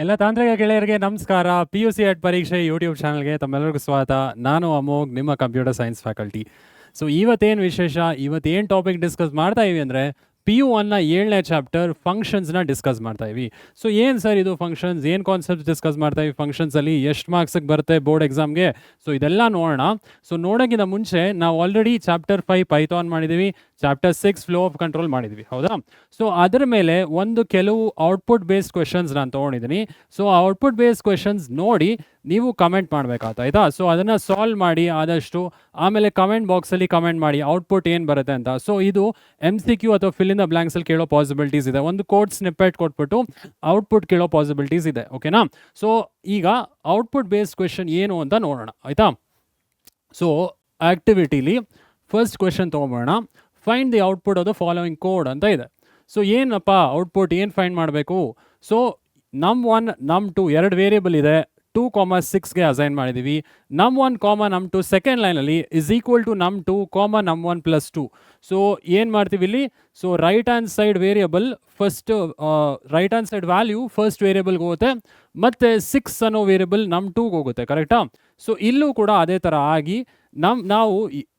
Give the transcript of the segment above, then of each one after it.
ಎಲ್ಲ ತಾಂತ್ರಿಕ ಗೆಳೆಯರಿಗೆ ನಮಸ್ಕಾರ. PUC ಪರೀಕ್ಷೆ ಯೂಟ್ಯೂಬ್ ಚಾನಲ್ಗೆ ತಮ್ಮೆಲ್ಲರಿಗೂ ಸ್ವಾಗತ. ನಾನು ಅಮೋಘ್, ನಿಮ್ಮ ಕಂಪ್ಯೂಟರ್ ಸೈನ್ಸ್ ಫ್ಯಾಕಲ್ಟಿ. ಸೊ ಇವತ್ತೇನು ವಿಶೇಷ, ಇವತ್ತೇನು ಟಾಪಿಕ್ ಡಿಸ್ಕಸ್ ಮಾಡ್ತಾ ಇವಿ ಅಂದರೆ PU1ನ 7ನೇ ಚಾಪ್ಟರ್ ಫಂಕ್ಷನ್ಸ್ನ ಡಿಸ್ಕಸ್ ಮಾಡ್ತಾ ಇವಿ. ಸೊ ಏನು ಸರ್ ಇದು ಫಂಕ್ಷನ್ಸ್, ಏನು ಕಾನ್ಸೆಪ್ಟ್ ಡಿಸ್ಕಸ್ ಮಾಡ್ತಾ ಇವಿ, ಫಂಕ್ಷನ್ಸಲ್ಲಿ ಎಷ್ಟು ಮಾರ್ಕ್ಸಿಗೆ ಬರುತ್ತೆ ಬೋರ್ಡ್ ಎಕ್ಸಾಮ್ಗೆ, ಸೊ ಇದೆಲ್ಲ ನೋಡೋಣ. ಸೊ ನೋಡೋಕ್ಕಿಂತ ಮುಂಚೆ ನಾವು ಆಲ್ರೆಡಿ ಚಾಪ್ಟರ್ 5 ಪೈಥಾನ್ ಮಾಡಿದ್ದೀವಿ, ಚಾಪ್ಟರ್ 6 ಫ್ಲೋ ಆಫ್ ಕಂಟ್ರೋಲ್ ಮಾಡಿದ್ವಿ, ಹೌದಾ? ಸೊ ಅದರ ಮೇಲೆ ಕೆಲವು ಔಟ್ಪುಟ್ ಬೇಸ್ಡ್ ಕ್ವೆಶನ್ಸ್ ನಾನು ತೊಗೊಂಡಿದ್ದೀನಿ. ಸೊ ಆ ಔಟ್ಪುಟ್ ಬೇಸ್ಡ್ ಕ್ವೆಶನ್ಸ್ ನೋಡಿ ನೀವು ಕಮೆಂಟ್ ಮಾಡಬೇಕಾಯ್ತಾ? ಸೊ ಅದನ್ನು ಸಾಲ್ವ್ ಮಾಡಿ ಆದಷ್ಟು, ಆಮೇಲೆ ಕಮೆಂಟ್ ಬಾಕ್ಸಲ್ಲಿ ಕಮೆಂಟ್ ಮಾಡಿ ಔಟ್ಪುಟ್ ಏನು ಬರುತ್ತೆ ಅಂತ. ಸೊ ಇದು MCQ ಅಥವಾ ಫಿಲ್ ಇನ್ ದ ಬ್ಲಾಂಕ್ಸಲ್ಲಿ ಕೇಳೋ ಪಾಸಿಬಿಲಿಟೀಸ್ ಇದೆ. ಒಂದು ಕೋಡ್ ಸ್ನಿಪ್ಪೆಟ್ ಕೊಟ್ಬಿಟ್ಟು ಔಟ್ಪುಟ್ ಕೇಳೋ ಪಾಸಿಬಿಲಿಟೀಸ್ ಇದೆ, ಓಕೆನಾ? ಸೊ ಈಗ ಔಟ್ಪುಟ್ ಬೇಸ್ಡ್ ಕ್ವೆಶನ್ ಏನು ಅಂತ ನೋಡೋಣ, ಆಯಿತಾ? ಸೊ ಆ್ಯಕ್ಟಿವಿಟಿಲಿ ಫಸ್ಟ್ ಕ್ವೆಶನ್ ತೊಗೊಂಬೋಣ. Find the output of the following code ಅಂತ ಇದೆ. ಸೊ ಏನಪ್ಪ ಔಟ್ಪುಟ್ ಏನು ಫೈಂಡ್ ಮಾಡಬೇಕು? ಸೊ num1 num2 ಎರಡು ವೇರಿಯಬಲ್ ಇದೆ, 2,6ಗೆ ಅಸೈನ್ ಮಾಡಿದ್ದೀವಿ. num1, num2 ಸೆಕೆಂಡ್ ಲೈನಲ್ಲಿ is equal to num2, num1 plus 2. So ಏನು ಮಾಡ್ತೀವಿ ಇಲ್ಲಿ? So right hand side variable first, right hand side value first ವೇರಿಯಬಲ್ಗೆ ಹೋಗುತ್ತೆ, ಮತ್ತು 6 ಅನ್ನೋ ವೇರಿಯಬಲ್ num2ಗೆ ಹೋಗುತ್ತೆ, ಕರೆಕ್ಟಾ? ಸೊ ಇಲ್ಲೂ ಕೂಡ ಅದೇ ಥರ ಆಗಿ ನಾವು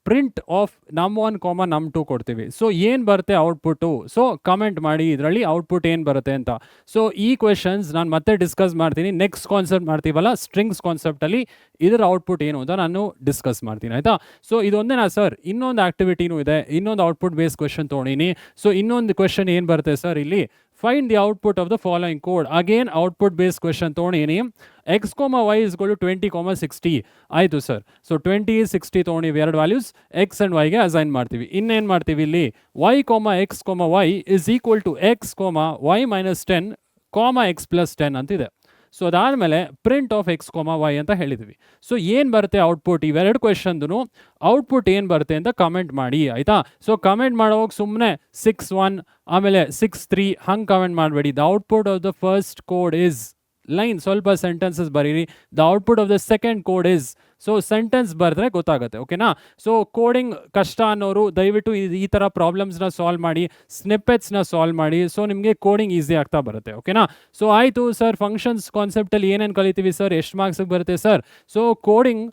ಪ್ರಿಂಟ್ ಆಫ್ num1, num2 ಕೊಡ್ತೀವಿ. ಸೊ ಏನು ಬರುತ್ತೆ ಔಟ್ಪುಟ್ಟು? ಸೊ ಕಮೆಂಟ್ ಮಾಡಿ ಇದರಲ್ಲಿ ಔಟ್ಪುಟ್ ಏನು ಬರುತ್ತೆ ಅಂತ. ಸೊ ಈ ಕ್ವೆಶನ್ಸ್ ನಾನು ಮತ್ತೆ ಡಿಸ್ಕಸ್ ಮಾಡ್ತೀನಿ. ನೆಕ್ಸ್ಟ್ ಕಾನ್ಸೆಪ್ಟ್ ಮಾಡ್ತೀವಲ್ಲ ಸ್ಟ್ರಿಂಗ್ಸ್ ಕಾನ್ಸೆಪ್ಟಲ್ಲಿ, ಇದರ ಔಟ್ಪುಟ್ ಏನು ಅಂತ ನಾನು ಡಿಸ್ಕಸ್ ಮಾಡ್ತೀನಿ, ಆಯಿತಾ? ಸೊ ಇದೊಂದೇನಾ ಸರ್? ಇನ್ನೊಂದು ಆ್ಯಕ್ಟಿವಿಟಿನೂ ಇದೆ, ಇನ್ನೊಂದು ಔಟ್ಪುಟ್ ಬೇಸ್ ಕ್ವೆಶನ್ ತೊಗೊಂಡಿನಿ. ಸೊ ಇನ್ನೊಂದು ಕ್ವೆಶನ್ ಏನು ಬರುತ್ತೆ ಸರ್ ಇಲ್ಲಿ? Find the output of the following code. Again output base question ತೊಗೊಂಡಿನಿ. x, y is equal to 20, 60 ಆಯಿತು ಸರ್. ಸೊ 20, 60 ತೊಗೊಂಡಿವಿ, ಎರಡು ವ್ಯಾಲ್ಯೂಸ್ x ಆ್ಯಂಡ್ yಗೆ ಅಸೈನ್ ಮಾಡ್ತೀವಿ. ಇನ್ನೇನು ಮಾಡ್ತೀವಿ ಇಲ್ಲಿ? y, x, y is equal to x, y minus 10, x plus 10 ಅಂತಿದೆ. So ಅದಾದಮೇಲೆ print of x, y ಅಂತ ಹೇಳಿದ್ವಿ. ಸೊ ಏನು ಬರುತ್ತೆ ಔಟ್ಪುಟ್? ಇವೆರಡು ಕ್ವೆಶನ್ದು ಔಟ್ಪುಟ್ ಏನು ಬರುತ್ತೆ ಅಂತ ಕಮೆಂಟ್ ಮಾಡಿ, ಆಯಿತಾ? ಸೊ ಕಮೆಂಟ್ ಮಾಡೋವಾಗ ಸುಮ್ಮನೆ 6-1 ಆಮೇಲೆ 6-3 ಹಂಗೆ ಕಮೆಂಟ್ ಮಾಡಬೇಡಿ. The output of the first code is line, ಸ್ವಲ್ಪ ಸೆಂಟೆನ್ಸಸ್ ಬರೀರಿ. The output of the second code is, so sentence ಬರೆದ್ರೆ ಗೊತ್ತಾಗುತ್ತೆ, ಓಕೆನಾ? ಸೊ ಕೋಡಿಂಗ್ ಕಷ್ಟ ಅನ್ನೋರು ದಯವಿಟ್ಟು ಈ ಥರ ಪ್ರಾಬ್ಲಮ್ಸ್ನ ಸಾಲ್ವ್ ಮಾಡಿ, ಸ್ನಿಪ್ಪೆಟ್ಸ್ನ ಸಾಲ್ವ್ ಮಾಡಿ. ಸೊ ನಿಮಗೆ ಕೋಡಿಂಗ್ ಈಸಿ ಆಗ್ತಾ ಬರುತ್ತೆ, ಓಕೆನಾ? ಸೊ ಆಯಿತು ಸರ್, ಫಂಕ್ಷನ್ಸ್ ಕಾನ್ಸೆಪ್ಟಲ್ಲಿ ಏನೇನು ಕಲಿತೀವಿ ಸರ್, ಎಷ್ಟು ಮಾರ್ಕ್ಸಿಗೆ ಬರುತ್ತೆ ಸರ್? ಸೊ ಕೋಡಿಂಗ್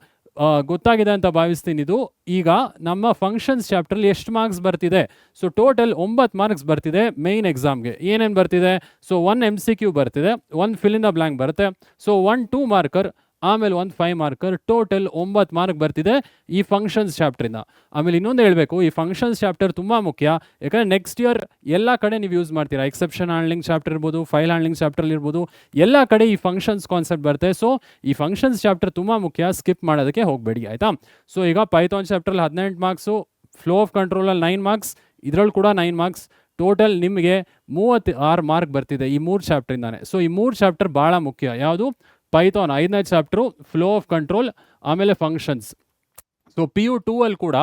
ಗೊತ್ತಾಗಿದೆ ಅಂತ ಭಾವಿಸ್ತೀನಿ. ಇದು ಈಗ ನಮ್ಮ ಫಂಕ್ಷನ್ಸ್ ಚಾಪ್ಟ್ರಲ್ಲಿ ಎಷ್ಟು ಮಾರ್ಕ್ಸ್ ಬರ್ತಿದೆ? ಸೊ ಟೋಟಲ್ 9 ಮಾರ್ಕ್ಸ್ ಬರ್ತಿದೆ ಮೇಯ್ನ್ ಎಕ್ಸಾಮ್ಗೆ. ಏನೇನು ಬರ್ತಿದೆ? ಸೊ 1 MCQ ಬರ್ತಿದೆ, 1 ಫಿಲ್ ಇನ್ ದ ಬ್ಲ್ಯಾಂಕ್ ಬರುತ್ತೆ, ಸೊ 1 2 ಮಾರ್ಕರ್, ಆಮೇಲೆ 1 5 ಮಾರ್ಕರ್, ಟೋಟಲ್ 9 ಮಾರ್ಕ್ ಬರ್ತಿದೆ ಈ ಫಂಕ್ಷನ್ಸ್ ಚಾಪ್ಟ್ರಿಂದ. ಆಮೇಲೆ ಇನ್ನೊಂದು ಹೇಳಬೇಕು, ಈ ಫಂಕ್ಷನ್ಸ್ ಚಾಪ್ಟರ್ ತುಂಬ ಮುಖ್ಯ, ಯಾಕಂದರೆ ನೆಕ್ಸ್ಟ್ ಇಯರ್ ಎಲ್ಲ ಕಡೆ ನೀವು ಯೂಸ್ ಮಾಡ್ತೀರಾ. ಎಕ್ಸೆಪ್ಷನ್ ಹ್ಯಾಂಡ್ಲಿಂಗ್ ಚಾಪ್ಟರ್ ಇರ್ಬೋದು, ಫೈಲ್ ಹ್ಯಾಂಡ್ಲಿಂಗ್ ಚಾಪ್ಟರ್ ಇರ್ಬೋದು, ಎಲ್ಲ ಕಡೆ ಈ ಫಂಕ್ಷನ್ಸ್ ಕಾನ್ಸೆಪ್ಟ್ ಬರುತ್ತೆ. ಸೊ ಈ ಫಂಕ್ಷನ್ಸ್ ಚಾಪ್ಟರ್ ತುಂಬ ಮುಖ್ಯ, ಸ್ಕಿಪ್ ಮಾಡೋದಕ್ಕೆ ಹೋಗಬೇಡಿ, ಆಯಿತಾ? ಸೊ ಈಗ ಪೈಥಾನ್ ಚಾಪ್ಟ್ರಲ್ಲಿ 18 ಮಾರ್ಕ್ಸು, ಫ್ಲೋ ಆಫ್ ಕಂಟ್ರೋಲಲ್ಲಿ 9 ಮಾರ್ಕ್ಸ್, ಇದರಲ್ಲಿ ಕೂಡ 9 ಮಾರ್ಕ್ಸ್, ಟೋಟಲ್ ನಿಮಗೆ 36 ಮಾರ್ಕ್ ಬರ್ತಿದೆ ಈ 3 ಚಾಪ್ಟ್ರಿಂದಾನೆ. ಸೊ ಈ 3 ಚಾಪ್ಟರ್ ಭಾಳ ಮುಖ್ಯ. ಯಾವುದು? ಪೈಥಾನ್ 5ನೇ ಚಾಪ್ಟ್ರು, ಫ್ಲೋ ಆಫ್ ಕಂಟ್ರೋಲ್, ಆಮೇಲೆ ಫಂಕ್ಷನ್ಸ್. ಸೊ PU2 ಅಲ್ಲಿ ಕೂಡ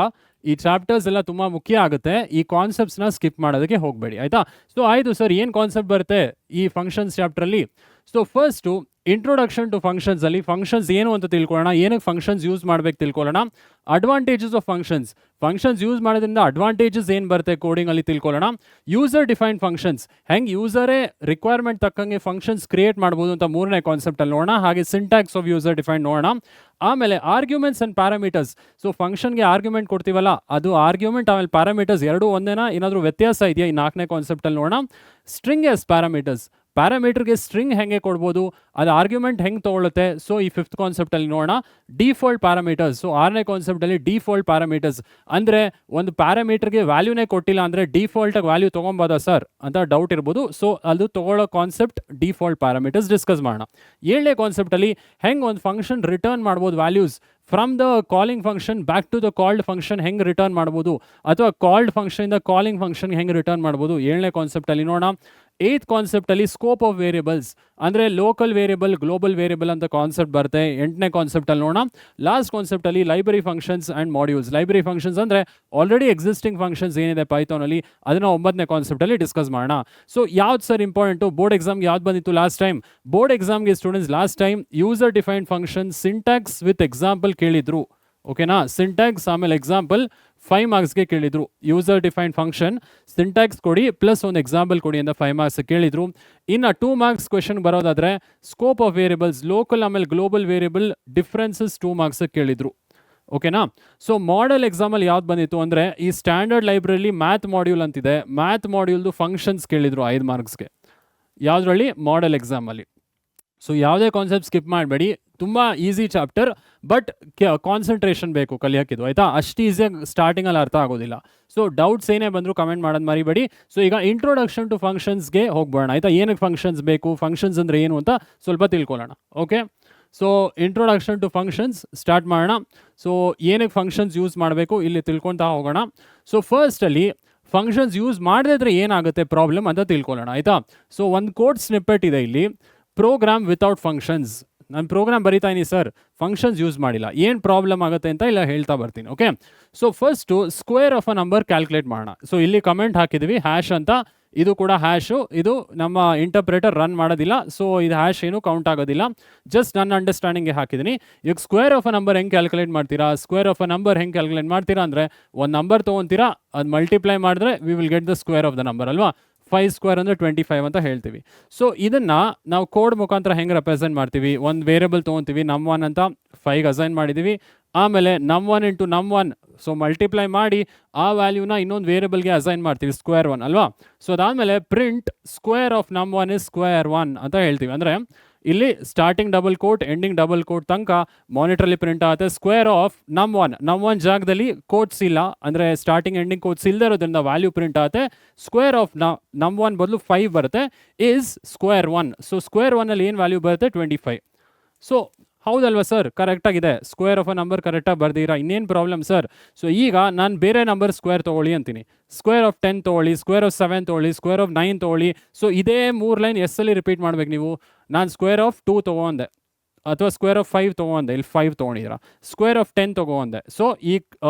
ಈ ಚಾಪ್ಟರ್ಸ್ ಎಲ್ಲ ತುಂಬ ಮುಖ್ಯ ಆಗುತ್ತೆ. ಈ ಕಾನ್ಸೆಪ್ಟ್ಸ್ನ ಸ್ಕಿಪ್ ಮಾಡೋದಕ್ಕೆ ಹೋಗಬೇಡಿ, ಆಯಿತಾ? ಸೊ ಆಯಿತು ಸರ್, ಏನು ಕಾನ್ಸೆಪ್ಟ್ ಬರುತ್ತೆ ಈ ಫಂಕ್ಷನ್ಸ್ ಚಾಪ್ಟ್ರಲ್ಲಿ? So first introduction to functions ಅಲ್ಲಿ ಫಂಕ್ಷನ್ಸ್ ಏನು ಅಂತ ತಿಳ್ಕೊಳ್ಳೋಣ, ಏನಕ್ಕೆ ಫಂಕ್ಷನ್ಸ್ ಯೂಸ್ ಮಾಡಬೇಕು ತಿಳ್ಕೊಳ್ಳೋಣ. Advantages of functions, functions use ಮಾಡೋದ್ರಿಂದ ಅಡ್ವಾಂಟೇಜಸ್ ಏನು ಬರುತ್ತೆ ಕೋಡಿಂಗಲ್ಲಿ ತಿಳ್ಕೊಳ್ಳೋಣ. ಯೂಸರ್ ಡಿಫೈನ್ಡ್ ಫಂಕ್ಷನ್ಸ್, ಹೆಂಗೆ ಯೂಸರೇ ರಿಕ್ವೈರ್ಮೆಂಟ್ ತಕ್ಕಂಗೆ ಫಂಕ್ಷನ್ಸ್ ಕ್ರಿಯೇಟ್ ಮಾಡ್ಬೋದು ಅಂತ 3ನೇ ಕಾನ್ಸೆಪ್ಟಲ್ಲಿ ನೋಡೋಣ. ಹಾಗೆ ಸಿಂಟ್ಯಾಕ್ಸ್ ಆಫ್ ಯೂಸರ್ ಡಿಫೈನ್ಡ್ ನೋಡೋಣ. ಆಮೇಲೆ ಆರ್ಗ್ಯುಮೆಂಟ್ಸ್ ಆ್ಯಂಡ್ ಪ್ಯಾರಾಮೀಟರ್ಸ್. ಸೊ ಫಂಕ್ಷನ್ಗೆ ಆರ್ಗ್ಯುಮೆಂಟ್ ಕೊಡ್ತೀವಲ್ಲ, ಅದು ಆರ್ಗ್ಯುಮೆಂಟ್ ಆಮೇಲೆ ಪ್ಯಾರಾಮೀಟರ್ಸ್ ಎರಡೂ ಒಂದೇನಾ, ಏನಾದರೂ ವ್ಯತ್ಯಾಸ ಇದೆಯಾ? ಈ 4ನೇ ಕಾನ್ಸೆಪ್ಟಲ್ಲಿ ನೋಡೋಣ. ಸ್ಟ್ರಿಂಗ್ ಎಸ್ ಪ್ಯಾರಾಮೀಟರ್ಸ್, ಪ್ಯಾರಾಮೀಟರ್ಗೆ ಸ್ಟ್ರಿಂಗ್ ಹೆಂಗೆ ಕೊಡ್ಬೋದು, ಅದು ಆರ್ಗ್ಯುಮೆಂಟ್ ಹೆಂಗೆ ತೊಗೊಳುತ್ತೆ. ಸೊ ಈ 5th ಕಾನ್ಸೆಪ್ಟಲ್ಲಿ ನೋಡೋಣ. ಡಿಫಾಲ್ಟ್ ಪ್ಯಾರಾಮೀಟರ್ಸ್, ಸೊ 6ನೇ ಕಾನ್ಸೆಪ್ಟಲ್ಲಿ ಡಿಫಾಲ್ಟ್ ಪ್ಯಾರಾಮೀಟರ್ಸ್ ಅಂದರೆ ಒಂದು ಪ್ಯಾರಾಮೀಟರ್ಗೆ ವ್ಯಾಲ್ಯೂನೇ ಕೊಟ್ಟಿಲ್ಲ ಅಂದರೆ ಡಿಫಾಲ್ಟಾಗಿ ವ್ಯಾಲ್ಯೂ ತೊಗೊಬೋದಾ ಸರ್ ಅಂತ ಡೌಟ್ ಇರ್ಬೋದು. ಸೊ ಅದು ತೊಗೊಳ್ಳೋ ಕಾನ್ಸೆಪ್ಟ್ ಡಿಫಾಲ್ಟ್ ಪ್ಯಾರಾಮೀಟರ್ಸ್ ಡಿಸ್ಕಸ್ ಮಾಡೋಣ. 7ನೇ ಕಾನ್ಸೆಪ್ಟಲ್ಲಿ ಹೆಂಗೆ ಒಂದು ಫಂಕ್ಷನ್ ರಿಟರ್ನ್ ಮಾಡ್ಬೋದು values from the calling function back to the called function ಹೆಂಗೆ ರಿಟರ್ನ್ ಮಾಡ್ಬೋದು, ಅಥವಾ ಕಾಲ್ಡ್ ಫಂಕ್ಷನಿಂದ ಕಾಲಿಂಗ್ ಫಂಕ್ಷನ್ಗೆ ಹೆಂಗೆ ರಿಟರ್ನ್ ಮಾಡ್ಬೋದು, 7ನೇ ಕಾನ್ಸೆಪ್ಟಲ್ಲಿ ನೋಡೋಣ. 8th ಕಾನ್ಸೆಪ್ಟಲ್ಲಿ ಸ್ಕೋಪ್ ಆಫ್ ವೇರಿಯಬಲ್ಸ್ ಅಂದರೆ ಲೋಕಲ್ ವೇರಿಯಬಲ್, ಗ್ಲೋಬಲ್ ವೇರಿಯಬಲ್ ಅಂತ ಕಾನ್ಸೆಪ್ಟ್ ಬರುತ್ತೆ 8ನೇ ಕಾನ್ಸೆಪ್ಟಲ್ಲಿ ನೋಡೋಣ. ಲಾಸ್ಟ್ ಕಾನ್ಸೆಪ್ಟಲ್ಲಿ library functions and modules. Library functions ಅಂದರೆ ಆಲ್ರೆಡಿ ಎಕ್ಸಿಸ್ಟಿಂಗ್ ಫಂಕ್ಷನ್ಸ್ ಏನಿದೆ ಪೈಥಾನಲ್ಲಿ, ಅದನ್ನು 9ನೇ ಕಾನ್ಸೆಪ್ಟಲ್ಲಿ ಡಿಸ್ಕಸ್ ಮಾಡೋಣ. ಸೊ ಯಾವ್ದು ಸರ್ ಇಂಪಾರ್ಟೆಂಟು? ಬೋರ್ಡ್ ಎಕ್ಸಾಮ್ಗೆ ಯಾವ್ದು ಬಂದಿತ್ತು ಲಾಸ್ಟ್ ಟೈಮ್? ಬೋರ್ಡ್ ಎಕ್ಸಾಮ್ಗೆ students last time user defined function syntax with example ಕೇಳಿದ್ರು, ಓಕೆನಾ. ಸಿಂಟ್ಯಾಕ್ಸ್ ಆಮೇಲೆ ಎಕ್ಸಾಂಪಲ್ 5 ಮಾರ್ಕ್ಸ್ಗೆ ಕೇಳಿದ್ರು. ಯೂಸರ್ ಡಿಫೈನ್ಡ್ ಫಂಕ್ಷನ್ ಸಿಂಟ್ಯಾಕ್ಸ್ ಕೊಡಿ ಪ್ಲಸ್ ಒಂದು ಎಕ್ಸಾಂಪಲ್ ಕೊಡಿ ಅಂತ 5 ಮಾರ್ಕ್ಸ್ ಕೇಳಿದ್ರು. ಇನ್ನು 2 ಮಾರ್ಕ್ಸ್ ಕ್ವೆಶನ್ ಬರೋದಾದ್ರೆ ಸ್ಕೋಪ್ ಆಫ್ ವೇರಿಯಬಲ್ಸ್, ಲೋಕಲ್ ಆಮೇಲೆ ಗ್ಲೋಬಲ್ ವೇರಿಯಬಲ್ ಡಿಫ್ರೆನ್ಸಸ್ 2 ಮಾರ್ಕ್ಸ್ ಕೇಳಿದ್ರು. ಓಕೆನಾ. ಸೊ ಮಾಡೆಲ್ ಎಕ್ಸಾಮಲ್ಲಿ ಯಾವ್ದು ಬಂದಿತ್ತು ಅಂದರೆ ಈ ಸ್ಟ್ಯಾಂಡರ್ಡ್ ಲೈಬ್ರರಿಲಿ ಮ್ಯಾಥ್ ಮಾಡ್ಯೂಲ್ ಅಂತಿದೆ, ಮ್ಯಾಥ್ ಮಾಡ್ಯೂಲ್ದು ಫಂಕ್ಷನ್ಸ್ ಕೇಳಿದ್ರು 5 ಮಾರ್ಕ್ಸ್ಗೆ. ಯಾವುದರಲ್ಲಿ? ಮಾಡೆಲ್ ಎಕ್ಸಾಮಲ್ಲಿ. ಸೊ ಯಾವುದೇ ಕಾನ್ಸೆಪ್ಟ್ ಸ್ಕಿಪ್ ಮಾಡಬೇಡಿ, ತುಂಬ ಈಸಿ ಚಾಪ್ಟರ್, ಬಟ್ ಕಾನ್ಸಂಟ್ರೇಷನ್ ಬೇಕು ಕಲಿಯೋಕ್ಕಿದು, ಆಯಿತಾ. ಅಷ್ಟು ಈಸಿಯಾಗಿ ಸ್ಟಾರ್ಟಿಂಗಲ್ಲಿ ಅರ್ಥ ಆಗೋದಿಲ್ಲ. ಸೊ ಡೌಟ್ಸ್ ಏನೇ ಬಂದರೂ ಕಮೆಂಟ್ ಮಾಡೋದು ಮರಿಬೇಡಿ. ಸೊ ಈಗ ಇಂಟ್ರೊಡಕ್ಷನ್ ಟು ಫಂಕ್ಷನ್ಸ್ಗೆ ಹೋಗ್ಬೋಣ, ಆಯಿತಾ. ಏನಕ್ಕೆ ಫಂಕ್ಷನ್ಸ್ ಬೇಕು, ಫಂಕ್ಷನ್ಸ್ ಅಂದರೆ ಏನು ಅಂತ ಸ್ವಲ್ಪ ತಿಳ್ಕೊಳ್ಳೋಣ. Okay, so introduction to functions start ಮಾಡೋಣ. ಸೊ ಏನಕ್ಕೆ ಫಂಕ್ಷನ್ಸ್ ಯೂಸ್ ಮಾಡಬೇಕು ಇಲ್ಲಿ ತಿಳ್ಕೊತಾ ಹೋಗೋಣ. ಸೊ ಫಸ್ಟಲ್ಲಿ ಫಂಕ್ಷನ್ಸ್ ಯೂಸ್ ಮಾಡದಿದ್ರೆ ಏನಾಗುತ್ತೆ ಪ್ರಾಬ್ಲಮ್ ಅಂತ ತಿಳ್ಕೊಳ್ಳೋಣ, ಆಯಿತಾ. ಸೊ ಒಂದು ಕೋಡ್ ಸ್ನಿಪ್ಪೆಟ್ ಇದೆ ಇಲ್ಲಿ, ಪ್ರೋಗ್ರಾಮ್ ವಿತೌಟ್ ಫಂಕ್ಷನ್ಸ್. ನಾನು ಪ್ರೋಗ್ರಾಮ್ ಬರೀತಾ ಇದೀನಿ ಸರ್, ಫಂಕ್ಷನ್ಸ್ ಯೂಸ್ ಮಾಡಿಲ್ಲ, ಏನು ಪ್ರಾಬ್ಲಮ್ ಆಗುತ್ತೆ ಅಂತ ಇಲ್ಲ ಹೇಳ್ತಾ ಬರ್ತೀನಿ. Okay, so first square of a number calculate ಮಾಡೋಣ. ಸೊ ಇಲ್ಲಿ ಕಮೆಂಟ್ ಹಾಕಿದ್ದೀವಿ ಹ್ಯಾಶ್ ಅಂತ, ಇದು ಕೂಡ ಹ್ಯಾಶು, ಇದು ನಮ್ಮ ಇಂಟರ್ಪ್ರೇಟರ್ ರನ್ ಮಾಡೋದಿಲ್ಲ, ಸೊ ಇದು ಹ್ಯಾಶ್ ಏನು ಕೌಂಟ್ ಆಗೋದಿಲ್ಲ, ಜಸ್ಟ್ ನನ್ನ ಅಂಡರ್ಸ್ಟ್ಯಾಂಡಿಂಗ್ಗೆ ಹಾಕಿದ್ದೀನಿ. ಈಗ ಸ್ಕ್ವೇರ್ ಆಫ್ ಅ ನಂಬರ್ ಹೆಂಗೆ ಕ್ಯಾಲ್ಕುಲೇಟ್ ಮಾಡ್ತೀರಾ, ಸ್ಕ್ವೇರ್ ಆಫ್ ಅ ನಂಬರ್ ಹೆಂಗೆ ಕ್ಯಾಲ್ಕುಲೇಟ್ ಮಾಡ್ತೀರಾ ಅಂದರೆ ಒಂದು ನಂಬರ್ ತೊಗೊತೀರಾ, ಅದು ಮಲ್ಟಿಪ್ಲೈ ಮಾಡಿದ್ರೆ we will get the square of the number ಅಲ್ವಾ. 5 ಸ್ಕ್ವೇರ್ ಅಂದರೆ 25 ಅಂತ ಹೇಳ್ತೀವಿ. ಸೊ ಇದನ್ನು ನಾವು ಕೋಡ್ ಮುಖಾಂತರ ಹೆಂಗೆ ರೆಪ್ರೆಸೆಂಟ್ ಮಾಡ್ತೀವಿ, ಒಂದು ವೇರಿಯಬಲ್ ತೊಗೊತೀವಿ, ನಮ್1 ಅಂತ 5ಗೆ ಅಸೈನ್ ಮಾಡಿದ್ದೀವಿ, ಆಮೇಲೆ ನಮ್1 ಇಂಟು ನಮ್1, ಸೊ ಮಲ್ಟಿಪ್ಲೈ ಮಾಡಿ ಆ ವ್ಯಾಲ್ಯೂನ ಇನ್ನೊಂದು ವೇರಿಯಬಲ್ಗೆ ಅಸೈನ್ ಮಾಡ್ತೀವಿ, ಸ್ಕ್ವೇರ್ 1 ಅಲ್ವಾ. ಸೊ ಅದಾದಮೇಲೆ ಪ್ರಿಂಟ್ ಸ್ಕ್ವೇರ್ ಆಫ್ ನಮ್1 ಇಸ್ ಸ್ಕ್ವೇರ್ 1 ಅಂತ ಹೇಳ್ತೀವಿ. ಅಂದರೆ ಇಲ್ಲಿ starting double quote ending double quote ತನಕ ಮಾನಿಟ್ರಲ್ಲಿ ಪ್ರಿಂಟ್ ಆಗುತ್ತೆ ಸ್ಕ್ವೇರ್ ಆಫ್ ನಮ್1 ಜಾಗದಲ್ಲಿ ಕೋಟ್ಸ್ ಇಲ್ಲ, ಅಂದರೆ ಸ್ಟಾರ್ಟಿಂಗ್ ಎಂಡಿಂಗ್ ಕೋಟ್ಸ್ ಇಲ್ಲದೆ ಇರೋದ್ರಿಂದ ವ್ಯಾಲ್ಯೂ ಪ್ರಿಂಟ್ ಆಗುತ್ತೆ. ಸ್ಕ್ವೇರ್ ಆಫ್ ನಮ್1 ಬದಲು 5 ಬರುತ್ತೆ, ಈಸ್ ಸ್ಕ್ವೇರ್ 1. ಸೊ ಸ್ಕ್ವೇರ್ 1ಅಲ್ಲಿ ಏನು ವ್ಯಾಲ್ಯೂ ಬರುತ್ತೆ 25. ಸೊ ಹೌದಲ್ವಾ ಸರ್, ಕರೆಕ್ಟಾಗಿದೆ, ಸ್ಕ್ವೇರ್ ಆಫ್ ಅ ನಂಬರ್ ಕರೆಕ್ಟಾಗಿ ಬರ್ದಿರಾ, ಇನ್ನೇನು ಪ್ರಾಬ್ಲಮ್ ಸರ್. ಸೊ ಈಗ ನಾನು ಬೇರೆ ನಂಬರ್ ಸ್ಕ್ವೇರ್ ತೊಗೊಳ್ಳಿ ಅಂತೀನಿ, ಸ್ಕ್ವೇರ್ ಆಫ್ 10 ತೊಗೊಳ್ಳಿ, ಸ್ಕ್ವೇರ್ ಆಫ್ 7 ತೊಗೊಳ್ಳಿ, ಸ್ಕ್ವೇರ್ ಆಫ್ 9 ತೊಗೊಳ್ಳಿ. ಸೊ ಇದೇ 3 ಲೈನ್ ಎಸ್ಸಲ್ಲಿ ರಿಪೀಟ್ ಮಾಡ್ಬೇಕು ನೀವು. ನಾನು ಸ್ಕ್ವೇರ್ ಆಫ್ 2 ತೊಗೊಂಡೆ ಅಥವಾ ಸ್ಕ್ವೇರ್ ಆಫ್ 5 ತೊಗೊಂಡೆ, ಇಲ್ಲಿ 5 ತೊಗೊಂಡಿದ್ದೀರಾ, ಸ್ಕ್ವೇರ್ ಆಫ್ 10 ತೊಗೊಂಡೆ. ಸೊ ಈ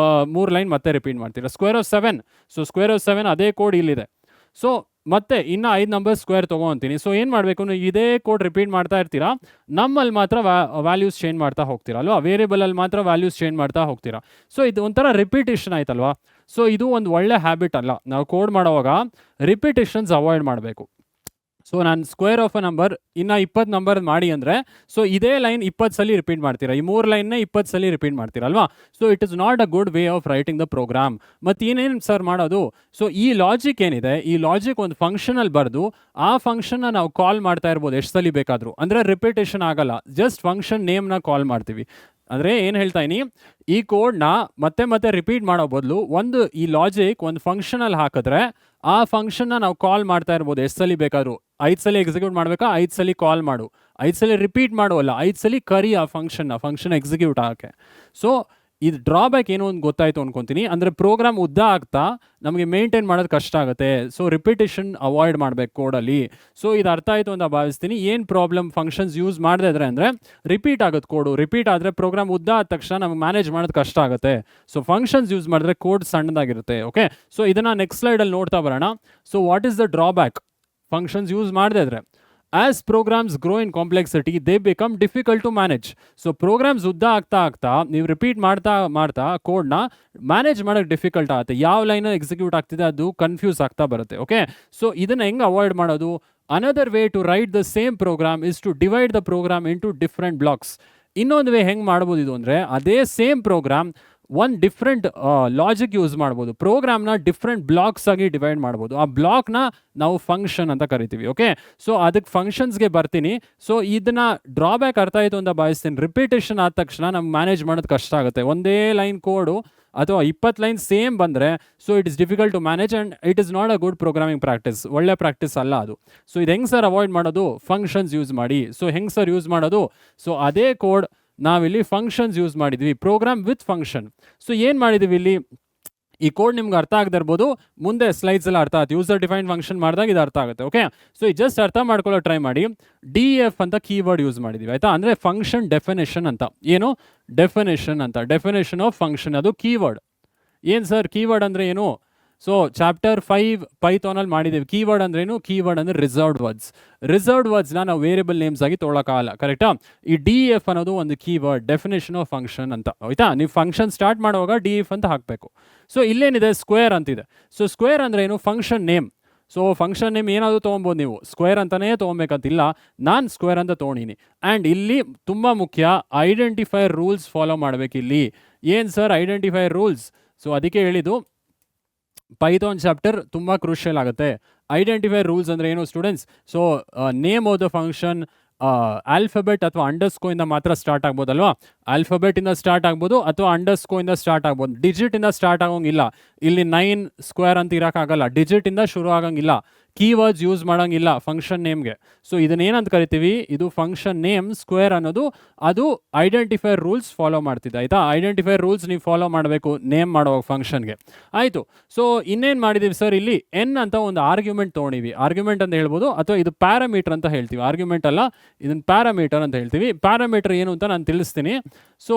3 ಲೈನ್ ಮತ್ತೆ ರಿಪೀಟ್ ಮಾಡ್ತೀರಾ. Square of 7, so square of 7 ಅದೇ ಕೋಡ್ ಇಲ್ಲಿದೆ. ಸೊ ಮತ್ತೆ ಇನ್ನು 5 ನಂಬರ್ ಸ್ಕ್ವೇರ್ ತೊಗೊತೀನಿ. ಸೊ ಏನು ಮಾಡಬೇಕು, ನೀವು ಇದೇ ಕೋಡ್ ರಿಪೀಟ್ ಮಾಡ್ತಾ ಇರ್ತೀರಾ, ನಮ್ಮಲ್ಲಿ ಮಾತ್ರ ವ್ಯಾಲ್ಯೂಸ್ ಚೇಂಜ್ ಮಾಡ್ತಾ ಹೋಗ್ತೀರಾ ಅಲ್ವಾ, ವೇರಿಯಬಲಲ್ಲಿ ಮಾತ್ರ ವ್ಯಾಲ್ಯೂಸ್ ಚೇಂಜ್ ಮಾಡ್ತಾ ಹೋಗ್ತೀರಾ. ಸೊ ಇದು ಒಂಥರ ರಿಪೀಟೇಷನ್ ಆಯ್ತಲ್ವಾ. ಸೊ ಇದು ಒಂದು ಒಳ್ಳೆ ಹ್ಯಾಬಿಟ್ ಅಲ್ಲ, ನಾವು ಕೋಡ್ ಮಾಡೋವಾಗ ರಿಪೀಟೇಷನ್ಸ್ ಅವಾಯ್ಡ್ ಮಾಡಬೇಕು. ಸೊ ನಾನು ಸ್ಕ್ವೇರ್ ಆಫ್ ಅ ನಂಬರ್ ಇನ್ನು 20 ನಂಬರ್ ಮಾಡಿ ಅಂದರೆ, ಸೊ ಇದೇ ಲೈನ್ 20 ಸಲ ರಿಪೀಟ್ ಮಾಡ್ತೀರಾ, ಈ 3 ಲೈನ್ನ 20 ಸಲ ರಿಪೀಟ್ ಮಾಡ್ತೀರಲ್ವಾ. So it is not a good way of writing the program. ಮತ್ತು ಏನೇನು ಸರ್ ಮಾಡೋದು, ಸೊ ಈ ಲಾಜಿಕ್ ಏನಿದೆ, ಈ ಲಾಜಿಕ್ ಒಂದು ಫಂಕ್ಷನಲ್ಲಿ ಬರೆದು ಆ ಫಂಕ್ಷನ್ನ ನಾವು ಕಾಲ್ ಮಾಡ್ತಾ ಇರ್ಬೋದು ಎಷ್ಟು ಸಲ ಬೇಕಾದರೂ, ಅಂದರೆ ರಿಪೀಟೇಷನ್ ಆಗಲ್ಲ, ಜಸ್ಟ್ ಫಂಕ್ಷನ್ ನೇಮ್ನ ಕಾಲ್ ಮಾಡ್ತೀವಿ. ಅಂದರೆ ಏನು ಹೇಳ್ತಾ ಇದೀನಿ, ಈ ಕೋಡ್ನ ಮತ್ತೆ ಮತ್ತೆ ರಿಪೀಟ್ ಮಾಡೋ ಬದಲು ಈ ಲಾಜಿಕ್ ಒಂದು ಫಂಕ್ಷನಲ್ಲಿ ಹಾಕಿದ್ರೆ ಆ ಫಂಕ್ಷನ್ನ ನಾವು ಕಾಲ್ ಮಾಡ್ತಾ ಇರ್ಬೋದು ಎಷ್ಟು ಸಲ ಬೇಕಾದರೂ. 5 ಸಲ ಎಕ್ಸಿಕ್ಯೂಟ್ ಮಾಡಬೇಕಾ, 5 ಸಲ ಕಾಲ್ ಮಾಡು, 5 ಸಲ ರಿಪೀಟ್ ಮಾಡುವಲ್ಲ, 5 ಸಲ ಕರಿ ಆ ಫಂಕ್ಷನ್ ಎಕ್ಸಿಕ್ಯೂಟ್ ಆಗೋಕ್ಕೆ. ಸೊ ಇದು ಡ್ರಾಬ್ಯಾಕ್ ಏನು ಅಂತ ಗೊತ್ತಾಯಿತು ಅನ್ಕೊತೀನಿ. ಅಂದರೆ ಪ್ರೋಗ್ರಾಮ್ ಉದ್ದ ಆಗ್ತಾ ನಮಗೆ ಮೇಂಟೈನ್ ಮಾಡೋದು ಕಷ್ಟ ಆಗುತ್ತೆ. ಸೊ ರಿಪಿಟೇಷನ್ ಅವಾಯ್ಡ್ ಮಾಡಬೇಕು ಕೋಡಲ್ಲಿ. ಸೊ ಇದು ಅರ್ಥ ಆಯಿತು ಅಂತ ಭಾವಿಸ್ತೀನಿ. ಏನು ಪ್ರಾಬ್ಲಮ್ ಫಂಕ್ಷನ್ಸ್ ಯೂಸ್ ಮಾಡದೇ ಇದ್ರೆ ಅಂದರೆ ರಿಪೀಟ್ ಆಗುತ್ತೆ ಕೋಡು. ರಿಪೀಟ್ ಆದರೆ ಪ್ರೋಗ್ರಾಮ್ ಉದ್ದ ಆದ ತಕ್ಷಣ ನಮಗೆ ಮ್ಯಾನೇಜ್ ಮಾಡೋದು ಕಷ್ಟ ಆಗುತ್ತೆ. ಸೊ ಫಂಕ್ಷನ್ಸ್ ಯೂಸ್ ಮಾಡಿದ್ರೆ ಕೋಡ್ ಸಣ್ಣದಾಗಿರುತ್ತೆ. ಓಕೆ, ಸೊ ಇದನ್ನು ನೆಕ್ಸ್ಟ್ ಸ್ಲೈಡಲ್ಲಿ ನೋಡ್ತಾ ಬರೋಣ. So what is the drawback functions use ಮಾಡದೇ ಇದ್ರೆ? As programs grow in complexity, they become difficult to manage. So programs ಉದ್ದ ಆಗ್ತಾ ನೀವು ರಿಪೀಟ್ ಮಾಡ್ತಾ ಕೋಡ್ನ ಮ್ಯಾನೇಜ್ ಮಾಡೋಕ್ಕೆ ಡಿಫಿಕಲ್ಟ್ ಆಗುತ್ತೆ. ಯಾವ ಲೈನ್ ಎಕ್ಸಿಕ್ಯೂಟ್ ಆಗ್ತಿದೆ ಅದು ಕನ್ಫ್ಯೂಸ್ ಆಗ್ತಾ ಬರುತ್ತೆ. ಓಕೆ, ಸೊ ಇದನ್ನು ಹೆಂಗೆ ಅವಾಯ್ಡ್ ಮಾಡೋದು? Another way to write the same program is to divide the program into different blocks. ಇನ್ನೊಂದು ವೇ ಹೆಂಗೆ ಮಾಡ್ಬೋದು ಇದು ಅಂದರೆ, ಅದೇ ಸೇಮ್ ಪ್ರೋಗ್ರಾಮ್ ಒಂದು ಡಿಫ್ರೆಂಟ್ ಲಾಜಿಕ್ ಯೂಸ್ ಮಾಡ್ಬೋದು. ಪ್ರೋಗ್ರಾಮ್ನ ಡಿಫ್ರೆಂಟ್ ಬ್ಲಾಕ್ಸ್ ಆಗಿ ಡಿವೈಡ್ ಮಾಡ್ಬೋದು. ಆ ಬ್ಲಾಕ್ನ ನಾವು ಫಂಕ್ಷನ್ ಅಂತ ಕರಿತೀವಿ. ಓಕೆ, ಸೊ ಅದಕ್ಕೆ ಫಂಕ್ಷನ್ಸ್ಗೆ ಬರ್ತೀನಿ. ಸೊ ಇದನ್ನ ಡ್ರಾಬ್ಯಾಕ್ ಅರ್ಥ ಆಯಿತು ಅಂತ ಭಾವಿಸ್ತೀನಿ. ರಿಪಿಟೇಷನ್ ಆದ ತಕ್ಷಣ ನಮ್ಗೆ ಮ್ಯಾನೇಜ್ ಮಾಡೋದು ಕಷ್ಟ ಆಗುತ್ತೆ. ಒಂದೇ ಲೈನ್ ಕೋಡು ಅಥವಾ 20 ಲೈನ್ ಸೇಮ್ ಬಂದರೆ so it is difficult to manage and it is not a good programming practice. ಒಳ್ಳೆ ಪ್ರಾಕ್ಟೀಸ್ ಅಲ್ಲ ಅದು. ಸೊ ಇದು ಹೆಂಗೆ ಸರ್ ಅವಾಯ್ಡ್ ಮಾಡೋದು? ಫಂಕ್ಷನ್ಸ್ ಯೂಸ್ ಮಾಡಿ. ಸೊ ಹೆಂಗೆ ಸರ್ ಯೂಸ್ ಮಾಡೋದು? ಸೊ ಅದೇ ಕೋಡ್ ನಾವಿಲ್ಲಿ ಫಂಕ್ಷನ್ಸ್ ಯೂಸ್ ಮಾಡಿದ್ವಿ, ಪ್ರೋಗ್ರಾಮ್ ವಿತ್ ಫಂಕ್ಷನ್. ಸೊ ಏನು ಮಾಡಿದ್ವಿ ಇಲ್ಲಿ? ಈ ಕೋಡ್ ನಿಮ್ಗೆ ಅರ್ಥ ಆಗದೆ ಇರ್ಬೋದು, ಮುಂದೆ ಸ್ಲೈಡ್ಸ್ ಎಲ್ಲ ಅರ್ಥ ಆಗುತ್ತೆ. ಯೂಸರ್ ಡಿಫೈನ್ ಫಂಕ್ಷನ್ ಮಾಡಿದಾಗ ಇದು ಅರ್ಥ ಆಗುತ್ತೆ. ಓಕೆ, ಸೊ ಈ ಜಸ್ಟ್ ಅರ್ಥ ಮಾಡ್ಕೊಳ್ಳೋ ಟ್ರೈ ಮಾಡಿ. DF ಅಂತ ಕೀವರ್ಡ್ ಯೂಸ್ ಮಾಡಿದ್ವಿ ಆಯಿತಾ, ಅಂದರೆ ಫಂಕ್ಷನ್ ಡೆಫಿನೇಷನ್ ಅಂತ. ಏನು ಡೆಫಿನೇಷನ್ ಅಂತ? ಡೆಫಿನೇಷನ್ ಆಫ್ ಫಂಕ್ಷನ್, ಅದು ಕೀವರ್ಡ್. ಏನು ಸರ್ ಕೀವರ್ಡ್ ಅಂದರೆ ಏನು? ಸೊ ಚಾಪ್ಟರ್ 5 ಪೈಥಾನಲ್ಲಿ ಮಾಡಿದ್ದೀವಿ. ಕೀವರ್ಡ್ ಅಂದ್ರೇನು? ಕೀವರ್ಡ್ ಅಂದರೆ ರಿಸರ್ವ್ಡ್ ವರ್ಡ್ಸ್ನ ನಾವು ವೇರಿಯಬಲ್ ನೇಮ್ಸ್ ಆಗಿ ತೊಗೊಳಕ್ಕಾಗಲ್ಲ, ಕರೆಕ್ಟಾ? ಈ DEF ಅನ್ನೋದು ಒಂದು ಕೀವರ್ಡ್, ಡೆಫಿನೇಷನ್ ಆಫ್ ಫಂಕ್ಷನ್ ಅಂತ, ಆಯ್ತಾ? ನೀವು ಫಂಕ್ಷನ್ ಸ್ಟಾರ್ಟ್ ಮಾಡುವಾಗ DEF ಅಂತ ಹಾಕಬೇಕು. ಸೊ ಇಲ್ಲೇನಿದೆ? ಸ್ಕ್ವೇರ್ ಅಂತಿದೆ. ಸೊ ಸ್ಕ್ವೇರ್ ಅಂದ್ರೆ ಏನು? Function name. So function name ಏನಾದರೂ ತೊಗೊಬೋದು ನೀವು, ಸ್ಕ್ವೇರ್ ಅಂತಲೇ ತೊಗೊಬೇಕಂತಿಲ್ಲ. ನಾನು ಸ್ಕ್ವೇರ್ ಅಂತ ತೊಗೊಂಡಿನಿ. ಆ್ಯಂಡ್ ಇಲ್ಲಿ ತುಂಬ ಮುಖ್ಯ, ಐಡೆಂಟಿಫೈಯರ್ ರೂಲ್ಸ್ ಫಾಲೋ ಮಾಡಬೇಕು. ಇಲ್ಲಿ ಏನು ಸರ್ ಐಡೆಂಟಿಫೈಯರ್ ರೂಲ್ಸ್? ಸೊ ಅದಕ್ಕೆ ಹೇಳಿದ್ದು ಪೈಥಾನ್ ಚಾಪ್ಟರ್ ತುಂಬ ಕ್ರೂಷಿಯಲ್ ಆಗುತ್ತೆ. ಐಡೆಂಟಿಫೈಯರ್ ರೂಲ್ಸ್ ಅಂದರೆ ಏನು students? So name of the function alphabet ಅಥವಾ ಅಂಡರ್ಸ್ಕೋಯಿಂದ ಮಾತ್ರ ಸ್ಟಾರ್ಟ್ ಆಗ್ಬೋದಲ್ವಾ? ಆಲ್ಫಬೆಟಿಂದ ಸ್ಟಾರ್ಟ್ ಆಗ್ಬೋದು ಅಥವಾ ಅಂಡರ್ಸ್ಕೋಯಿಂದ ಸ್ಟಾರ್ಟ್ ಆಗ್ಬೋದು. ಡಿಜಿಟಿಂದ ಸ್ಟಾರ್ಟ್ ಆಗೋಂಗಿಲ್ಲ. ಇಲ್ಲಿ 9 ಸ್ಕ್ವೇರ್ ಅಂತ ಇರೋಕ್ಕಾಗಲ್ಲ. ಡಿಜಿಟಿಂದ ಶುರು ಆಗಂಗಿಲ್ಲ. ಕೀವರ್ಡ್ಸ್ ಯೂಸ್ ಮಾಡೋಂಗಿಲ್ಲ ಫಂಕ್ಷನ್ ನೇಮ್ಗೆ. ಸೊ ಇದನ್ನೇನಂತ ಕರಿತೀವಿ? ಇದು ಫಂಕ್ಷನ್ ನೇಮ್ ಸ್ಕ್ವೇರ್ ಅನ್ನೋದು ಅದು ಐಡೆಂಟಿಫೈಯರ್ ರೂಲ್ಸ್ ಫಾಲೋ ಮಾಡ್ತಿದ್ದೆ, ಆಯಿತಾ? ಐಡೆಂಟಿಫೈಯರ್ ರೂಲ್ಸ್ ನೀವು ಫಾಲೋ ಮಾಡಬೇಕು ನೇಮ್ ಮಾಡೋ ಫಂಕ್ಷನ್ಗೆ, ಆಯಿತು? ಸೊ ಇನ್ನೇನು ಮಾಡಿದ್ದೀವಿ ಸರ್? ಇಲ್ಲಿ ಎನ್ ಅಂತ ಒಂದು ಆರ್ಗ್ಯುಮೆಂಟ್ ತೊಗೊಂಡಿವಿ. ಆರ್ಗ್ಯುಮೆಂಟ್ ಅಂತ ಹೇಳ್ಬೋದು ಅಥವಾ ಇದು ಪ್ಯಾರಾಮೀಟರ್ ಅಂತ ಹೇಳ್ತೀವಿ. ಆರ್ಗ್ಯುಮೆಂಟ್ ಅಲ್ಲ, ಇದನ್ನು ಪ್ಯಾರಾಮೀಟರ್ ಅಂತ ಹೇಳ್ತೀವಿ. ಪ್ಯಾರಾಮೀಟರ್ ಏನು ಅಂತ ನಾನು ತಿಳಿಸ್ತೀನಿ. ಸೊ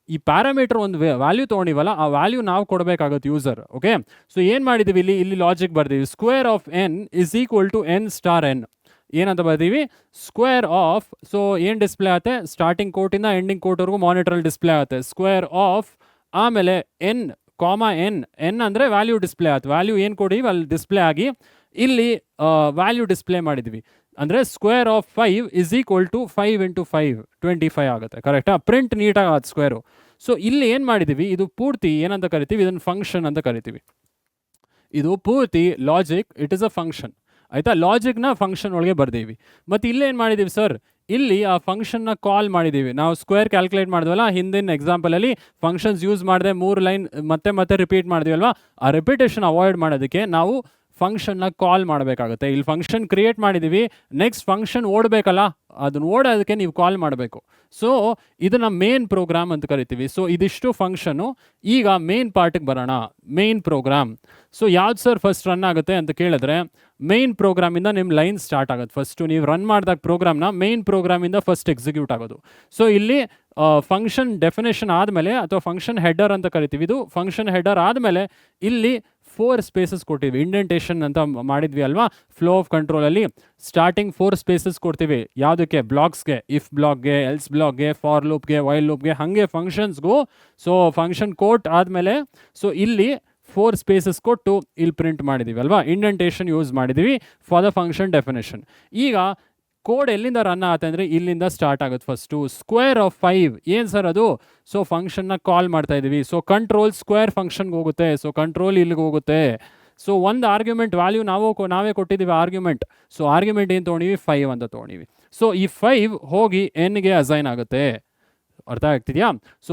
ಈ ಪ್ಯಾರಾಮೀಟರ್ ಒಂದು ವ್ಯಾಲ್ಯೂ ತೊಗೊಂಡಿವಲ್ಲ, ಆ ವ್ಯಾಲ್ಯೂ ನಾವು ಕೊಡಬೇಕಾಗುತ್ತೆ ಯೂಸರ್. ಓಕೆ, ಸೊ ಏನು ಮಾಡಿದ್ದೀವಿ? ಇಲ್ಲಿ ಲಾಜಿಕ್ ಬರ್ತೀವಿ. Square of N is equal to N star N. ಏನಂತ ಬರ್ತೀವಿ? ಸ್ಕ್ವೇರ್ ಆಫ್, ಸೊ ಏನು ಡಿಸ್ಪ್ಲೇ ಆಗುತ್ತೆ? ಸ್ಟಾರ್ಟಿಂಗ್ ಕೋಟಿಂದ ಎಂಡಿಂಗ್ ಕೋಟ್ವರೆಗೂ ಮಾನಿಟ್ರಲ್ಲಿ ಡಿಸ್ಪ್ಲೇ ಆಗುತ್ತೆ. ಸ್ಕ್ವೇರ್ ಆಫ್ ಆಮೇಲೆ ಎನ್ ಕಾಮ ಎನ್ ಅಂದರೆ ವ್ಯಾಲ್ಯೂ ಡಿಸ್ಪ್ಲೇ ಆಗುತ್ತೆ. ವ್ಯಾಲ್ಯೂ ಏನು ಕೊಡಿವಿ ಅಲ್ಲಿ ಡಿಸ್ಪ್ಲೇ ಆಗಿ ಇಲ್ಲಿ ವ್ಯಾಲ್ಯೂ ಡಿಸ್ಪ್ಲೇ ಮಾಡಿದ್ವಿ. ಅಂದರೆ square of 5 is equal to 5 × 5 25 ಆಗುತ್ತೆ, ಕರೆಕ್ಟಾ? ಪ್ರಿಂಟ್ ನೀಟಾಗಿ ಆಗುತ್ತೆ ಸ್ಕ್ವೇರು. ಸೊ ಇಲ್ಲಿ ಏನು ಮಾಡಿದ್ದೀವಿ? ಇದು ಪೂರ್ತಿ ಏನಂತ ಕರಿತೀವಿ? ಇದನ್ನು ಫಂಕ್ಷನ್ ಅಂತ ಕರಿತೀವಿ. ಇದು ಪೂರ್ತಿ logic, it is a function, ಆಯಿತಾ? ಲಾಜಿಕ್ನ ಫಂಕ್ಷನ್ ಒಳಗೆ ಬರ್ದೀವಿ. ಮತ್ತು ಇಲ್ಲೇನು ಮಾಡಿದ್ದೀವಿ ಸರ್? ಇಲ್ಲಿ ಆ ಫಂಕ್ಷನ್ನ ಕಾಲ್ ಮಾಡಿದ್ದೀವಿ. ನಾವು ಸ್ಕ್ವೇರ್ ಕ್ಯಾಲ್ಕುಲೇಟ್ ಮಾಡಿದ್ವಲ್ಲ ಹಿಂದಿನ ಎಕ್ಸಾಂಪಲಲ್ಲಿ, ಫಂಕ್ಷನ್ಸ್ ಯೂಸ್ ಮಾಡಿದೆ 3 ಲೈನ್ ಮತ್ತೆ ರಿಪೀಟ್ ಮಾಡಿದ್ವಲ್ವಾ? ಆ ರಿಪಿಟೇಷನ್ ಅವಾಯ್ಡ್ ಮಾಡೋದಕ್ಕೆ ನಾವು ಫಂಕ್ಷನ್ನ ಕಾಲ್ ಮಾಡಬೇಕಾಗುತ್ತೆ. ಇಲ್ಲಿ ಫಂಕ್ಷನ್ ಕ್ರಿಯೇಟ್ ಮಾಡಿದ್ದೀವಿ, ನೆಕ್ಸ್ಟ್ ಫಂಕ್ಷನ್ ಓಡಬೇಕಲ್ಲ, ಅದನ್ನು ಓಡೋದಕ್ಕೆ ನೀವು ಕಾಲ್ ಮಾಡಬೇಕು. ಸೊ ಇದನ್ನು ಮೇನ್ ಪ್ರೋಗ್ರಾಮ್ ಅಂತ ಕರಿತೀವಿ. ಸೊ ಇದಿಷ್ಟು ಫಂಕ್ಷನು. ಈಗ ಮೇನ್ ಪಾರ್ಟಿಗೆ ಬರೋಣ. Main program. ಸೊ ಯಾವ್ದು ಸರ್ ಫಸ್ಟ್ ರನ್ ಆಗುತ್ತೆ ಅಂತ ಕೇಳಿದ್ರೆ, ಮೇನ್ ಪ್ರೋಗ್ರಾಮಿಂದ ನಿಮ್ಮ ಲೈನ್ ಸ್ಟಾರ್ಟ್ ಆಗುತ್ತೆ. ಫಸ್ಟು ನೀವು ರನ್ ಮಾಡಿದಾಗ ಪ್ರೋಗ್ರಾಮ್ನ ಮೇನ್ ಪ್ರೋಗ್ರಾಮಿಂದ ಫಸ್ಟ್ ಎಕ್ಸಿಕ್ಯೂಟ್ ಆಗೋದು. ಸೊ ಇಲ್ಲಿ ಫಂಕ್ಷನ್ ಡೆಫಿನೇಷನ್ ಆದಮೇಲೆ ಅಥವಾ ಫಂಕ್ಷನ್ ಹೆಡರ್ ಅಂತ ಕರಿತೀವಿ, ಇದು ಫಂಕ್ಷನ್ ಹೆಡರ್ ಆದಮೇಲೆ ಇಲ್ಲಿ 4 ಸ್ಪೇಸಸ್ ಕೊಟ್ಟಿವಿ. ಇಂಡೆಂಟೇಷನ್ ಅಂತ ಮಾಡಿದ್ವಿ ಅಲ್ವಾ ಫ್ಲೋ ಆಫ್ ಕಂಟ್ರೋಲಲ್ಲಿ? ಸ್ಟಾರ್ಟಿಂಗ್ 4 ಸ್ಪೇಸಸ್ ಕೊಡ್ತೀವಿ. ಯಾವುದಕ್ಕೆ? ಬ್ಲಾಕ್ಸ್ಗೆ, ಇಫ್ ಬ್ಲಾಕ್ಗೆ, ಎಲ್ಸ್ ಬ್ಲಾಕ್ಗೆ, ಫಾರ್ ಲೂಪ್ಗೆ, ವೈಲ್ ಲೂಪ್ಗೆ, ಹಾಗೆ ಫಂಕ್ಷನ್ಸ್ಗೂ. ಸೊ ಫಂಕ್ಷನ್ ಕೋಟ್ ಆದಮೇಲೆ ಸೊ ಇಲ್ಲಿ 4 ಸ್ಪೇಸಸ್ ಕೊಟ್ಟು ಇಲ್ಲಿ ಪ್ರಿಂಟ್ ಮಾಡಿದ್ದೀವಿ ಅಲ್ವಾ? ಇಂಡೆಂಟೇಷನ್ ಯೂಸ್ ಮಾಡಿದ್ದೀವಿ ಫಾರ್ ದ ಫಂಕ್ಷನ್ ಡೆಫಿನೇಷನ್. ಈಗ ಕೋಡ್ ಎಲ್ಲಿಂದ ರನ್ ಆಗುತ್ತೆ ಅಂದರೆ ಇಲ್ಲಿಂದ ಸ್ಟಾರ್ಟ್ ಆಗುತ್ತೆ. ಫಸ್ಟು ಸ್ಕ್ವೇರ್ ಆಫ್ 5 ಏನು ಸರ್ ಅದು? ಸೊ ಫಂಕ್ಷನ್ನ ಕಾಲ್ ಮಾಡ್ತಾ ಇದ್ದೀವಿ. ಸೊ ಕಂಟ್ರೋಲ್ ಸ್ಕ್ವೇರ್ ಫಂಕ್ಷನ್ಗೆ ಹೋಗುತ್ತೆ. ಸೊ ಕಂಟ್ರೋಲ್ ಇಲ್ಲಿಗೆ ಹೋಗುತ್ತೆ. ಸೊ ಒಂದು ಆರ್ಗ್ಯುಮೆಂಟ್ ವ್ಯಾಲ್ಯೂ ನಾವೇ ಕೊಟ್ಟಿದ್ದೀವಿ ಆರ್ಗ್ಯುಮೆಂಟ್. ಸೊ ಆರ್ಗ್ಯುಮೆಂಟ್ ಏನು ತೊಗೊಂಡಿವಿ? 5 ಅಂತ ತೊಗೊಂಡಿವಿ. ಸೊ ಈ 5 ಹೋಗಿ ಎನ್ಗೆ ಅಸೈನ್ ಆಗುತ್ತೆ. ಅರ್ಥ ಆಗ್ತಿದೆಯಾ? ಸೊ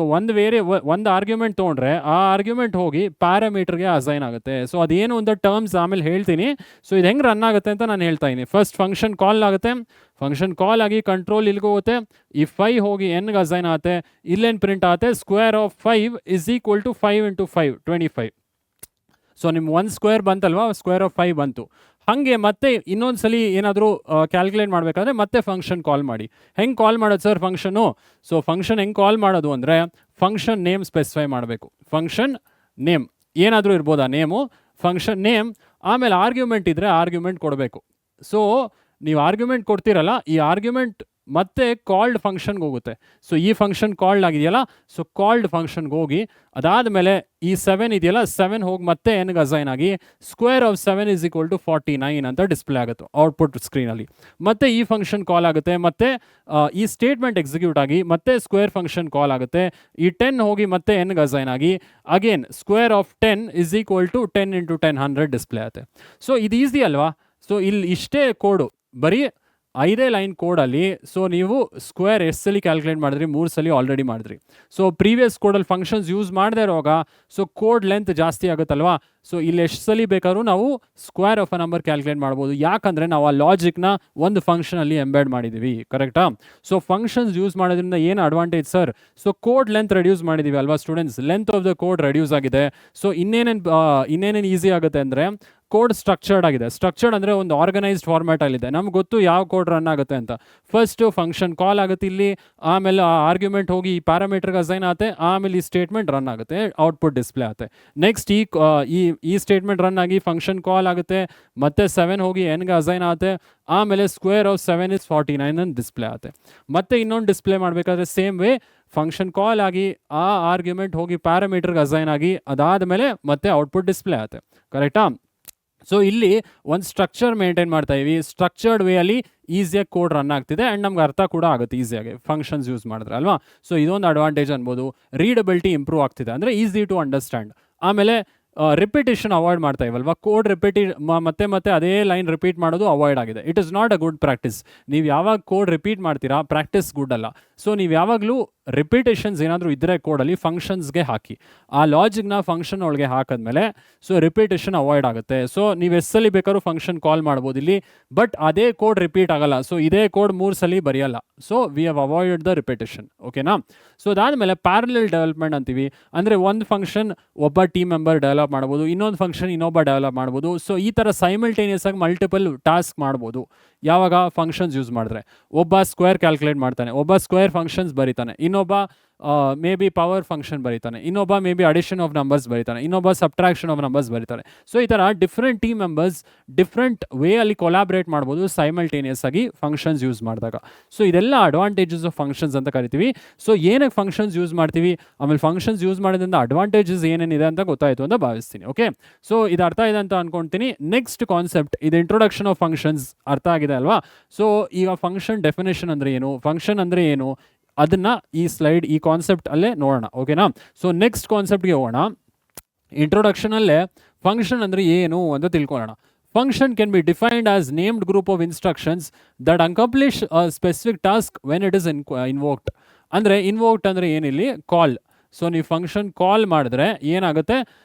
ಒಂದು ಆರ್ಗ್ಯುಮೆಂಟ್ ತೊಗೊಂಡ್ರೆ ಆ ಆರ್ಗ್ಯುಮೆಂಟ್ ಹೋಗಿ ಪ್ಯಾರಾಮೀಟರ್ಗೆ ಅಸೈನ್ ಆಗುತ್ತೆ. ಸೊ ಅದೇನು ಅಂತ ಟರ್ಮ್ಸ್ ಆಮೇಲೆ ಹೇಳ್ತೀನಿ. ಸೊ ಇದು ಹೆಂಗೆ ರನ್ ಆಗುತ್ತೆ ಅಂತ ನಾನು ಹೇಳ್ತಾ ಇದ್ದೀನಿ. ಫಸ್ಟ್ ಫಂಕ್ಷನ್ ಕಾಲ್ ಆಗುತ್ತೆ. ಫಂಕ್ಷನ್ ಕಾಲ್ ಆಗಿ ಕಂಟ್ರೋಲ್ ಇಲ್ಲಿಗೆ ಹೋಗುತ್ತೆ. ಈ 5 ಹೋಗಿ ಎನ್ಗೆ ಅಸೈನ್ ಆಗುತ್ತೆ. ಇಲ್ಲೇನು ಪ್ರಿಂಟ್ ಆಗುತ್ತೆ? Square of 5 is equal to 5 × 5 25. So ನಿಮ್ಮ 1 ಸ್ಕ್ವೇರ್ ಬಂತಲ್ವಾ? ಸ್ಕ್ವೇರ್ ಆಫ್ 5 ಬಂತು. ಹಾಗೆ ಮತ್ತೆ ಇನ್ನೊಂದು ಸಲ ಏನಾದರೂ ಕ್ಯಾಲ್ಕುಲೇಟ್ ಮಾಡಬೇಕಾದ್ರೆ ಮತ್ತೆ ಫಂಕ್ಷನ್ ಕಾಲ್ ಮಾಡಿ. ಹೆಂಗೆ ಕಾಲ್ ಮಾಡೋದು ಸರ್ ಫಂಕ್ಷನು? ಸೊ ಫಂಕ್ಷನ್ ಹೆಂಗೆ ಕಾಲ್ ಮಾಡೋದು ಅಂದರೆ ಫಂಕ್ಷನ್ ನೇಮ್ ಸ್ಪೆಸಿಫೈ ಮಾಡಬೇಕು. ಫಂಕ್ಷನ್ ನೇಮ್ ಏನಾದರೂ ಇರ್ಬೋದಾ ನೇಮು? ಫಂಕ್ಷನ್ ನೇಮ್ ಆಮೇಲೆ ಆರ್ಗ್ಯುಮೆಂಟ್ ಇದ್ದರೆ ಆರ್ಗ್ಯುಮೆಂಟ್ ಕೊಡಬೇಕು. ಸೊ ನೀವು ಆರ್ಗ್ಯುಮೆಂಟ್ ಕೊಡ್ತೀರಲ್ಲ, ಈ ಆರ್ಗ್ಯುಮೆಂಟ್ ಮತ್ತೆ ಕಾಲ್ಡ್ ಫಂಕ್ಷನ್ಗೆ ಹೋಗುತ್ತೆ. ಸೊ ಈ ಫಂಕ್ಷನ್ ಕಾಲ್ಡ್ ಆಗಿದೆಯಲ್ಲ, ಸೊ ಕಾಲ್ಡ್ ಫಂಕ್ಷನ್ಗೆ ಹೋಗಿ ಅದಾದಮೇಲೆ ಈ 7 ಇದೆಯಲ್ಲ, 7 ಹೋಗಿ ಮತ್ತೆ ಎನ್ಗೆ ಅಸೈನ್ ಆಗಿ square of 7 is equal to 49 ಅಂತ ಡಿಸ್ಪ್ಲೇ ಆಗುತ್ತೆ ಔಟ್ಪುಟ್ ಸ್ಕ್ರೀನಲ್ಲಿ. ಮತ್ತೆ ಈ ಫಂಕ್ಷನ್ ಕಾಲ್ ಆಗುತ್ತೆ. ಮತ್ತೆ ಈ ಸ್ಟೇಟ್ಮೆಂಟ್ ಎಕ್ಸಿಕ್ಯೂಟ್ ಆಗಿ ಮತ್ತೆ ಸ್ಕ್ವೇರ್ ಫಂಕ್ಷನ್ ಕಾಲ್ ಆಗುತ್ತೆ. ಈ 10 ಹೋಗಿ ಮತ್ತೆ ಎನ್ಗೆ ಅಸೈನ್ ಆಗಿ again square of 10 is equal to 10 × 10 100 display ಆಗುತ್ತೆ. ಸೊ ಇದು ಈಸಿ ಅಲ್ವಾ? ಸೊ ಇಲ್ಲಿ ಇಷ್ಟೇ ಕೋಡು, ಬರೀ 5 ಲೈನ್ ಕೋಡಲ್ಲಿ. ಸೊ ನೀವು ಸ್ಕ್ವೇರ್ ಎಷ್ಟು ಸಲ ಕ್ಯಾಲ್ಕುಲೇಟ್ ಮಾಡಿದ್ರಿ? 3 ಸಲ ಆಲ್ರೆಡಿ ಮಾಡಿದ್ರಿ. ಸೊ ಪ್ರೀವಿಯಸ್ ಕೋಡಲ್ಲಿ ಫಂಕ್ಷನ್ಸ್ ಯೂಸ್ ಮಾಡದೇ ಇರುವಾಗ ಸೊ ಕೋಡ್ ಲೆಂತ್ ಜಾಸ್ತಿ ಆಗುತ್ತಲ್ವಾ? ಸೊ ಇಲ್ಲಿ ಎಷ್ಟು ಸಲ ಬೇಕಾದ್ರೂ ನಾವು square of a number calculate ಮಾಡ್ಬೋದು. ಯಾಕಂದರೆ ನಾವು ಆ ಲಾಜಿಕ್ನ ಒಂದು ಫಂಕ್ಷನಲ್ಲಿ ಎಂಬೆಡ್ ಮಾಡಿದ್ದೀವಿ, ಕರೆಕ್ಟಾ? ಸೊ ಫಂಕ್ಷನ್ಸ್ ಯೂಸ್ ಮಾಡೋದ್ರಿಂದ ಏನು advantage sir? So code length reduce ಮಾಡಿದ್ದೀವಿ ಅಲ್ವಾ students? Length of the code reduce ಆಗಿದೆ. ಸೊ ಇನ್ನೇನೇನು ಈಸಿ ಆಗುತ್ತೆ ಅಂದರೆ ಕೋಡ್ ಸ್ಟ್ರಕ್ಚರ್ಡ್ ಆಗಿದೆ. ಸ್ಟ್ರಕ್ಚರ್ಡ್ ಅಂದರೆ ಒಂದು ಆರ್ಗನೈಸ್ಡ್ ಫಾರ್ಮ್ಯಾಟಲ್ಲಿದೆ. ನಮ್ಗೆ ಗೊತ್ತು ಯಾವ ಕೋಡ್ ರನ್ ಆಗುತ್ತೆ ಅಂತ. ಫಸ್ಟು ಫಂಕ್ಷನ್ ಕಾಲ್ ಆಗುತ್ತೆ ಇಲ್ಲಿ, ಆಮೇಲೆ ಆರ್ಗ್ಯುಮೆಂಟ್ ಹೋಗಿ ಈ ಪ್ಯಾರಾಮೀಟರ್ಗೆ ಅಸೈನ್ ಆಗುತ್ತೆ, ಆಮೇಲೆ ಈ ಸ್ಟೇಟ್ಮೆಂಟ್ ರನ್ ಆಗುತ್ತೆ, ಔಟ್ಪುಟ್ ಡಿಸ್ಪ್ಲೇ ಆಗುತ್ತೆ. ನೆಕ್ಸ್ಟ್ ಈ ಈ ಸ್ಟೇಟ್ಮೆಂಟ್ ರನ್ ಆಗಿ ಫಂಕ್ಷನ್ ಕಾಲ್ ಆಗುತ್ತೆ, ಮತ್ತೆ 7 ಹೋಗಿ ಎನ್ಗೆ ಅಸೈನ್ ಆಗುತ್ತೆ, ಆಮೇಲೆ ಸ್ಕ್ವೇರ್ ಆಫ್ 7 is 49 ಅಂತ ಡಿಸ್ಪ್ಲೇ ಆಗುತ್ತೆ. ಮತ್ತೆ ಇನ್ನೊಂದು ಡಿಸ್ಪ್ಲೇ ಮಾಡಬೇಕಾದ್ರೆ ಸೇಮ್ ವೇ ಫಂಕ್ಷನ್ ಕಾಲ್ ಆಗಿ ಆ ಆರ್ಗ್ಯುಮೆಂಟ್ ಹೋಗಿ ಪ್ಯಾರಾಮೀಟರ್ಗೆ ಅಸೈನ್ ಆಗಿ ಅದಾದಮೇಲೆ ಮತ್ತೆ ಔಟ್ಪುಟ್ ಡಿಸ್ಪ್ಲೇ ಆಗುತ್ತೆ. ಕರೆಕ್ಟಾ? ಸೊ ಇಲ್ಲಿ ಒಂದು ಸ್ಟ್ರಕ್ಚರ್ ಮೇಂಟೈನ್ ಮಾಡ್ತಾ ಇವಿ, ಸ್ಟ್ರಕ್ಚರ್ಡ್ ವೇ ಅಲ್ಲಿ ಈಸಿಯಾಗಿ ಕೋಡ್ ರನ್ ಆಗ್ತಿದೆ ಆ್ಯಂಡ್ ನಮ್ಗೆ ಅರ್ಥ ಕೂಡ ಆಗುತ್ತೆ ಈಸಿಯಾಗಿ ಫಂಕ್ಷನ್ಸ್ ಯೂಸ್ ಮಾಡಿದ್ರೆ ಅಲ್ವಾ. ಸೊ ಇದೊಂದು ಅಡ್ವಾಂಟೇಜ್ ಅನ್ಬೋದು. ರೀಡಬಿಲಿಟಿ ಇಂಪ್ರೂವ್ ಆಗ್ತಿದೆ, ಅಂದರೆ ಈಸಿ ಟು ಅಂಡರ್ಸ್ಟ್ಯಾಂಡ್. ಆಮೇಲೆ ರಿಪಿಟೇಷನ್ ಅವಾಯ್ಡ್ ಮಾಡ್ತಾ ಇವಲ್ವಾ, ಕೋಡ್ ಮತ್ತೆ ಮತ್ತೆ ಅದೇ ಲೈನ್ ರಿಪೀಟ್ ಮಾಡೋದು ಅವಾಯ್ಡ್ ಆಗಿದೆ. It is not a good practice. ನೀವು ಯಾವಾಗ ಕೋಡ್ ರಿಪೀಟ್ ಮಾಡ್ತೀರಾ ಪ್ರಾಕ್ಟೀಸ್ ಗುಡ್ ಅಲ್ಲ. ಸೊ ನೀವು ಯಾವಾಗಲೂ ರಿಪಿಟೇಷನ್ಸ್ ಏನಾದರೂ ಇದ್ದರೆ ಕೋಡಲ್ಲಿ ಫಂಕ್ಷನ್ಸ್ಗೆ ಹಾಕಿ, ಆ ಲಾಜಿಕ್ನ ಫಂಕ್ಷನ್ ಒಳಗೆ ಹಾಕಿದ್ಮೇಲೆ ಸೊ ರಿಪಿಟೇಷನ್ ಅವಾಯ್ಡ್ ಆಗುತ್ತೆ. ಸೊ ನೀವು ಎಸ್ಸಲ್ಲಿ ಬೇಕಾದ್ರೂ ಫಂಕ್ಷನ್ ಕಾಲ್ ಮಾಡ್ಬೋದು ಇಲ್ಲಿ, ಬಟ್ ಅದೇ ಕೋಡ್ ರಿಪೀಟ್ ಆಗಲ್ಲ. ಸೊ ಇದೇ ಕೋಡ್ 3 ಸಲ ಬರೆಯಲ್ಲ. So we have avoided the repetition. ಓಕೆನಾ? ಸೊ ಅದಾದಮೇಲೆ ಪ್ಯಾರಲಲ್ ಡೆವಲಪ್ಮೆಂಟ್ ಅಂತೀವಿ, ಅಂದರೆ ಒಂದು ಫಂಕ್ಷನ್ ಒಬ್ಬ ಟೀಮ್ ಮೆಂಬರ್ ಡೆವಲಪ್ ಮಾಡ್ಬೋದು, ಇನ್ನೊಂದು ಫಂಕ್ಷನ್ ಇನ್ನೊಬ್ಬ ಡೆವಲಪ್ ಮಾಡ್ಬೋದು. ಸೊ ಈ ಥರ ಸೈಮಲ್ಟೇನಿಯಸ್ ಆಗಿ ಮಲ್ಟಿಪಲ್ ಟಾಸ್ಕ್ ಮಾಡ್ಬೋದು ಯಾವಾಗ ಫಂಕ್ಷನ್ಸ್ ಯೂಸ್ ಮಾಡಿದ್ರೆ. ಒಬ್ಬ ಸ್ಕ್ವೇರ್ ಕ್ಯಾಲ್ಕುಲೇಟ್ ಮಾಡ್ತಾನೆ, ಒಬ್ಬ ಸ್ಕ್ವೇರ್ ಫಂಕ್ಷನ್ಸ್ ಬರೀತಾನೆ, ಇನ್ನೊಬ್ಬ ಮೇ ಬಿ ಪವರ್ ಫಂಕ್ಷನ್ ಬರೀತಾನೆ, ಇನ್ನೊಬ್ಬ maybe addition of numbers ಬರೀತಾನೆ, ಇನ್ನೊಬ್ಬ ಸಬ್ಟ್ರಾಕ್ಷನ್ ಆಫ್ ನಂಬರ್ಸ್ ಬರೀತಾರೆ. ಸೊ ಈ ಥರ different team members different way ಅಲ್ಲಿ ಕೊಲಾಬ್ರೇಟ್ ಮಾಡ್ಬೋದು ಸೈಮಲ್ಟೇನಿಯಸ್ ಆಗಿ ಫಂಕ್ಷನ್ಸ್ ಯೂಸ್ ಮಾಡಿದಾಗ. ಸೊ ಇದೆಲ್ಲ ಅಡ್ವಾಂಟೇಜಸ್ ಆಫ್ ಫಂಕ್ಷನ್ಸ್ ಅಂತ ಕರಿತೀವಿ. ಸೊ ಏನಕ್ಕೆ ಫಂಕ್ಷನ್ಸ್ ಯೂಸ್ ಮಾಡ್ತೀವಿ, ಆಮೇಲೆ ಫಂಕ್ಷನ್ಸ್ ಯೂಸ್ ಮಾಡೋದ್ರಿಂದ ಅಡ್ವಾಂಟೇಜಸ್ ಏನೇನಿದೆ ಅಂತ ಗೊತ್ತಾಯಿತು ಅಂತ ಭಾವಿಸ್ತೀನಿ. ಓಕೆ, ಸೊ ಇದು ಅರ್ಥ ಇದೆ ಅಂತ ಅನ್ಕೊಳ್ತೀನಿ. ನೆಕ್ಸ್ಟ್ ಕಾನ್ಸೆಪ್ಟ್ ಇದು ಇಂಟ್ರೊಡಕ್ಷನ್ ಆಫ್ ಫಂಕ್ಷನ್ಸ್ ಅರ್ಥ ಆಗಿದೆ ಅಲ್ವಾ. ಸೊ ಈಗ ಫಂಕ್ಷನ್ ಡೆಫಿನೇಷನ್ ಅಂದರೆ ಏನು, ಫಂಕ್ಷನ್ ಅಂದರೆ ಏನು, ಅದನ್ನು ಈ ಸ್ಲೈಡ್ ಈ ಕಾನ್ಸೆಪ್ಟ್ ಅಲ್ಲೇ ನೋಡೋಣ. ಓಕೆನಾ? ಸೊ ನೆಕ್ಸ್ಟ್ ಕಾನ್ಸೆಪ್ಟ್ಗೆ ಹೋಗೋಣ. ಇಂಟ್ರೊಡಕ್ಷನಲ್ಲೇ ಫಂಕ್ಷನ್ ಅಂದರೆ ಏನು ಅಂತ ತಿಳ್ಕೊಳ್ಳೋಣ. Function can be defined as named group of instructions that accomplish a specific task when it is invoked. ಅಂದರೆ ಇನ್ವೋಕ್ಡ್ ಅಂದರೆ ಏನಿಲ್ಲಿ ಕಾಲ್. ಸೊ ನೀವು ಫಂಕ್ಷನ್ ಕಾಲ್ ಮಾಡಿದ್ರೆ ಏನಾಗುತ್ತೆ,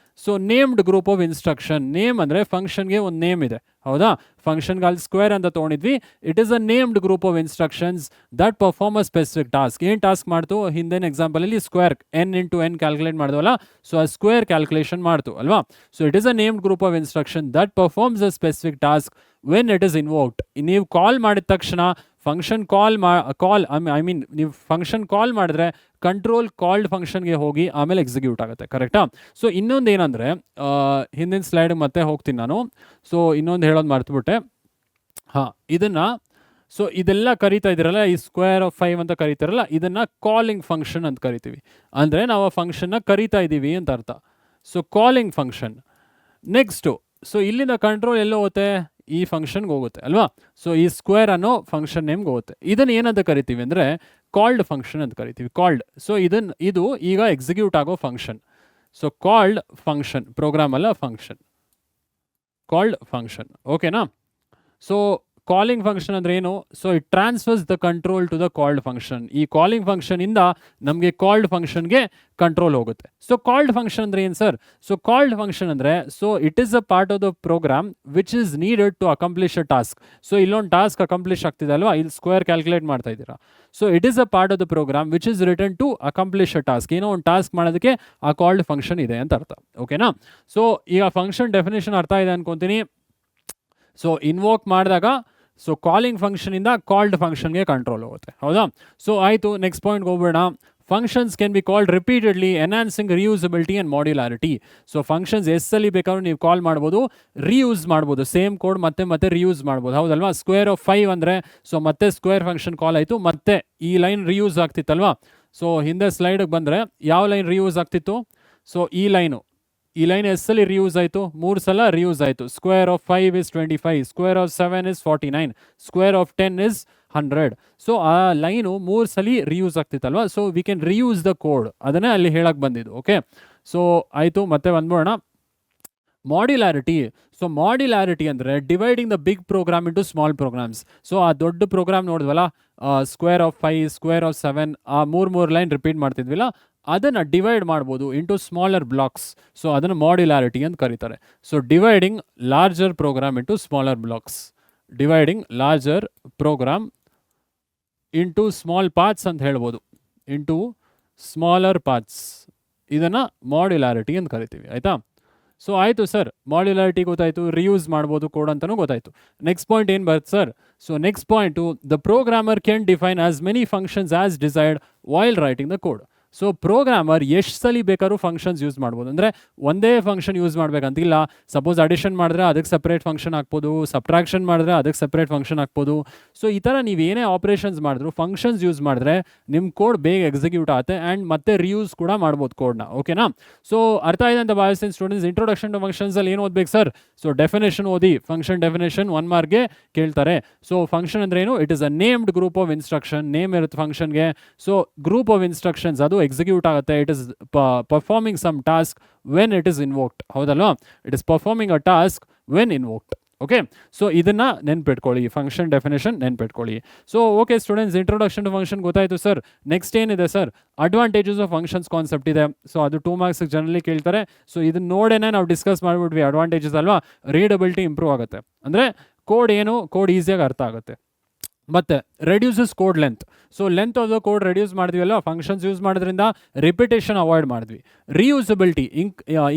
so named group of instruction. Name ಅಂದರೆ ಫಂಕ್ಷನ್ಗೆ ಒಂದು ನೇಮ್ ಇದೆ, ಹೌದಾ? ಫಂಕ್ಷನ್ಗೆ ಅಲ್ಲಿ ಸ್ಕ್ವೇರ್ ಅಂತ ತೊಗೊಂಡಿದ್ವಿ. It is a named group of instructions that perform a specific task. ಏನು ಟಾಸ್ಕ್ ಮಾಡ್ತು ಹಿಂದಿನ ಎಕ್ಸಾಂಪಲಲ್ಲಿ ಸ್ಕ್ವೇರ್ n ಕ್ಯಾಲ್ಕುಲೇಟ್ ಮಾಡಿದ್ವಲ್ಲ, ಸೊ ಆ ಸ್ಕ್ವೇರ್ ಕ್ಯಾಲ್ಕುಲೇಷನ್ ಮಾಡ್ತು ಅಲ್ವಾ. So it is a named group of instruction that performs a specific task when it is invoked. ನೀವು call ಮಾಡಿದ ತಕ್ಷಣ ಫಂಕ್ಷನ್ ನೀವು ಫಂಕ್ಷನ್ ಕಾಲ್ ಮಾಡಿದ್ರೆ ಕಂಟ್ರೋಲ್ ಕಾಲ್ಡ್ ಫಂಕ್ಷನ್ಗೆ ಹೋಗಿ ಆಮೇಲೆ ಎಕ್ಸಿಕ್ಯೂಟ್ ಆಗುತ್ತೆ. ಕರೆಕ್ಟಾ? ಸೊ ಇನ್ನೊಂದು ಏನಂದರೆ ಹಿಂದಿನ ಸ್ಲೈಡ್ ಮತ್ತೆ ಹೋಗ್ತೀನಿ ನಾನು. ಸೊ ಇನ್ನೊಂದು ಹೇಳೋದು ಮರ್ತುಬಿಟ್ಟೆ. ಹಾಂ, ಇದನ್ನು ಸೊ ಇದೆಲ್ಲ ಕರಿತಾ ಇದ್ದೀರಲ್ಲ, ಈ ಸ್ಕ್ವೇರ್ ಆಫ್ 5 ಅಂತ ಕರಿತಾರಲ್ಲ, ಇದನ್ನು ಕಾಲಿಂಗ್ ಫಂಕ್ಷನ್ ಅಂತ ಕರಿತೀವಿ. ಅಂದರೆ ನಾವು ಆ ಫಂಕ್ಷನ್ನ ಕರಿತಾ ಇದ್ದೀವಿ ಅಂತ ಅರ್ಥ. So calling function. Next, so ಇಲ್ಲಿಂದ ಕಂಟ್ರೋಲ್ ಎಲ್ಲೋ ಹೋಗುತ್ತೆ, ಈ ಫಂಕ್ಷನ್ಗೆ ಹೋಗುತ್ತೆ ಅಲ್ವಾ. ಸೊ ಈ ಸ್ಕ್ವೇರ್ ಅನ್ನೋ ಫಂಕ್ಷನ್ ನೇಮ್ಗೆ ಹೋಗುತ್ತೆ. ಇದನ್ನು ಏನಂತ ಕರಿತೀವಿ ಅಂದರೆ ಕಾಲ್ಡ್ ಫಂಕ್ಷನ್ ಅಂತ ಕರಿತೀವಿ. ಕಾಲ್ಡ್. ಸೊ ಇದು ಈಗ ಎಕ್ಸಿಕ್ಯೂಟ್ ಆಗೋ function. So called function, program ಅಲ್ಲ ಫಂಕ್ಷನ್, ಕಾಲ್ಡ್ ಫಂಕ್ಷನ್. ಓಕೆನಾ? ಸೊ ಕಾಲಿಂಗ್ ಫಂಕ್ಷನ್ ಅಂದರೆ ಏನು, so it transfers the control to the called function. ಈ ಕಾಲಿಂಗ್ ಫಂಕ್ಷನಿಂದ ನಮಗೆ ಕಾಲ್ಡ್ ಫಂಕ್ಷನ್ಗೆ ಕಂಟ್ರೋಲ್ ಹೋಗುತ್ತೆ. ಸೊ ಕಾಲ್ಡ್ ಫಂಕ್ಷನ್ ಅಂದರೆ ಏನು ಸರ್? ಸೊ ಕಾಲ್ಡ್ ಫಂಕ್ಷನ್ ಅಂದರೆ so it is a part of the program which is needed to accomplish a task. So ಇಲ್ಲೊಂದು task accomplish ಆಗ್ತಿದೆ ಅಲ್ವಾ, ಇಲ್ಲಿ ಸ್ಕ್ವೇರ್ ಕ್ಯಾಲ್ಕುಲೇಟ್ ಮಾಡ್ತಾ ಇದ್ದೀರಾ. So it is a part of the program which is written to accomplish a task. ಏನೋ ಒಂದು task ಮಾಡೋದಕ್ಕೆ ಆ ಕಾಲ್ಡ್ ಫಂಕ್ಷನ್ ಇದೆ ಅಂತ ಅರ್ಥ. ಓಕೆನಾ? ಸೊ ಈಗ ಫಂಕ್ಷನ್ ಡೆಫಿನೇಷನ್ ಅರ್ಥ ಇದೆ ಅನ್ಕೊತೀನಿ. ಸೊ ಇನ್ವೋಕ್ ಮಾಡಿದಾಗ ಸೊ ಕಾಲಿಂಗ್ ಫಂಕ್ಷನಿಂದ ಕಾಲ್ಡ್ ಫಂಕ್ಷನ್ಗೆ ಕಂಟ್ರೋಲ್ ಹೋಗುತ್ತೆ, ಹೌದಾ? ಸೊ ಆಯಿತು, ನೆಕ್ಸ್ಟ್ ಪಾಯಿಂಟ್ಗೆ ಹೋಗ್ಬೇಡ. Functions can be called repeatedly enhancing reusability and modularity. So functions ಎಸ್ಸಲ್ಲಿ ಬೇಕಾದ್ರೂ ನೀವು ಕಾಲ್ ಮಾಡ್ಬೋದು, ರೀಯೂಸ್ ಮಾಡ್ಬೋದು, ಸೇಮ್ ಕೋಡ್ ಮತ್ತೆ ರೀಯೂಸ್ ಮಾಡ್ಬೋದು, ಹೌದಲ್ವಾ? ಸ್ಕ್ವೇರ್ ಆಫ್ 5 ಅಂದರೆ ಸೊ ಮತ್ತೆ ಸ್ಕ್ವೇರ್ ಫಂಕ್ಷನ್ ಕಾಲ್ ಆಯಿತು, ಮತ್ತೆ ಈ ಲೈನ್ ರೀಯೂಸ್ ಆಗ್ತಿತ್ತಲ್ವಾ. ಸೊ ಹಿಂದೆ ಸ್ಲೈಡಿಗೆ ಬಂದರೆ ಯಾವ ಲೈನ್ ರೀಯೂಸ್ ಆಗ್ತಿತ್ತು, ಸೊ ಈ ಲೈನ್ ಎಸ್ಸಲ್ಲಿ ರಿಯೂಸ್ ಆಯಿತು, 3 ಸಲ ರಿಯೂಸ್ ಆಯಿತು. Square of 5 is 25, square of 7 is 49, square of 10 is 100. So ಆ ಲೈನು 3 ಸಲ ರಿಯೂಸ್ ಆಗ್ತಿತ್ತಲ್ವ. So we can reuse the code, ಅದನ್ನೇ ಅಲ್ಲಿ ಹೇಳಕ್ಕೆ ಬಂದಿದ್ದು. ಓಕೆ, ಸೊ ಆಯಿತು, ಮತ್ತೆ ಬಂದ್ಬೋಣ. ಮಾಡ್ಯುಲಾರಿಟಿ. ಸೊ ಮಾಡ್ಯುಲಾರಿಟಿ ಅಂದರೆ dividing the big program into small programs. So ಆ ದೊಡ್ಡ program ನೋಡಿದ್ವಲ್ಲ, square of 5, square of 7, ಆ 3 ಲೈನ್ ರಿಪೀಟ್ ಮಾಡ್ತಿದ್ವಿಲ್ಲ, ಅದನ್ನು ಡಿವೈಡ್ ಮಾಡ್ಬೋದು ಇಂಟು ಸ್ಮಾಲರ್ ಬ್ಲಾಕ್ಸ್. ಸೊ ಅದನ್ನು ಮಾಡ್ಯುಲಾರಿಟಿ ಅಂತ ಕರೀತಾರೆ. So dividing larger program into smaller blocks, dividing larger program into small parts ಅಂತ ಹೇಳ್ಬೋದು, ಇಂಟು ಸ್ಮಾಲರ್ ಪಾರ್ಟ್ಸ್. ಇದನ್ನು ಮಾಡ್ಯುಲಾರಿಟಿ ಅಂತ ಕರಿತೀವಿ, ಆಯಿತಾ? ಸೊ ಆಯಿತು ಸರ್, ಮಾಡ್ಯುಲಾರಿಟಿ ಗೊತ್ತಾಯಿತು, ರಿಯೂಸ್ ಮಾಡ್ಬೋದು ಕೋಡ್ ಅಂತಲೂ ಗೊತ್ತಾಯಿತು. ನೆಕ್ಸ್ಟ್ ಪಾಯಿಂಟ್ ಏನು ಬರುತ್ತೆ sir? So next point, the programmer can define as many functions as desired while writing the code. So programmer ಎಷ್ಟು ಸಲ ಬೇಕಾದ್ರೂ ಫಂಕ್ಷನ್ಸ್ ಯೂಸ್ ಮಾಡ್ಬೋದು. ಅಂದರೆ ಒಂದೇ ಫಂಕ್ಷನ್ ಯೂಸ್ ಮಾಡಬೇಕಂತಿಲ್ಲ. ಸಪೋಸ್ ಅಡಿಷನ್ ಮಾಡಿದ್ರೆ ಅದಕ್ಕೆ ಸಪ್ರೇಟ್ ಫಂಕ್ಷನ್ ಹಾಕ್ಬೋದು, ಸಬ್ಟ್ರಾಕ್ಷನ್ ಮಾಡಿದ್ರೆ ಅದಕ್ಕೆ ಸಪ್ರೇಟ್ ಫಂಕ್ಷನ್ ಹಾಕ್ಬೋದು. ಸೊ ಈ ಥರ ನೀವು ಏನೇ ಆಪ್ರೇಷನ್ಸ್ ಮಾಡಿದ್ರು ಫಂಕ್ಷನ್ಸ್ ಯೂಸ್ ಮಾಡಿದ್ರೆ ನಿಮ್ಮ ಕೋಡ್ ಬೇಗ ಎಕ್ಸಿಕ್ಯೂಟ್ ಆಗುತ್ತೆ ಆ್ಯಂಡ್ ಮತ್ತೆ ರಿಯೂಸ್ ಕೂಡ ಮಾಡ್ಬೋದು ಕೋಡ್ನ. ಓಕೆನಾ? ಸೊ ಅರ್ಥ ಆಗಿದೆ ಅಂತ ಭಾವಿಸ್ತೀನಿ ಸ್ಟೂಡೆಂಟ್ಸ್. ಇಂಟ್ರೊಡಕ್ಷನ್ ಟು ಫಂಕ್ಷನ್ಸ್ ಅಲ್ಲಿ ಏನು ಓದ್ಬೇಕು ಸರ್? ಸೊ ಡೆಫಿನೇಷನ್ ಓದಿ. ಫಂಕ್ಷನ್ ಡೆಫಿನೇಷನ್ 1 ಮಾರ್ಕ್ಗೆ ಕೇಳ್ತಾರೆ. ಸೊ ಫಂಕ್ಷನ್ ಅಂದ್ರೆ ಏನು? It is a named group of instruction. Name ಇರುತ್ತೆ ಫಂಕ್ಷನ್ಗೆ. ಸೊ ಗ್ರೂಪ್ ಆಫ್ ಇನ್ಸ್ಟ್ರಕ್ಷನ್ಸ್ ಅದು ಎಕ್ಸಿಕ್ಯೂಟ್ ಆಗುತ್ತೆ. It is performing some task when it is invoked. ಹೌದಲ್ವಾ? It is performing a task when invoked. Okay, so ಇದನ್ನ ನೆನ್ಪಿಟ್ಕೊಳ್ಳಿ, function definition ನೆನ್ಪಿಟ್ಕೊಳ್ಳಿ. So okay students, introduction to function ಗೊತ್ತಾಯ್ತು sir. Next ಏನಿದೆ sir? Advantages of functions concept ಇದೆ. So ಅದು 2 marks generally ಕೇಳ್ತಾರೆ. So ಇದನ್ನ ನೋಡೇನೆ ನಾವು ಡಿಸ್ಕಸ್ ಮಾಡಿಬಿಟ್ವಿ. ಅಡ್ವಾಂಟೇಜಸ್ ಅಲ್ವಾ? ರೀಡಬಿಲಿಟಿ ಇಂಪ್ರೂವ್ ಆಗುತ್ತೆ. ಅಂದರೆ ಕೋಡ್ ಏನು, ಕೋಡ್ ಈಸಿಯಾಗಿ ಅರ್ಥ ಆಗುತ್ತೆ. ಮತ್ತೆ reduces code length. So length of the code reduce ಮಾಡಿದ್ವಲ್ಲ ಫಂಕ್ಷನ್ಸ್ ಯೂಸ್ ಮಾಡೋದ್ರಿಂದ. ರಿಪಿಟೇಷನ್ ಅವಾಯ್ಡ್ ಮಾಡಿದ್ವಿ. Reusability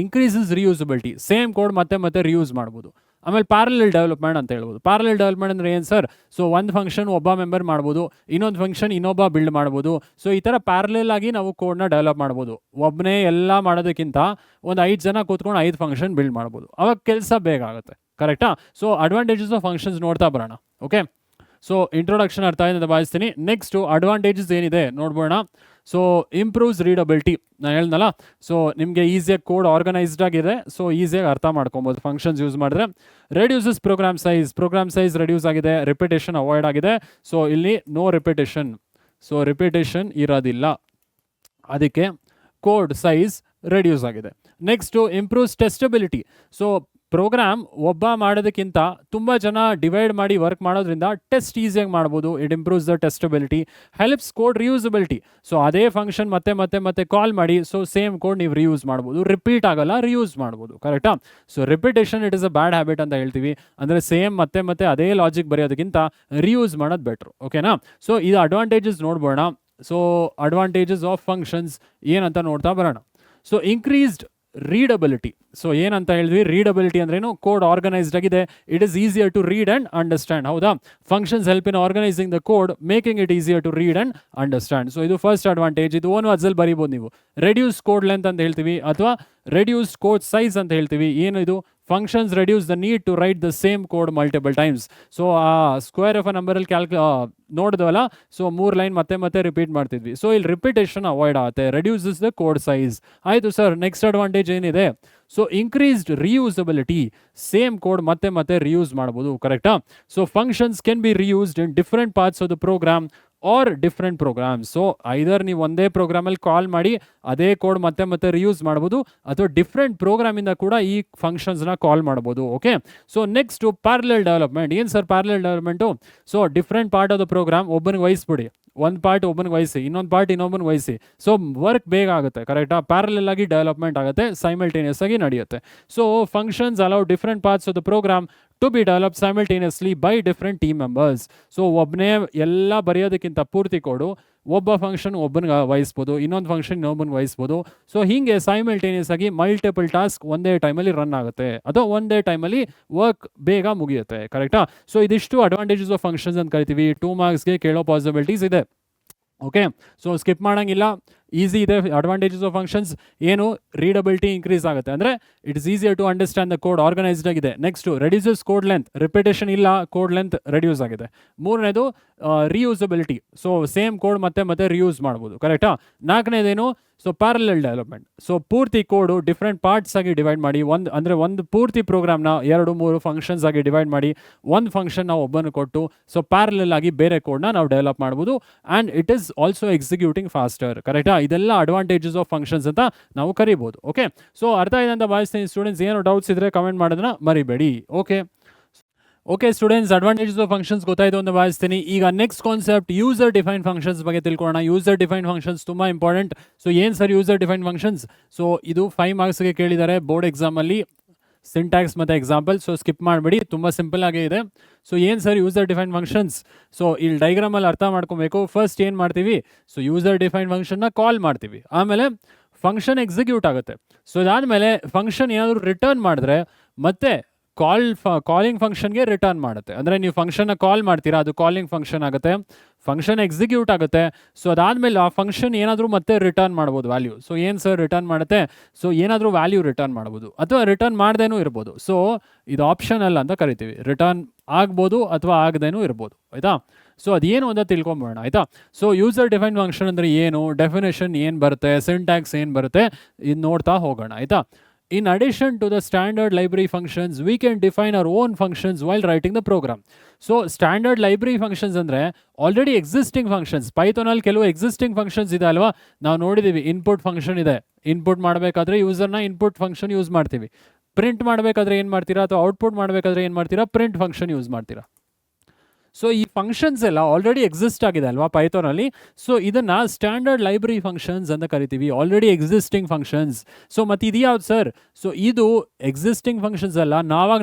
increases reusability. Same code ಮತ್ತೆ ಮತ್ತೆ ರಿಯೂಸ್ ಮಾಡ್ಬೋದು. ಆಮೇಲೆ ಪ್ಯಾರಲಲ್ ಡೆವಲಪ್ಮೆಂಟ್ ಅಂತ ಹೇಳ್ಬೋದು. ಪ್ಯಾರಲಲ್ ಡೆವಲಪ್ಮೆಂಟ್ ಅಂದರೆ ಏನು ಸರ್? ಸೊ ಒಂದು ಫಂಕ್ಷನ್ ಒಬ್ಬ ಮೆಂಬರ್ ಮಾಡ್ಬೋದು, ಇನ್ನೊಂದು ಫಂಕ್ಷನ್ ಇನ್ನೊಬ್ಬ ಬಿಲ್ಡ್ ಮಾಡ್ಬೋದು. ಸೊ ಈ ಥರ ಪ್ಯಾರಲಲ್ ಆಗಿ ನಾವು ಕೋಡ್ನ ಡೆವಲಪ್ ಮಾಡ್ಬೋದು. ಒಬ್ಬನೇ ಎಲ್ಲ ಮಾಡೋದಕ್ಕಿಂತ ಒಂದು 5 ಜನ ಕೂತ್ಕೊಂಡು 5 ಫಂಕ್ಷನ್ ಬಿಲ್ಡ್ ಮಾಡ್ಬೋದು. ಅವಾಗ ಕೆಲಸ ಬೇಗ ಆಗುತ್ತೆ. ಕರೆಕ್ಟಾ? ಸೊ ಅಡ್ವಾಂಟೇಜಸ್ ಆಫ್ ಫಂಕ್ಷನ್ಸ್ ನೋಡ್ತಾ ಬರೋಣ. ಓಕೆ, ಸೊ ಇಂಟ್ರೊಡಕ್ಷನ್ ಅರ್ಥ ಆಗಿದೆ ಅಂತ ಭಾವಿಸ್ತೀನಿ. ನೆಕ್ಸ್ಟು ಅಡ್ವಾಂಟೇಜಸ್ ಏನಿದೆ ನೋಡ್ಬೋಣ. So improves ರೀಡಬಿಲಿಟಿ. ನಾನು ಹೇಳ್ದಲ್ಲ, ಸೊ ನಿಮಗೆ ಈಸಿಯಾಗಿ ಕೋಡ್ ಆರ್ಗನೈಸ್ಡ್ ಆಗಿದೆ. ಸೊ ಈಸಿಯಾಗಿ ಅರ್ಥ ಮಾಡ್ಕೊಬೋದು ಫಂಕ್ಷನ್ಸ್ ಯೂಸ್ ಮಾಡಿದ್ರೆ. Reduces program size. Program size reduce ಆಗಿದೆ. ರಿಪಿಟೇಷನ್ ಅವಾಯ್ಡ್ ಆಗಿದೆ. ಸೊ ಇಲ್ಲಿ ನೋ ರಿಪಿಟೇಷನ್. ಸೊ ರಿಪಿಟೇಷನ್ ಇರೋದಿಲ್ಲ, ಅದಕ್ಕೆ ಕೋಡ್ ಸೈಜ್ ರೆಡ್ಯೂಸ್ ಆಗಿದೆ. Next improves testability. So program ಒಬ್ಬ ಮಾಡೋದಕ್ಕಿಂತ ತುಂಬ ಜನ ಡಿವೈಡ್ ಮಾಡಿ ವರ್ಕ್ ಮಾಡೋದ್ರಿಂದ ಟೆಸ್ಟ್ ಈಸಿಯಾಗಿ ಮಾಡ್ಬೋದು. It improves the testability. Helps code reusability. So ಅದೇ ಫಂಕ್ಷನ್ ಮತ್ತೆ ಮತ್ತೆ ಮತ್ತೆ ಕಾಲ್ ಮಾಡಿ ಸೊ ಸೇಮ್ ಕೋಡ್ ನೀವು ರಿಯೂಸ್ ಮಾಡ್ಬೋದು. ರಿಪೀಟ್ ಆಗಲ್ಲ, ರಿಯೂಸ್ ಮಾಡ್ಬೋದು. ಕರೆಕ್ಟಾ? So repetition it is a bad habit ಅಂತ ಹೇಳ್ತೀವಿ. ಅಂದರೆ ಸೇಮ್ ಮತ್ತೆ ಮತ್ತೆ ಅದೇ ಲಾಜಿಕ್ ಬರೆಯೋದಕ್ಕಿಂತ ರಿಯೂಸ್ ಮಾಡೋದು ಬೆಟ್ರು. ಓಕೆನಾ? ಸೊ ಇದು ಅಡ್ವಾಂಟೇಜಸ್ ನೋಡ್ಬೋಣ. ಸೊ ಅಡ್ವಾಂಟೇಜಸ್ ಆಫ್ ಫಂಕ್ಷನ್ಸ್ ಏನಂತ ನೋಡ್ತಾ ಬರೋಣ. So increased ರೀಡಬಿಲಿಟಿ. ಸೊ ಏನಂತ ಹೇಳಿದ್ವಿ? ರೀಡಬಿಲಿಟಿ ಅಂದ್ರೇನು? ಕೋಡ್ ಆರ್ಗನೈಸ್ಡ್ ಆಗಿದೆ. It is easier to read and understand. ಹೌದಾ? Functions help in organising the code, making it easier to read and understand. So ಇದು first advantage. ಇದು ಓನ್ ವರ್ಡ್ಸಲ್ಲಿ ಬರೀಬೋದು ನೀವು. ರೆಡ್ಯೂಸ್ ಕೋಡ್ ಲೆಂತ್ ಅಂತ ಹೇಳ್ತೀವಿ ಅಥವಾ ರೆಡ್ಯೂಸ್ ಕೋಡ್ ಸೈಜ್ ಅಂತ ಹೇಳ್ತೀವಿ. ಏನು ಇದು? Functions reduce the need to write the same code multiple times. So ಆ ಸ್ಕ್ವೇರ್ ಆಫ್ ಅ ನಂಬರಲ್ಲಿ ನೋಡಿದ್ವಲ್ಲ, ಸೊ 3 ಲೈನ್ ಮತ್ತೆ ಮತ್ತೆ ರಿಪೀಟ್ ಮಾಡ್ತಿದ್ವಿ. ಸೊ ಇಲ್ಲಿ ರಿಪಿಟೇಷನ್ ಅವಾಯ್ಡ್ ಆಗುತ್ತೆ. Reduces the code size. ಆಯಿತು ಸರ್. ನೆಕ್ಸ್ಟ್ ಅಡ್ವಾಂಟೇಜ್ ಏನಿದೆ? So increased reusability. Same code ಮತ್ತೆ ಮತ್ತೆ ರಿಯೂಸ್ ಮಾಡ್ಬೋದು. ಕರೆಕ್ಟಾ? So functions can be reused in different parts of the program or different programs. So either ನೀವು ಒಂದೇ ಪ್ರೋಗ್ರಾಮಲ್ಲಿ ಕಾಲ್ ಮಾಡಿ ಅದೇ ಕೋಡ್ ಮತ್ತೆ ಮತ್ತೆ ರಿಯೂಸ್ ಮಾಡ್ಬೋದು, ಅಥವಾ ಡಿಫ್ರೆಂಟ್ ಪ್ರೋಗ್ರಾಮಿಂದ ಕೂಡ ಈ ಫಂಕ್ಷನ್ಸ್ನ ಕಾಲ್ ಮಾಡ್ಬೋದು. Okay, so next parallel development. ಏನು sir parallel development? So different part of the program ಒಬ್ಬನಿಗೆ ವಹಿಸ್ಬಿಡಿ. ಒಂದು ಪಾರ್ಟ್ ಒಬ್ಬನಿಗೆ ವಹಿಸಿ, ಇನ್ನೊಂದು ಪಾರ್ಟ್ ಇನ್ನೊಬ್ಬನಿಗೆ ವಹಿಸಿ. ಸೊ ವರ್ಕ್ ಬೇಗ ಆಗುತ್ತೆ. ಕರೆಕ್ಟಾ? ಪ್ಯಾರಲಲ್ ಆಗಿ ಡೆವಲಪ್ಮೆಂಟ್ ಆಗುತ್ತೆ, ಸೈಮಲ್ಟೇನಿಯಸ್ ಆಗಿ ನಡೆಯುತ್ತೆ. So functions allow different parts of the program to be develop simultaneously by different team members. So ಒಬ್ಬನೇ ಎಲ್ಲ ಬರೆಯೋದಕ್ಕಿಂತ ಪೂರ್ತಿ ಕೋಡು ಒಬ್ಬ ಫಂಕ್ಷನ್ ಒಬ್ಬನಿಗೆ ವಹಿಸ್ಬೋದು, ಇನ್ನೊಂದು ಫಂಕ್ಷನ್ ಇನ್ನೊಬ್ಬನಿಗೆ ವಹಿಸ್ಬೋದು. ಸೊ ಹೀಗೆ ಸೈಮಲ್ಟೇನಿಯಸ್ ಆಗಿ ಮಲ್ಟಿಪಲ್ ಟಾಸ್ಕ್ ಒಂದೇ ಟೈಮಲ್ಲಿ ರನ್ ಆಗುತ್ತೆ, ಅಥವಾ ಒಂದೇ ಟೈಮಲ್ಲಿ ವರ್ಕ್ ಬೇಗ ಮುಗಿಯುತ್ತೆ. ಕರೆಕ್ಟಾ? ಸೊ ಇದಿಷ್ಟು ಅಡ್ವಾಂಟೇಜಸ್ ಆಫ್ ಫಂಕ್ಷನ್ಸ್ ಅಂತ ಕರಿತೀವಿ. 2 ಮಾರ್ಕ್ಸ್ಗೆ ಕೇಳೋ ಪಾಸಿಬಿಲಿಟೀಸ್ ಇದೆ. ಓಕೆ, ಸೊ ಸ್ಕಿಪ್ ಮಾಡೋಂಗಿಲ್ಲ. ಈಸಿ ಇದೆ. ಅಡ್ವಾಂಟೇಜಸ್ ಆಫ್ ಫಂಕ್ಷನ್ಸ್ ಏನು? ರೀಡಬಿಲಿಟಿ ಇನ್ಕ್ರೀಸ್ ಆಗುತ್ತೆ, ಅಂದರೆ it is easier to understand the code, organised ಆಗಿದೆ. Next reduces code length. Repetition ಇಲ್ಲ, ಕೋಡ್ ಲೆಂತ್ ರೆಡ್ಯೂಸ್ ಆಗಿದೆ. ಮೂರನೇದು ರಿಯೂಸಬಿಲಿಟಿ. ಸೊ ಸೇಮ್ ಕೋಡ್ ಮತ್ತೆ ಮತ್ತೆ ರಿಯೂಸ್ ಮಾಡ್ಬೋದು. ಕರೆಕ್ಟಾ? ನಾಲ್ಕನೇದೇನು? So parallel development. ಸೊ ಪೂರ್ತಿ ಕೋಡು ಡಿಫ್ರೆಂಟ್ ಪಾರ್ಟ್ಸ್ ಆಗಿ ಡಿವೈಡ್ ಮಾಡಿ, ಒಂದು ಪೂರ್ತಿ ಪ್ರೋಗ್ರಾಮ್ನ 2-3 ಫಂಕ್ಷನ್ಸ್ ಆಗಿ ಡಿವೈಡ್ ಮಾಡಿ ಒಂದು ಫಂಕ್ಷನ್ ನಾವು ಒಬ್ಬನು ಕೊಟ್ಟು ಸೊ ಪ್ಯಾರಲಲ್ ಆಗಿ ಬೇರೆ ಕೋಡ್ನ ನಾವು ಡೆವಲಪ್ ಮಾಡ್ಬೋದು. And it is also executing faster. ಕರೆಕ್ಟಾ? ಇದೆಲ್ಲ ಅಡ್ವಾಂಟೇಜಸ್ ಆಫ್ ಫಂಕ್ಷನ್ಸ್ ಅಂತ ನಾವು ಕರಿಬೋದು. ಓಕೆ, ಸೊ ಅರ್ಥ ಇದೆ ಅಂತ ಭಾವಿಸ್ತೀನಿ. ಸ್ಟೂಡೆಂಟ್ಸ್ ಏನು ಡೌಟ್ಸ್ ಇದ್ರೆ ಕಮೆಂಟ್ ಮಾಡೋದನ್ನ ಮರಿಬೇಡಿ. Okay students, advantages of functions ಗೊತ್ತಾಯಿತು ಅಂತ ಭಾವಿಸ್ತೀನಿ. ಈಗ next concept user define functions ಬಗ್ಗೆ ತಿಳ್ಕೊಳ್ಳೋಣ. ಯೂಸರ್ ಡಿಫೈನ್ ಫಂಕ್ಷನ್ಸ್ ತುಂಬ ಇಂಪಾರ್ಟೆಂಟ್. ಸೊ ಏನು sir user define functions? So ಇದು 5 ಮಾರ್ಕ್ಸ್ಗೆ ಕೇಳಿದ್ದಾರೆ ಬೋರ್ಡ್ ಎಕ್ಸಾಮಲ್ಲಿ, ಸಿಂಟ್ಯಾಕ್ಸ್ ಮತ್ತು ಎಕ್ಸಾಂಪಲ್. ಸೊ ಸ್ಕಿಪ್ ಮಾಡಬೇಡಿ, ತುಂಬ ಸಿಂಪಲ್ ಆಗೇ ಇದೆ. ಸೊ ಏನು sir user define functions? So ಇಲ್ಲಿ ಡೈಗ್ರಾಮಲ್ಲಿ ಅರ್ಥ ಮಾಡ್ಕೊಬೇಕು. ಫಸ್ಟ್ ಏನು ಮಾಡ್ತೀವಿ? ಸೊ ಯೂಸರ್ ಡಿಫೈನ್ ಫಂಕ್ಷನ್ನ ಕಾಲ್ ಮಾಡ್ತೀವಿ, ಆಮೇಲೆ ಫಂಕ್ಷನ್ ಎಕ್ಸಿಕ್ಯೂಟ್ ಆಗುತ್ತೆ. ಸೊ ಅದಾದಮೇಲೆ ಫಂಕ್ಷನ್ ಏನಾದರೂ ರಿಟರ್ನ್ ಮಾಡಿದ್ರೆ ಮತ್ತೆ ಕಾಲಿಂಗ್ ಫಂಕ್ಷನ್ಗೆ ರಿಟರ್ನ್ ಮಾಡುತ್ತೆ. ಅಂದರೆ ನೀವು ಫಂಕ್ಷನ್ನ ಕಾಲ್ ಮಾಡ್ತೀರಾ, ಅದು ಕಾಲಿಂಗ್ ಫಂಕ್ಷನ್ ಆಗುತ್ತೆ, ಫಂಕ್ಷನ್ ಎಕ್ಸಿಕ್ಯೂಟ್ ಆಗುತ್ತೆ. ಸೊ ಅದಾದಮೇಲೆ ಆ ಫಂಕ್ಷನ್ ಏನಾದರೂ ಮತ್ತೆ ರಿಟರ್ನ್ ಮಾಡ್ಬೋದು ವ್ಯಾಲ್ಯೂ. ಸೊ ಏನು ಸರ್ ರಿಟರ್ನ್ ಮಾಡುತ್ತೆ? ಸೊ ಏನಾದರೂ ವ್ಯಾಲ್ಯೂ ರಿಟರ್ನ್ ಮಾಡ್ಬೋದು ಅಥವಾ ರಿಟರ್ನ್ ಮಾಡ್ದೇನೂ ಇರ್ಬೋದು. ಸೊ ಇದು ಆಪ್ಷನಲ್ ಅಂತ ಕರಿತೀವಿ. ರಿಟರ್ನ್ ಆಗ್ಬೋದು ಅಥವಾ ಆಗದೇನೂ ಇರ್ಬೋದು, ಆಯಿತಾ? ಸೊ ಅದೇನು ಅಂತ ತಿಳ್ಕೊಂಬೋಣ, ಆಯಿತಾ? ಸೊ ಯೂಸರ್ ಡಿಫೈನ್ ಫಂಕ್ಷನ್ ಅಂದರೆ ಏನು, ಡೆಫಿನೇಷನ್ ಏನು ಬರುತ್ತೆ, ಸಿಂಟ್ಯಾಕ್ಸ್ ಏನು ಬರುತ್ತೆ, ಇದು ನೋಡ್ತಾ ಹೋಗೋಣ, ಆಯಿತಾ? In addition to the standard library functions, we can define our own functions while writing the program. So standard library functions ಅಂದರೆ ಆಲ್ರೆಡಿ ಎಕ್ಸಿಸ್ಟಿಂಗ್ ಫಂಕ್ಷನ್ಸ್. ಪೈಥಾನಲ್ಲಿ ಕೆಲವು ಎಕ್ಸಿಸ್ಟಿಂಗ್ ಫಂಕ್ಷನ್ಸ್ ಇದೆ ಅಲ್ವಾ, ನಾವು ನೋಡಿದ್ದೀವಿ. ಇನ್ಪುಟ್ ಫಂಕ್ಷನ್ ಇದೆ, ಇನ್ಪುಟ್ ಮಾಡಬೇಕಾದ್ರೆ ಯೂಸರ್ನ ಇನ್ಪುಟ್ ಫಂಕ್ಷನ್ ಯೂಸ್ ಮಾಡ್ತೀವಿ. Print ಮಾಡಬೇಕಾದ್ರೆ ಏನು ಮಾಡ್ತೀರಾ, ಅಥವಾ ಔಟ್ಪುಟ್ ಮಾಡಬೇಕಾದ್ರೆ ಏನು ಮಾಡ್ತೀರಾ, ಪ್ರಿಂಟ್ ಫಂಕ್ಷನ್ ಯೂಸ್ ಮಾಡ್ತೀರಾ. ಸೊ ಈ ಫಂಕ್ಷನ್ಸ್ ಎಲ್ಲ ಆಲ್ರೆಡಿ ಎಕ್ಸಿಸ್ಟ್ ಆಗಿದೆ ಅಲ್ವಾ ಪೈಥಾನಲ್ಲಿ. ಸೊ ಇದನ್ನು ಸ್ಟ್ಯಾಂಡರ್ಡ್ ಲೈಬ್ರರಿ ಫಂಕ್ಷನ್ಸ್ ಅಂತ ಕರಿತೀವಿ, ಆಲ್ರೆಡಿ ಎಕ್ಸಿಸ್ಟಿಂಗ್ ಫಂಕ್ಷನ್ಸ್. ಸೊ ಮತ್ತು ಇದು ಯಾವ್ದು ಸರ್? ಸೊ ಇದು ಎಕ್ಸಿಸ್ಟಿಂಗ್ ಫಂಕ್ಷನ್ಸ್ ಅಲ್ಲ,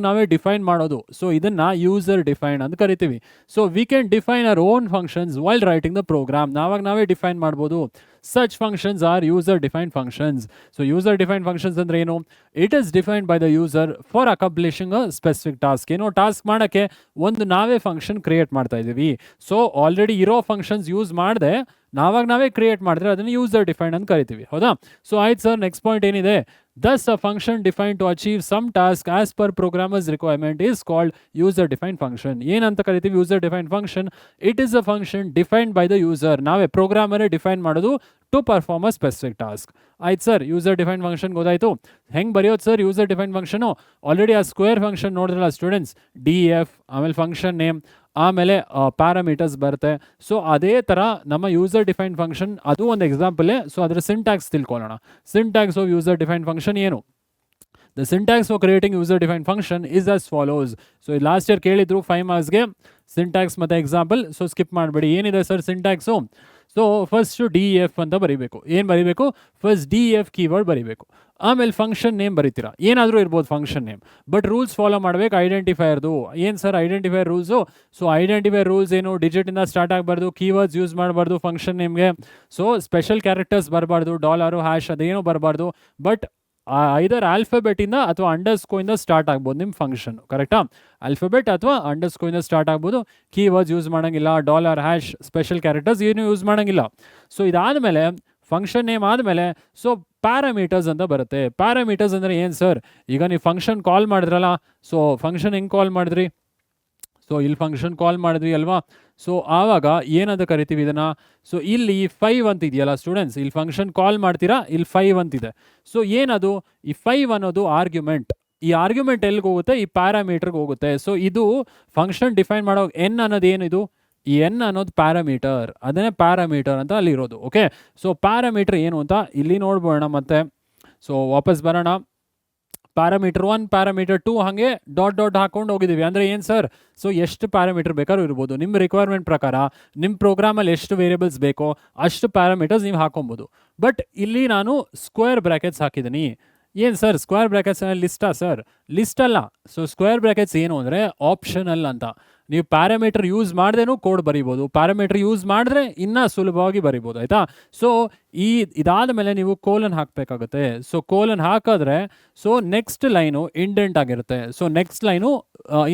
ನಾವೇ ಡಿಫೈನ್ ಮಾಡೋದು. ಸೊ ಇದನ್ನು ಯೂಸರ್ ಡಿಫೈನ್ ಅಂತ ಕರಿತೀವಿ. So we can define our own functions while writing the program. ನಾವೇ ಡಿಫೈನ್ ಮಾಡ್ಬೋದು. Such functions are user-defined functions. So user-defined functions ಅಂದ್ರೆ ಏನು? It is defined by the user for accomplishing a specific task. ಏನೋ task ಮಾಡೋಕ್ಕೆ ಒಂದು ನಾವೇ function create ಮಾಡ್ತಾ ಇದ್ದೀವಿ. ಸೊ ಆಲ್ರೆಡಿ ಇರೋ ಫಂಕ್ಷನ್ಸ್ ಯೂಸ್ ಮಾಡದೆ ನಾವೇ ಕ್ರಿಯೇಟ್ ಮಾಡಿದ್ರೆ ಅದನ್ನು ಯೂಸರ್ ಡಿಫೈನ್ಡ್ ಅಂತ ಕರಿತೀವಿ, ಹೌದಾ? ಸೊ ಆಯ್ತು ಸರ್, ನೆಕ್ಸ್ಟ್ ಪಾಯಿಂಟ್ ಏನಿದೆ? Thus a function defined to achieve some task as per programmer's requirement is called user-defined function. ಏನಂತ ಕರಿತೀವಿ user-defined function? It is a function defined by the user. ನಾವೇ ಪ್ರೋಗ್ರಾಮರೇ define ಮಾಡೋದು to perform a specific task. ಆಯ್ತು sir, user define function ಗೊತ್ತಾಯಿತು. ಹೆಂಗೆ ಬರೆಯೋದು sir user define function? Already ಆ ಸ್ಕ್ವೇರ್ ಫಂಕ್ಷನ್ ನೋಡಿದ್ರಲ್ಲ ಸ್ಟೂಡೆಂಟ್ಸ್, DF ಆಮೇಲೆ ಫಂಕ್ಷನ್ ನೇಮ್ ಆಮೇಲೆ ಪ್ಯಾರಾಮೀಟರ್ಸ್ ಬರುತ್ತೆ. ಸೊ ಅದೇ ಥರ ನಮ್ಮ ಯೂಸರ್ ಡಿಫೈನ್ ಫಂಕ್ಷನ್ ಅದು ಒಂದು ಎಕ್ಸಾಂಪಲೇ. ಸೊ ಅದರ ಸಿಂಟ್ಯಾಕ್ಸ್ ತಿಳ್ಕೊಳ್ಳೋಣ. Syntax of user define function ಏನು? The syntax for creating user-defined function is as follows. So last year ಕೇಳಿದ್ರು 5 ಮಾರ್ಕ್ಸ್ಗೆ ಸಿಂಟ್ಯಾಕ್ಸ್ ಮತ್ತು ಎಕ್ಸಾಂಪಲ್. ಸೊ ಸ್ಕಿಪ್ ಮಾಡಬೇಡಿ. ಏನಿದೆ sir syntax? So first DF ಅಂತ ಬರೀಬೇಕು. ಏನು ಬರೀಬೇಕು? ಫಸ್ಟ್ DF ಕೀವರ್ಡ್ ಬರೀಬೇಕು. ಆಮೇಲೆ ಫಂಕ್ಷನ್ ನೇಮ್ ಬರೀತೀರಾ, ಏನಾದರೂ ಇರ್ಬೋದು function name. But rules follow ಮಾಡಬೇಕು ಐಡೆಂಟಿಫೈರ್ದು. ಏನು sir identifier rules? So identifier rules ಏನು? ಡಿಜಿಟಿಂದ ಸ್ಟಾರ್ಟ್ ಆಗಬಾರ್ದು, ಕೀವರ್ಡ್ಸ್ ಯೂಸ್ ಮಾಡಬಾರ್ದು ಫಂಕ್ಷನ್ ನೇಮ್ಗೆ. ಸೊ ಸ್ಪೆಷಲ್ ಕ್ಯಾರೆಕ್ಟರ್ಸ್ ಬರಬಾರ್ದು, ಡಾಲರು ಹ್ಯಾಶ್ ಅದೇನೂ ಬರಬಾರ್ದು. ಬಟ್ ಐದರ್ ಆಲ್ಫಾಬೆಟಿಂದ ಅಥವಾ ಅಂಡರ್ಸ್ಕೋಯಿಂದ ಸ್ಟಾರ್ಟ್ ಆಗ್ಬೋದು ನಿಮ್ಮ ಫಂಕ್ಷನ್, ಕರೆಕ್ಟಾ? ಆಲ್ಫಾಬೆಟ್ ಅಥವಾ ಅಂಡರ್ಸ್ಕೋಯಿಂದ ಸ್ಟಾರ್ಟ್ ಆಗ್ಬೋದು. ಕೀವರ್ಡ್ಸ್ ಯೂಸ್ ಮಾಡೋಂಗಿಲ್ಲ, ಡಾಲರ್ ಹ್ಯಾಶ್ ಸ್ಪೆಷಲ್ ಕ್ಯಾರೆಕ್ಟರ್ಸ್ ಏನು ಯೂಸ್ ಮಾಡೋಂಗಿಲ್ಲ. ಸೊ ಇದಾದಮೇಲೆ ಫಂಕ್ಷನ್ ನೇಮ್ ಆದಮೇಲೆ ಸೊ ಪ್ಯಾರಾಮೀಟರ್ಸ್ ಅಂತ ಬರುತ್ತೆ. ಪ್ಯಾರಾಮೀಟರ್ಸ್ ಅಂದರೆ ಏನು ಸರ್? ಈಗ ನೀವು ಫಂಕ್ಷನ್ ಕಾಲ್ ಮಾಡಿದ್ರಲ್ಲ, ಸೊ ಫಂಕ್ಷನ್ ಹೆಂಗೆ ಕಾಲ್ ಮಾಡಿದ್ರಿ? ಸೊ ಇಲ್ಲಿ ಫಂಕ್ಷನ್ ಕಾಲ್ ಮಾಡಿದ್ವಿ ಅಲ್ವಾ? ಸೊ ಆವಾಗ ಏನಂತ ಕರಿತೀವಿ ಇದನ್ನು? ಸೊ ಇಲ್ಲಿ 5 ಅಂತ ಇದೆಯಲ್ಲ ಸ್ಟೂಡೆಂಟ್ಸ್, ಇಲ್ಲಿ ಫಂಕ್ಷನ್ ಕಾಲ್ ಮಾಡ್ತೀರಾ, ಇಲ್ಲಿ 5 ಅಂತಿದೆ. ಸೊ ಏನದು? ಈ 5 ಅನ್ನೋದು ಆರ್ಗ್ಯುಮೆಂಟ್. ಈ ಆರ್ಗ್ಯುಮೆಂಟ್ ಎಲ್ಲಿಗೆ ಹೋಗುತ್ತೆ? ಈ ಪ್ಯಾರಾಮೀಟರ್ಗೆ ಹೋಗುತ್ತೆ. ಸೊ ಇದು ಫಂಕ್ಷನ್ ಡಿಫೈನ್ ಮಾಡೋ ಎನ್ ಅನ್ನೋದು ಏನಿದು? ಈ ಎನ್ ಅನ್ನೋದು ಪ್ಯಾರಾಮೀಟರ್, ಅದನ್ನೇ ಪ್ಯಾರಾಮೀಟರ್ ಅಂತ ಅಲ್ಲಿರೋದು. ಓಕೆ, ಸೊ ಪ್ಯಾರಾಮೀಟರ್ ಏನು ಅಂತ ಇಲ್ಲಿ ನೋಡ್ಬೋಣ ಮತ್ತೆ. ಸೊ ವಾಪಸ್ ಬರೋಣ. ಪ್ಯಾರಾಮೀಟರ್ 1 ಪ್ಯಾರಾಮೀಟರ್ 2 ಹಾಗೆ ಡಾಟ್ ಹಾಕೊಂಡು ಹೋಗಿದ್ದೀವಿ. ಅಂದರೆ ಏನು ಸರ್? ಸೊ ಎಷ್ಟು ಪ್ಯಾರಾಮೀಟರ್ ಬೇಕಾದ್ರೂ ಇರ್ಬೋದು. ನಿಮ್ಮ ರಿಕ್ವೈರ್ಮೆಂಟ್ ಪ್ರಕಾರ ನಿಮ್ಮ ಪ್ರೋಗ್ರಾಮಲ್ಲಿ ಎಷ್ಟು ವೇರಿಯಬಲ್ಸ್ ಬೇಕೋ ಅಷ್ಟು ಪ್ಯಾರಾಮೀಟರ್ಸ್ ನೀವು ಹಾಕೊಬೋದು. ಬಟ್ ಇಲ್ಲಿ ನಾನು ಸ್ಕ್ವೇರ್ ಬ್ರ್ಯಾಕೆಟ್ಸ್ ಹಾಕಿದ್ದೀನಿ. ಏನು ಸರ್ ಸ್ಕ್ವೇರ್ ಬ್ರ್ಯಾಕೆಟ್ಸ್ ಲಿಸ್ಟಾ ಸರ್? ಲಿಸ್ಟ್ ಅಲ್ಲ. ಸೊ ಸ್ಕ್ವೇರ್ ಬ್ರ್ಯಾಕೆಟ್ಸ್ ಏನು ಅಂದರೆ ಆಪ್ಷನಲ್ ಅಂತ. ನೀವು ಪ್ಯಾರಾಮೀಟರ್ ಯೂಸ್ ಮಾಡ್ದೇನೂ ಕೋಡ್ ಬರಿಬೋದು, ಪ್ಯಾರಾಮೀಟರ್ ಯೂಸ್ ಮಾಡಿದ್ರೆ ಇನ್ನೂ ಸುಲಭವಾಗಿ ಬರಿಬೋದು, ಆಯಿತಾ? ಸೊ ಇದಾದ ಮೇಲೆ ನೀವು ಕೋಲನ್ ಹಾಕಬೇಕಾಗುತ್ತೆ. ಸೊ ಕೋಲನ್ ಹಾಕಿದ್ರೆ ಸೊ ನೆಕ್ಸ್ಟ್ ಲೈನು ಇಂಡೆಂಟ್ ಆಗಿರುತ್ತೆ. So next line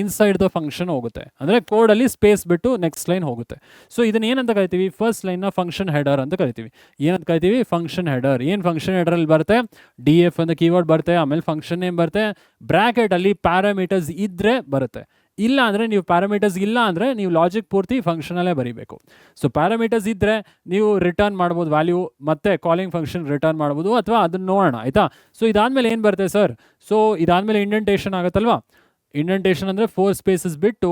inside the function ಹೋಗುತ್ತೆ, ಅಂದರೆ ಕೋಡಲ್ಲಿ ಸ್ಪೇಸ್ ಬಿಟ್ಟು ನೆಕ್ಸ್ಟ್ ಲೈನ್ ಹೋಗುತ್ತೆ. ಸೊ ಇದನ್ನ ಏನಂತ ಕರಿತೀವಿ? ಫಸ್ಟ್ ಲೈನ್ನ ಫಂಕ್ಷನ್ ಹೆಡರ್ ಅಂತ ಕರಿತೀವಿ. ಏನಂತ ಕರಿತೀವಿ? Function header. ಏನು ಫಂಕ್ಷನ್ ಹೆಡರಲ್ಲಿ ಬರುತ್ತೆ? DF ಅಂತ ಕೀವರ್ಡ್ ಬರುತ್ತೆ, ಆಮೇಲೆ ಫಂಕ್ಷನ್ ನೇಮ್ ಬರುತ್ತೆ, ಬ್ರ್ಯಾಕೆಟಲ್ಲಿ ಪ್ಯಾರಾಮೀಟರ್ಸ್ ಇದ್ದರೆ ಬರುತ್ತೆ. ಇಲ್ಲ ಅಂದರೆ ನೀವು ಪ್ಯಾರಾಮೀಟರ್ಸ್ ಇಲ್ಲ ಅಂದರೆ ನೀವು ಲಾಜಿಕ್ ಪೂರ್ತಿ ಫಂಕ್ಷನಲ್ಲೇ ಬರೀಬೇಕು. ಸೊ ಪ್ಯಾರಾಮೀಟರ್ಸ್ ಇದ್ದರೆ ನೀವು ರಿಟರ್ನ್ ಮಾಡ್ಬೋದು ವ್ಯಾಲ್ಯೂ, ಮತ್ತು ಕಾಲಿಂಗ್ ಫಂಕ್ಷನ್ ರಿಟರ್ನ್ ಮಾಡ್ಬೋದು, ಅಥವಾ ಅದನ್ನು ನೋಡೋಣ, ಆಯಿತಾ? ಸೊ ಇದಾದಮೇಲೆ ಏನು ಬರುತ್ತೆ ಸರ್? ಸೊ ಇದಾದಮೇಲೆ ಇಂಡೆಂಟೇಷನ್ ಆಗುತ್ತಲ್ವಾ? ಇಂಡೆಂಟೇಷನ್ ಅಂದರೆ 4 ಸ್ಪೇಸಸ್ ಬಿಟ್ಟು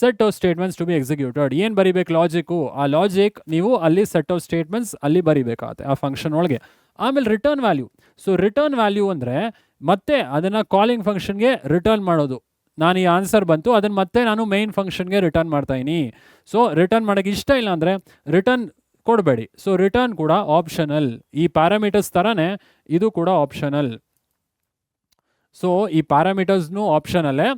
set of statements to be executed. ಏನು ಬರೀಬೇಕು? ಲಾಜಿಕ್ಕು. ಆ ಲಾಜಿಕ್ ನೀವು ಅಲ್ಲಿ ಸೆಟ್ ಆಫ್ ಸ್ಟೇಟ್ಮೆಂಟ್ಸ್ ಅಲ್ಲಿ ಬರೀಬೇಕಾಗುತ್ತೆ ಆ ಫಂಕ್ಷನ್ ಒಳಗೆ. ಆಮೇಲೆ return value. So return value ಅಂದರೆ ಮತ್ತೆ ಅದನ್ನು ಕಾಲಿಂಗ್ ಫಂಕ್ಷನ್ಗೆ ರಿಟರ್ನ್ ಮಾಡೋದು. ನಾನು ಈ ಆನ್ಸರ್ ಬಂತು, ಅದನ್ನು ಮತ್ತೆ ನಾನು ಮೈನ್ ಫಂಕ್ಷನ್ಗೆ ರಿಟರ್ನ್ ಮಾಡ್ತಾಯಿನಿ. ಸೊ ರಿಟರ್ನ್ ಮಾಡೋಕ್ಕೆ ಇಷ್ಟ ಇಲ್ಲ ಅಂದರೆ ರಿಟರ್ನ್ ಕೊಡಬೇಡಿ. ಸೊ ರಿಟರ್ನ್ ಕೂಡ ಆಪ್ಷನಲ್. ಈ ಪ್ಯಾರಾಮೀಟರ್ಸ್ ಥರನೇ ಇದು ಕೂಡ ಆಪ್ಷನಲ್. ಸೊ ಈ ಪ್ಯಾರಾಮೀಟರ್ಸ್ನೂ ಆಪ್ಷನಲ್ಲೇ.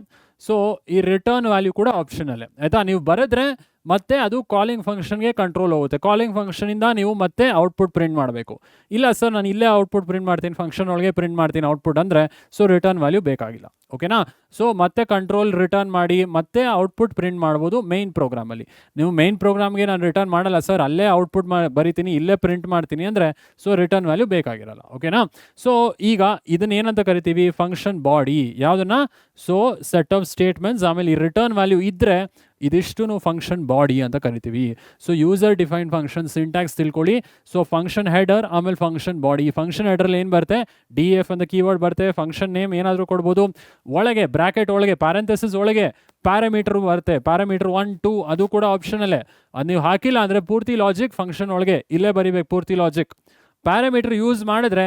ಸೊ ಈ ರಿಟರ್ನ್ ವ್ಯಾಲ್ಯೂ ಕೂಡ ಆಪ್ಷನಲ್ಲೇ, ಆಯಿತಾ? ನೀವು ಬರೆದ್ರೆ ಮತ್ತೆ ಅದು ಕಾಲಿಂಗ್ ಫಂಕ್ಷನ್ಗೆ ಕಂಟ್ರೋಲ್ ಹೋಗುತ್ತೆ. ಕಾಲಿಂಗ್ ಫಂಕ್ಷನಿಂದ ನೀವು ಮತ್ತೆ ಔಟ್ಪುಟ್ ಪ್ರಿಂಟ್ ಮಾಡಬೇಕು. ಇಲ್ಲ ಸರ್ ನಾನು ಇಲ್ಲೇ ಔಟ್ಪುಟ್ ಪ್ರಿಂಟ್ ಮಾಡ್ತೀನಿ, ಫಂಕ್ಷನ್ ಒಳಗೆ ಪ್ರಿಂಟ್ ಮಾಡ್ತೀನಿ ಔಟ್ಪುಟ್ ಅಂದರೆ ಸೊ ರಿಟರ್ನ್ ವ್ಯಾಲ್ಯೂ ಬೇಕಾಗಿಲ್ಲ. ಓಕೆನಾ? ಸೊ ಮತ್ತೆ ಕಂಟ್ರೋಲ್ ರಿಟರ್ನ್ ಮಾಡಿ ಮತ್ತೆ ಔಟ್ಪುಟ್ ಪ್ರಿಂಟ್ ಮಾಡ್ಬೋದು ಮೇನ್ ಪ್ರೋಗ್ರಾಮಲ್ಲಿ. ನೀವು ಮೇನ್ ಪ್ರೋಗ್ರಾಮ್ಗೆ ನಾನು ರಿಟರ್ನ್ ಮಾಡಲ್ಲ ಸರ್, ಅಲ್ಲೇ ಔಟ್ಪುಟ್ ಬರಿತೀನಿ, ಇಲ್ಲೇ ಪ್ರಿಂಟ್ ಮಾಡ್ತೀನಿ ಅಂದರೆ ಸೊ ರಿಟರ್ನ್ ವ್ಯಾಲ್ಯೂ ಬೇಕಾಗಿರಲ್ಲ. ಓಕೆನಾ? ಸೊ ಈಗ ಇದನ್ನ ಏನಂತ ಕರಿತೀವಿ? Function body. ಯಾವುದನ್ನ? ಸೊ ಸೆಟ್ ಆಫ್ ಸ್ಟೇಟ್ಮೆಂಟ್ಸ್, ಆಮೇಲೆ ಈ ರಿಟರ್ನ್ ವ್ಯಾಲ್ಯೂ ಇದ್ದರೆ ಇದಿಷ್ಟು ಫಂಕ್ಷನ್ ಬಾಡಿ ಅಂತ ಕರಿತೀವಿ. So user defined function syntax ತಿಳ್ಕೊಳ್ಳಿ. ಸೊ ಫಂಕ್ಷನ್ ಹೆಡರ್ ಆಮೇಲೆ ಫಂಕ್ಷನ್ ಬಾಡಿ. ಫಂಕ್ಷನ್ ಹೆಡರಲ್ಲಿ ಏನು ಬರುತ್ತೆ? DF ಅಂತ ಕೀವರ್ಡ್ ಬರುತ್ತೆ. ಫಂಕ್ಷನ್ ನೇಮ್ ಏನಾದರೂ ಕೊಡ್ಬೋದು. ಒಳಗೆ ಬ್ರ್ಯಾಕೆಟ್ ಒಳಗೆ ಪ್ಯಾರೆಂಥೆಸಿಸ್ ಒಳಗೆ ಪ್ಯಾರಾಮೀಟರ್ ಬರುತ್ತೆ. ಪ್ಯಾರಾಮೀಟರ್ 1 2 ಅದು ಕೂಡ ಆಪ್ಷನಲ್ಲೇ. ಅದು ನೀವು ಹಾಕಿಲ್ಲ ಅಂದರೆ ಪೂರ್ತಿ ಲಾಜಿಕ್ ಫಂಕ್ಷನ್ ಒಳಗೆ ಇಲ್ಲೇ ಬರಿಬೇಕು, ಪೂರ್ತಿ ಲಾಜಿಕ್. ಪ್ಯಾರಾಮೀಟರ್ ಯೂಸ್ ಮಾಡಿದ್ರೆ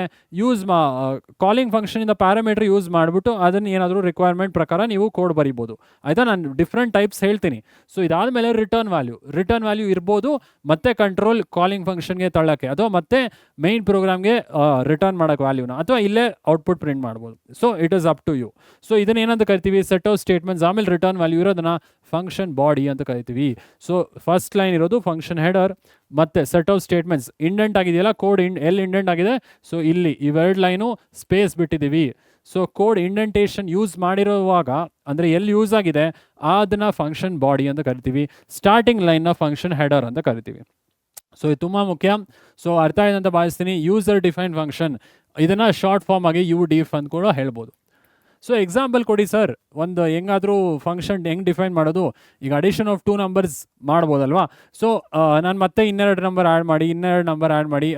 ಕಾಲಿಂಗ್ ಫಂಕ್ಷನಿಂದ ಪ್ಯಾರಾಮೀಟರ್ ಯೂಸ್ ಮಾಡಿಬಿಟ್ಟು ಅದನ್ನು ಏನಾದರೂ ರಿಕ್ವೈರ್ಮೆಂಟ್ ಪ್ರಕಾರ ನೀವು ಕೋಡ್ ಬರಿಬೋದು. ಆಯಿತಾ? ನಾನು ಡಿಫ್ರೆಂಟ್ ಟೈಪ್ಸ್ ಹೇಳ್ತೀನಿ. ಸೊ ಇದಾದಮೇಲೆ ರಿಟರ್ನ್ ವ್ಯಾಲ್ಯೂ ಇರ್ಬೋದು, ಮತ್ತೆ ಕಂಟ್ರೋಲ್ ಕಾಲಿಂಗ್ ಫಂಕ್ಷನ್ಗೆ ತಳ್ಳೋಕ್ಕೆ, ಅಥವಾ ಮತ್ತೆ ಮೈನ್ ಪ್ರೋಗ್ರಾಮ್ಗೆ ರಿಟರ್ನ್ ಮಾಡೋಕ್ಕೆ ವ್ಯಾಲ್ಯೂನ, ಅಥವಾ ಇಲ್ಲೇ ಔಟ್ಪುಟ್ ಪ್ರಿಂಟ್ ಮಾಡ್ಬೋದು. So it is up to you. So ಇದನ್ನ ಏನಂತ ಕರಿತೀವಿ? ಸೆಟ್ ಆಫ್ ಸ್ಟೇಟ್ಮೆಂಟ್ಸ್ ಆಮೇಲೆ ರಿಟರ್ನ್ ವ್ಯಾಲ್ಯೂ ಇರೋದನ್ನ ಫಂಕ್ಷನ್ ಬಾಡಿ ಅಂತ ಕರಿತೀವಿ. ಸೊ ಫಸ್ಟ್ ಲೈನ್ ಇರೋದು ಫಂಕ್ಷನ್ ಹೆಡರ್, ಮತ್ತೆ ಸೆಟ್ ಆಫ್ ಸ್ಟೇಟ್ಮೆಂಟ್ಸ್. ಇಂಡೆಂಟ್ ಆಗಿದೆಯಲ್ಲ ಕೋಡ್, ಎಲ್ಲಿ ಇಂಡೆಂಟ್ ಆಗಿದೆ? ಸೊ ಇಲ್ಲಿ ಇವೆರಡು ಲೈನು ಸ್ಪೇಸ್ ಬಿಟ್ಟಿದ್ದೀವಿ. ಸೊ ಕೋಡ್ ಇಂಡೆಂಟೇಷನ್ ಯೂಸ್ ಮಾಡಿರುವಾಗ ಅಂದರೆ ಎಲ್ಲಿ ಯೂಸ್ ಆಗಿದೆ ಅದನ್ನ ಫಂಕ್ಷನ್ ಬಾಡಿ ಅಂತ ಕರಿತೀವಿ. ಸ್ಟಾರ್ಟಿಂಗ್ ಲೈನ್ನ ಫಂಕ್ಷನ್ ಹೆಡರ್ ಅಂತ ಕರಿತೀವಿ. ಸೊ ಇದು ತುಂಬ ಮುಖ್ಯ. ಸೊ ಅರ್ಥ ಆಗಿದೆ ಅಂತ ಭಾವಿಸ್ತೀನಿ. ಯೂಸರ್ ಡಿಫೈನ್ಡ್ ಫಂಕ್ಷನ್, ಇದನ್ನು ಶಾರ್ಟ್ ಫಾರ್ಮ್ ಆಗಿ UDF ಅಂತ ಕೂಡ ಹೇಳ್ಬೋದು. ಸೊ ಎಕ್ಸಾಂಪಲ್ ಕೊಡಿ ಸರ್, ಒಂದು ಹೆಂಗಾದರೂ ಫಂಕ್ಷನ್ ಹೆಂಗೆ ಡಿಫೈನ್ ಮಾಡೋದು? ಈಗ ಅಡಿಷನ್ ಆಫ್ 2 ನಂಬರ್ಸ್ ಮಾಡ್ಬೋದಲ್ವಾ? ಸೊ ನಾನು ಮತ್ತೆ ಇನ್ನೆರಡು ನಂಬರ್ ಆ್ಯಡ್ ಮಾಡಿ,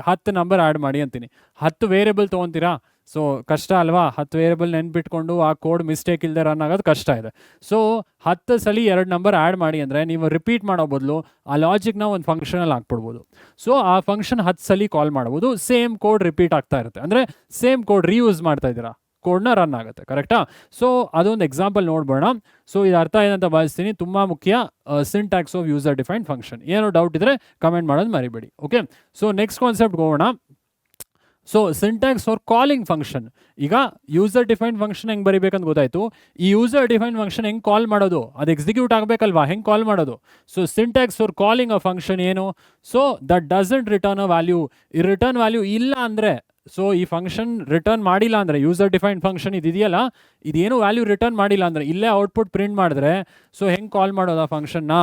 10 ನಂಬರ್ ಆ್ಯಡ್ ಮಾಡಿ ಅಂತೀನಿ. 10 ವೇರಿಯಬಲ್ ತೊಗೊತೀರಾ? ಸೊ ಕಷ್ಟ ಅಲ್ವಾ? 10 ವೇರಿಯಬಲ್ ನೆನ್ಪಿಟ್ಕೊಂಡು ಆ ಕೋಡ್ ಮಿಸ್ಟೇಕ್ ಇಲ್ಲದೆ ರನ್ ಆಗೋದು ಕಷ್ಟ ಇದೆ. ಸೊ 10 ಸಲ 2 ನಂಬರ್ ಆ್ಯಡ್ ಮಾಡಿ ಅಂದರೆ ನೀವು ರಿಪೀಟ್ ಮಾಡೋ ಬದಲು ಆ ಲಾಜಿಕ್ನ ಒಂದು ಫಂಕ್ಷನಲ್ಲಿ ಹಾಕ್ಬಿಡ್ಬೋದು. ಸೊ ಆ ಫಂಕ್ಷನ್ 10 ಸಲ ಕಾಲ್ ಮಾಡ್ಬೋದು, ಸೇಮ್ ಕೋಡ್ ರಿಪೀಟ್ ಆಗ್ತಾ ಇರುತ್ತೆ. ಅಂದರೆ ಸೇಮ್ ಕೋಡ್ ರೀಯೂಸ್ ಮಾಡ್ತಾ ಇದ್ದೀರಾ, ಕೋಡ್ನ ರನ್ ಆಗುತ್ತೆ. ಕರೆಕ್ಟಾ? ಸೊ ಅದೊಂದು ಎಕ್ಸಾಂಪಲ್ ನೋಡ್ಬೋಣ. ಸೊ ಇದು ಅರ್ಥ ಇದೆ ಅಂತ ಭಾವಿಸ್ತೀನಿ. ತುಂಬ ಮುಖ್ಯ syntax of user defined function. ಏನೋ ಡೌಟ್ ಇದ್ದರೆ ಕಮೆಂಟ್ ಮಾಡೋದು ಮರಿಬೇಡಿ. ಓಕೆ? ಸೊ ನೆಕ್ಸ್ಟ್ ಕಾನ್ಸೆಪ್ಟ್ ಹೋಗೋಣ. So syntax for calling function. ಈಗ ಯೂಸರ್ ಡಿಫೈನ್ಡ್ ಫಂಕ್ಷನ್ ಹೆಂಗೆ ಬರಿಬೇಕಂತ ಗೊತ್ತಾಯಿತು. ಈ ಯೂಸರ್ ಡಿಫೈನ್ಡ್ ಫಂಕ್ಷನ್ ಹೆಂಗೆ ಕಾಲ್ ಮಾಡೋದು? ಅದು ಎಕ್ಸಿಕ್ಯೂಟ್ ಆಗಬೇಕಲ್ವಾ? ಹೆಂಗೆ ಕಾಲ್ ಮಾಡೋದು? So syntax for calling a function ಏನು? So that doesn't return a value. ಈ ರಿಟರ್ನ್ ವ್ಯಾಲ್ಯೂ ಇಲ್ಲ ಅಂದರೆ, ಸೊ ಈ ಫಂಕ್ಷನ್ ರಿಟರ್ನ್ ಮಾಡಿಲ್ಲ ಅಂದರೆ, ಯೂಸರ್ ಡಿಫೈನ್ಡ್ ಫಂಕ್ಷನ್ ಇದೆಯಲ್ಲ, ಇದೇನು ವ್ಯಾಲ್ಯೂ ರಿಟರ್ನ್ ಮಾಡಿಲ್ಲ ಅಂದರೆ, ಇಲ್ಲೇ ಔಟ್ಪುಟ್ ಪ್ರಿಂಟ್ ಮಾಡಿದ್ರೆ ಸೊ ಹೆಂಗೆ ಕಾಲ್ ಮಾಡೋದು ಆ ಫಂಕ್ಷನ್ನ?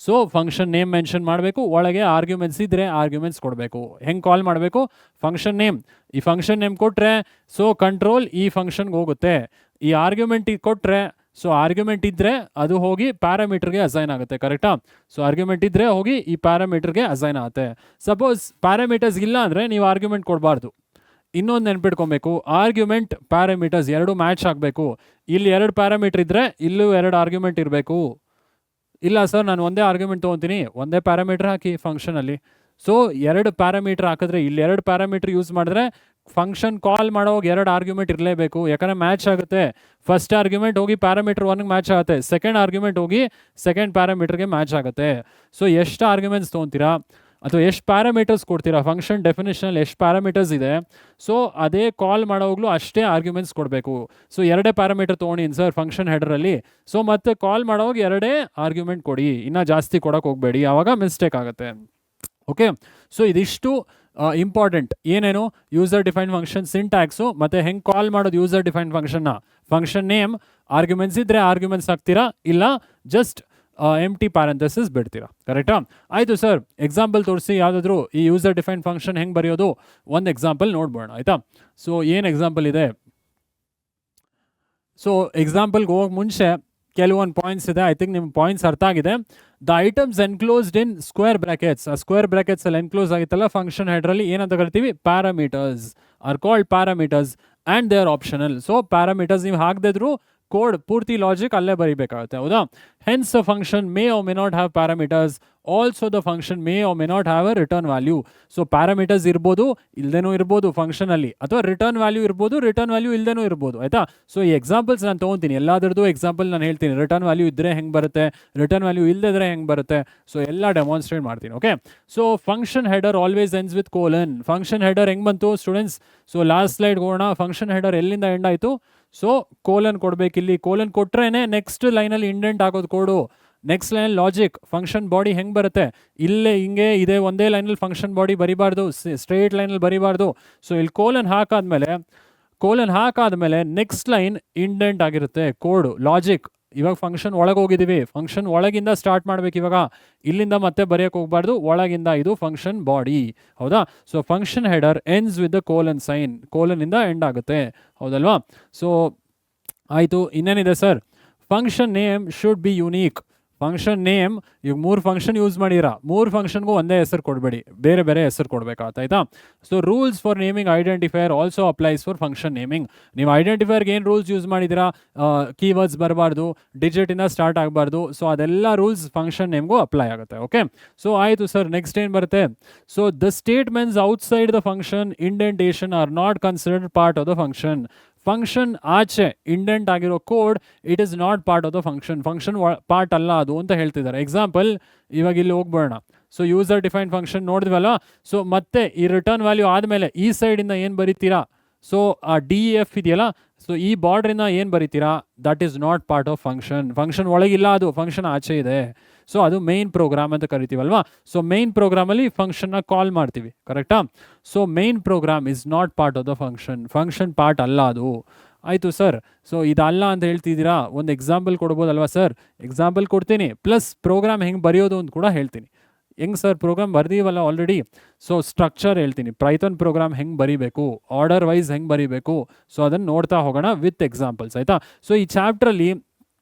ಸೊ ಫಂಕ್ಷನ್ ನೇಮ್ ಮೆನ್ಷನ್ ಮಾಡಬೇಕು, ಒಳಗೆ ಆರ್ಗ್ಯುಮೆಂಟ್ಸ್ ಇದ್ದರೆ ಆರ್ಗ್ಯುಮೆಂಟ್ಸ್ ಕೊಡಬೇಕು. ಹೆಂಗೆ ಕಾಲ್ ಮಾಡಬೇಕು? Function name. ಈ ಫಂಕ್ಷನ್ ನೇಮ್ ಕೊಟ್ಟರೆ ಸೊ ಕಂಟ್ರೋಲ್ ಈ ಫಂಕ್ಷನ್ಗೆ ಹೋಗುತ್ತೆ. ಈ ಆರ್ಗ್ಯುಮೆಂಟ್ ಕೊಟ್ಟರೆ ಸೊ ಆರ್ಗ್ಯುಮೆಂಟ್ ಇದ್ದರೆ ಅದು ಹೋಗಿ ಪ್ಯಾರಾಮೀಟರ್ಗೆ ಅಸೈನ್ ಆಗುತ್ತೆ. ಕರೆಕ್ಟಾ? ಸೊ ಆರ್ಗ್ಯುಮೆಂಟ್ ಇದ್ದರೆ ಹೋಗಿ ಈ ಪ್ಯಾರಾಮೀಟರ್ಗೆ ಅಸೈನ್ ಆಗುತ್ತೆ. ಸಪೋಸ್ ಪ್ಯಾರಾಮೀಟರ್ಸ್ ಇಲ್ಲ ಅಂದರೆ ನೀವು ಆರ್ಗ್ಯುಮೆಂಟ್ ಕೊಡಬಾರ್ದು. ಇನ್ನೊಂದು ನೆನ್ಪಿಟ್ಕೊಬೇಕು, ಆರ್ಗ್ಯುಮೆಂಟ್ ಪ್ಯಾರಾಮೀಟರ್ಸ್ ಎರಡು ಮ್ಯಾಚ್ ಆಗಬೇಕು. ಇಲ್ಲಿ 2 ಪ್ಯಾರಾಮೀಟರ್ ಇದ್ದರೆ ಇಲ್ಲೂ 2 ಆರ್ಗ್ಯುಮೆಂಟ್ ಇರಬೇಕು. ಇಲ್ಲ ಸರ್ ನಾನು ಒಂದೇ ಆರ್ಗ್ಯುಮೆಂಟ್ ತೊಗೊತೀನಿ, ಒಂದೇ ಪ್ಯಾರಾಮೀಟರ್ ಹಾಕಿ ಫಂಕ್ಷನಲ್ಲಿ. ಸೊ 2 ಪ್ಯಾರಾಮೀಟರ್ ಹಾಕಿದ್ರೆ ಇಲ್ಲಿ 2 ಪ್ಯಾರಾಮೀಟರ್ ಯೂಸ್ ಮಾಡಿದ್ರೆ ಫಂಕ್ಷನ್ ಕಾಲ್ ಮಾಡೋವಾಗ 2 ಆರ್ಗ್ಯುಮೆಂಟ್ ಇರಲೇಬೇಕು, ಯಾಕಂದರೆ ಮ್ಯಾಚ್ ಆಗುತ್ತೆ. ಫಸ್ಟ್ ಆರ್ಗ್ಯುಮೆಂಟ್ ಹೋಗಿ ಪ್ಯಾರಾಮೀಟರ್ 1ಗೆ ಮ್ಯಾಚ್ ಆಗುತ್ತೆ, ಸೆಕೆಂಡ್ ಆರ್ಗ್ಯುಮೆಂಟ್ ಹೋಗಿ ಸೆಕೆಂಡ್ ಪ್ಯಾರಾಮೀಟರ್ಗೆ ಮ್ಯಾಚ್ ಆಗುತ್ತೆ. ಸೊ ಎಷ್ಟು ಆರ್ಗ್ಯುಮೆಂಟ್ಸ್ ತೊಗೊತೀರಾ ಅಥವಾ ಎಷ್ಟು ಪ್ಯಾರಾಮೀಟರ್ಸ್ ಕೊಡ್ತೀರಾ? ಫಂಕ್ಷನ್ ಡೆಫಿನೇಷನಲ್ಲಿ ಎಷ್ಟು ಪ್ಯಾರಾಮೀಟರ್ಸ್ ಇದೆ, ಸೊ ಅದೇ ಕಾಲ್ ಮಾಡೋವಾಗಲೂ ಅಷ್ಟೇ ಆರ್ಗ್ಯುಮೆಂಟ್ಸ್ ಕೊಡಬೇಕು. ಸೊ 2 ಪ್ಯಾರಾಮೀಟರ್ ತೊಗೊಂಡಿನಿ ಸರ್ ಫಂಕ್ಷನ್ ಹೆಡರಲ್ಲಿ, ಸೊ ಮತ್ತೆ ಕಾಲ್ ಮಾಡೋವಾಗ 2 ಆರ್ಗ್ಯುಮೆಂಟ್ ಕೊಡಿ, ಇನ್ನೂ ಜಾಸ್ತಿ ಕೊಡೋಕೆ ಹೋಗಬೇಡಿ, ಆವಾಗ ಮಿಸ್ಟೇಕ್ ಆಗುತ್ತೆ. ಓಕೆ? ಸೊ ಇದಿಷ್ಟು ಇಂಪಾರ್ಟೆಂಟ್. ಏನೇನು? ಯೂಸರ್ ಡಿಫೈನ್ಡ್ ಫಂಕ್ಷನ್ ಸಿಂಟ್ಯಾಕ್ಸು, ಮತ್ತು ಹೆಂಗೆ ಕಾಲ್ ಮಾಡೋದು ಯೂಸರ್ ಡಿಫೈನ್ಡ್ ಫಂಕ್ಷನ್ನ. ಫಂಕ್ಷನ್ ನೇಮ್, ಆರ್ಗ್ಯುಮೆಂಟ್ಸ್ ಇದ್ದರೆ ಆರ್ಗ್ಯುಮೆಂಟ್ಸ್ ಹಾಕ್ತೀರಾ, ಇಲ್ಲ ಜಸ್ಟ್ ಎಂಟಿ ಪ್ಯಾರಂಥೆಸಿಸ್ ಬಿಡ್ತೀರಾ. ಕರೆಕ್ಟಾ? ಆಯಿತು ಸರ್, ಎಕ್ಸಾಂಪಲ್ ತೋರಿಸಿ ಯಾವುದಾದ್ರೂ ಈ ಯೂಸರ್ ಡಿಫೈನ್ಡ್ ಫಂಕ್ಷನ್ ಹೆಂಗೆ ಬರೆಯೋದು ಒಂದು ಎಕ್ಸಾಂಪಲ್ ನೋಡ್ಬೋಣ. ಆಯಿತಾ? ಸೊ ಏನು ಎಕ್ಸಾಂಪಲ್ ಇದೆ? ಸೊ ಎಕ್ಸಾಂಪಲ್ಗೆ ಹೋಗೋಕೆ ಮುಂಚೆ ಕೆಲವೊಂದು ಪಾಯಿಂಟ್ಸ್ ಇದೆ. ಐ ಥಿಂಕ್ ನಿಮ್ಮ ಪಾಯಿಂಟ್ಸ್ ಅರ್ಥ ಆಗಿದೆ. The items enclosed in square brackets. ಆ ಸ್ಕ್ವೇರ್ ಬ್ರ್ಯಾಕೆಟ್ಸಲ್ಲಿ ಎನ್ಕ್ಲೋಸ್ ಆಗಿತ್ತಲ್ಲ ಫಂಕ್ಷನ್ ಹೆಡ್ರಲ್ಲಿ ಏನಂತ ಕರಿತೀವಿ? Parameters are called parameters and they are optional. So parameters ನೀವು ಹಾಕದಿದ್ರು ಕೋಡ್ ಪೂರ್ತಿ ಲಾಜಿಕ್ ಅಲ್ಲೇ ಬರೀಬೇಕಾಗುತ್ತೆ. ಹೌದಾ? Hence the function may or may not have parameters. Also the function may or may not have a return value. So parameters ಇರ್ಬೋದು, ಇಲ್ಲದೇನೂ ಇರ್ಬೋದು ಫಂಕ್ಷನಲ್ಲಿ, ಅಥವಾ return value ಇರ್ಬೋದು, return value ಇಲ್ಲದೇನೂ ಇರ್ಬೋದು. ಆಯಿತಾ? ಸೊ ಈ ಎಕ್ಸಾಂಪಲ್ಸ್ ನಾನು ತೊಗೊತೀನಿ, ಎಲ್ಲಾದ್ರದ್ದು ಎಕ್ಸಾಂಪಲ್ ನಾನು ಹೇಳ್ತೀನಿ. ರಿಟರ್ನ್ ವ್ಯಾಲ್ಯೂ ಇದ್ದರೆ ಹೆಂಗೆ ಬರುತ್ತೆ, ರಿಟರ್ನ್ ವ್ಯಾಲ್ಯೂ ಇಲ್ಲದಿದ್ರೆ ಹೆಂಗೆ ಬರುತ್ತೆ, ಸೊ ಎಲ್ಲ ಡೆಮಾನ್ಸ್ಟ್ರೇಟ್ ಮಾಡ್ತೀನಿ. Okay? So function header always ends with colon. Function header ಹೆಂಗೆ ಬಂತು ಸ್ಟೂಡೆಂಟ್ಸ್? ಸೊ ಲಾಸ್ಟ್ ಸ್ಲೈಡ್ ಹೋಗೋಣ. ಫಂಕ್ಷನ್ ಹೆಡರ್ ಎಲ್ಲಿಂದ ಎಂಡ್ ಆಯಿತು? ಸೊ ಕೋಲನ್ ಕೊಡಬೇಕು. ಇಲ್ಲಿ ಕೋಲನ್ ಕೊಟ್ರೇನೆ ನೆಕ್ಸ್ಟ್ ಲೈನಲ್ಲಿ ಇಂಡೆಂಟ್ ಆಗೋದು code. Next line logic, function body ಹೆಂಗೆ ಬರುತ್ತೆ, ಇಲ್ಲೇ ಹಿಂಗೆ ಇದೆ ಒಂದೇ ಲೈನಲ್ಲಿ ಫಂಕ್ಷನ್ ಬಾಡಿ ಬರಿಬಾರ್ದು, ಸ್ಟ್ರೇಟ್ ಲೈನಲ್ಲಿ ಬರಿಬಾರ್ದು. ಸೊ ಇಲ್ಲಿ ಕೋಲನ್ ಹಾಕಾದ್ಮೇಲೆ ನೆಕ್ಸ್ಟ್ ಲೈನ್ ಇಂಡೆಂಟ್ ಆಗಿರುತ್ತೆ, ಕೋಡ್ ಲಾಜಿಕ್. ಇವಾಗ ಫಂಕ್ಷನ್ ಒಳಗೆ ಹೋಗಿದ್ದೀವಿ, ಫಂಕ್ಷನ್ ಒಳಗಿಂದ ಸ್ಟಾರ್ಟ್ ಮಾಡ್ಬೇಕು. ಇವಾಗ ಇಲ್ಲಿಂದ ಮತ್ತೆ ಬರೆಯೋಕೆ ಹೋಗ್ಬಾರ್ದು, ಒಳಗಿಂದ. ಇದು ಫಂಕ್ಷನ್ ಬಾಡಿ, ಹೌದಾ. So function header ends with the colon sign, ಕೋಲನಿಂದ ಎಂಡ್ ಆಗುತ್ತೆ, ಹೌದಲ್ವಾ. ಸೊ ಆಯಿತು. ಇನ್ನೇನಿದೆ sir, function name should be unique. Function name, ಈಗ 3 ಫಂಕ್ಷನ್ ಯೂಸ್ ಮಾಡಿರ, 3 ಫಂಕ್ಷನ್ಗೂ ಒಂದೇ ಹೆಸರು ಕೊಡಬೇಡಿ, ಬೇರೆ ಬೇರೆ ಹೆಸರು ಕೊಡಬೇಕಾಯ್ತಾ. So rules for naming identifier also applies for function naming. ನೀವು ಐಡೆಂಟಿಫೈಯರ್ಗೆ ಏನು ರೂಲ್ಸ್ ಯೂಸ್ ಮಾಡಿದ್ದೀರಾ, ಕೀವರ್ಡ್ಸ್ ಬರಬಾರ್ದು, ಡಿಜಿಟಿಂದ ಸ್ಟಾರ್ಟ್ ಆಗಬಾರ್ದು. ಸೊ ಅದೆಲ್ಲ ರೂಲ್ಸ್ ಫಂಕ್ಷನ್ ನೇಮ್ಗೂ ಅಪ್ಲೈ ಆಗುತ್ತೆ. ಓಕೆ, ಸೊ ಆಯಿತು ಸರ್. ನೆಕ್ಸ್ಟ್ ಏನು ಬರುತ್ತೆ, so the statements outside the function indentation are not considered part of the function. Function ಆಚೆ ಇಂಡೆಂಟ್ ಆಗಿರೋ code it is not part of the function, function part ಅಲ್ಲ ಅದು ಅಂತ ಹೇಳ್ತಿದ್ದಾರೆ. ಎಕ್ಸಾಂಪಲ್, ಇವಾಗ ಇಲ್ಲಿ ಹೋಗ್ಬೋಣ. ಸೊ ಯೂಸರ್ ಡಿಫೈನ್ ಫಂಕ್ಷನ್ ನೋಡಿದ್ವಲ್ಲ. ಸೊ ಮತ್ತೆ ಈ ರಿಟರ್ನ್ ವ್ಯಾಲ್ಯೂ ಆದಮೇಲೆ ಈ ಸೈಡಿಂದ ಏನು ಬರೀತೀರಾ, ಸೊ ಆ DEF ಇದೆಯಲ್ಲ, ಸೊ ಈ ಬಾರ್ಡ್ರಿಂದ ಏನು ಬರೀತೀರಾ, that is not part of function. Function ಒಳಗಿಲ್ಲ, ಅದು ಫಂಕ್ಷನ್ ಆಚೆ ಇದೆ. ಸೊ ಅದು ಮೇನ್ ಪ್ರೋಗ್ರಾಮ್ ಅಂತ ಕರಿತೀವಲ್ವಾ. ಸೊ ಮೇನ್ ಪ್ರೋಗ್ರಾಮಲ್ಲಿ ಫಂಕ್ಷನ್ನ ಕಾಲ್ ಮಾಡ್ತೀವಿ, ಕರೆಕ್ಟಾ. So main program is not part of the function, function part ಅಲ್ಲ ಅದು. ಆಯಿತು ಸರ್. ಸೊ ಇದಲ್ಲ ಅಂತ ಹೇಳ್ತಿದ್ದೀರಾ, ಒಂದು ಎಕ್ಸಾಂಪಲ್ ಕೊಡ್ಬೋದಲ್ವಾ ಸರ್. ಎಕ್ಸಾಂಪಲ್ ಕೊಡ್ತೀನಿ, ಪ್ಲಸ್ ಪ್ರೋಗ್ರಾಮ್ ಹೆಂಗೆ ಬರೆಯೋದು ಅಂತ ಕೂಡ ಹೇಳ್ತೀನಿ. ಹೆಂಗೆ ಸರ್, ಪ್ರೋಗ್ರಾಮ್ ಬರ್ದೀವಲ್ಲ ಆಲ್ರೆಡಿ. ಸೊ ಸ್ಟ್ರಕ್ಚರ್ ಹೇಳ್ತೀನಿ, ಪೈಥಾನ್ ಪ್ರೋಗ್ರಾಮ್ ಹೆಂಗೆ ಬರೀಬೇಕು, ಆರ್ಡರ್ ವೈಸ್ ಹೆಂಗೆ ಬರೀಬೇಕು. ಸೊ ಅದನ್ನು ನೋಡ್ತಾ ಹೋಗೋಣ ವಿತ್ ಎಕ್ಸಾಂಪಲ್ಸ್, ಆಯಿತಾ. ಸೊ ಈ ಚಾಪ್ಟ್ರಲ್ಲಿ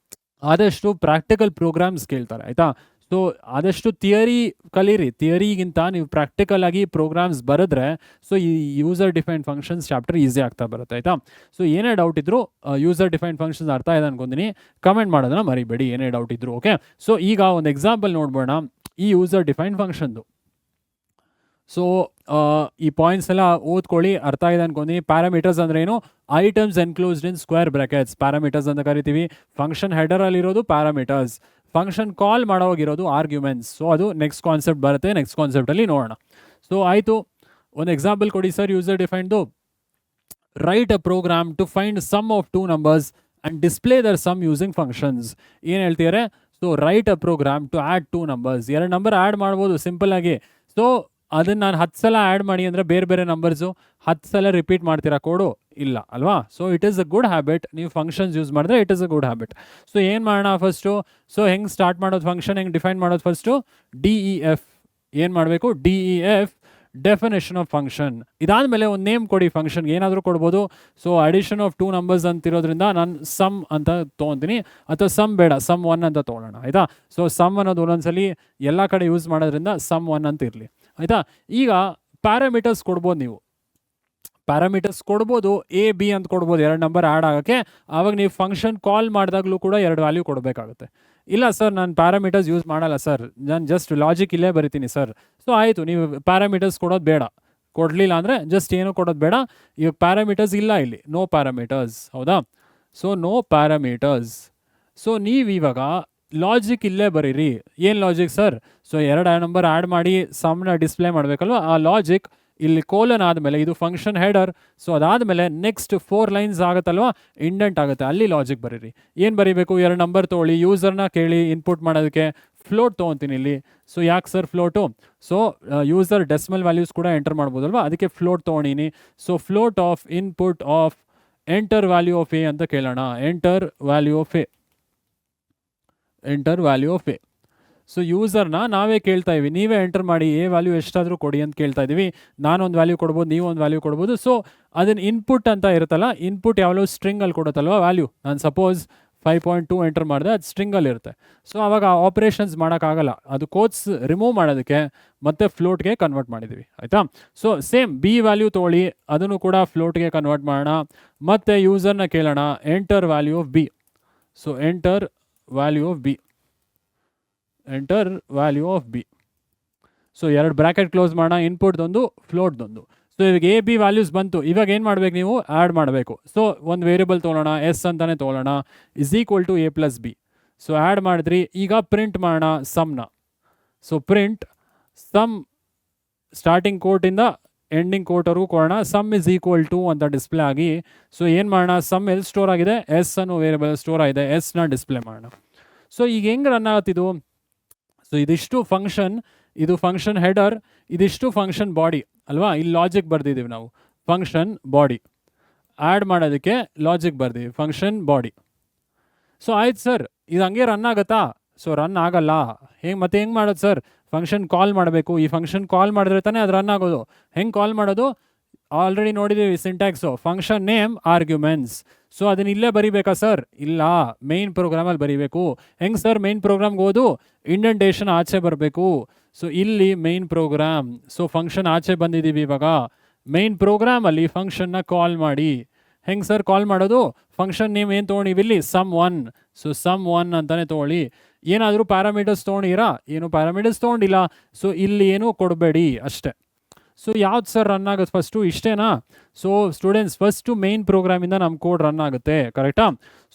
ಆದಷ್ಟು ಪ್ರಾಕ್ಟಿಕಲ್ ಪ್ರೋಗ್ರಾಮ್ಸ್ ಕೇಳ್ತಾರೆ, ಆಯಿತಾ. ಸೊ ಆದಷ್ಟು ಥಿಯರಿ ಕಲೀರಿ, ಥಿಯರಿಗಿಂತ ನೀವು ಪ್ರಾಕ್ಟಿಕಲ್ ಆಗಿ ಪ್ರೋಗ್ರಾಮ್ಸ್ ಬರೆದ್ರೆ ಸೊ ಈ user defined functions chapter easy ಆಗ್ತಾ ಬರುತ್ತೆ, ಆಯಿತಾ. ಸೊ ಏನೇ ಡೌಟ್ ಇದ್ರು, ಯೂಸರ್ ಡಿಫೈನ್ಡ್ ಫಂಕ್ಷನ್ಸ್ ಅರ್ಥ ಇದೆ ಅನ್ಕೊಂತೀನಿ, ಕಮೆಂಟ್ ಮಾಡೋದನ್ನ ಮರಿಬೇಡಿ, ಏನೇ ಡೌಟ್ ಇದ್ರು. ಓಕೆ, ಸೊ ಈಗ ಒಂದು ಎಕ್ಸಾಂಪಲ್ ನೋಡ್ಬೋಣ ಈ ಯೂಸರ್ ಡಿಫೈನ್ಡ್ ಫಂಕ್ಷನ್ದು. ಸೊ ಈ ಪಾಯಿಂಟ್ಸ್ ಎಲ್ಲ ಓದ್ಕೊಳ್ಳಿ, ಅರ್ಥ ಇದೆ ಅನ್ಕೊಂತೀನಿ. ಪ್ಯಾರಾಮೀಟರ್ಸ್ ಅಂದ್ರೆ ಏನು, items enclosed in square brackets, parameters ಅಂತ ಕರಿತೀವಿ. ಫಂಕ್ಷನ್ ಹೆಡರ್ ಅಲ್ಲಿರೋದು ಪ್ಯಾರಾಮೀಟರ್ಸ್, ಫಂಕ್ಷನ್ ಕಾಲ್ ಮಾಡೋಗಿರೋದು ಆರ್ಗ್ಯುಮೆಂಟ್ಸ್. ಸೊ ಅದು ನೆಕ್ಸ್ಟ್ ಕಾನ್ಸೆಪ್ಟ್ ಬರುತ್ತೆ, ನೆಕ್ಸ್ಟ್ ಕಾನ್ಸೆಪ್ಟಲ್ಲಿ ನೋಡೋಣ. ಸೊ ಆಯಿತು, ಒಂದು ಎಕ್ಸಾಂಪಲ್ ಕೊಡಿ ಸರ್ ಯೂಸರ್ ಡಿಫೈನ್ದು. Write a program to find sum of 2 numbers and display their sum using functions. ಏನು ಹೇಳ್ತಿದ್ದಾರೆ, so write a program to add 2 numbers, 2 number add ಮಾಡ್ಬೋದು ಸಿಂಪಲ್ ಆಗಿ. ಸೊ ಅದನ್ನು ನಾನು 10 ಸಲ ಆ್ಯಡ್ ಮಾಡಿ ಅಂದರೆ ಬೇರೆ ಬೇರೆ ನಂಬರ್ಸು 10 ಸಲ ರಿಪೀಟ್ ಮಾಡ್ತೀರಾ ಕೋಡು, ಇಲ್ಲ ಅಲ್ವಾ. So it is a good habit, ನೀವು ಫಂಕ್ಷನ್ಸ್ ಯೂಸ್ ಮಾಡಿದ್ರೆ it is a good habit. So ಏನು ಮಾಡೋಣ ಫಸ್ಟು, ಸೊ ಹೆಂಗೆ ಸ್ಟಾರ್ಟ್ ಮಾಡೋದು, ಫಂಕ್ಷನ್ ಹೆಂಗೆ ಡಿಫೈನ್ ಮಾಡೋದು, ಫಸ್ಟು DEF ಏನು ಮಾಡಬೇಕು, DEF ಡೆಫಿನೇಷನ್ ಆಫ್ ಫಂಕ್ಷನ್. ಇದಾದಮೇಲೆ ಒಂದು ನೇಮ್ ಕೊಡಿ ಫಂಕ್ಷನ್ಗೆ, ಏನಾದರೂ ಕೊಡ್ಬೋದು. ಸೊ ಅಡಿಷನ್ ಆಫ್ 2 numbers ಅಂತಿರೋದ್ರಿಂದ ನಾನು ಸಮ್ ಅಂತ ತೊಗೊತೀನಿ, ಅಥವಾ ಸಮ್ ಬೇಡ, ಸಮ್ 1 ಅಂತ ತೊಗೊಳ್ಳೋಣ, ಆಯಿತಾ. ಸೊ ಸಮ್ ಅನ್ನೋದು ಒಂದೊಂದ್ಸಲಿ ಎಲ್ಲ ಕಡೆ ಯೂಸ್ ಮಾಡೋದ್ರಿಂದ ಸಮ್ 1 ಅಂತ ಇರಲಿ, ಆಯಿತಾ. ಈಗ ಪ್ಯಾರಾಮೀಟರ್ಸ್ ಕೊಡ್ಬೋದು, ನೀವು ಪ್ಯಾರಾಮೀಟರ್ಸ್ ಕೊಡ್ಬೋದು, A B ಅಂತ ಕೊಡ್ಬೋದು, 2 ನಂಬರ್ ಆ್ಯಡ್ ಆಗೋಕ್ಕೆ. ಆವಾಗ ನೀವು ಫಂಕ್ಷನ್ ಕಾಲ್ ಮಾಡಿದಾಗಲೂ ಕೂಡ 2 ವ್ಯಾಲ್ಯೂ ಕೊಡಬೇಕಾಗುತ್ತೆ. ಇಲ್ಲ ಸರ್ ನಾನು ಪ್ಯಾರಾಮೀಟರ್ಸ್ ಯೂಸ್ ಮಾಡಲ್ಲ ಸರ್, ನಾನು ಜಸ್ಟ್ ಲಾಜಿಕ್ ಇಲ್ಲೇ ಬರಿತೀನಿ ಸರ್. ಸೊ ಆಯಿತು, ನೀವು ಪ್ಯಾರಾಮೀಟರ್ಸ್ ಕೊಡೋದು ಬೇಡ, ಕೊಡಲಿಲ್ಲ ಅಂದರೆ ಜಸ್ಟ್ ಏನೂ ಕೊಡೋದು ಬೇಡ. ಈಗ ಪ್ಯಾರಾಮೀಟರ್ಸ್ ಇಲ್ಲ ಇಲ್ಲಿ, ನೋ ಪ್ಯಾರಾಮೀಟರ್ಸ್, ಹೌದಾ. So no parameters. ಸೊ ನೀವು ಇವಾಗ ಲಾಜಿಕ್ ಇಲ್ಲೇ ಬರೀರಿ. ಏನು logic sir, so 2 number add ಮಾಡಿ ಸಮ್ನ ಡಿಸ್ಪ್ಲೇ ಮಾಡಬೇಕಲ್ವ, ಆ ಲಾಜಿಕ್ ಇಲ್ಲಿ ಕೋಲನ್ ಆದಮೇಲೆ ಇದು ಫಂಕ್ಷನ್ ಹೆಡರ್. ಸೊ ಅದಾದಮೇಲೆ ನೆಕ್ಸ್ಟ್ 4 lines ಆಗುತ್ತಲ್ವ, ಇಂಡೆಂಟ್ ಆಗುತ್ತೆ, ಅಲ್ಲಿ ಲಾಜಿಕ್ ಬರೀರಿ. ಏನು ಬರೀಬೇಕು, 2 ನಂಬರ್ ತೊಗೊಳ್ಳಿ, ಯೂಸರ್ನ ಕೇಳಿ ಇನ್ಪುಟ್ ಮಾಡೋದಕ್ಕೆ ಫ್ಲೋಟ್ ತೊಗೊತೀನಿ ಇಲ್ಲಿ. ಸೊ ಯಾಕೆ sir float, so user decimal values ಕೂಡ ಎಂಟರ್ ಮಾಡ್ಬೋದಲ್ವ, ಅದಕ್ಕೆ ಫ್ಲೋಟ್ ತೊಗೊಂಡಿನಿ. So float of input of enter value of a ಅಂತ ಕೇಳೋಣ, enter value of a, enter value of A. So ಯೂಸರ್ನ ನಾವೇ ಕೇಳ್ತಾ ಇದ್ದೀವಿ, ನೀವೇ ಎಂಟರ್ ಮಾಡಿ, ಎ ವ್ಯಾಲ್ಯೂ ಎಷ್ಟಾದರೂ ಕೊಡಿ ಅಂತ ಕೇಳ್ತಾ ಇದ್ದೀವಿ. ನಾನೊಂದು ವ್ಯಾಲ್ಯೂ ಕೊಡ್ಬೋದು, ನೀವು ಒಂದು ವ್ಯಾಲ್ಯೂ ಕೊಡ್ಬೋದು. ಸೊ ಅದನ್ನು ಇನ್ಪುಟ್ ಅಂತ ಇರುತ್ತಲ್ಲ, ಇನ್ಪುಟ್ ಯಾವಾಗಲೂ ಸ್ಟ್ರಿಂಗಲ್ಲಿ ಕೊಡುತ್ತಲ್ವ ವ್ಯಾಲ್ಯೂ. ನಾನು ಸಪೋಸ್ 5.2 ಎಂಟರ್ ಮಾಡಿದೆ, ಅದು ಸ್ಟ್ರಿಂಗಲ್ಲಿ ಇರುತ್ತೆ. ಸೊ ಆವಾಗ ಆಪ್ರೇಷನ್ಸ್ ಮಾಡೋಕ್ಕಾಗಲ್ಲ, ಅದು ಕೋಟ್ಸ್ ರಿಮೂವ್ ಮಾಡೋದಕ್ಕೆ ಮತ್ತೆ ಫ್ಲೋಟ್ಗೆ ಕನ್ವರ್ಟ್ ಮಾಡಿದ್ದೀವಿ, ಆಯಿತಾ. ಸೊ ಸೇಮ್ B ವ್ಯಾಲ್ಯೂ ತೊಗೊಳ್ಳಿ, ಅದನ್ನು ಕೂಡ ಫ್ಲೋಟ್ಗೆ ಕನ್ವರ್ಟ್ ಮಾಡೋಣ. ಮತ್ತು ಯೂಸರ್ನ ಕೇಳೋಣ enter value of B. So enter value of B, enter value of B. So 2 bracket close ಮಾಡೋಣ, ಇನ್ಪುಟ್ದೊಂದು ಫ್ಲೋಟ್ದೊಂದು. ಸೊ ಇವಾಗ A B ವ್ಯಾಲ್ಯೂಸ್ ಬಂತು, ಇವಾಗ ಏನು ಮಾಡಬೇಕು, ನೀವು ಆ್ಯಡ್ ಮಾಡಬೇಕು. ಸೊ ಒಂದು ವೇರಿಯಬಲ್ ತೊಗೊಳ್ಳೋಣ, S ಅಂತಲೇ ತೊಗೊಳ್ಳೋಣ, is equal to A + B. So add ಮಾಡಿದ್ರಿ, ಈಗ ಪ್ರಿಂಟ್ ಮಾಡೋಣ ಸಮ್ನ. ಸೊ ಪ್ರಿಂಟ್ ಸಮ್ ಸ್ಟಾರ್ಟಿಂಗ್ ಕೋಟಿಂದ ಎಂಡಿಂಗ್ ಕೋಟ್ವರೆಗೂ ಕೊಡೋಣ, ಸಮ್ ಇಸ್ ಈಕ್ವಲ್ ಟು ಅಂತ ಡಿಸ್ಪ್ಲೇ ಆಗಿ. ಸೊ ಏನು ಮಾಡೋಣ, ಸಮ್ ಎಲ್ಲಿ ಸ್ಟೋರ್ ಆಗಿದೆ, S ಅನ್ನೋ ವೇರಿಯಬಲ್ ಸ್ಟೋರ್ ಆಗಿದೆ, ಎಸ್ನ ಡಿಸ್ಪ್ಲೇ ಮಾಡೋಣ. ಸೊ ಈಗ ಹೆಂಗೆ ರನ್ ಆಗುತ್ತಿದು? ಸೊ ಇದಿಷ್ಟು ಫಂಕ್ಷನ್, ಇದು ಫಂಕ್ಷನ್ ಹೆಡರ್, ಇದಿಷ್ಟು ಫಂಕ್ಷನ್ ಬಾಡಿ ಅಲ್ವಾ? ಇಲ್ಲಿ ಲಾಜಿಕ್ ಬರ್ದಿದ್ದೀವಿ ನಾವು, ಫಂಕ್ಷನ್ ಬಾಡಿ ಆ್ಯಡ್ ಮಾಡೋದಕ್ಕೆ ಲಾಜಿಕ್ ಬರ್ದಿದ್ದೀವಿ, ಫಂಕ್ಷನ್ ಬಾಡಿ. ಸೊ ಆಯ್ತು ಸರ್, ಇದು ಹಂಗೆ ರನ್ ಆಗುತ್ತಾ? ಸೊ ರನ್ ಆಗಲ್ಲ. ಮತ್ತೆ ಹೆಂಗೆ ಮಾಡೋದು ಸರ್? ಫಂಕ್ಷನ್ ಕಾಲ್ ಮಾಡಬೇಕು. ಈ ಫಂಕ್ಷನ್ ಕಾಲ್ ಮಾಡಿದ್ರೆ ತಾನೇ ಅದು ರನ್ ಆಗೋದು. ಹೆಂಗೆ ಕಾಲ್ ಮಾಡೋದು? ಆಲ್ರೆಡಿ ನೋಡಿದ್ದೀವಿ syntax, function name arguments. So ಅದನ್ನ ಇಲ್ಲೇ ಬರಿಬೇಕಾ ಸರ್? ಇಲ್ಲ, ಮೇನ್ ಪ್ರೋಗ್ರಾಮಲ್ಲಿ ಬರಿಬೇಕು. ಹೆಂಗೆ ಸರ್ ಮೇನ್ ಪ್ರೋಗ್ರಾಮ್ಗೆ ಹೋದು? ಇಂಡೆಂಟೇಷನ್ ಆಚೆ ಬರಬೇಕು. ಸೊ ಇಲ್ಲಿ ಮೇನ್ ಪ್ರೋಗ್ರಾಮ್, ಸೊ ಫಂಕ್ಷನ್ ಆಚೆ ಬಂದಿದ್ದೀವಿ ಇವಾಗ. ಮೇನ್ ಪ್ರೋಗ್ರಾಮಲ್ಲಿ ಫಂಕ್ಷನ್ನ ಕಾಲ್ ಮಾಡಿ. ಹೆಂಗೆ ಸರ್ ಕಾಲ್ ಮಾಡೋದು? ಫಂಕ್ಷನ್ ನೇಮ್ ಏನು ತೊಗೊಂಡಿವಿ ಇಲ್ಲಿ? sum1. ಸೊ sum1 ಅಂತಲೇ ತೊಗೊಳ್ಳಿ. ಏನಾದರೂ ಪ್ಯಾರಾಮೀಟರ್ಸ್ ತೊಗೊಂಡಿರಾ? ಏನು ಪ್ಯಾರಾಮೀಟರ್ಸ್ ತೊಗೊಂಡಿಲ್ಲ. ಸೊ ಇಲ್ಲಿ ಏನು ಕೊಡಬೇಡಿ ಅಷ್ಟೇ. ಸೊ ಯಾವ್ದು ಸರ್ ರನ್ ಆಗುತ್ತೆ ಫಸ್ಟು? ಇಷ್ಟೇನಾ? ಸೊ ಸ್ಟೂಡೆಂಟ್ಸ್, ಫಸ್ಟು ಮೇನ್ ಪ್ರೋಗ್ರಾಮಿಂದ ನಮ್ಮ ಕೋಡ್ ರನ್ ಆಗುತ್ತೆ, ಕರೆಕ್ಟಾ?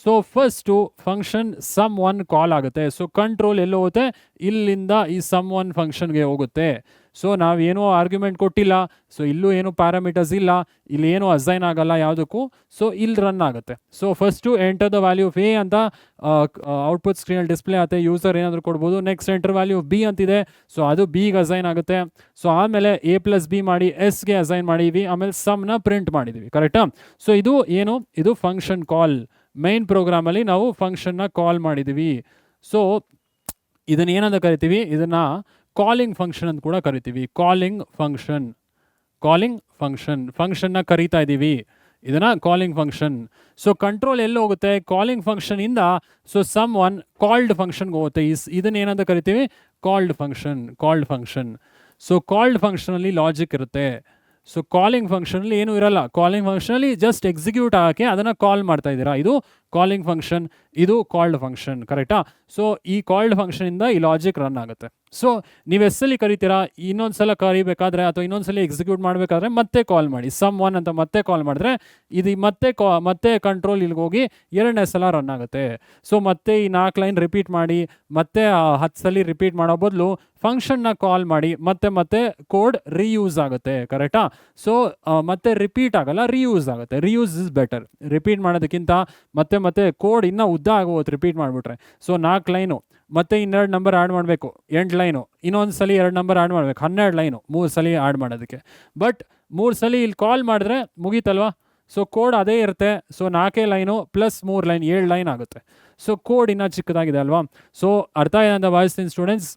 ಸೊ ಫಸ್ಟು ಫಂಕ್ಷನ್ sum1 ಕಾಲ್ ಆಗುತ್ತೆ. ಸೊ ಕಂಟ್ರೋಲ್ ಎಲ್ಲಿ ಹೋಗುತ್ತೆ? ಇಲ್ಲಿಂದ ಈ sum1 ಫಂಕ್ಷನ್ಗೆ ಹೋಗುತ್ತೆ. ಸೊ ನಾವೇನೋ ಆರ್ಗ್ಯುಮೆಂಟ್ ಕೊಟ್ಟಿಲ್ಲ, ಸೊ ಇಲ್ಲೂ ಏನು ಪ್ಯಾರಾಮೀಟರ್ಸ್ ಇಲ್ಲ, ಇಲ್ಲಿ ಏನೂ ಅಸೈನ್ ಆಗಲ್ಲ ಯಾವುದಕ್ಕೂ. ಸೊ ಇಲ್ಲಿ ರನ್ ಆಗುತ್ತೆ. So first enter the value of a ಅಂತ ಔಟ್ಪುಟ್ ಸ್ಕ್ರೀನಲ್ಲಿ ಡಿಸ್ಪ್ಲೇ ಆಗುತ್ತೆ. ಯೂಸರ್ ಏನಾದರೂ ಕೊಡ್ಬೋದು. Next enter value of B ಅಂತಿದೆ, ಸೊ ಅದು ಬಿಗೆ ಅಸೈನ್ ಆಗುತ್ತೆ. ಸೊ ಆಮೇಲೆ ಎ ಪ್ಲಸ್ ಬಿ ಮಾಡಿ ಎಸ್ಗೆ ಅಸೈನ್ ಮಾಡಿದ್ವಿ. ಆಮೇಲೆ ಸಮ್ನ ಪ್ರಿಂಟ್ ಮಾಡಿದ್ದೀವಿ, ಕರೆಕ್ಟಾ? ಸೊ ಇದು ಏನು? ಇದು ಫಂಕ್ಷನ್ ಕಾಲ್. ಮೈನ್ ಪ್ರೋಗ್ರಾಮಲ್ಲಿ ನಾವು ಫಂಕ್ಷನ್ನ ಕಾಲ್ ಮಾಡಿದ್ದೀವಿ. ಸೊ ಇದನ್ನು ಏನಂತ ಕರಿತೀವಿ? ಇದನ್ನು ಕಾಲಿಂಗ್ ಫಂಕ್ಷನ್ ಅಂತ ಕೂಡ ಕರಿತೀವಿ. ಕಾಲಿಂಗ್ ಫಂಕ್ಷನ್, ಕಾಲಿಂಗ್ ಫಂಕ್ಷನ್, ಫಂಕ್ಷನ್ನ ಕರೀತಾ ಇದ್ದೀವಿ, ಇದನ್ನು ಕಾಲಿಂಗ್ ಫಂಕ್ಷನ್. ಸೊ ಕಂಟ್ರೋಲ್ ಎಲ್ಲಿ ಹೋಗುತ್ತೆ? ಕಾಲಿಂಗ್ ಫಂಕ್ಷನಿಂದ ಸೊ sum1 ಕಾಲ್ಡ್ ಫಂಕ್ಷನ್ಗೆ ಹೋಗುತ್ತೆ. ಇದನ್ನ ಏನಂತ ಕರಿತೀವಿ? Called function, called function. So called ಫಂಕ್ಷನಲ್ಲಿ ಲಾಜಿಕ್ ಇರುತ್ತೆ. ಸೊ ಕಾಲಿಂಗ್ ಫಂಕ್ಷನಲ್ಲಿ ಏನೂ ಇರಲ್ಲ. ಕಾಲಿಂಗ್ ಫಂಕ್ಷನಲ್ಲಿ ಜಸ್ಟ್ ಎಕ್ಸಿಕ್ಯೂಟ್ ಆಗೋಕ್ಕೆ ಅದನ್ನು ಕಾಲ್ ಮಾಡ್ತಾ ಇದ್ದೀರಾ. ಇದು ಕಾಲಿಂಗ್ ಫಂಕ್ಷನ್, ಇದು ಕಾಲ್ಡ್ ಫಂಕ್ಷನ್, ಕರೆಕ್ಟಾ? ಸೊ ಈ ಕಾಲ್ಡ್ ಫಂಕ್ಷನಿಂದ ಈ ಲಾಜಿಕ್ ರನ್ ಆಗುತ್ತೆ. ಸೊ ನೀವು ಎಸ್ಸಲ್ಲಿ ಕರಿತೀರಾ, ಇನ್ನೊಂದು ಸಲ ಕರಿಬೇಕಾದ್ರೆ ಅಥವಾ ಇನ್ನೊಂದು ಸಲ ಎಕ್ಸಿಕ್ಯೂಟ್ ಮಾಡಬೇಕಾದ್ರೆ ಮತ್ತೆ ಕಾಲ್ ಮಾಡಿ, sum1 ಅಂತ ಮತ್ತೆ ಕಾಲ್ ಮಾಡಿದ್ರೆ ಇದು ಮತ್ತೆ ಕಂಟ್ರೋಲ್ ಇಲ್ಲಿಗೆ ಹೋಗಿ ಎರಡನೇ ಸಲ ರನ್ ಆಗುತ್ತೆ. ಸೊ ಮತ್ತೆ ಈ 4 ಲೈನ್ ರಿಪೀಟ್ ಮಾಡಿ ಮತ್ತೆ 10 ಸಲ ರಿಪೀಟ್ ಮಾಡೋ ಬದಲು ಫಂಕ್ಷನ್ನ ಕಾಲ್ ಮಾಡಿ ಮತ್ತೆ ಕೋಡ್ ರೀಯೂಸ್ ಆಗುತ್ತೆ, ಕರೆಕ್ಟಾ? ಸೊ ಮತ್ತೆ ರಿಪೀಟ್ ಆಗಲ್ಲ, ರೀಯೂಸ್ ಆಗುತ್ತೆ. Reuse is better. ರಿಪೀಟ್ ಮಾಡೋದಕ್ಕಿಂತ ಮತ್ತೆ ಕೋಡ್ ಇನ್ನೂ ಉದ್ದ ಆಗೋಗುತ್ತೆ ರಿಪೀಟ್ ಮಾಡಿಬಿಟ್ರೆ. ಸೊ 4 ಲೈನು ಮತ್ತೆ ಇನ್ನೆರಡು ನಂಬರ್ ಆ್ಯಡ್ ಮಾಡಬೇಕು, 8 ಲೈನು, ಇನ್ನೊಂದು ಸಲ 2 ನಂಬರ್ ಆ್ಯಡ್ ಮಾಡಬೇಕು, 12 ಲೈನು, 3 ಸಲ ಆ್ಯಡ್ ಮಾಡೋದಕ್ಕೆ. ಬಟ್ 3 ಸಲ ಇಲ್ಲಿ ಕಾಲ್ ಮಾಡಿದ್ರೆ ಮುಗೀತಲ್ವಾ? ಸೊ ಕೋಡ್ ಅದೇ ಇರುತ್ತೆ. So 4 line plus 3 line 7 line ಆಗುತ್ತೆ. ಸೊ ಕೋಡ್ ಇನ್ನೂ ಚಿಕ್ಕದಾಗಿದೆ ಅಲ್ವಾ? ಸೊ ಅರ್ಥ ಇದೆ ಅಂತ ಭಾವಿಸ್ತೀನಿ ಸ್ಟೂಡೆಂಟ್ಸ್.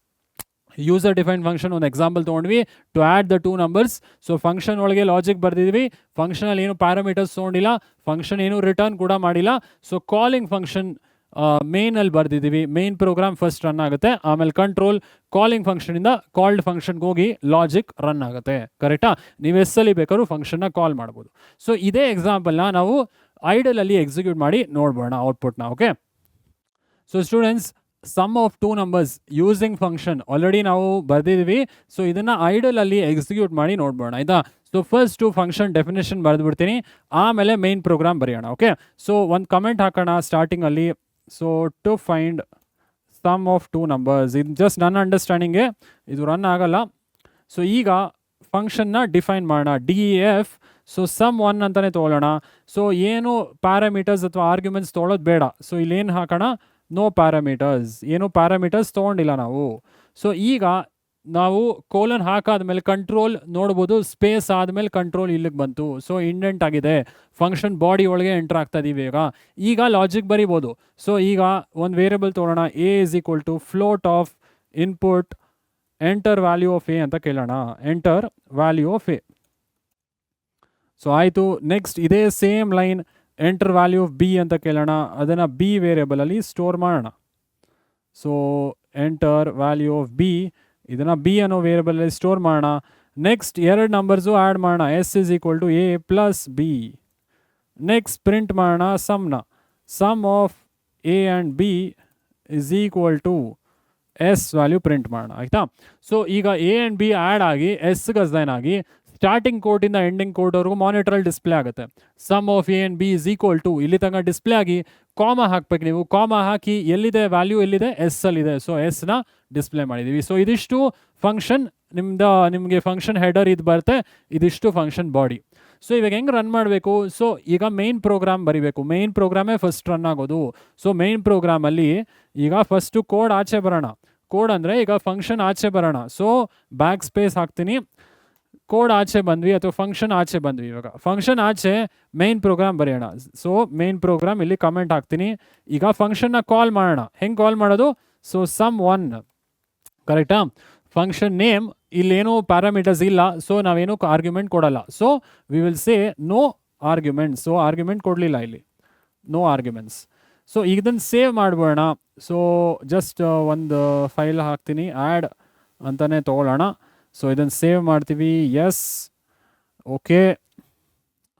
ಯೂಸರ್ ಡಿಫೈನ್ ಫಂಕ್ಷನ್ ಒಂದು ಎಕ್ಸಾಂಪಲ್ ತೊಗೊಂಡ್ವಿ to add the 2 numbers. So function ಒಳಗೆ ಲಾಜಿಕ್ ಬರ್ದಿದ್ವಿ, ಫಂಕ್ಷನಲ್ಲಿ ಏನು ಪ್ಯಾರಾಮೀಟರ್ಸ್ ತೊಗೊಂಡಿಲ್ಲ, ಫಂಕ್ಷನ್ ಏನು ರಿಟರ್ನ್ ಕೂಡ ಮಾಡಿಲ್ಲ. ಸೊ ಕಾಲಿಂಗ್ ಫಂಕ್ಷನ್ ಮೇನಲ್ಲಿ ಬರ್ದಿದ್ದೀವಿ. ಮೇನ್ ಪ್ರೋಗ್ರಾಮ್ ಫಸ್ಟ್ ರನ್ ಆಗುತ್ತೆ, ಆಮೇಲೆ ಕಂಟ್ರೋಲ್ ಕಾಲಿಂಗ್ ಫಂಕ್ಷನಿಂದ ಕಾಲ್ಡ್ ಫಂಕ್ಷನ್ಗೆ ಹೋಗಿ ಲಾಜಿಕ್ ರನ್ ಆಗುತ್ತೆ, ಕರೆಕ್ಟಾ? ನೀವು ಎಸ್ಸಲ್ಲಿ ಬೇಕಾದ್ರೂ ಫಂಕ್ಷನ್ನ ಕಾಲ್ ಮಾಡ್ಬೋದು. ಸೊ ಇದೇ ಎಕ್ಸಾಂಪಲ್ನ ನಾವು ಐಡಲಲ್ಲಿ ಎಕ್ಸಿಕ್ಯೂಟ್ ಮಾಡಿ ನೋಡ್ಬೋಣ ಔಟ್ಪುಟ್ನ. Okay, so students, sum of 2 numbers using function already ನಾವು ಬರ್ದಿದ್ದೀವಿ. ಸೊ ಇದನ್ನು ಐಡಲಲ್ಲಿ ಎಕ್ಸಿಕ್ಯೂಟ್ ಮಾಡಿ ನೋಡ್ಬೋಣ, ಆಯಿತಾ? ಸೊ ಫಸ್ಟು ಫಂಕ್ಷನ್ ಡೆಫಿನೇಷನ್ ಬರೆದ್ಬಿಡ್ತೀನಿ, ಆಮೇಲೆ ಮೇನ್ ಪ್ರೋಗ್ರಾಮ್ ಬರೆಯೋಣ. ಓಕೆ, ಸೊ ಒಂದು ಕಮೆಂಟ್ ಹಾಕೋಣ ಸ್ಟಾರ್ಟಿಂಗಲ್ಲಿ. So to find sum of 2 numbers, ಇದು ಜಸ್ಟ್ ನನ್ನ ಅಂಡರ್ಸ್ಟ್ಯಾಂಡಿಂಗ್ಗೆ, ಇದು ರನ್ ಆಗಲ್ಲ. ಸೊ ಈಗ ಫಂಕ್ಷನ್ನ ಡಿಫೈನ್ ಮಾಡೋಣ, DEF. ಸೊ sum1 ಅಂತಲೇ ತೊಗೊಳ್ಳೋಣ. ಸೊ ಏನು ಪ್ಯಾರಾಮೀಟರ್ಸ್ ಅಥವಾ ಆರ್ಗ್ಯುಮೆಂಟ್ಸ್ ತೊಗೊಳ್ಳೋದು ಬೇಡ. ಸೊ ಇಲ್ಲೇನು ಹಾಕೋಣ? ನೋ ಪ್ಯಾರಾಮೀಟರ್ಸ್, ಏನು ಪ್ಯಾರಾಮೀಟರ್ಸ್ ತೊಗೊಂಡಿಲ್ಲ ನಾವು. ಸೊ ಈಗ ನಾವು ಕೋಲನ್ ಹಾಕಾದ್ಮೇಲೆ ಕಂಟ್ರೋಲ್ ನೋಡ್ಬೋದು, ಸ್ಪೇಸ್ ಆದಮೇಲೆ ಕಂಟ್ರೋಲ್ ಇಲ್ಲಿಗೆ ಬಂತು. ಸೊ ಇಂಡೆಂಟ್ ಆಗಿದೆ, ಫಂಕ್ಷನ್ ಬಾಡಿ ಒಳಗೆ ಎಂಟರ್ ಆಗ್ತಾ ಇದೀವಿ. ಈಗ ಲಾಜಿಕ್ ಬರಿಬೋದು. ಸೊ ಈಗ ಒಂದು ವೇರಿಯಬಲ್ ತೊಗೊಳ್ಳೋಣ, a is equal to float of input enter value of a ಅಂತ ಕೇಳೋಣ, enter value of A. So ಆಯಿತು. ನೆಕ್ಸ್ಟ್ ಇದೇ same line enter value of b ಅಂತ ಕೇಳೋಣ, ಅದನ್ನು ಬಿ ವೇರಿಯಬಲಲ್ಲಿ ಸ್ಟೋರ್ ಮಾಡೋಣ. So enter value of b, ಇದನ್ನು ಬಿ ಅನ್ನೋ ವೇರಿಯಬಲಲ್ಲಿ ಸ್ಟೋರ್ ಮಾಡೋಣ. ನೆಕ್ಸ್ಟ್ 2 ನಂಬರ್ಸು ಆ್ಯಡ್ ಮಾಡೋಣ, s is equal to A plus b. Next print ಮಾಡೋಣ ಸಮ್ನ, sum of A and B is equal to S value print ಮಾಡೋಣ, ಆಯಿತಾ? ಸೊ ಈಗ ಎ ಆ್ಯಂಡ್ ಬಿ ಆ್ಯಡ್ ಆಗಿ ಎಸ್ಗೆ ಅಸೈನ್ ಆಗಿ ಸ್ಟಾರ್ಟಿಂಗ್ ಕೋಡಿಂದ ಎಂಡಿಂಗ್ ಕೋಡ್ವರೆಗೂ ಮಾನಿಟ್ರಲ್ಲಿ ಡಿಸ್ಪ್ಲೇ ಆಗುತ್ತೆ. Sum of A and B is equal to ಇಲ್ಲಿ ತನಕ ಡಿಸ್ಪ್ಲೇ ಆಗಿ ಕಾಮ ಹಾಕ್ಬೇಕು. ನೀವು ಕಾಮ ಹಾಕಿ ಎಲ್ಲಿದೆ ವ್ಯಾಲ್ಯೂ ಎಲ್ಲಿದೆ ಎಸ್ ಅಲ್ಲಿದೆ, ಸೊ ಎಸ್ನ ಡಿಸ್ಪ್ಲೇ ಮಾಡಿದ್ದೀವಿ. ಸೊ ಇದಿಷ್ಟು ಫಂಕ್ಷನ್ ನಿಮಗೆ ಫಂಕ್ಷನ್ ಹೆಡರ್ ಇದು ಬರುತ್ತೆ, ಇದಿಷ್ಟು ಫಂಕ್ಷನ್ ಬಾಡಿ. ಸೊ ಇವಾಗ ಹೆಂಗೆ ರನ್ ಮಾಡಬೇಕು? ಸೊ ಈಗ ಮೇನ್ ಪ್ರೋಗ್ರಾಮ್ ಬರಿಬೇಕು. ಮೇನ್ ಪ್ರೋಗ್ರಾಮೇ ಫಸ್ಟ್ ರನ್ ಆಗೋದು. ಸೊ ಮೇನ್ ಪ್ರೋಗ್ರಾಮಲ್ಲಿ ಈಗ ಫಸ್ಟು ಕೋಡ್ ಆಚೆ ಬರೋಣ. ಕೋಡ್ ಅಂದರೆ ಈಗ ಫಂಕ್ಷನ್ ಆಚೆ ಬರೋಣ. ಸೊ ಬ್ಯಾಕ್ ಸ್ಪೇಸ್ ಹಾಕ್ತೀನಿ, ಕೋಡ್ ಆಚೆ ಬಂದ್ವಿ ಅಥವಾ ಫಂಕ್ಷನ್ ಆಚೆ ಬಂದ್ವಿ. ಇವಾಗ ಫಂಕ್ಷನ್ ಆಚೆ ಮೇನ್ ಪ್ರೋಗ್ರಾಮ್ ಬರೆಯೋಣ. ಸೊ ಮೇನ್ ಪ್ರೋಗ್ರಾಮ್ ಇಲ್ಲಿ ಕಮೆಂಟ್ ಹಾಕ್ತೀನಿ. ಈಗ ಫಂಕ್ಷನ್ನ ಕಾಲ್ ಮಾಡೋಣ. ಹೆಂಗೆ ಕಾಲ್ ಮಾಡೋದು? ಸೊ ಸಮ್ ಒನ್, ಕರೆಕ್ಟಾ? ಫಂಕ್ಷನ್ ನೇಮ್ ಇಲ್ಲೇನೋ ಪ್ಯಾರಾಮೀಟರ್ಸ್ ಇಲ್ಲ, ಸೊ ನಾವೇನು ಆರ್ಗ್ಯುಮೆಂಟ್ ಕೊಡಲ್ಲ. So we will say no arguments. So argument ಕೊಡಲಿಲ್ಲ ಇಲ್ಲಿ, ನೋ ಆರ್ಗ್ಯುಮೆಂಟ್ಸ್. ಸೊ ಇದನ್ನು ಸೇವ್ ಮಾಡ್ಬೋಣ. ಸೊ ಜಸ್ಟ್ ಒಂದು ಫೈಲ್ ಹಾಕ್ತೀನಿ, ಆ್ಯಡ್ ಅಂತಲೇ ತೊಗೊಳ್ಳೋಣ. ಸೊ ಇದನ್ನು ಸೇವ್ ಮಾಡ್ತೀವಿ. ಎಸ್, ಓಕೆ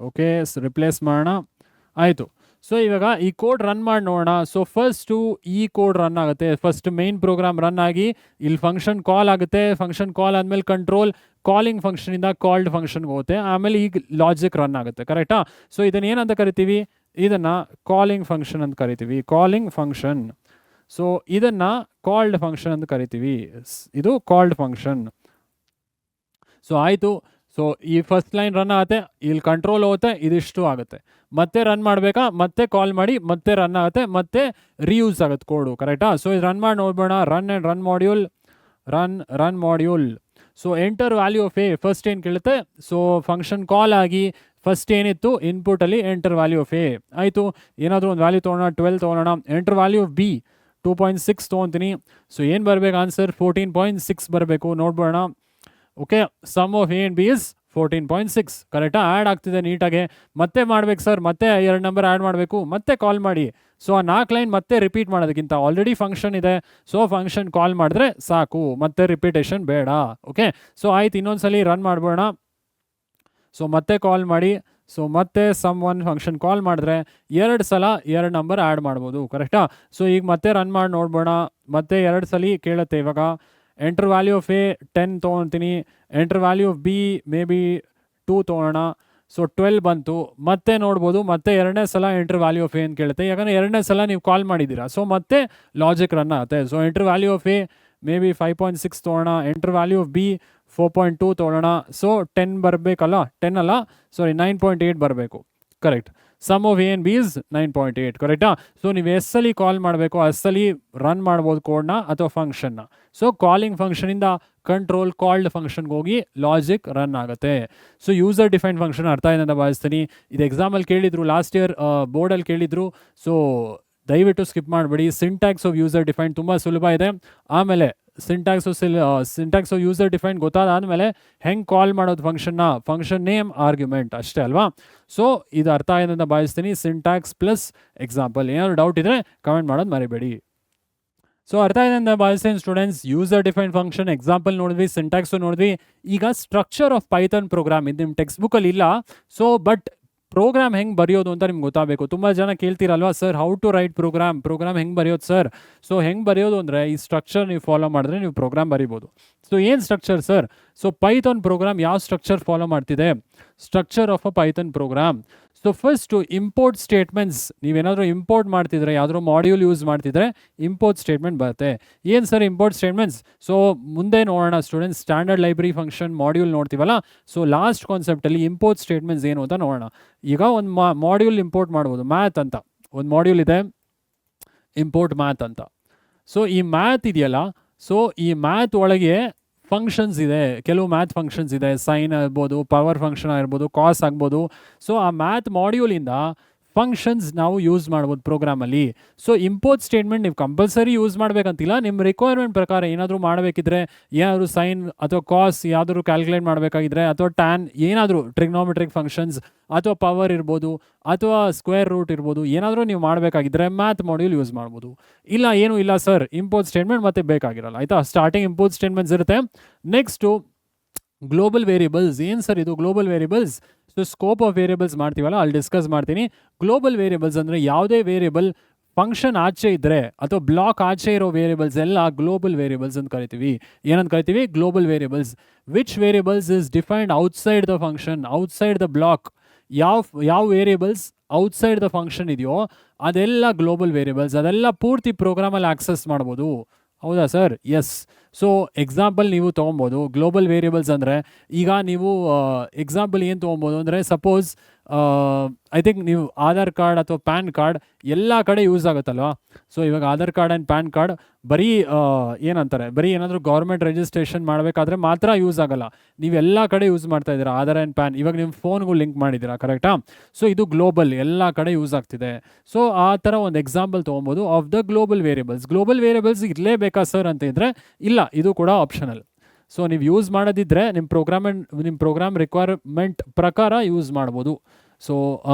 ಓಕೆ, ರಿಪ್ಲೇಸ್ ಮಾಡೋಣ. ಆಯಿತು. ಸೊ ಇವಾಗ ಈ ಕೋಡ್ ರನ್ ಮಾಡಿ ನೋಡೋಣ. ಸೊ ಫಸ್ಟು ಈ ಕೋಡ್ ರನ್ ಆಗುತ್ತೆ. ಫಸ್ಟ್ ಮೇನ್ ಪ್ರೋಗ್ರಾಮ್ ರನ್ ಆಗಿ ಇಲ್ಲಿ ಫಂಕ್ಷನ್ ಕಾಲ್ ಆಗುತ್ತೆ. ಫಂಕ್ಷನ್ ಕಾಲ್ ಆದಮೇಲೆ ಕಂಟ್ರೋಲ್ ಕಾಲಿಂಗ್ ಫಂಕ್ಷನಿಂದ ಕಾಲ್ಡ್ ಫಂಕ್ಷನ್ಗೆ ಹೋಗುತ್ತೆ. ಆಮೇಲೆ ಈಗ ಲಾಜಿಕ್ ರನ್ ಆಗುತ್ತೆ, ಕರೆಕ್ಟಾ? ಸೊ ಇದನ್ನು ಏನಂತ ಕರಿತೀವಿ? ಇದನ್ನು ಕಾಲಿಂಗ್ ಫಂಕ್ಷನ್ ಅಂತ ಕರಿತೀವಿ, ಕಾಲಿಂಗ್ ಫಂಕ್ಷನ್. ಸೊ ಇದನ್ನು ಕಾಲ್ಡ್ ಫಂಕ್ಷನ್ ಅಂತ ಕರಿತೀವಿ, ಇದು ಕಾಲ್ಡ್ ಫಂಕ್ಷನ್. ಸೊ ಆಯಿತು. ಸೊ ಈ ಫಸ್ಟ್ ಲೈನ್ ರನ್ ಆಗುತ್ತೆ, ಇಲ್ಲಿ ಕಂಟ್ರೋಲ್ ಹೋಗುತ್ತೆ, ಇದಿಷ್ಟು ಆಗುತ್ತೆ. ಮತ್ತೆ ರನ್ ಮಾಡಬೇಕಾ? ಮತ್ತೆ ಕಾಲ್ ಮಾಡಿ ಮತ್ತೆ ರನ್ ಆಗುತ್ತೆ, ಮತ್ತೆ ರೀಯೂಸ್ ಆಗುತ್ತೆ ಕೋಡು, ಕರೆಕ್ಟಾ? ಸೊ ಇದು ರನ್ ಮಾಡಿ ನೋಡ್ಬೋಣ. Run module, run module. So enter value of a, first ಏನು ಕೇಳುತ್ತೆ? ಸೊ ಫಂಕ್ಷನ್ ಕಾಲ್ ಆಗಿ ಫಸ್ಟ್ ಏನಿತ್ತು ಇನ್ಪುಟಲ್ಲಿ ಎಂಟರ್ ವ್ಯಾಲ್ಯೂ ಆಫ್ ಎ. ಆಯಿತು. ಏನಾದರೂ ಒಂದು ವ್ಯಾಲ್ಯೂ ತೊಗೊಳ್ಳೋಣ, 12 ತೊಗೊಳ್ಳೋಣ. ಎಂಟರ್ ವ್ಯಾಲ್ಯೂ ಆಫ್ ಬಿ 2.6 ತೊಗೊತೀನಿ. ಸೊ ಏನು ಬರಬೇಕು ಆನ್ಸರ್? 14.6 ಬರಬೇಕು. ನೋಡ್ಬೋಣ. Okay, sum of A and B is 14.6, ಕರೆಕ್ಟಾ? ಆ್ಯಡ್ ಆಗ್ತಿದೆ ನೀಟಾಗೆ. ಮತ್ತೆ ಮಾಡ್ಬೇಕು ಸರ್, ಮತ್ತೆ 2 ನಂಬರ್ ಆ್ಯಡ್ ಮಾಡಬೇಕು, ಮತ್ತೆ ಕಾಲ್ ಮಾಡಿ. ಸೊ ಆ 4 ಲೈನ್ ಮತ್ತೆ ರಿಪೀಟ್ ಮಾಡೋದಕ್ಕಿಂತ ಆಲ್ರೆಡಿ ಫಂಕ್ಷನ್ ಇದೆ, ಸೊ ಫಂಕ್ಷನ್ ಕಾಲ್ ಮಾಡಿದ್ರೆ ಸಾಕು, ಮತ್ತೆ ರಿಪೀಟೇಷನ್ ಬೇಡ. ಓಕೆ, ಸೊ ಆಯ್ತು. ಇನ್ನೊಂದ್ಸಲಿ ರನ್ ಮಾಡ್ಬೋಣ. ಸೊ ಮತ್ತೆ ಕಾಲ್ ಮಾಡಿ. ಸೊ ಮತ್ತೆ ಸಮ್ ಒನ್ ಫಂಕ್ಷನ್ ಕಾಲ್ ಮಾಡಿದ್ರೆ 2 ಸಲ 2 ನಂಬರ್ ಆ್ಯಡ್ ಮಾಡ್ಬೋದು, ಕರೆಕ್ಟಾ? ಸೊ ಈಗ ಮತ್ತೆ ರನ್ ಮಾಡಿ ನೋಡ್ಬೋಣ. ಮತ್ತೆ 2 ಸಲ ಕೇಳುತ್ತೆ. ಇವಾಗ ಎಂಟರ್ ವ್ಯಾಲ್ಯೂ ಆಫ್ ಎ 10 ತೊಗೊತೀನಿ. Enter value of b may be 2 ತೊಗೊಳ್ಳೋಣ. ಸೊ 12 ಬಂತು. ಮತ್ತೆ ನೋಡ್ಬೋದು, ಮತ್ತೆ 2ನೇ ಸಲ ಎಂಟರ್ ವ್ಯಾಲ್ಯೂ ಆಫ್ ಎ ಅಂತ ಕೇಳುತ್ತೆ. ಯಾಕಂದರೆ 2ನೇ ಸಲ ನೀವು ಕಾಲ್ ಮಾಡಿದ್ದೀರಾ, ಸೊ ಮತ್ತೆ ಲಾಜಿಕ್ ರನ್ ಆಗುತ್ತೆ. So enter value of A may be 5.6 ತೊಗೊಳ್ಳೋಣ. ಎಂಟರ್ ವ್ಯಾಲ್ಯೂ ಆಫ್ ಬಿ 4.2 ತೊಗೊಳ್ಳೋಣ. ಸೊ 10 ಬರಬೇಕಲ್ಲ, 10 ಅಲ್ಲ, ಸಾರಿ 9.8 ಬರಬೇಕು, correct. Sum of A and B is 9.8, ಕರೆಕ್ಟಾ? ಸೊ ನೀವು ಎಸ್ಸಲ್ಲಿ ಕಾಲ್ ಮಾಡಬೇಕು, ಅಸ್ಸಲ್ಲಿ ರನ್ ಮಾಡ್ಬೋದು ಕೋಡ್ನ ಅಥವಾ ಫಂಕ್ಷನ್ನ. ಸೊ ಕಾಲಿಂಗ್ ಫಂಕ್ಷನಿಂದ ಕಂಟ್ರೋಲ್ ಕಾಲ್ಡ್ ಫಂಕ್ಷನ್ಗೆ ಹೋಗಿ ಲಾಜಿಕ್ ರನ್ ಆಗುತ್ತೆ. ಸೊ ಯೂಸರ್ ಡಿಫೈನ್ ಫಂಕ್ಷನ್ ಅರ್ಥ ಇದೆ ಅಂತ ಭಾವಿಸ್ತೀನಿ. ಇದು ಎಕ್ಸಾಮಲ್ಲಿ ಕೇಳಿದ್ರು, ಲಾಸ್ಟ್ ಇಯರ್ ಬೋರ್ಡಲ್ಲಿ ಕೇಳಿದ್ರು. ಸೊ ದಯವಿಟ್ಟು ಸ್ಕಿಪ್ ಮಾಡಬೇಡಿ. ಸಿಂಟ್ಯಾಕ್ಸ್ ಆಫ್ ಯೂಸರ್ ಡಿಫೈನ್ ತುಂಬ ಸುಲಭ ಇದೆ. ಆಮೇಲೆ ಸಿಂಟ್ಯಾಕ್ಸ್ ಆಫ್ ಯೂಸರ್ ಡಿಫೈನ್ ಗೊತ್ತಾದಾದಮೇಲೆ ಹೆಂಗೆ ಕಾಲ್ ಮಾಡೋದು ಫಂಕ್ಷನ್ನ, ಫಂಕ್ಷನ್ ನೇಮ್ ಆರ್ಗ್ಯುಮೆಂಟ್ ಅಷ್ಟೇ ಅಲ್ವಾ? ಸೊ ಇದು ಅರ್ಥ ಆಗಿದೆ ಅಂತ ಭಾವಿಸ್ತೀನಿ. Syntax plus example. ಏನಾದ್ರು ಡೌಟ್ ಇದ್ದರೆ ಕಮೆಂಟ್ ಮಾಡೋದು ಮರಿಬೇಡಿ. ಸೊ ಅರ್ಥ ಇದೆ ಅಂತ ಭಾವಿಸ್ತೀನಿ students. User define function example ನೋಡಿದ್ವಿ, ಸಿಂಟ್ಯಾಕ್ಸು ನೋಡಿದ್ವಿ. ಈಗ ಸ್ಟ್ರಕ್ಚರ್ ಆಫ್ ಪೈಥಾನ್ ಪ್ರೋಗ್ರಾಮ್ ಇದು ನಿಮ್ಮ ಟೆಕ್ಸ್ಟ್ ಬುಕ್ಕಲ್ಲಿ ಇಲ್ಲ. ಸೊ ಬಟ್ ಪ್ರೋಗ್ರಾಮ್ ಹೆಂಗೆ ಬರೆಯೋದು ಅಂತ ನಿಮ್ಗೆ ಗೊತ್ತಾಗಬೇಕು. ತುಂಬ ಜನ ಕೇಳ್ತೀರಲ್ವಾ, sir how to write program ಹೆಂಗೆ ಬರೆಯೋದು ಸರ್? ಸೊ ಹೆಂಗೆ ಬರೆಯೋದು ಅಂದರೆ ಈ ಸ್ಟ್ರಕ್ಚರ್ ನೀವು ಫಾಲೋ ಮಾಡಿದ್ರೆ ನೀವು ಪ್ರೋಗ್ರಾಮ್ ಬರಿಬೋದು. ಸೊ ಏನು structure sir? So Python program ಯಾವ ಸ್ಟ್ರಕ್ಚರ್ ಫಾಲೋ ಮಾಡ್ತಿದೆ? Structure of a Python program. So first import statements. ನೀವೇನಾದರೂ ಇಂಪೋರ್ಟ್ ಮಾಡ್ತಿದ್ರೆ, ಯಾವುದಾದ್ರು ಮಾಡ್ಯೂಲ್ ಯೂಸ್ ಮಾಡ್ತಿದ್ರೆ ಇಂಪೋರ್ಟ್ ಸ್ಟೇಟ್ಮೆಂಟ್ ಬರುತ್ತೆ. ಏನು ಸರ್ ಇಂಪೋರ್ಟ್ ಸ್ಟೇಟ್ಮೆಂಟ್ಸ್? ಸೊ ಮುಂದೆ ನೋಡೋಣ students. Standard library function module ನೋಡ್ತೀವಲ್ಲ, ಸೊ ಲಾಸ್ಟ್ ಕಾನ್ಸೆಪ್ಟಲ್ಲಿ ಇಂಪೋರ್ಟ್ ಸ್ಟೇಟ್ಮೆಂಟ್ಸ್ ಏನು ಅಂತ ನೋಡೋಣ. ಈಗ ಒಂದು ಮಾಡ್ಯೂಲ್ ಇಂಪೋರ್ಟ್ ಮಾಡ್ಬೋದು. ಮ್ಯಾಥ್ ಅಂತ ಒಂದು ಮಾಡ್ಯೂಲ್ ಇದೆ, ಇಂಪೋರ್ಟ್ ಮ್ಯಾಥ್ ಅಂತ. ಸೊ ಈ ಮ್ಯಾಥ್ ಇದೆಯಲ್ಲ, ಸೊ ಈ ಮ್ಯಾಥ್ ಒಳಗೆ ಫಂಕ್ಷನ್ಸ್ ಇದೆ, ಕೆಲವು ಮ್ಯಾಥ್ ಫಂಕ್ಷನ್ಸ್ ಇದೆ. ಸೈನ್ ಆಗ್ಬೋದು, ಪವರ್ ಫಂಕ್ಷನ್ ಆಗಿರ್ಬೋದು, ಕಾಸ್ ಆಗ್ಬೋದು. ಸೊ ಆ ಮ್ಯಾಥ್ ಮಾಡ್ಯೂಲಿಂದ ಫಂಕ್ಷನ್ಸ್ ನಾವು ಯೂಸ್ ಮಾಡ್ಬೋದು ಪ್ರೋಗ್ರಾಮಲ್ಲಿ. ಸೊ ಇಂಪೋರ್ಟ್ ಸ್ಟೇಟ್ಮೆಂಟ್ ನೀವು ಕಂಪಲ್ಸರಿ ಯೂಸ್ ಮಾಡಬೇಕಂತಿಲ್ಲ. ನಿಮ್ಮ ರಿಕ್ವೈರ್ಮೆಂಟ್ ಪ್ರಕಾರ ಏನಾದರೂ ಮಾಡಬೇಕಿದ್ರೆ, ಏನಾದರೂ ಸೈನ್ ಅಥವಾ ಕಾಸ್ ಯಾವ್ದಾದ್ರು ಕ್ಯಾಲ್ಕುಲೇಟ್ ಮಾಡಬೇಕಾಗಿದ್ರೆ, ಅಥವಾ ಟ್ಯಾನ್ ಏನಾದರೂ ಟ್ರಿಗ್ನೋಮೆಟ್ರಿಕ್ ಫಂಕ್ಷನ್ಸ್ ಅಥವಾ ಪವರ್ ಇರ್ಬೋದು ಅಥವಾ ಸ್ಕ್ವೇರ್ ರೂಟ್ ಇರ್ಬೋದು, ಏನಾದರೂ ನೀವು ಮಾಡಬೇಕಾಗಿದ್ರೆ ಮ್ಯಾಥ್ ಮಾಡ್ಯೂಲ್ ಯೂಸ್ ಮಾಡ್ಬೋದು. ಇಲ್ಲ ಏನೂ ಇಲ್ಲ ಸರ್, ಇಂಪೋರ್ಟ್ ಸ್ಟೇಟ್ಮೆಂಟ್ ಮತ್ತೆ ಬೇಕಾಗಿರಲ್ಲ, ಆಯಿತಾ? ಸ್ಟಾರ್ಟಿಂಗ್ ಇಂಪೋರ್ಟ್ ಸ್ಟೇಟ್ಮೆಂಟ್ಸ್ ಇರುತ್ತೆ. Next global variables. ಏನು ಸರ್ ಇದು global variables? So scope of variables ಮಾಡ್ತೀವಲ್ಲ, ಅಲ್ಲಿ ಡಿಸ್ಕಸ್ ಮಾಡ್ತೀನಿ. ಗ್ಲೋಬಲ್ ವೇರಿಯಬಲ್ಸ್ ಅಂದರೆ ಯಾವುದೇ ವೇರಿಯಬಲ್ ಫಂಕ್ಷನ್ ಆಚೆ ಇದ್ದರೆ ಅಥವಾ ಬ್ಲಾಕ್ ಆಚೆ ಇರೋ ವೇರಿಯಬಲ್ಸ್ ಎಲ್ಲ ಗ್ಲೋಬಲ್ ವೇರಿಯಬಲ್ಸ್ ಅಂತ ಕರಿತೀವಿ. ಏನಂತ ಕರಿತೀವಿ? Global variables. Which variables is defined outside the function, outside the block. ಯಾವ ವೇರಿಯಬಲ್ಸ್ ಔಟ್ಸೈಡ್ ದ ಫಂಕ್ಷನ್ ಇದೆಯೋ ಅದೆಲ್ಲ ಗ್ಲೋಬಲ್ ವೇರಿಯಬಲ್ಸ್, ಅದೆಲ್ಲ ಪೂರ್ತಿ ಪ್ರೋಗ್ರಾಮಲ್ಲಿ ಆಕ್ಸೆಸ್ ಮಾಡ್ಬೋದು. ಹೌದಾ ಸರ್? ಎಸ್. ಸೊ ಎಕ್ಸಾಂಪಲ್ ನೀವು ತೊಗೊಬೋದು. ಗ್ಲೋಬಲ್ ವೇರಿಯಬಲ್ಸ್ ಅಂದರೆ ಈಗ ನೀವು ಎಕ್ಸಾಂಪಲ್ ಏನು ತೊಗೊಬೋದು ಅಂದರೆ, ಸಪೋಸ್ ಐ ಥಿಂಕ್ ನೀವು ಆಧಾರ್ ಕಾರ್ಡ್ ಅಥವಾ ಪ್ಯಾನ್ ಕಾರ್ಡ್ ಎಲ್ಲ ಕಡೆ ಯೂಸ್ ಆಗುತ್ತಲ್ವ. ಸೊ ಇವಾಗ Aadhaar card and PAN card ಬರೀ ಏನಂತಾರೆ, ಬರೀ ಏನಾದರೂ ಗೌರ್ಮೆಂಟ್ ರಿಜಿಸ್ಟ್ರೇಷನ್ ಮಾಡಬೇಕಾದ್ರೆ ಮಾತ್ರ ಯೂಸ್ ಆಗೋಲ್ಲ. ನೀವು ಎಲ್ಲ ಕಡೆ ಯೂಸ್ ಮಾಡ್ತಾ ಇದ್ದೀರಾ ಆಧಾರ್ ಆ್ಯಂಡ್ ಪ್ಯಾನ್. ಇವಾಗ ನಿಮ್ಮ ಫೋನ್ಗೂ ಲಿಂಕ್ ಮಾಡಿದ್ದೀರಾ, ಕರೆಕ್ಟಾ? ಸೊ ಇದು ಗ್ಲೋಬಲ್, ಎಲ್ಲ ಕಡೆ ಯೂಸ್ ಆಗ್ತಿದೆ. ಸೊ ಆ ಥರ ಒಂದು ಎಕ್ಸಾಂಪಲ್ ತೊಗೊಬೋದು of the global variables. Global variables ಇರಲೇಬೇಕಾ ಸರ್ ಅಂತ ಇದ್ದರೆ ಇಲ್ಲ, ಇದು ಕೂಡ ಆಪ್ಷನಲ್. ಸೊ ನೀವು ಯೂಸ್ ಮಾಡೋದಿದ್ದರೆ ನಿಮ್ಮ ಪ್ರೋಗ್ರಾಮ್ ರಿಕ್ವೈರ್ಮೆಂಟ್ ಪ್ರಕಾರ ಯೂಸ್ ಮಾಡ್ಬೋದು. ಸೊ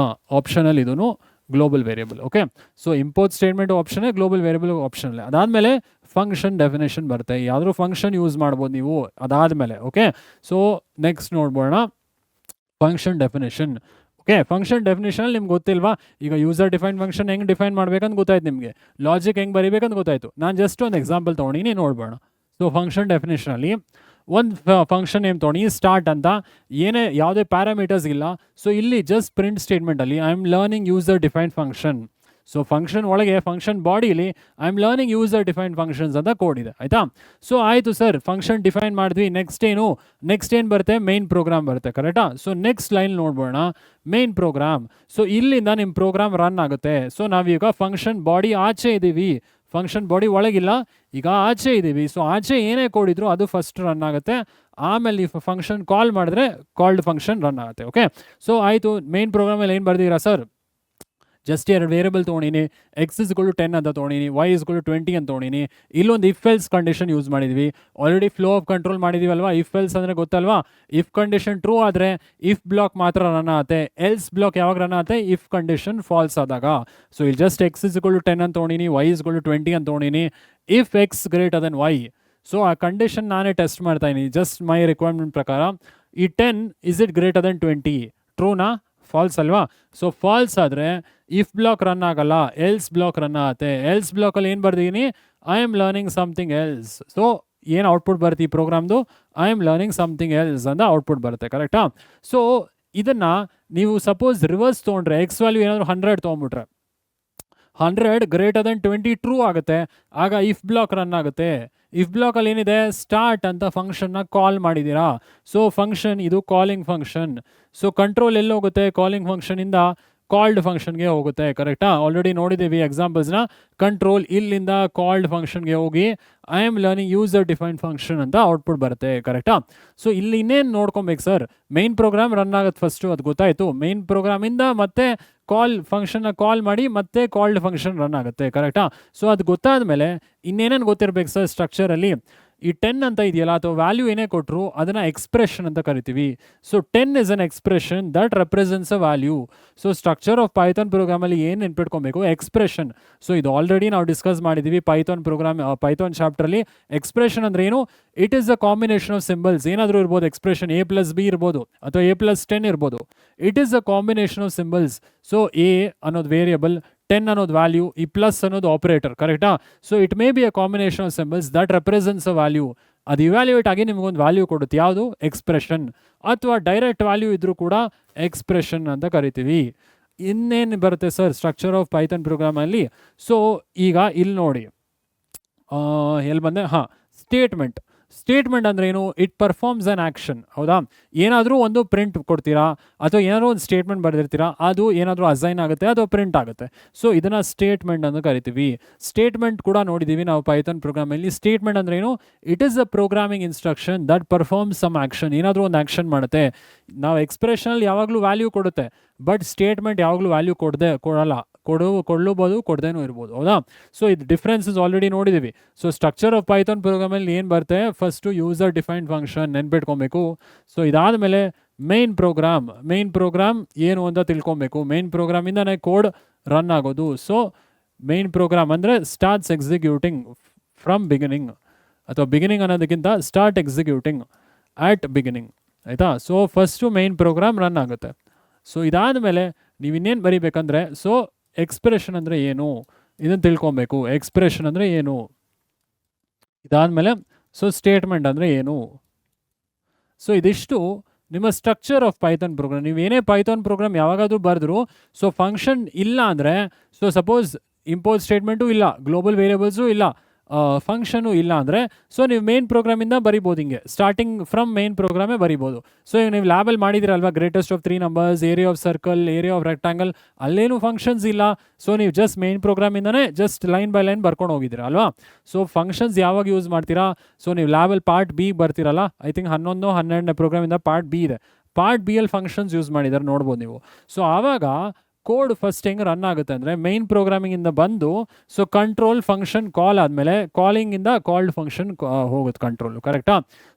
ಆಪ್ಷನಲ್ ಇದೂ global variable. Okay, so import statement option, global variable optional. ಅದಾದಮೇಲೆ ಫಂಕ್ಷನ್ ಡೆಫಿನೇಷನ್ ಬರುತ್ತೆ. ಯಾವುದಾದ್ರೂ ಫಂಕ್ಷನ್ ಯೂಸ್ ಮಾಡ್ಬೋದು ನೀವು ಅದಾದಮೇಲೆ. ಓಕೆ, ಸೊ ನೆಕ್ಸ್ಟ್ ನೋಡ್ಬೋಣ ಫಂಕ್ಷನ್ ಡೆಫಿನೇಷನ್. ಓಕೆ, ಫಂಕ್ಷನ್ ಡೆಫಿನೇಷನಲ್ಲಿ ನಿಮ್ಗೆ ಗೊತ್ತಿಲ್ವಾ? ಈಗ ಯೂಸರ್ ಡಿಫೈನ್ ಫಂಕ್ಷನ್ ಹೆಂಗೆ ಡಿಫೈನ್ ಮಾಡ್ಬೇಕಂತ ಗೊತ್ತಾಯ್ತು ನಿಮಗೆ, ಲಾಜಿಕ್ ಹೆಂಗೆ ಬರೀಬೇಕಂತ ಗೊತ್ತಾಯಿತು. ನಾನು ಜಸ್ಟ್ ಒಂದು ಎಕ್ಸಾಂಪಲ್ ತೊಗೊಂಡಿನಿ, ನೋಡ್ಬೋಣ. ಸೊ ಫಂಕ್ಷನ್ ಡೆಫಿನೇಷನಲ್ಲಿ ಒಂದು ಫಂಕ್ಷನ್ ನೇಮ್ ತೊಗೊಂಡು ಸ್ಟಾರ್ಟ್ ಅಂತ, ಯಾವುದೇ ಪ್ಯಾರಾಮೀಟರ್ಸ್ ಇಲ್ಲ. ಸೊ ಇಲ್ಲಿ ಜಸ್ಟ್ ಪ್ರಿಂಟ್ ಸ್ಟೇಟ್ಮೆಂಟಲ್ಲಿ I am learning user define function. So function ಒಳಗೆ ಫಂಕ್ಷನ್ ಬಾಡಿಲಿ I am learning user define functions ಅಂತ ಕೋಡ್ ಇದೆ, ಆಯಿತಾ? ಸೊ ಆಯಿತು ಸರ್, ಫಂಕ್ಷನ್ ಡಿಫೈನ್ ಮಾಡಿದ್ವಿ. ನೆಕ್ಸ್ಟ್ ಏನು ಬರುತ್ತೆ? ಮೇನ್ ಪ್ರೋಗ್ರಾಮ್ ಬರುತ್ತೆ, ಕರೆಕ್ಟಾ? ಸೊ ನೆಕ್ಸ್ಟ್ ಲೈನ್ ನೋಡ್ಬೋಣ, ಮೇನ್ ಪ್ರೋಗ್ರಾಮ್. ಸೊ ಇಲ್ಲಿಂದ ನಿಮ್ಮ ಪ್ರೋಗ್ರಾಮ್ ರನ್ ಆಗುತ್ತೆ. ಸೊ ನಾವೀಗ ಫಂಕ್ಷನ್ ಬಾಡಿ ಆಚೆ ಇದ್ದೀವಿ, ಫಂಕ್ಷನ್ ಬಾಡಿ ಒಳಗಿಲ್ಲ, ಈಗ ಆಚೆ ಇದ್ದೀವಿ. ಸೊ ಆಚೆ ಏನೇ ಕೋಡ್ ಇದ್ರು ಅದು ಫಸ್ಟ್ ರನ್ ಆಗುತ್ತೆ. ಆಮೇಲೆ ನೀವು ಫಂಕ್ಷನ್ ಕಾಲ್ ಮಾಡಿದ್ರೆ ಕಾಲ್ಡ್ ಫಂಕ್ಷನ್ ರನ್ ಆಗುತ್ತೆ. ಓಕೆ, ಸೊ ಆಯಿತು. ಮೇನ್ ಪ್ರೋಗ್ರಾಮಲ್ಲಿ ಏನು ಬರ್ದಿರಾ ಸರ್? ಜಸ್ಟ್ ಎರಡು ವೇರಿಯಬಲ್ ತೊಗೊಂಡಿನಿ, ಎಕ್ಸ್ ಇಸ್ ಇಕ್ವಲ್ ಟು 10 ಅಂತ ತೊಗೊಂಡಿನಿ, ವೈ ಇಸ್ ಇಕ್ವಲ್ ಟು 20 ಅಂತ ತೊಗೊಂಡಿನಿ. ಇಲ್ಲೊಂದು ಇಫ್ ಎಲ್ಸ್ ಕಂಡೀಷನ್ ಯೂಸ್ ಮಾಡಿದ್ವಿ. ಆಲ್ರೆಡಿ ಫ್ಲೋ ಆಫ್ ಕಂಟ್ರೋಲ್ ಮಾಡಿದ್ದೀವಲ್ವಾ? ಇಫ್ ಎಲ್ಸ್ ಅಂದರೆ ಗೊತ್ತಲ್ವಾ? ಇಫ್ ಕಂಡೀಷನ್ ಟ್ರೂ ಆದರೆ ಇಫ್ ಬ್ಲಾಕ್ ಮಾತ್ರ ರನ್ ಆಗುತ್ತೆ, ಎಲ್ಸ್ ಬ್ಲಾಕ್ ಯಾವಾಗ ರನ್ ಆಗುತ್ತೆ? ಇಫ್ ಕಂಡೀಷನ್ ಫಾಲ್ಸ್ ಆದಾಗ. ಸೊ ಇಲ್ಲಿ just x is equal to 10 ಅಂತ ತೊಗೊಂಡಿನಿ, ವೈ ಇಸ್ ಇಕ್ವಲ್ ಟು 20 ಅಂತ ತೊಗೊಂಡಿನಿ. If x greater than y, so ಆ ಕಂಡೀಷನ್ ನಾನೇ ಟೆಸ್ಟ್ ಮಾಡ್ತಾ ಇದ್ದೀನಿ ಜಸ್ಟ್ ಮೈ ರಿಕ್ವೈರ್ಮೆಂಟ್ ಪ್ರಕಾರ. ಈ 10 ಇಸ್ ಇಟ್ ಗ್ರೇಟರ್ ದೆನ್ 20? ಟ್ರೂನಾ? ಫಾಲ್ಸ್ ಅಲ್ವಾ? ಸೊ ಫಾಲ್ಸ್ ಆದರೆ ಇಫ್ ಬ್ಲಾಕ್ ರನ್ ಆಗಲ್ಲ, ಎಲ್ಸ್ ಬ್ಲಾಕ್ ರನ್ ಆಗುತ್ತೆ. ಎಲ್ಸ್ ಬ್ಲಾಕಲ್ಲಿ ಏನು ಬರ್ದಿದ್ದೀನಿ? I am learning something else. So ಏನು ಔಟ್ಪುಟ್ ಬರುತ್ತೆ ಈ ಪ್ರೋಗ್ರಾಮ್ದು? I am learning something else ಅಂತ ಔಟ್ಪುಟ್ ಬರುತ್ತೆ, ಕರೆಕ್ಟಾ? ಸೊ ಇದನ್ನು ನೀವು ಸಪೋಸ್ ರಿವರ್ಸ್ ತೊಗೊಂಡ್ರೆ, ಎಕ್ಸ್ ವ್ಯಾಲ್ಯೂ ಏನಾದರೂ 100 ತೊಗೊಂಡ್ಬಿಟ್ರೆ 100 ಗ್ರೇಟರ್ ದೆನ್ 20 ಟ್ರೂ ಆಗುತ್ತೆ. ಆಗ ಇಫ್ ಬ್ಲಾಕ್ ರನ್ ಆಗುತ್ತೆ. ಇಫ್ ಬ್ಲಾಕಲ್ಲಿ ಏನಿದೆ? ಸ್ಟಾರ್ಟ್ ಅಂತ ಫಂಕ್ಷನ್ನ ಕಾಲ್ ಮಾಡಿದ್ದೀರಾ. ಸೊ ಫಂಕ್ಷನ್ ಇದು ಕಾಲಿಂಗ್ ಫಂಕ್ಷನ್. ಸೊ ಕಂಟ್ರೋಲ್ ಎಲ್ಲಿ ಹೋಗುತ್ತೆ? ಕಾಲಿಂಗ್ ಫಂಕ್ಷನಿಂದ ಕಾಲ್ಡ್ ಫಂಕ್ಷನ್ಗೆ ಹೋಗುತ್ತೆ, ಕರೆಕ್ಟಾ? ಆಲ್ರೆಡಿ ನೋಡಿದ್ದೀವಿ ಎಕ್ಸಾಂಪಲ್ಸ್ನ. ಕಂಟ್ರೋಲ್ ಇಲ್ಲಿಂದ ಕಾಲ್ಡ್ ಫಂಕ್ಷನ್ಗೆ ಹೋಗಿ I am learning user define function ಅಂತ ಔಟ್ಪುಟ್ ಬರುತ್ತೆ, ಕರೆಕ್ಟಾ? ಸೊ ಇಲ್ಲಿ ಇನ್ನೇನು ನೋಡ್ಕೊಬೇಕು ಸರ್? ಮೇನ್ ಪ್ರೋಗ್ರಾಮ್ ರನ್ ಆಗುತ್ತೆ ಫಸ್ಟು, ಅದು ಗೊತ್ತಾಯಿತು. ಮೇನ್ ಪ್ರೋಗ್ರಾಮಿಂದ ಮತ್ತೆ ಫಂಕ್ಷನ್ನ ಕಾಲ್ ಮಾಡಿ ಮತ್ತೆ ಕಾಲ್ಡ್ ಫಂಕ್ಷನ್ ರನ್ ಆಗುತ್ತೆ, ಕರೆಕ್ಟಾ? ಸೊ ಅದು ಗೊತ್ತಾದ ಮೇಲೆ ಇನ್ನೇನೇನು ಗೊತ್ತಿರಬೇಕು ಸರ್ ಸ್ಟ್ರಕ್ಚರಲ್ಲಿ? ಈ 10 ಅಂತ ಇದೆಯಲ್ಲ, ಅಥವಾ ವ್ಯಾಲ್ಯೂ ಏನೇ ಕೊಟ್ಟರು ಅದನ್ನು ಎಕ್ಸ್ಪ್ರೆಷನ್ ಅಂತ ಕರಿತೀವಿ. So 10 is an expression that represents a value. So structure of Python ಪ್ರೋಗ್ರಾಮಲ್ಲಿ ಏನು ನೆನ್ಪಿಟ್ಕೊಬೇಕು? ಎಕ್ಸ್ಪ್ರೆಷನ್. ಸೊ ಇದು ಆಲ್ರೆಡಿ ನಾವು ಡಿಸ್ಕಸ್ ಮಾಡಿದ್ದೀವಿ ಪೈಥಾನ್ ಚಾಪ್ಟ್ರಲ್ಲಿ. ಎಕ್ಸ್ಪ್ರೆಷನ್ ಅಂದ್ರೆ ಏನು? It is a combination of symbols. ಏನಾದರೂ ಇರ್ಬೋದು ಎಕ್ಸ್ಪ್ರೆಷನ್, A+B ಇರ್ಬೋದು ಅಥವಾ A+10 ಇರ್ಬೋದು. It is a combination of symbols. So a ಅನ್ನೋದು ವೇರಿಯಬಲ್, 10 ಅನ್ನೋದು ವ್ಯಾಲ್ಯೂ, ಈ ಪ್ಲಸ್ ಅನ್ನೋದು ಆಪರೇಟರ್, ಕರೆಕ್ಟಾ? So it may be a combination of symbols that represents a value. ಅದು ಇವ್ಯಾಲ್ಯೂಯೇಟ್ ಆಗಿ ನಿಮಗೊಂದು ವ್ಯಾಲ್ಯೂ ಕೊಡುತ್ತೆ. ಯಾವುದು? ಎಕ್ಸ್ಪ್ರೆಷನ್. ಅಥವಾ ಡೈರೆಕ್ಟ್ ವ್ಯಾಲ್ಯೂ ಇದ್ರೂ ಕೂಡ ಎಕ್ಸ್ಪ್ರೆಷನ್ ಅಂತ ಕರಿತೀವಿ. ಇನ್ನೇನು ಬರುತ್ತೆ ಸರ್ ಸ್ಟ್ರಕ್ಚರ್ ಆಫ್ ಪೈಥಾನ್ ಪ್ರೋಗ್ರಾಮಲ್ಲಿ? ಸೊ ಈಗ ಇಲ್ಲಿ ನೋಡಿ, ಎಲ್ಲಿ ಬಂದೆ? ಸ್ಟೇಟ್ಮೆಂಟ್. ಸ್ಟೇಟ್ಮೆಂಟ್ ಅಂದ್ರೆ ಏನು? It performs an action. ಹೌದಾ? ಏನಾದರೂ ಒಂದು ಪ್ರಿಂಟ್ ಕೊಡ್ತೀರಾ ಅಥವಾ ಏನಾದರೂ ಒಂದು ಸ್ಟೇಟ್ಮೆಂಟ್ ಬರೆದಿರ್ತೀರಾ, ಅದು ಏನಾದರೂ ಅಸೈನ್ ಆಗುತ್ತೆ ಅಥವಾ ಪ್ರಿಂಟ್ ಆಗುತ್ತೆ. ಸೊ ಇದನ್ನು ಸ್ಟೇಟ್ಮೆಂಟ್ ಅಂತ ಕರಿತೀವಿ. ಸ್ಟೇಟ್ಮೆಂಟ್ ಕೂಡ ನೋಡಿದ್ದೀವಿ ನಾವು ಪೈಥಾನ್ ಪ್ರೋಗ್ರಾಮಲ್ಲಿ. ಸ್ಟೇಟ್ಮೆಂಟ್ ಅಂದ್ರೆ ಏನು? It is a programming instruction that performs some action. ಏನಾದರೂ ಒಂದು ಆ್ಯಕ್ಷನ್ ಮಾಡುತ್ತೆ. ನಾವು ಎಕ್ಸ್ಪ್ರೆಷನಲ್ಲಿ ಯಾವಾಗಲೂ ವ್ಯಾಲ್ಯೂ ಕೊಡುತ್ತೆ, ಬಟ್ ಸ್ಟೇಟ್ಮೆಂಟ್ ಯಾವಾಗಲೂ ವ್ಯಾಲ್ಯೂ ಕೊಡಲ್ಲ. ಕೊಡಲೂಬೋದು, ಕೊಡದೇನೂ ಇರ್ಬೋದು, ಹೌದಾ? ಸೊ ಇದು ಡಿಫ್ರೆನ್ಸಸ್ ಆಲ್ರೆಡಿ ನೋಡಿದ್ದೀವಿ. ಸೊ ಸ್ಟ್ರಕ್ಚರ್ ಆಫ್ ಪೈಥಾನ್ ಪ್ರೋಗ್ರಾಮಲ್ಲಿ ಏನು ಬರುತ್ತೆ? ಫಸ್ಟು ಯೂಸರ್ ಡಿಫೈನ್ಡ್ ಫಂಕ್ಷನ್ ನೆನ್ಪಿಟ್ಕೊಬೇಕು. ಸೊ ಇದಾದಮೇಲೆ ಮೇನ್ ಪ್ರೋಗ್ರಾಮ್ ಏನು ಅಂತ ತಿಳ್ಕೊಬೇಕು. ಮೇನ್ ಪ್ರೋಗ್ರಾಮಿಂದನೇ ಕೋಡ್ ರನ್ ಆಗೋದು. ಸೊ ಮೇನ್ ಪ್ರೋಗ್ರಾಮ್ ಅಂದರೆ ಸ್ಟಾರ್ಟ್ಸ್ ಎಕ್ಸಿಕ್ಯೂಟಿಂಗ್ ಫ್ರಮ್ ಬಿಗಿನಿಂಗ್, ಅಥವಾ ಬಿಗಿನಿಂಗ್ ಅನ್ನೋದಕ್ಕಿಂತ ಸ್ಟಾರ್ಟ್ ಎಕ್ಸಿಕ್ಯೂಟಿಂಗ್ ಆಟ್ ಬಿಗಿನಿಂಗ್, ಆಯಿತಾ? So first main program run ಆಗುತ್ತೆ. ಸೊ ಇದಾದ ಮೇಲೆ ನೀವು ಇನ್ನೇನು ಬರೀಬೇಕಂದ್ರೆ, ಸೊ ಎಕ್ಸ್ಪ್ರೆಷನ್ ಅಂದರೆ ಏನು? ಇದನ್ನು ತಿಳ್ಕೊಬೇಕು. ಎಕ್ಸ್ಪ್ರೆಷನ್ ಅಂದರೆ ಏನು, ಇದಾದಮೇಲೆ ಸೊ ಸ್ಟೇಟ್ಮೆಂಟ್ ಅಂದರೆ ಏನು. ಸೊ ಇದಿಷ್ಟು ನಿಮ್ಮ ಸ್ಟ್ರಕ್ಚರ್ ಆಫ್ ಪೈಥಾನ್ ಪ್ರೋಗ್ರಾಮ್. ನೀವೇನೇ ಪೈಥಾನ್ ಪ್ರೋಗ್ರಾಮ್ ಯಾವಾಗಾದರೂ ಬರೆದ್ರು, ಸೊ ಫಂಕ್ಷನ್ ಇಲ್ಲ ಅಂದರೆ, ಸೊ ಸಪೋಸ್ ಇಂಪೋರ್ಟ್ ಸ್ಟೇಟ್ಮೆಂಟು ಇಲ್ಲ, ಗ್ಲೋಬಲ್ ವೇರಿಯಬಲ್ಸು ಇಲ್ಲ, ಫಂಕ್ಷನು ಇಲ್ಲ ಅಂದರೆ, ಸೊ ನೀವು ಮೇನ್ ಪ್ರೋಗ್ರಾಮಿಂದ ಬರಿಬೋದು. ಹಿಂಗೆ ಸ್ಟಾರ್ಟಿಂಗ್ ಫ್ರಮ್ ಮೇನ್ ಪ್ರೋಗ್ರಾಮೇ ಬರಿಬೋದು. ಸೊ ಈಗ ನೀವು ಲ್ಯಾಬಲ್ಲಿ ಮಾಡಿದಿರಲ್ವಾ, greatest of 3 numbers, area of circle, area of rectangle, ಅಲ್ಲೇನು ಫಂಕ್ಷನ್ಸ್ ಇಲ್ಲ. ಸೊ ನೀವು ಜಸ್ಟ್ ಮೇನ್ ಪ್ರೋಗ್ರಾಮಿಂದನೇ ಜಸ್ಟ್ ಲೈನ್ ಬೈ ಲೈನ್ ಬರ್ಕೊಂಡು ಹೋಗಿದ್ದೀರಾ ಅಲ್ವಾ. ಸೊ ಫಂಕ್ಷನ್ಸ್ ಯಾವಾಗ ಯೂಸ್ ಮಾಡ್ತೀರಾ, ಸೊ ನೀವು ಲ್ಯಾಬಲ್ಲಿ ಪಾರ್ಟ್ ಬಿ ಬರ್ತೀರಲ್ಲ, ಐ ಥಿಂಕ್ 11-12ನೇ ಪ್ರೋಗ್ರಾಮಿಂದ ಪಾರ್ಟ್ ಬಿ ಇದೆ, ಪಾರ್ಟ್ ಬಿ ಅಲ್ಲಿ ಫಂಕ್ಷನ್ಸ್ ಯೂಸ್ ಮಾಡಿದ್ದಾರೆ ನೋಡ್ಬೋದು ನೀವು. ಸೊ ಆವಾಗ ಕೋಡ್ ಫಸ್ಟ್ ಹೆಂಗೆ ರನ್ ಆಗುತ್ತೆ ಅಂದರೆ, ಮೈನ್ ಪ್ರೋಗ್ರಾಮಿಂಗಿಂದ ಬಂದು ಸೊ ಕಂಟ್ರೋಲ್ ಫಂಕ್ಷನ್ ಕಾಲ್ ಆದಮೇಲೆ ಕಾಲಿಂಗಿಂದ ಕಾಲ್ಡ್ ಫಂಕ್ಷನ್ ಹೋಗುತ್ತೆ ಕಂಟ್ರೋಲು, ಕರೆಕ್ಟಾ.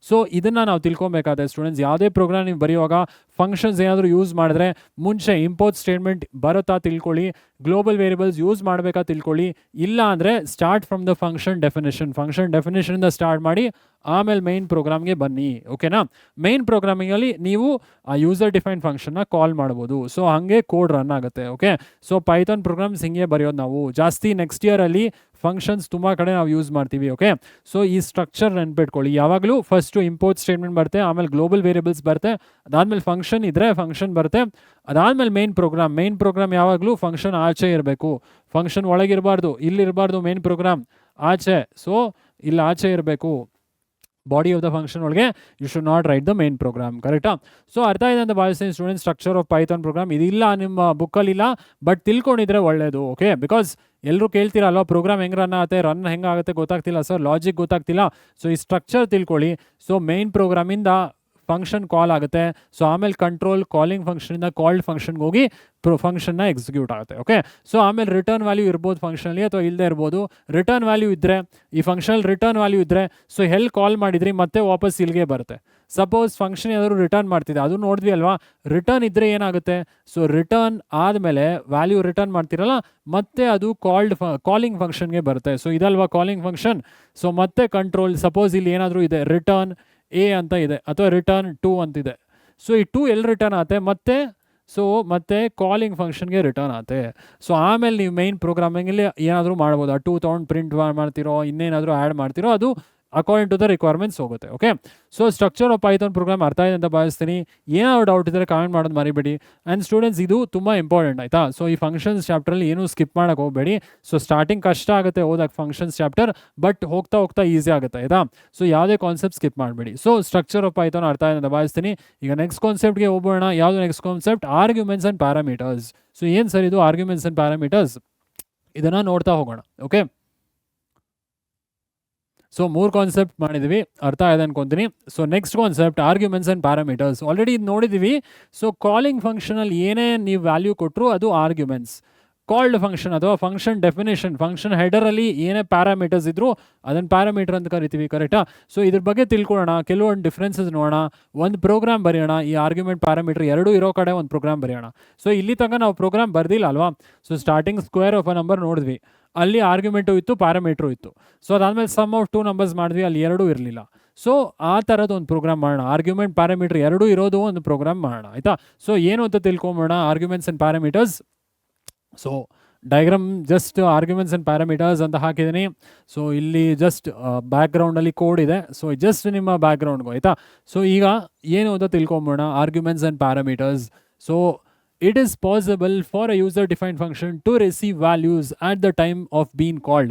ಸೊ ಇದನ್ನು ನಾವು ತಿಳ್ಕೊಬೇಕಾದ್ರೆ ಸ್ಟೂಡೆಂಟ್ಸ್, ಯಾವುದೇ ಪ್ರೋಗ್ರಾಮ್ ನೀವು ಬರೆಯುವಾಗ ಫಂಕ್ಷನ್ಸ್ ಏನಾದರೂ ಯೂಸ್ ಮಾಡಿದ್ರೆ ಮುಂಚೆ ಇಂಪೋರ್ಟ್ ಸ್ಟೇಟ್ಮೆಂಟ್ ಬರುತ್ತಾ ತಿಳ್ಕೊಳ್ಳಿ, ಗ್ಲೋಬಲ್ ವೇರಿಯಬಲ್ಸ್ ಯೂಸ್ ಮಾಡಬೇಕಾ ತಿಳ್ಕೊಳ್ಳಿ. ಇಲ್ಲ ಅಂದರೆ ಸ್ಟಾರ್ಟ್ ಫ್ರಮ್ ದ ಫಂಕ್ಷನ್ ಡೆಫಿನೇಷನಿಂದ ಸ್ಟಾರ್ಟ್ ಮಾಡಿ ಆಮೇಲೆ ಮೈನ್ ಪ್ರೋಗ್ರಾಮ್ಗೆ ಬನ್ನಿ, ಓಕೆನಾ. ಮೈನ್ ಪ್ರೋಗ್ರಾಮಿಂಗಲ್ಲಿ ನೀವು ಆ ಯೂಸರ್ ಡಿಫೈನ್ ಫಂಕ್ಷನ್ನ ಕಾಲ್ ಮಾಡ್ಬೋದು. ಸೊ ಹಾಗೆ ಕೋಡ್ ರನ್ ಆಗುತ್ತೆ, ಓಕೆ. ಸೊ ಪೈಥಾನ್ ಪ್ರೋಗ್ರಾಮ್ಸ್ ಹಿಂಗೆ ಬರೆಯೋದು ನಾವು ಜಾಸ್ತಿ. ನೆಕ್ಸ್ಟ್ ಇಯರಲ್ಲಿ ಫಂಕ್ಷನ್ಸ್ ತುಂಬ ಕಡೆ ನಾವು ಯೂಸ್ ಮಾಡ್ತೀವಿ, ಓಕೆ. ಸೊ ಈ ಸ್ಟ್ರಕ್ಚರ್ ನೆನ್ಪಿಟ್ಕೊಳ್ಳಿ. ಯಾವಾಗಲೂ ಫಸ್ಟು ಇಂಪೋರ್ಟ್ ಸ್ಟೇಟ್ಮೆಂಟ್ ಬರುತ್ತೆ, ಆಮೇಲೆ ಗ್ಲೋಬಲ್ ವೇರಿಯಬಲ್ಸ್ ಬರುತ್ತೆ, ಅದಾದಮೇಲೆ ಫಂಕ್ಷನ್ ಇದ್ದರೆ ಫಂಕ್ಷನ್ ಬರುತ್ತೆ, ಅದಾದಮೇಲೆ ಮೇನ್ ಪ್ರೋಗ್ರಾಮ್ ಯಾವಾಗಲೂ ಫಂಕ್ಷನ್ ಆಚೆ ಇರಬೇಕು, ಫಂಕ್ಷನ್ ಒಳಗಿರಬಾರ್ದು, ಇಲ್ಲಿರಬಾರ್ದು, ಮೇನ್ ಪ್ರೋಗ್ರಾಮ್ ಆಚೆ. ಸೊ ಇಲ್ಲಿ ಆಚೆ ಇರಬೇಕು, ಬಾಡಿ ಆಫ್ ದ ಫಂಕ್ಷನ್ ಒಳಗೆ you should not write the main program, ಕರೆಕ್ಟಾ. ಸೊ ಅರ್ಥ ಇದೆ ಅಂತ ಭಾವಿಸ್ತೀನಿ student. Structure of Python program ಇದಿಲ್ಲ ನಿಮ್ಮ ಬುಕ್ಕಲ್ಲಿಲ್ಲ, ಬಟ್ ತಿಳ್ಕೊಂಡಿದ್ರೆ ಒಳ್ಳೆಯದು, ಓಕೆ. ಬಿಕಾಸ್ ಎಲ್ಲರೂ ಕೇಳ್ತೀರಲ್ವ, ಪ್ರೋಗ್ರಾಮ್ ಹೆಂಗೆ ರನ್ ಹೆಂಗಾಗುತ್ತೆ ಗೊತ್ತಾಗ್ತಿಲ್ಲ ಸರ್, ಲಾಜಿಕ್ ಗೊತ್ತಾಗ್ತಿಲ್ಲ. ಸೊ ಈ ಸ್ಟ್ರಕ್ಚರ್ ತಿಳ್ಕೊಳ್ಳಿ. ಸೊ ಮೇನ್ ಪ್ರೋಗ್ರಾಮಿಂದ ಫಂಕ್ಷನ್ ಕಾಲ್ ಆಗುತ್ತೆ, ಸೊ ಆಮೇಲೆ ಕಂಟ್ರೋಲ್ ಕಾಲಿಂಗ್ ಫಂಕ್ಷನಿಂದ ಕಾಲ್ಡ್ ಫಂಕ್ಷನ್ಗೆ ಹೋಗಿ ಫಂಕ್ಷನ್ನ ಎಕ್ಸಿಕ್ಯೂಟ್ ಆಗುತ್ತೆ, ಓಕೆ. ಸೊ ಆಮೇಲೆ ರಿಟರ್ನ್ ವ್ಯಾಲ್ಯೂ ಇರ್ಬೋದು ಫಂಕ್ಷನಲ್ಲಿ ಅಥವಾ ಇಲ್ಲದೆ ಇರ್ಬೋದು. ರಿಟರ್ನ್ ವ್ಯಾಲ್ಯೂ ಇದ್ದರೆ, ಈ ಫಂಕ್ಷನಲ್ಲಿ ರಿಟರ್ನ್ ವ್ಯಾಲ್ಯೂ ಇದ್ದರೆ, ಸೊ ಎಲ್ಲಿ ಕಾಲ್ ಮಾಡಿದ್ರಿ ಮತ್ತೆ ವಾಪಸ್ ಇಲ್ಲಿಗೆ ಬರುತ್ತೆ. ಸಪೋಸ್ ಫಂಕ್ಷನ್ ಏನಾದರೂ ರಿಟರ್ನ್ ಮಾಡ್ತಿದೆ, ಅದು ನೋಡಿದ್ವಿ ಅಲ್ವಾ, ರಿಟರ್ನ್ ಇದ್ದರೆ ಏನಾಗುತ್ತೆ, ಸೊ ರಿಟರ್ನ್ ಆದಮೇಲೆ ವ್ಯಾಲ್ಯೂ ರಿಟರ್ನ್ ಮಾಡ್ತಿರಲ್ಲ, ಮತ್ತೆ ಅದು ಕಾಲಿಂಗ್ ಫಂಕ್ಷನ್ಗೆ ಬರುತ್ತೆ. ಸೊ ಇದಲ್ವಾ ಕಾಲಿಂಗ್ ಫಂಕ್ಷನ್. ಸೊ ಮತ್ತೆ ಕಂಟ್ರೋಲ್, ಸಪೋಸ್ ಇಲ್ಲಿ ಏನಾದರೂ ಇದೆ ರಿಟರ್ನ್ ಎ ಅಂತ ಇದೆ ಅಥವಾ ರಿಟರ್ನ್ 2 ಅಂತಿದೆ. ಸೊ ಈ 2 ಎಲ್ಲಿ ರಿಟರ್ನ್ ಆಗುತ್ತೆ ಮತ್ತೆ ಕಾಲಿಂಗ್ ಫಂಕ್ಷನ್ಗೆ ರಿಟರ್ನ್ ಆಗುತ್ತೆ. ಸೊ ಆಮೇಲೆ ನೀವು ಮೈನ್ ಪ್ರೋಗ್ರಾಮಿಂಗಲ್ಲಿ ಏನಾದರೂ ಮಾಡ್ಬೋದು, ಆ 2 ತೊಗೊಂಡು ಪ್ರಿಂಟ್ ಮಾಡ್ತಿರೋ, ಇನ್ನೇನಾದರೂ ಆ್ಯಡ್ ಮಾಡ್ತಿರೋ, ಅದು ಅಕಾರ್ಡಿಂಗ್ ಟು ದ ರಿಕ್ವೈರ್ಮೆಂಟ್ಸ್ ಹೋಗುತ್ತೆ, okay. So structure of Python program ಅರ್ಥ ಇದೆ ಅಂತ ಭಾವಿಸ್ತೀನಿ. ಏನಾದ್ರು ಡೌಟ್ ಇದ್ದರೆ ಕಾಮೆಂಟ್ ಮಾಡೋದು ಮರಿಬೇಡಿ. ಆ್ಯಂಡ್ ಸ್ಟೂಡೆಂಟ್ಸ್ ಇದು ತುಂಬ ಇಂಪಾರ್ಟೆಂಟ್, ಆಯಿತಾ. ಸೊ ಈ ಫಂಕ್ಷನ್ಸ್ ಚಾಪ್ಟ್ರಲ್ಲಿ ಏನೂ ಸ್ಕಿಪ್ ಮಾಡೋಕ್ಕೆ ಹೋಗಬೇಡಿ. ಸೊ ಸ್ಟಾರ್ಟಿಂಗ್ ಕಷ್ಟ ಆಗುತ್ತೆ ಓದಕ್ಕೆ ಫಂಕ್ಷನ್ಸ್ ಚಾಪ್ಟರ್, ಬಟ್ ಹೋಗ್ತಾ ಈಸಿ ಆಗುತ್ತೆ, ಆಯಿತಾ. ಸೊ ಯಾವುದೇ ಕಾನ್ಸೆಪ್ಟ್ ಸ್ಕಿಪ್ ಮಾಡಬೇಡಿ. ಸೊ ಸ್ಟ್ರಕ್ಚರ್ ಆಫ್ ಪೈಥಾನ್ ಅರ್ಥ ಇದೆ ಅಂತ ಭಾವಿಸ್ತೀನಿ. ಈಗ ನೆಕ್ಸ್ಟ್ ಕಾನ್ಸೆಪ್ಟ್ಗೆ ಹೋಗೋಣ. ಯಾವುದು next concept? Arguments and parameters. So ಏನು ಸರ್ ಇದು ಆರ್ಗ್ಯುಮೆಂಟ್ಸ್ ಆ್ಯಂಡ್ ಪ್ಯಾರಾಮೀಟರ್ಸ್? ಇದನ್ನು ನೋಡ್ತಾ ಹೋಗೋಣ, ಓಕೆ. ಸೊ 3 ಕಾನ್ಸೆಪ್ಟ್ ಮಾಡಿದ್ದೀವಿ, ಅರ್ಥ ಆಗಿದೆ ಅನ್ಕೊತೀನಿ. So next concept arguments and parameters. Already ಇದು ನೋಡಿದ್ದೀವಿ. ಸೊ ಕಾಲಿಂಗ್ ಫಂಕ್ಷನಲ್ಲಿ ಏನೇ ನೀವು ವ್ಯಾಲ್ಯೂ ಕೊಟ್ಟರು ಅದು ಆರ್ಗ್ಯುಮೆಂಟ್ಸ್. ಕಾಲ್ಡ್ ಫಂಕ್ಷನ್ ಅಥವಾ ಫಂಕ್ಷನ್ ಡೆಫಿನೇಷನ್, ಫಂಕ್ಷನ್ ಹೆಡರಲ್ಲಿ ಏನೇ ಪ್ಯಾರಾಮೀಟರ್ಸ್ ಇದ್ದರೂ ಅದನ್ನು ಪ್ಯಾರಾಮೀಟರ್ ಅಂತ ಕರಿತೀವಿ, ಕರೆಕ್ಟಾ. ಸೊ ಇದ್ರ ಬಗ್ಗೆ ತಿಳ್ಕೊಳ್ಳೋಣ, ಕೆಲವೊಂದು ಡಿಫ್ರೆನ್ಸಸ್ ನೋಡೋಣ, ಒಂದು ಪ್ರೋಗ್ರಾಮ್ ಬರೆಯೋಣ. ಈ ಆರ್ಗ್ಯುಮೆಂಟ್ ಪ್ಯಾರಾಮೀಟರ್ ಎರಡೂ ಇರೋ ಕಡೆ ಒಂದು ಪ್ರೋಗ್ರಾಮ್ ಬರೆಯೋಣ. ಸೊ ಇಲ್ಲಿ ತನಕ ನಾವು ಪ್ರೋಗ್ರಾಮ್ ಬರ್ದಿಲ್ಲ ಅಲ್ವಾ. So starting square of a number ನೋಡಿದ್ವಿ, ಅಲ್ಲಿ ಆರ್ಗ್ಯುಮೆಂಟು ಇತ್ತು, ಪ್ಯಾರಾಮೀಟ್ರು ಇತ್ತು. ಸೊ ಅದಾದಮೇಲೆ ಸಮ್ ಆಫ್ 2 ನಂಬರ್ಸ್ ಮಾಡಿದ್ವಿ, ಅಲ್ಲಿ ಎರಡೂ ಇರಲಿಲ್ಲ. ಸೊ ಆ ಥರದ್ದು ಒಂದು ಪ್ರೋಗ್ರಾಮ್ ಮಾಡೋಣ, ಆರ್ಗ್ಯುಮೆಂಟ್ ಪ್ಯಾರಾಮೀಟರ್ ಎರಡೂ ಇರೋದು ಒಂದು ಪ್ರೋಗ್ರಾಮ್ ಮಾಡೋಣ, ಆಯಿತಾ. ಸೊ ಏನು ಅಂತ ತಿಳ್ಕೊಂಬೋಣ, arguments and parameters. So diagram just arguments and parameters ಅಂತ ಹಾಕಿದ್ದೀನಿ. ಸೊ ಇಲ್ಲಿ ಜಸ್ಟ್ ಬ್ಯಾಕ್ಗ್ರೌಂಡಲ್ಲಿ ಕೋಡ್ ಇದೆ. ಸೊ ಜಸ್ಟ್ ನಿಮ್ಮ ಬ್ಯಾಕ್ಗ್ರೌಂಡ್ಗೂ, ಆಯಿತಾ. ಸೊ ಈಗ ಏನು ಅಂತ ತಿಳ್ಕೊಂಬೋಣ, arguments and parameters. So it is possible for a user defined function to receive values at the time of being called.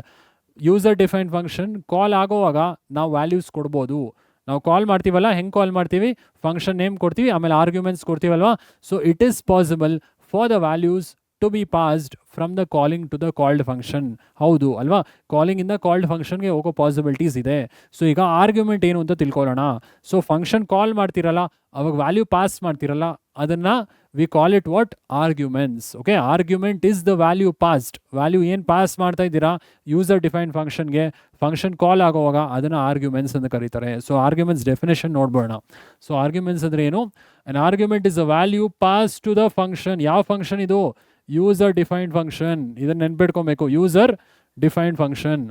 User defined function call ಆಗೋವಾಗ ನಾವು ವ್ಯಾಲ್ಯೂಸ್ ಕೊಡ್ಬೋದು. ನಾವು ಕಾಲ್ ಮಾಡ್ತೀವಲ್ಲ, ಹೆಂಗೆ ಕಾಲ್ ಮಾಡ್ತೀವಿ, ಫಂಕ್ಷನ್ ನೇಮ್ ಕೊಡ್ತೀವಿ, ಆಮೇಲೆ ಆರ್ಗ್ಯುಮೆಂಟ್ಸ್ ಕೊಡ್ತೀವಲ್ವಾ. So it is possible for the values to be passed from the calling to the called function. ಹೌದು ಅಲ್ವಾ, ಕಾಲಿಂಗಿಂದ ಕಾಲ್ಡ್ ಫಂಕ್ಷನ್ಗೆ ಹೋಗೋ ಪಾಸಿಬಿಲಿಟೀಸ್ ಇದೆ. ಸೊ ಈಗ ಆರ್ಗ್ಯುಮೆಂಟ್ ಏನು ಅಂತ ತಿಳ್ಕೊಳ್ಳೋಣ. ಸೊ ಫಂಕ್ಷನ್ ಕಾಲ್ ಮಾಡ್ತಿರಲ್ಲ, ಅವಾಗ ವ್ಯಾಲ್ಯೂ ಪಾಸ್ ಮಾಡ್ತಿರಲ್ಲ, ಅದನ್ನು we call it what, arguments, okay. Argument is the value passed. Value ಏನು ಪಾಸ್ ಮಾಡ್ತಾ ಇದ್ದೀರಾ ಯೂಸರ್ ಡಿಫೈನ್ ಫಂಕ್ಷನ್ಗೆ, ಫಂಕ್ಷನ್ ಕಾಲ್ ಆಗೋವಾಗ ಅದನ್ನು ಆರ್ಗ್ಯುಮೆಂಟ್ಸ್ ಅಂತ ಕರೀತಾರೆ. ಸೊ ಆರ್ಗ್ಯುಮೆಂಟ್ಸ್ ಡೆಫಿನೇಷನ್ ನೋಡ್ಬೋಣ. ಸೊ ಆರ್ಗ್ಯುಮೆಂಟ್ಸ್ ಅಂದರೆ ಏನು? An argument is a value pass to the function. ಯಾವ ಫಂಕ್ಷನ್ ಇದು? User defined function. ಇದನ್ನು ನೆನ್ಪಿಟ್ಕೊಬೇಕು, user defined function.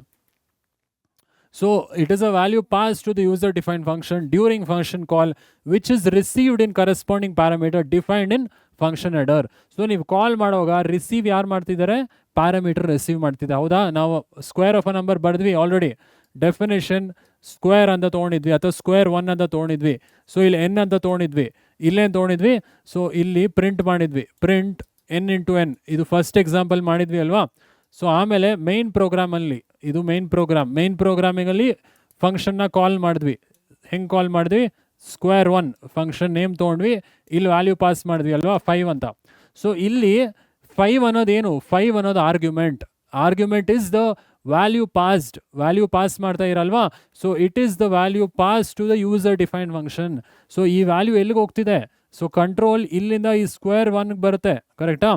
So it is a value passed to the user defined function during function call which is received in corresponding parameter defined in function header. So ನೀವು ಕಾಲ್ ಮಾಡುವಾಗ receive ಯಾರು ಮಾಡ್ತಿದ್ದಾರೆ, parameter receive ಮಾಡ್ತಿದ್ದೆ. ಹೌದಾ, ನಾವು square of a number ಬರೆದ್ವಿ already, definition square ಅಂತ ತೊಗೊಂಡಿದ್ವಿ ಅಥವಾ ಸ್ಕ್ವೇರ್ 1 ಅಂತ ತೊಗೊಂಡಿದ್ವಿ. ಸೊ ಇಲ್ಲಿ n ಅಂತ ತೊಗೊಂಡಿದ್ವಿ, ಇಲ್ಲೇನು ತೊಗೊಂಡಿದ್ವಿ, ಸೊ ಇಲ್ಲಿ ಪ್ರಿಂಟ್ ಮಾಡಿದ್ವಿ, ಪ್ರಿಂಟ್ n ಇಂಟು n. ಇದು ಫಸ್ಟ್ ಎಕ್ಸಾಂಪಲ್ ಮಾಡಿದ್ವಿ ಅಲ್ವಾ. ಸೊ ಆಮೇಲೆ ಮೈನ್ ಪ್ರೋಗ್ರಾಮಲ್ಲಿ, ಇದು ಮೈನ್ ಪ್ರೋಗ್ರಾಮಿಂಗಲ್ಲಿ ಫಂಕ್ಷನ್ನ ಕಾಲ್ ಮಾಡಿದ್ವಿ. ಹೆಂಗೆ ಕಾಲ್ ಮಾಡಿದ್ವಿ, ಸ್ಕ್ವೇರ್ 1 ಫಂಕ್ಷನ್ ನೇಮ್ ತೊಗೊಂಡ್ವಿ, ಇಲ್ಲಿ ವ್ಯಾಲ್ಯೂ ಪಾಸ್ ಮಾಡಿದ್ವಿ ಅಲ್ವಾ 5 ಅಂತ. ಸೊ ಇಲ್ಲಿ 5 ಅನ್ನೋದೇನು, 5 ಅನ್ನೋದು argument is the value pass ಮಾಡ್ತಾ ಇರಲ್ವಾ. So it is the value pass to the user defined function. So ಈ ವ್ಯಾಲ್ಯೂ ಎಲ್ಲಿಗೆ ಹೋಗ್ತಿದೆ, ಸೊ ಕಂಟ್ರೋಲ್ ಇಲ್ಲಿಂದ ಈ ಸ್ಕ್ವೇರ್ 1 ಬರುತ್ತೆ, ಕರೆಕ್ಟಾ.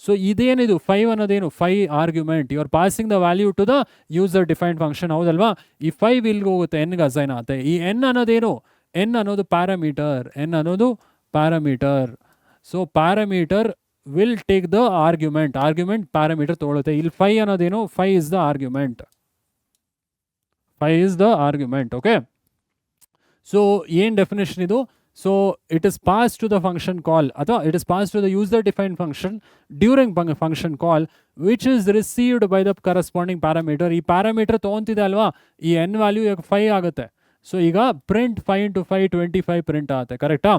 ಸೊ ಇದೇನಿದು 5 ಅನ್ನೋದೇನು, 5 argument, you are passing the value to the user defined function, ಹೌದಲ್ವಾ. ಈ 5 ಇಲ್ಲಿಗೆ ಹೋಗುತ್ತೆ, ಎನ್ಗೆ ಅಸೈನ್ ಆಗುತ್ತೆ. ಈ n ಅನ್ನೋದೇನು, n ಅನ್ನೋದು parameter. So parameter will take the argument parameter ತೊಗೊಳುತ್ತೆ. ಇಲ್ಲಿ 5 ಅನ್ನೋದೇನು, 5 is the argument, okay. So ಏನು ಡೆಫಿನೇಷನ್ ಇದು, so it is pass to the function call ಅಥವಾ it is pass to the user defined function during function call which is received by the corresponding parameter. ಈ parameter ತೊಗೊತಿದೆ ಅಲ್ವಾ, ಈ n value 5 ಆಗುತ್ತೆ. So ಈಗ print 5 into 5 25 print ಆಗುತ್ತೆ, ಕರೆಕ್ಟಾ.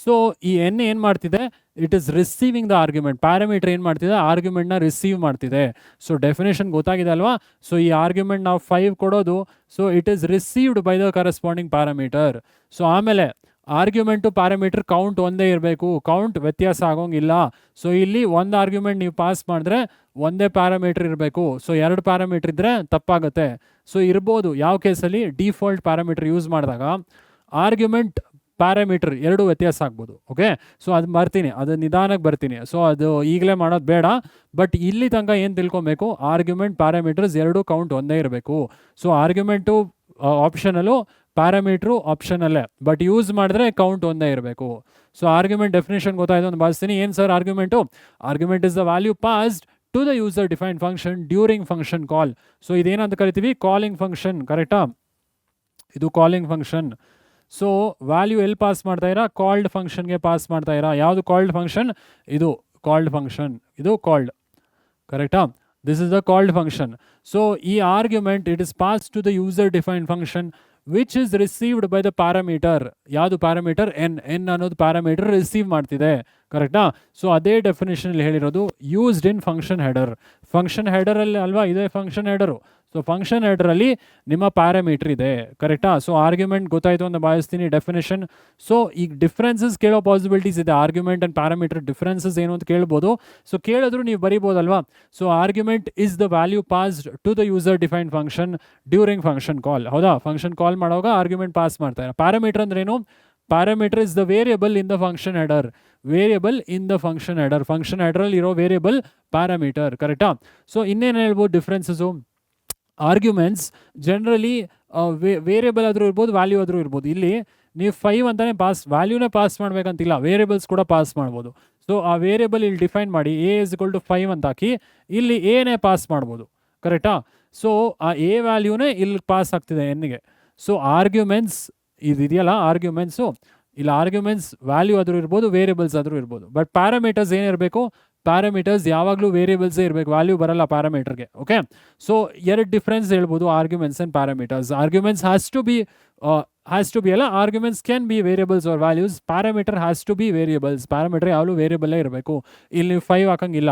So ಈ n ಏನು ಮಾಡ್ತಿದೆ, it is receiving the argument. Parameter ಏನು ಮಾಡ್ತಿದೆ, ಆರ್ಗ್ಯುಮೆಂಟ್ನ ರಿಸೀವ್ ಮಾಡ್ತಿದೆ. ಸೊ ಡೆಫಿನೇಷನ್ ಗೊತ್ತಾಗಿದೆ ಅಲ್ವಾ. ಸೊ ಈ ಆರ್ಗ್ಯುಮೆಂಟ್ ನಾವು 5 ಕೊಡೋದು, so it is received by the corresponding parameter. So ಆಮೇಲೆ ಆರ್ಗ್ಯುಮೆಂಟು ಪ್ಯಾರಾಮೀಟರ್ ಕೌಂಟ್ ಒಂದೇ ಇರಬೇಕು, ಕೌಂಟ್ ವ್ಯತ್ಯಾಸ ಆಗೋಂಗಿಲ್ಲ. ಸೊ ಇಲ್ಲಿ ಒಂದು ಆರ್ಗ್ಯುಮೆಂಟ್ ನೀವು ಪಾಸ್ ಮಾಡಿದ್ರೆ ಒಂದೇ ಪ್ಯಾರಾಮೀಟರ್ ಇರಬೇಕು. ಸೊ 2 ಪ್ಯಾರಾಮೀಟರ್ ಇದ್ದರೆ ತಪ್ಪಾಗುತ್ತೆ. ಸೊ ಇರ್ಬೋದು ಯಾವ ಕೇಸಲ್ಲಿ, ಡಿಫಾಲ್ಟ್ ಪ್ಯಾರಾಮೀಟರ್ ಯೂಸ್ ಮಾಡಿದಾಗ ಆರ್ಗ್ಯುಮೆಂಟ್ ಪ್ಯಾರಾಮೀಟರ್ 2 ವ್ಯತ್ಯಾಸ ಆಗ್ಬೋದು, ಓಕೆ. ಸೊ ಅದು ನಿಧಾನಕ್ಕೆ ಬರ್ತೀನಿ. ಸೊ ಅದು ಈಗಲೇ ಮಾಡೋದು ಬೇಡ, ಬಟ್ ಇಲ್ಲಿ ತನಕ ಏನು ತಿಳ್ಕೊಬೇಕು, ಆರ್ಗ್ಯುಮೆಂಟ್ ಪ್ಯಾರಾಮೀಟರ್ಸ್ 2 ಕೌಂಟ್ ಒಂದೇ ಇರಬೇಕು. ಸೊ ಆರ್ಗ್ಯುಮೆಂಟು ಆಪ್ಷನಲ್ಲು, ಪ್ಯಾರಾಮೀಟ್ರು ಆಪ್ಷನಲ್ಲೇ, ಬಟ್ ಯೂಸ್ ಮಾಡಿದ್ರೆ ಕೌಂಟ್ ಒಂದೇ ಇರಬೇಕು. ಸೊ ಆರ್ಗ್ಯುಮೆಂಟ್ ಡೆಫಿನೇಷನ್ ಗೊತ್ತಾಯ್ತು ಅಂತ ಭಾವಿಸ್ತೀನಿ. ಏನು sir argument is the value passed to the user defined function during function call. So ಇದೇನಂತ ಕರಿತೀವಿ, ಕಾಲಿಂಗ್ ಫಂಕ್ಷನ್, ಕರೆಕ್ಟಾ. ಇದು ಕಾಲಿಂಗ್ ಫಂಕ್ಷನ್. ಸೊ ವ್ಯಾಲ್ಯೂ ಎಲ್ಲಿ ಪಾಸ್ ಮಾಡ್ತಾ ಇರಾ, ಕಾಲ್ಡ್ ಫಂಕ್ಷನ್ಗೆ ಪಾಸ್ ಮಾಡ್ತಾ ಇರಾ. ಯಾವುದು ಕಾಲ್ಡ್ ಫಂಕ್ಷನ್, ಇದು ಕಾಲ್ಡ್ ಫಂಕ್ಷನ್, ಇದು ಕಾಲ್ಡ್, ಕರೆಕ್ಟಾ. This is the called function. So ಈ argument it is pass to the user defined function which is received by the parameter. ಯಾವುದು ಪ್ಯಾರಾಮೀಟರ್, n ಅನ್ನೋದು ಪ್ಯಾರಾಮೀಟರ್ ರಿಸೀವ್ ಮಾಡ್ತಿದೆ, ಕರೆಕ್ಟಾ. ಸೊ ಅದೇ ಡೆಫಿನೇಷನಲ್ಲಿ ಹೇಳಿರೋದು ಯೂಸ್ಡ್ ಇನ್ ಫಂಕ್ಷನ್ ಹೆಡರಲ್ಲಿ ಅಲ್ವಾ, ಇದೇ ಫಂಕ್ಷನ್ ಹೆಡರು. ಸೊ ಫಂಕ್ಷನ್ ಹೆಡರಲ್ಲಿ ನಿಮ್ಮ ಪ್ಯಾರಾಮೀಟರ್ ಇದೆ, ಕರೆಕ್ಟಾ. ಸೊ ಆರ್ಗ್ಯುಮೆಂಟ್ ಗೊತ್ತಾಯಿತು ಅಂತ ಭಾವಿಸ್ತೀನಿ ಡೆಫಿನೇಷನ್. ಸೊ ಈಗ ಡಿಫ್ರೆನ್ಸಸ್ ಕೇಳೋ ಪಾಸಿಬಿಲಿಟೀಸ್ ಇದೆ, ಆರ್ಗ್ಯುಮೆಂಟ್ ಆ್ಯಂಡ್ ಪ್ಯಾರಾಮೀಟರ್ ಡಿಫ್ರೆನ್ಸಸ್ ಏನು ಅಂತ ಕೇಳ್ಬೋದು. ಸೊ ಕೇಳಿದ್ರು ನೀವು ಬರೀಬೋದಲ್ವಾ. So argument is the value passed to the user defined function during function call. ಹೌದಾ, ಫಂಕ್ಷನ್ ಕಾಲ್ ಮಾಡುವಾಗ ಆರ್ಗ್ಯುಮೆಂಟ್ ಪಾಸ್ ಮಾಡ್ತಾರೆ. ಪ್ಯಾರಾಮೀಟರ್ ಅಂದ್ರೇನು, parameter is the variable in the function header. Function ಹೆಡರಲ್ಲಿ ಇರೋ ವೇರಿಯಬಲ್ ಪ್ಯಾರಾಮೀಟರ್, ಕರೆಕ್ಟಾ. ಸೊ ಇನ್ನೇನು ಹೇಳ್ಬೋದು differences, arguments generally variable ಆದರೂ ಇರ್ಬೋದು, ವ್ಯಾಲ್ಯೂ ಆದರೂ ಇರ್ಬೋದು. ಇಲ್ಲಿ ನೀವು 5 ಅಂತಲೇ ವ್ಯಾಲ್ಯೂನೇ ಪಾಸ್ ಮಾಡಬೇಕಂತಿಲ್ಲ, ವೇರಿಯಬಲ್ಸ್ ಕೂಡ ಪಾಸ್ ಮಾಡ್ಬೋದು. ಸೊ ಆ ವೇರಿಯಬಲ್ ಇಲ್ಲಿ ಡಿಫೈನ್ ಮಾಡಿ a = 5 ಅಂತ ಹಾಕಿ ಇಲ್ಲಿ ಏನೇ ಪಾಸ್ ಮಾಡ್ಬೋದು, ಕರೆಕ್ಟಾ. ಸೊ ಆ a ವ್ಯಾಲ್ಯೂನೇ ಇಲ್ಲಿ ಪಾಸ್ ಆಗ್ತಿದೆ ಎನ್ಗೆ. ಸೊ ಆರ್ಗ್ಯುಮೆಂಟ್ಸ್ ಇದೆಯಲ್ಲ, ಆರ್ಗ್ಯುಮೆಂಟ್ಸು ಇಲ್ಲಿ ಆರ್ಗ್ಯುಮೆಂಟ್ಸ್ ವ್ಯಾಲ್ಯೂ ಆದರೂ ಇರ್ಬೋದು, ವೇರಿಯಬಲ್ಸ್ ಆದರೂ ಇರ್ಬೋದು. ಬಟ್ ಪ್ಯಾರಾಮೀಟರ್ಸ್ ಏನಿರಬೇಕು, ಪ್ಯಾರಾಮೀಟರ್ಸ್ ಯಾವಾಗಲೂ ವೇರಿಯಬಲ್ಸೇ ಇರಬೇಕು, ವ್ಯಾಲ್ಯೂ ಬರಲ್ಲ ಪ್ಯಾರಾಮೀಟರ್ಗೆ, ಓಕೆ. ಸೊ 2 ಡಿಫ್ರೆನ್ಸ್ ಹೇಳ್ಬೋದು arguments and parameters. Arguments has to be ಅಲ್ಲ, arguments can be variables or values. Parameter has to be variables. Parameter ಯಾವಾಗಲೂ ವೇರಿಯಬಲ್ಲೇ ಇರಬೇಕು. ಇಲ್ಲಿ 5 ಹಾಕಂಗಿಲ್ಲ,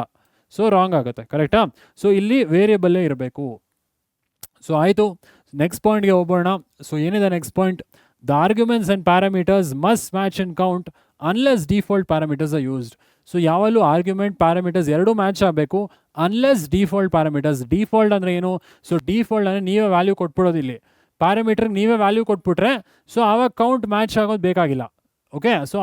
ಸೊ ರಾಂಗ್ ಆಗುತ್ತೆ, ಕರೆಕ್ಟಾ. ಸೊ ಇಲ್ಲಿ ವೇರಿಯಬಲ್ಲೇ ಇರಬೇಕು. ಸೊ ಆಯಿತು, ನೆಕ್ಸ್ಟ್ ಪಾಯಿಂಟ್ಗೆ ಹೋಗೋಣ. ಸೊ ಏನಿದೆ next point, the arguments and parameters must match in count unless default parameters are used. So ಯಾವಲ್ಲೂ ಆರ್ಗ್ಯುಮೆಂಟ್ ಪ್ಯಾರಾಮೀಟರ್ಸ್ 2 ಮ್ಯಾಚ್ ಆಗಬೇಕು ಅನ್ಲೆಸ್ ಡಿಫಾಲ್ಟ್ ಪ್ಯಾರಾಮೀಟರ್ಸ್. ಡಿಫಾಲ್ಟ್ ಅಂದರೆ ಏನು, ಸೊ ಡಿಫಾಲ್ಟ್ ಅಂದರೆ ನೀವೇ ವ್ಯಾಲ್ಯೂ ಕೊಟ್ಬಿಡೋದು. ಇಲ್ಲಿ ಪ್ಯಾರಾಮೀಟರ್ಗೆ ನೀವೇ ವ್ಯಾಲ್ಯೂ ಕೊಟ್ಬಿಟ್ರೆ ಸೊ ಆವಾಗ ಕೌಂಟ್ ಮ್ಯಾಚ್ ಆಗೋದು ಬೇಕಾಗಿಲ್ಲ, ಓಕೆ. ಸೊ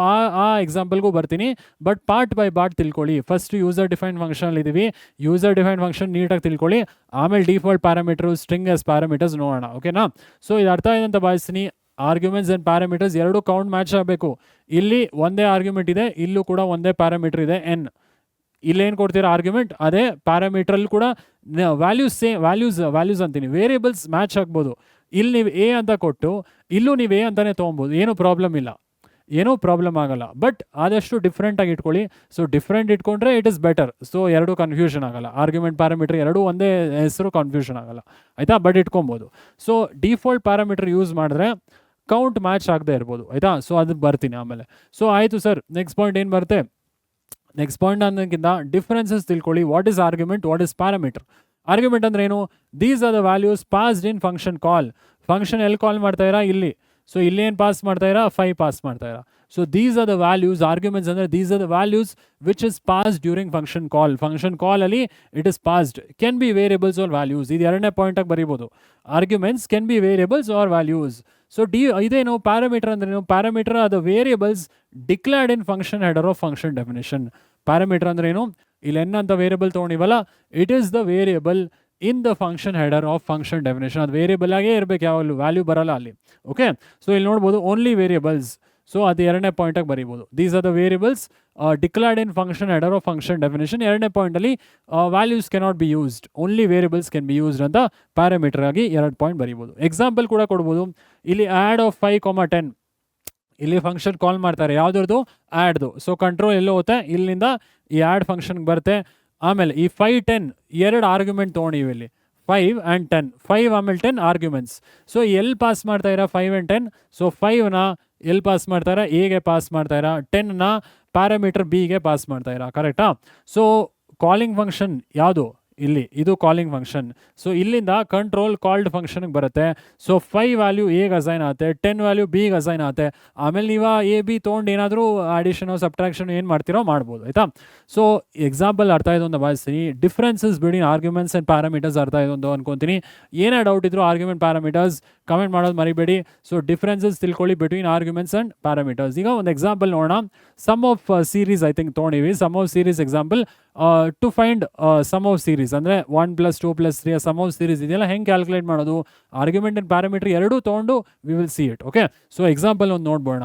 ಆ ಎಕ್ಸಾಂಪಲ್ಗೂ ಬರ್ತೀನಿ, ಬಟ್ ಪಾರ್ಟ್ ಬೈ ಪಾರ್ಟ್ ತಿಳ್ಕೊಳ್ಳಿ. ಫಸ್ಟ್ ಯೂಸರ್ ಡಿಫೈನ್ಡ್ ಫಂಕ್ಷನಲ್ಲಿ ಇದ್ದೀವಿ, ಯೂಸರ್ ಡಿಫೈನ್ಡ್ ಫಂಕ್ಷನ್ ನೀಟಾಗಿ ತಿಳ್ಕೊಳ್ಳಿ. ಆಮೇಲೆ default parameter, string as parameters ನೋಡೋಣ, ಓಕೆನಾ. ಸೊ ಇದು ಅರ್ಥ ಇದೆ ಅಂತ ಭಾವಿಸ್ತೀನಿ. Arguments and parameters 2 count match ಆಗಬೇಕು. ಇಲ್ಲಿ ಒಂದೇ ಆರ್ಗ್ಯುಮೆಂಟ್ ಇದೆ, ಇಲ್ಲೂ ಕೂಡ ಒಂದೇ ಪ್ಯಾರಾಮೀಟರ್ ಇದೆ n. ಇಲ್ಲೇನು ಕೊಡ್ತೀರಾ ಆರ್ಗ್ಯುಮೆಂಟ್, ಅದೇ ಪ್ಯಾರಾಮೀಟ್ರಲ್ಲಿ ಕೂಡ ವ್ಯಾಲ್ಯೂಸ್ ಅಂತೀನಿ, ವೇರಿಯಬಲ್ಸ್ ಮ್ಯಾಚ್ ಆಗ್ಬೋದು. ಇಲ್ಲಿ ನೀವು a ಅಂತ ಕೊಟ್ಟು ಇಲ್ಲೂ ನೀವು a ಅಂತಲೇ ತೊಗೊಬೋದು, ಏನು ಪ್ರಾಬ್ಲಮ್ ಇಲ್ಲ. ಏನೂ ಪ್ರಾಬ್ಲಮ್ ಆಗಲ್ಲ. ಬಟ್ ಆದಷ್ಟು ಡಿಫ್ರೆಂಟಾಗಿ ಇಟ್ಕೊಳ್ಳಿ. ಸೊ ಡಿಫ್ರೆಂಟ್ ಇಟ್ಕೊಂಡ್ರೆ ಇಟ್ ಇಸ್ ಬೆಟರ್. ಸೊ ಎರಡು ಕನ್ಫ್ಯೂಷನ್ ಆಗಲ್ಲ, ಆರ್ಗ್ಯುಮೆಂಟ್ ಪ್ಯಾರಾಮೀಟರ್ ಎರಡೂ ಒಂದೇ ಹೆಸರು ಕನ್ಫ್ಯೂಷನ್ ಆಗಲ್ಲ, ಆಯಿತಾ. ಬಟ್ ಇಟ್ಕೊಬೋದು. ಸೊ ಡಿಫಾಲ್ಟ್ ಪ್ಯಾರಾಮೀಟರ್ ಯೂಸ್ ಮಾಡಿದ್ರೆ ಕೌಂಟ್ ಮ್ಯಾಚ್ ಆಗದೆ ಇರ್ಬೋದು, ಆಯಿತಾ. ಸೊ ಅದಕ್ಕೆ ಬರ್ತೀನಿ ಆಮೇಲೆ. ಸೊ ಆಯಿತು ಸರ್, ನೆಕ್ಸ್ಟ್ ಪಾಯಿಂಟ್ ಏನು ಬರುತ್ತೆ? ನೆಕ್ಸ್ಟ್ ಪಾಯಿಂಟ್ ಅನ್ನೋಕ್ಕಿಂತ ಡಿಫ್ರೆನ್ಸಸ್ ತಿಳ್ಕೊಳ್ಳಿ. What is argument, what is parameter? Argument ಅಂದ್ರೆ ಏನು? These are the values passed in function call. Function ಎಲ್ಲಿ ಕಾಲ್ ಮಾಡ್ತಾ ಇರಾ? ಇಲ್ಲಿ. ಸೊ ಇಲ್ಲೇನು ಪಾಸ್ ಮಾಡ್ತಾ ಇರಾ? 5 ಪಾಸ್ ಮಾಡ್ತಾ ಇರಾ. So these are the values. Arguments ಅಂದರೆ these are the values which is passed during function call. Function ಕಾಲಲ್ಲಿ it is passed. Can be variables or values. ಇದು ಎರಡನೇ ಪಾಯಿಂಟಾಗಿ ಬರೀಬೋದು. Arguments can be variables or values. So ಇದೇನು parameter ಅಂದ್ರೇನು? Parameter are the variables declared in function header of function definition. Parameter ಅಂದ್ರೇನು? ಇಲ್ಲಿ n ಅಂತ ವೇರಿಯಬಲ್ ತೊಗೊಂಡಿವಲ್ಲ, it is the variable in the function header of function definition. ಅದು variable ಆಗೇ ಇರಬೇಕು, ಯಾವಾಗಲೂ ವ್ಯಾಲ್ಯೂ ಬರಲ್ಲ ಅಲ್ಲಿ. ಓಕೆ, ಸೊ ಇಲ್ಲಿ ನೋಡ್ಬೋದು ಓನ್ಲಿ ವೇರಿಯಬಲ್ಸ್. ಸೊ ಅದು ಎರಡನೇ ಪಾಯಿಂಟಾಗಿ ಬರೀಬೋದು. These are the variables declared in function header of function definition. ಎರಡನೇ ಪಾಯಿಂಟಲ್ಲಿ values cannot be used, only variables can be used ಅಂತ ಪ್ಯಾರಾಮೀಟರ್ ಆಗಿ 2 ಪಾಯಿಂಟ್ ಬರೀಬೋದು. ಎಕ್ಸಾಂಪಲ್ ಕೂಡ ಕೊಡ್ಬೋದು. ಇಲ್ಲಿ ಆ್ಯಡ್ ಆಫ್ 5, 10 ಇಲ್ಲಿ ಫಂಕ್ಷನ್ ಕಾಲ್ ಮಾಡ್ತಾರೆ. ಯಾವುದ್ರದ್ದು? ಆ್ಯಡ್ದು. ಸೊ ಕಂಟ್ರೋಲ್ ಎಲ್ಲೋ ಹೋಗುತ್ತೆ, ಇಲ್ಲಿಂದ ಈ ಆ್ಯಡ್ ಫಂಕ್ಷನ್ಗೆ ಬರುತ್ತೆ. ಆಮೇಲೆ ಈ 5, 10 ಎರಡು ಆರ್ಗ್ಯುಮೆಂಟ್ ತೊಗೊಂಡಿವಿ ಇಲ್ಲಿ, 5 and 10. 5 ಆಮೇಲೆ 10 ಆರ್ಗ್ಯುಮೆಂಟ್ಸ್. ಸೊ ಎಲ್ಲಿ ಪಾಸ್ ಮಾಡ್ತಾ ಇರಾ 5 and 10? ಸೊ 5ನ ಎಲ್ಲಿ ಪಾಸ್ ಮಾಡ್ತಾಯಿರಾ? ಎಗೆ ಪಾಸ್ ಮಾಡ್ತಾಯಿರಾ. 10ನ ಪ್ಯಾರಾಮೀಟರ್ ಬಿಗೆ ಪಾಸ್ ಮಾಡ್ತಾಯಿರಾ, ಕರೆಕ್ಟಾ? ಸೊ ಕಾಲಿಂಗ್ ಫಂಕ್ಷನ್ ಯಾವುದು? ಇಲ್ಲಿ ಇದು ಕಾಲಿಂಗ್ ಫಂಕ್ಷನ್. ಸೊ ಇಲ್ಲಿಂದ ಕಂಟ್ರೋಲ್ ಕಾಲ್ಡ್ ಫಂಕ್ಷನ್ಗೆ ಬರುತ್ತೆ. ಸೊ 5 ವ್ಯಾಲ್ಯೂ ಎಗೆ ಅಸೈನ್ ಆಗುತ್ತೆ, 10 ವ್ಯಾಲ್ಯೂ ಬಿಗೆ ಅಸೈನ್ ಆಗುತ್ತೆ. ಆಮೇಲೆ ನೀವು ಎ ಬಿ ತೊಗೊಂಡು ಏನಾದರೂ ಅಡಿಷನ್ ಸಬ್ಟ್ರಾಕ್ಷನ್ ಏನು ಮಾಡ್ತೀರೋ ಮಾಡ್ಬೋದು, ಆಯಿತಾ. ಸೊ ಎಕ್ಸಾಂಪಲ್ ಅರ್ಥ ಆಯಿತು ಅಂತ ಭಾವಿಸ್ತೀನಿ. Differences between arguments and parameters ಅರ್ಥ ಆಯಿತು ಅಂತ ಅನ್ಕೊತೀನಿ. ಏನೇ ಡೌಟ್ ಇದ್ರು ಆರ್ಗ್ಯುಮೆಂಟ್ ಪ್ಯಾರಾಮೀಟರ್ಸ್ ಕಮೆಂಟ್ ಮಾಡೋದು ಮರಿಬೇಡಿ. ಸೊ ಡಿಫ್ರೆನ್ಸಸ್ ತಿಳ್ಕೊಳ್ಳಿ ಬಿಟ್ವೀನ್ ಆರ್ಗ್ಯುಮೆಂಟ್ಸ್ ಆ್ಯಂಡ್ ಪ್ಯಾರಾಮೀಟರ್ಸ್. ಈಗ ಒಂದು ಎಕ್ಸಾಂಪಲ್ ನೋಡೋಣ. Sum of series I think ತೊಗೊಂಡಿವಿ. Sum of series example to find sum of series ಅಂದರೆ 1 + 2 + 3 ಸಮ್ ಆಫ್ ಸೀರೀಸ್ ಇದೆಯಲ್ಲ, ಹೆಂಗೆ ಕ್ಯಾಲ್ಕುಲೇಟ್ ಮಾಡೋದು? ಆರ್ಗ್ಯುಮೆಂಟ್ ಆ್ಯಂಡ್ ಪ್ಯಾರಾಮೀಟರ್ ಎರಡೂ ತೊಗೊಂಡು we will see it. Okay, so example ಒಂದು ನೋಡ್ಬೋಣ.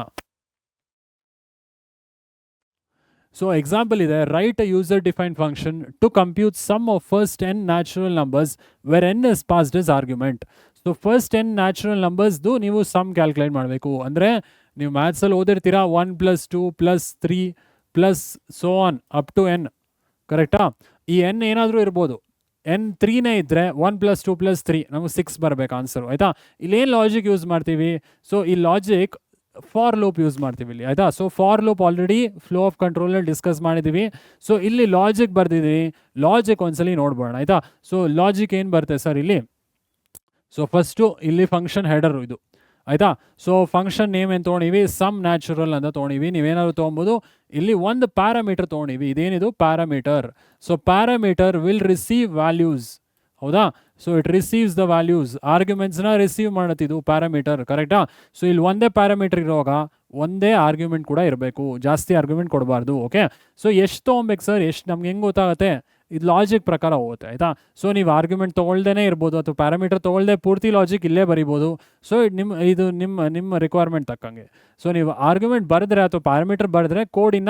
ಸೊ ಎಕ್ಸಾಂಪಲ್ ಇದೆ, write a user defined function to compute sum of first n natural numbers where n is passed is argument. So first n natural ನಂಬರ್ಸ್ದು ನೀವು sum calculate ಮಾಡಬೇಕು. ಅಂದರೆ ನೀವು ಮ್ಯಾಥ್ಸಲ್ಲಿ ಓದಿರ್ತೀರಾ 1 + 2 + 3 plus so on up to n, ಕರೆಕ್ಟಾ? ಈ n ಏನಾದರೂ ಇರ್ಬೋದು. n 3ನೇ ಇದ್ದರೆ 1 + 2 + 3 ನಮಗೆ 6 ಬರಬೇಕು ಆನ್ಸರು, ಆಯಿತಾ. ಇಲ್ಲೇನು ಲಾಜಿಕ್ ಯೂಸ್ ಮಾಡ್ತೀವಿ? ಸೊ ಈ ಲಾಜಿಕ್ ಫಾರ್ ಲೂಪ್ ಯೂಸ್ ಮಾಡ್ತೀವಿ ಇಲ್ಲಿ, ಆಯಿತಾ. So for loop already flow of ಕಂಟ್ರೋಲಲ್ಲಿ ಡಿಸ್ಕಸ್ ಮಾಡಿದ್ದೀವಿ. ಸೊ ಇಲ್ಲಿ ಲಾಜಿಕ್ ಬರ್ದಿದ್ದೀವಿ. ಲಾಜಿಕ್ ಒಂದ್ಸಲಿ ನೋಡ್ಬೋಣ, ಆಯಿತಾ. ಸೊ ಲಾಜಿಕ್ ಏನು ಬರುತ್ತೆ ಸರ್ ಇಲ್ಲಿ? ಸೊ ಫಸ್ಟು ಇಲ್ಲಿ ಫಂಕ್ಷನ್ ಹೆಡರು ಇದು, ಆಯಿತಾ. ಸೊ ಫಂಕ್ಷನ್ ನೇಮ್ ಏನು ತೊಗೊಂಡಿವಿ? ಸಮ್ ನ್ಯಾಚುರಲ್ ಅಂತ ತೊಗೊಂಡಿವಿ. ನೀವೇನಾದ್ರು ತೊಗೊಬೋದು. ಇಲ್ಲಿ ಒಂದು ಪ್ಯಾರಾಮೀಟರ್ ತೊಗೊಂಡಿವಿ. ಇದೇನಿದು? Parameter. So parameter will receive values, ಹೌದಾ. So it receives the values. ಆರ್ಗ್ಯುಮೆಂಟ್ಸ್ನ ರಿಸೀವ್ ಮಾಡುತ್ತಿದ್ದು ಪ್ಯಾರಾಮೀಟರ್, ಕರೆಕ್ಟಾ. ಸೊ ಇಲ್ಲಿ ಒಂದೇ ಪ್ಯಾರಾಮೀಟರ್ ಇರುವಾಗ ಒಂದೇ ಆರ್ಗ್ಯುಮೆಂಟ್ ಕೂಡ ಇರಬೇಕು, ಜಾಸ್ತಿ ಆರ್ಗ್ಯುಮೆಂಟ್ ಕೊಡಬಾರ್ದು. ಓಕೆ, ಸೊ ಎಷ್ಟು ತೊಗೊಬೇಕು ಸರ್? ಎಷ್ಟು ನಮ್ಗೆ ಹೆಂಗೆ ಗೊತ್ತಾಗುತ್ತೆ? ಇದು ಲಾಜಿಕ್ ಪ್ರಕಾರ ಹೋಗುತ್ತೆ, ಆಯಿತಾ. ಸೊ ನೀವು ಆರ್ಗ್ಯುಮೆಂಟ್ ತೊಗೊಳ್ದೇ ಇರ್ಬೋದು ಅಥವಾ ಪ್ಯಾರಾಮೀಟರ್ ತೊಗೊಳ್ದೆ ಪೂರ್ತಿ ಲಾಜಿಕ್ ಇಲ್ಲೇ ಬರಿಬೋದು. ಸೊ ಇದು ನಿಮ್ಮ ರಿಕ್ವೈರ್ಮೆಂಟ್ ತಕ್ಕಂಗೆ. ಸೊ ನೀವು ಆರ್ಗ್ಯುಮೆಂಟ್ ಬರೆದ್ರೆ ಅಥವಾ ಪ್ಯಾರಾಮೀಟರ್ ಬರೆದ್ರೆ ಕೋಡಿನ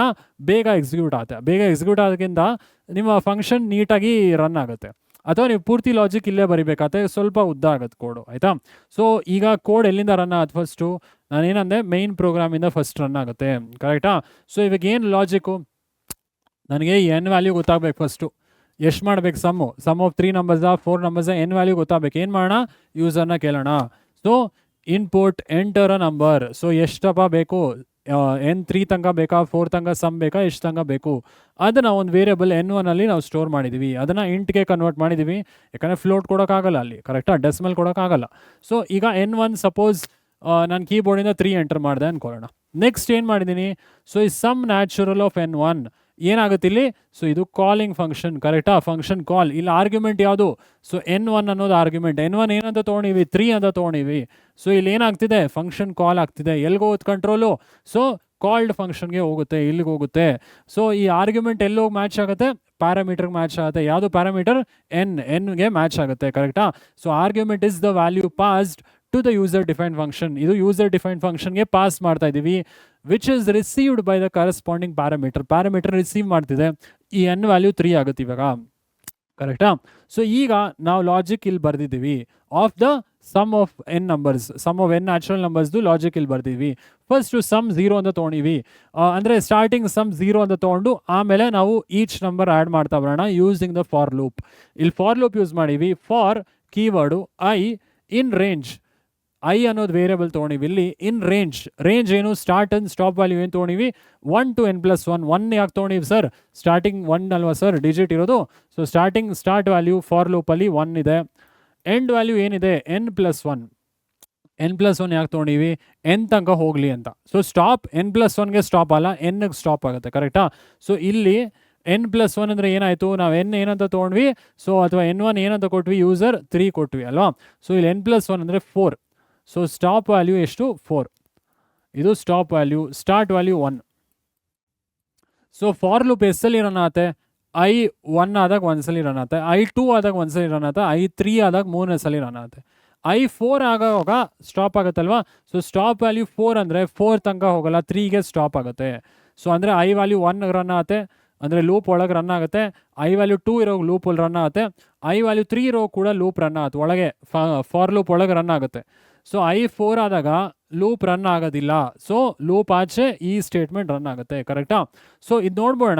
ಬೇಗ ಎಕ್ಸಿಕ್ಯೂಟ್ ಆಗುತ್ತೆ. ಬೇಗ ಎಕ್ಸಿಕ್ಯೂಟ್ ಆಗೋದ್ರಿಂದ ನಿಮ್ಮ ಫಂಕ್ಷನ್ ನೀಟಾಗಿ ರನ್ ಆಗುತ್ತೆ. ಅಥವಾ ನೀವು ಪೂರ್ತಿ ಲಾಜಿಕ್ ಇಲ್ಲೇ ಬರಿಬೇಕಾಗುತ್ತೆ, ಸ್ವಲ್ಪ ಉದ್ದ ಆಗುತ್ತೆ ಕೋಡು, ಆಯಿತಾ. ಸೊ ಈಗ ಕೋಡ್ ಎಲ್ಲಿಂದ ರನ್ ಆಗುತ್ತೆ? ಫಸ್ಟು ನಾನೇನಂದೆ ಮೈನ್ ಪ್ರೋಗ್ರಾಮಿಂದ ಫಸ್ಟ್ ರನ್ ಆಗುತ್ತೆ, ಕರೆಕ್ಟಾ. ಸೊ ಇವಾಗ ಏನು ಲಾಜಿಕ್ಕು? ನನಗೆ n ವ್ಯಾಲ್ಯೂ ಗೊತ್ತಾಗಬೇಕು. ಫಸ್ಟು ಎಷ್ಟು ಮಾಡಬೇಕು? ಸಮ್ ಆಫ್ 3 ನಂಬರ್ಸಾ 4 ನಂಬರ್ಸಾ n ವ್ಯಾಲ್ಯೂ ಗೊತ್ತಾಗಬೇಕು. ಏನು ಮಾಡೋಣ? ಯೂಸರ್ನ ಕೇಳೋಣ. ಸೊ ಇನ್ಪುಟ್ ಎಂಟರ್ ಅ ನಂಬರ್. ಸೊ ಎಷ್ಟಪ್ಪ ಬೇಕು? n 3 ತನಕ ಬೇಕಾ, 4 ತನಕ ಸಮ್ ಬೇಕಾ, ಎಷ್ಟು ತನಕ ಬೇಕು? ಅದನ್ನು ಒಂದು ವೇರಿಯಬಲ್ n1ಅಲ್ಲಿ ನಾವು ಸ್ಟೋರ್ ಮಾಡಿದ್ದೀವಿ. ಅದನ್ನು ಇಂಟ್ಗೆ ಕನ್ವರ್ಟ್ ಮಾಡಿದ್ದೀವಿ, ಯಾಕಂದರೆ ಫ್ಲೋಟ್ ಕೊಡೋಕ್ಕಾಗಲ್ಲ ಅಲ್ಲಿ, ಕರೆಕ್ಟಾ. ಡೆಸಿಮಲ್ ಕೊಡೋಕ್ಕಾಗಲ್ಲ. ಸೊ ಈಗ n1 ಸಪೋಸ್ ನಾನು ಕೀಬೋರ್ಡಿಂದ 3 ಎಂಟರ್ ಮಾಡಿದೆ ಅಂದ್ಕೊಳ್ಳೋಣ. ನೆಕ್ಸ್ಟ್ ಏನು ಮಾಡಿದ್ದೀನಿ? ಸೊ ಈ ಸಮ್ ನ್ಯಾಚುರಲ್ ಆಫ್ n1 ಏನಾಗುತ್ತೆ ಇಲ್ಲಿ? ಸೊ ಇದು ಕಾಲಿಂಗ್ ಫಂಕ್ಷನ್, ಕರೆಕ್ಟಾ. Function call. ಇಲ್ಲಿ ಆರ್ಗ್ಯುಮೆಂಟ್ ಯಾವುದು? ಸೊ n1 ಅನ್ನೋದು ಆರ್ಗ್ಯುಮೆಂಟ್. n1 ಏನಂತ ತೊಗೊಂಡಿವಿ? 3 ಅಂತ ತೊಗೊಂಡಿವಿ. ಸೊ ಇಲ್ಲಿ ಏನಾಗ್ತಿದೆ? ಫಂಕ್ಷನ್ ಕಾಲ್ ಆಗ್ತಿದೆ. ಎಲ್ಲಿಗೆ ಹೋಗುತ್ತೆ ಕಂಟ್ರೋಲು? ಸೊ ಕಾಲ್ಡ್ ಫಂಕ್ಷನ್ಗೆ ಹೋಗುತ್ತೆ, ಇಲ್ಲಿಗೆ ಹೋಗುತ್ತೆ. ಸೊ ಈ ಆರ್ಗ್ಯುಮೆಂಟ್ ಎಲ್ಲೋಗಿ ಮ್ಯಾಚ್ ಆಗುತ್ತೆ? ಪ್ಯಾರಾಮೀಟರ್ಗೆ ಮ್ಯಾಚ್ ಆಗುತ್ತೆ. ಯಾವುದು ಪ್ಯಾರಾಮೀಟರ್? ಎನ್ಗೆ ಮ್ಯಾಚ್ ಆಗುತ್ತೆ, ಕರೆಕ್ಟಾ. So argument is the value passed to the user defined function. ಇದು ಯೂಸರ್ ಡಿಫೈನ್ಡ್ ಫಂಕ್ಷನ್ಗೆ ಪಾಸ್ ಮಾಡ್ತಾ ಇದ್ದೀವಿ. Which is received by the corresponding parameter. Parameter receive ಮಾಡ್ತಿದೆ. ಈ n ವ್ಯಾಲ್ಯೂ 3 ಆಗುತ್ತೆ ಇವಾಗ, ಕರೆಕ್ಟಾ. ಸೊ ಈಗ ನಾವು ಲಾಜಿಕ್ ಇಲ್ಲಿ ಬರೆದಿದ್ದೀವಿ of the sum of n numbers, sum of n natural ನಂಬರ್ಸ್ದು ಲಾಜಿಕ್ ಇಲ್ಲಿ ಬರ್ತೀವಿ. ಫಸ್ಟು ಸಮ್ 0 ಅಂತ ತೊಗೊಂಡಿವಿ, ಅಂದರೆ ಸ್ಟಾರ್ಟಿಂಗ್ ಸಮ್ 0 ಅಂತ ತೊಗೊಂಡು ಆಮೇಲೆ ನಾವು ಈಚ್ ನಂಬರ್ ಆ್ಯಡ್ ಮಾಡ್ತಾ ಬರೋಣ ಯೂಸಿಂಗ್ ದ ಫಾರ್ ಲೂಪ್. ಇಲ್ಲಿ ಫಾರ್ ಲೂಪ್ ಯೂಸ್ ಮಾಡೀವಿ. For keyword I in range, I ಅನ್ನೋದು ವೇರಿಯಬಲ್ ತೊಗೊಂಡಿವಿ. ಇಲ್ಲಿ ಇನ್ ರೇಂಜ್, ರೇಂಜ್ ಏನು, ಸ್ಟಾರ್ಟ್ ಅಂಡ್ ಸ್ಟಾಪ್ ವ್ಯಾಲ್ಯೂ ಏನು ತೊಗೊಂಡಿವಿ, 1 to n+1. 1 ಯಾಕೆ ತೊಗೊಂಡಿವಿ ಸರ್, ಸ್ಟಾರ್ಟಿಂಗ್ 1 ಅಲ್ವಾ ಸರ್ ಡಿಜಿಟ್ ಇರೋದು. ಸೊ ಸ್ಟಾರ್ಟ್ ವ್ಯಾಲ್ಯೂ ಫಾರ್ ಲೂಪಲ್ಲಿ 1 ಇದೆ. ಎಂಡ್ ವ್ಯಾಲ್ಯೂ ಏನಿದೆ n+1. n+1 ಯಾಕೆ ತೊಗೊಂಡಿವಿ, ಎನ್ ತನಕ ಹೋಗಲಿ ಅಂತ. ಸೊ ಸ್ಟಾಪ್ n+1ಗೆ ಸ್ಟಾಪ್ ಅಲ್ಲ, ಎನ್ಗೆ ಸ್ಟಾಪ್ ಆಗುತ್ತೆ, ಕರೆಕ್ಟಾ. ಸೊ ಇಲ್ಲಿ n+1 ಅಂದರೆ ಏನಾಯಿತು, ನಾವು n ಏನಂತ ತೊಗೊಂಡ್ವಿ, ಸೊ ಅಥವಾ n1 ಏನಂತ ಕೊಟ್ವಿ, ಯೂಸರ್ 3 ಕೊಟ್ವಿ ಅಲ್ವಾ. ಸೊ ಇಲ್ಲಿ n+1 ಅಂದರೆ 4. ಸೊ ಸ್ಟಾಪ್ ವ್ಯಾಲ್ಯೂ ಎಷ್ಟು, 4. ಇದು stop value, start value 1. So for loop ಎಷ್ಟಲ್ಲಿ ರನ್ ಆಗುತ್ತೆ, I1 ಆದಾಗ ಒಂದ್ಸಲಿ ರನ್ ಆಗುತ್ತೆ, I2 ಆದಾಗ ಒಂದ್ಸಲಿ ರನ್ ಆಗುತ್ತೆ, I3 ಆದಾಗ 3ನೇ ಸಲ ರನ್ ಆಗುತ್ತೆ, I4 ಆಗುವಾಗ ಸ್ಟಾಪ್ ಆಗುತ್ತಲ್ವಾ. ಸೊ ಸ್ಟಾಪ್ ವ್ಯಾಲ್ಯೂ 4 ಅಂದರೆ 4 ತನಕ ಹೋಗಲ್ಲ, 3ಗೆ ಸ್ಟಾಪ್ ಆಗುತ್ತೆ. ಸೊ ಅಂದರೆ I ವ್ಯಾಲ್ಯೂ 1 ರನ್ ಆಗುತ್ತೆ, ಅಂದರೆ ಲೂಪ್ ಒಳಗೆ ರನ್ ಆಗುತ್ತೆ. I ವ್ಯಾಲ್ಯೂ 2 ಇರೋ ಲೂಪಲ್ಲಿ ರನ್ ಆಗುತ್ತೆ. I ವ್ಯಾಲ್ಯೂ 3 ಇರೋ ಕೂಡ ಲೂಪ್ ರನ್ ಆಗುತ್ತೆ, ಒಳಗೆ ಫಾರ್ ಲೂಪ್ ಒಳಗೆ ರನ್ ಆಗುತ್ತೆ. ಸೊ I4 ಆದಾಗ ಲೂಪ್ ರನ್ ಆಗೋದಿಲ್ಲ, ಸೊ ಲೂಪ್ ಆಚೆ ಈ ಸ್ಟೇಟ್ಮೆಂಟ್ ರನ್ ಆಗುತ್ತೆ, ಕರೆಕ್ಟಾ. ಸೊ ಇದು ನೋಡ್ಬೋಣ.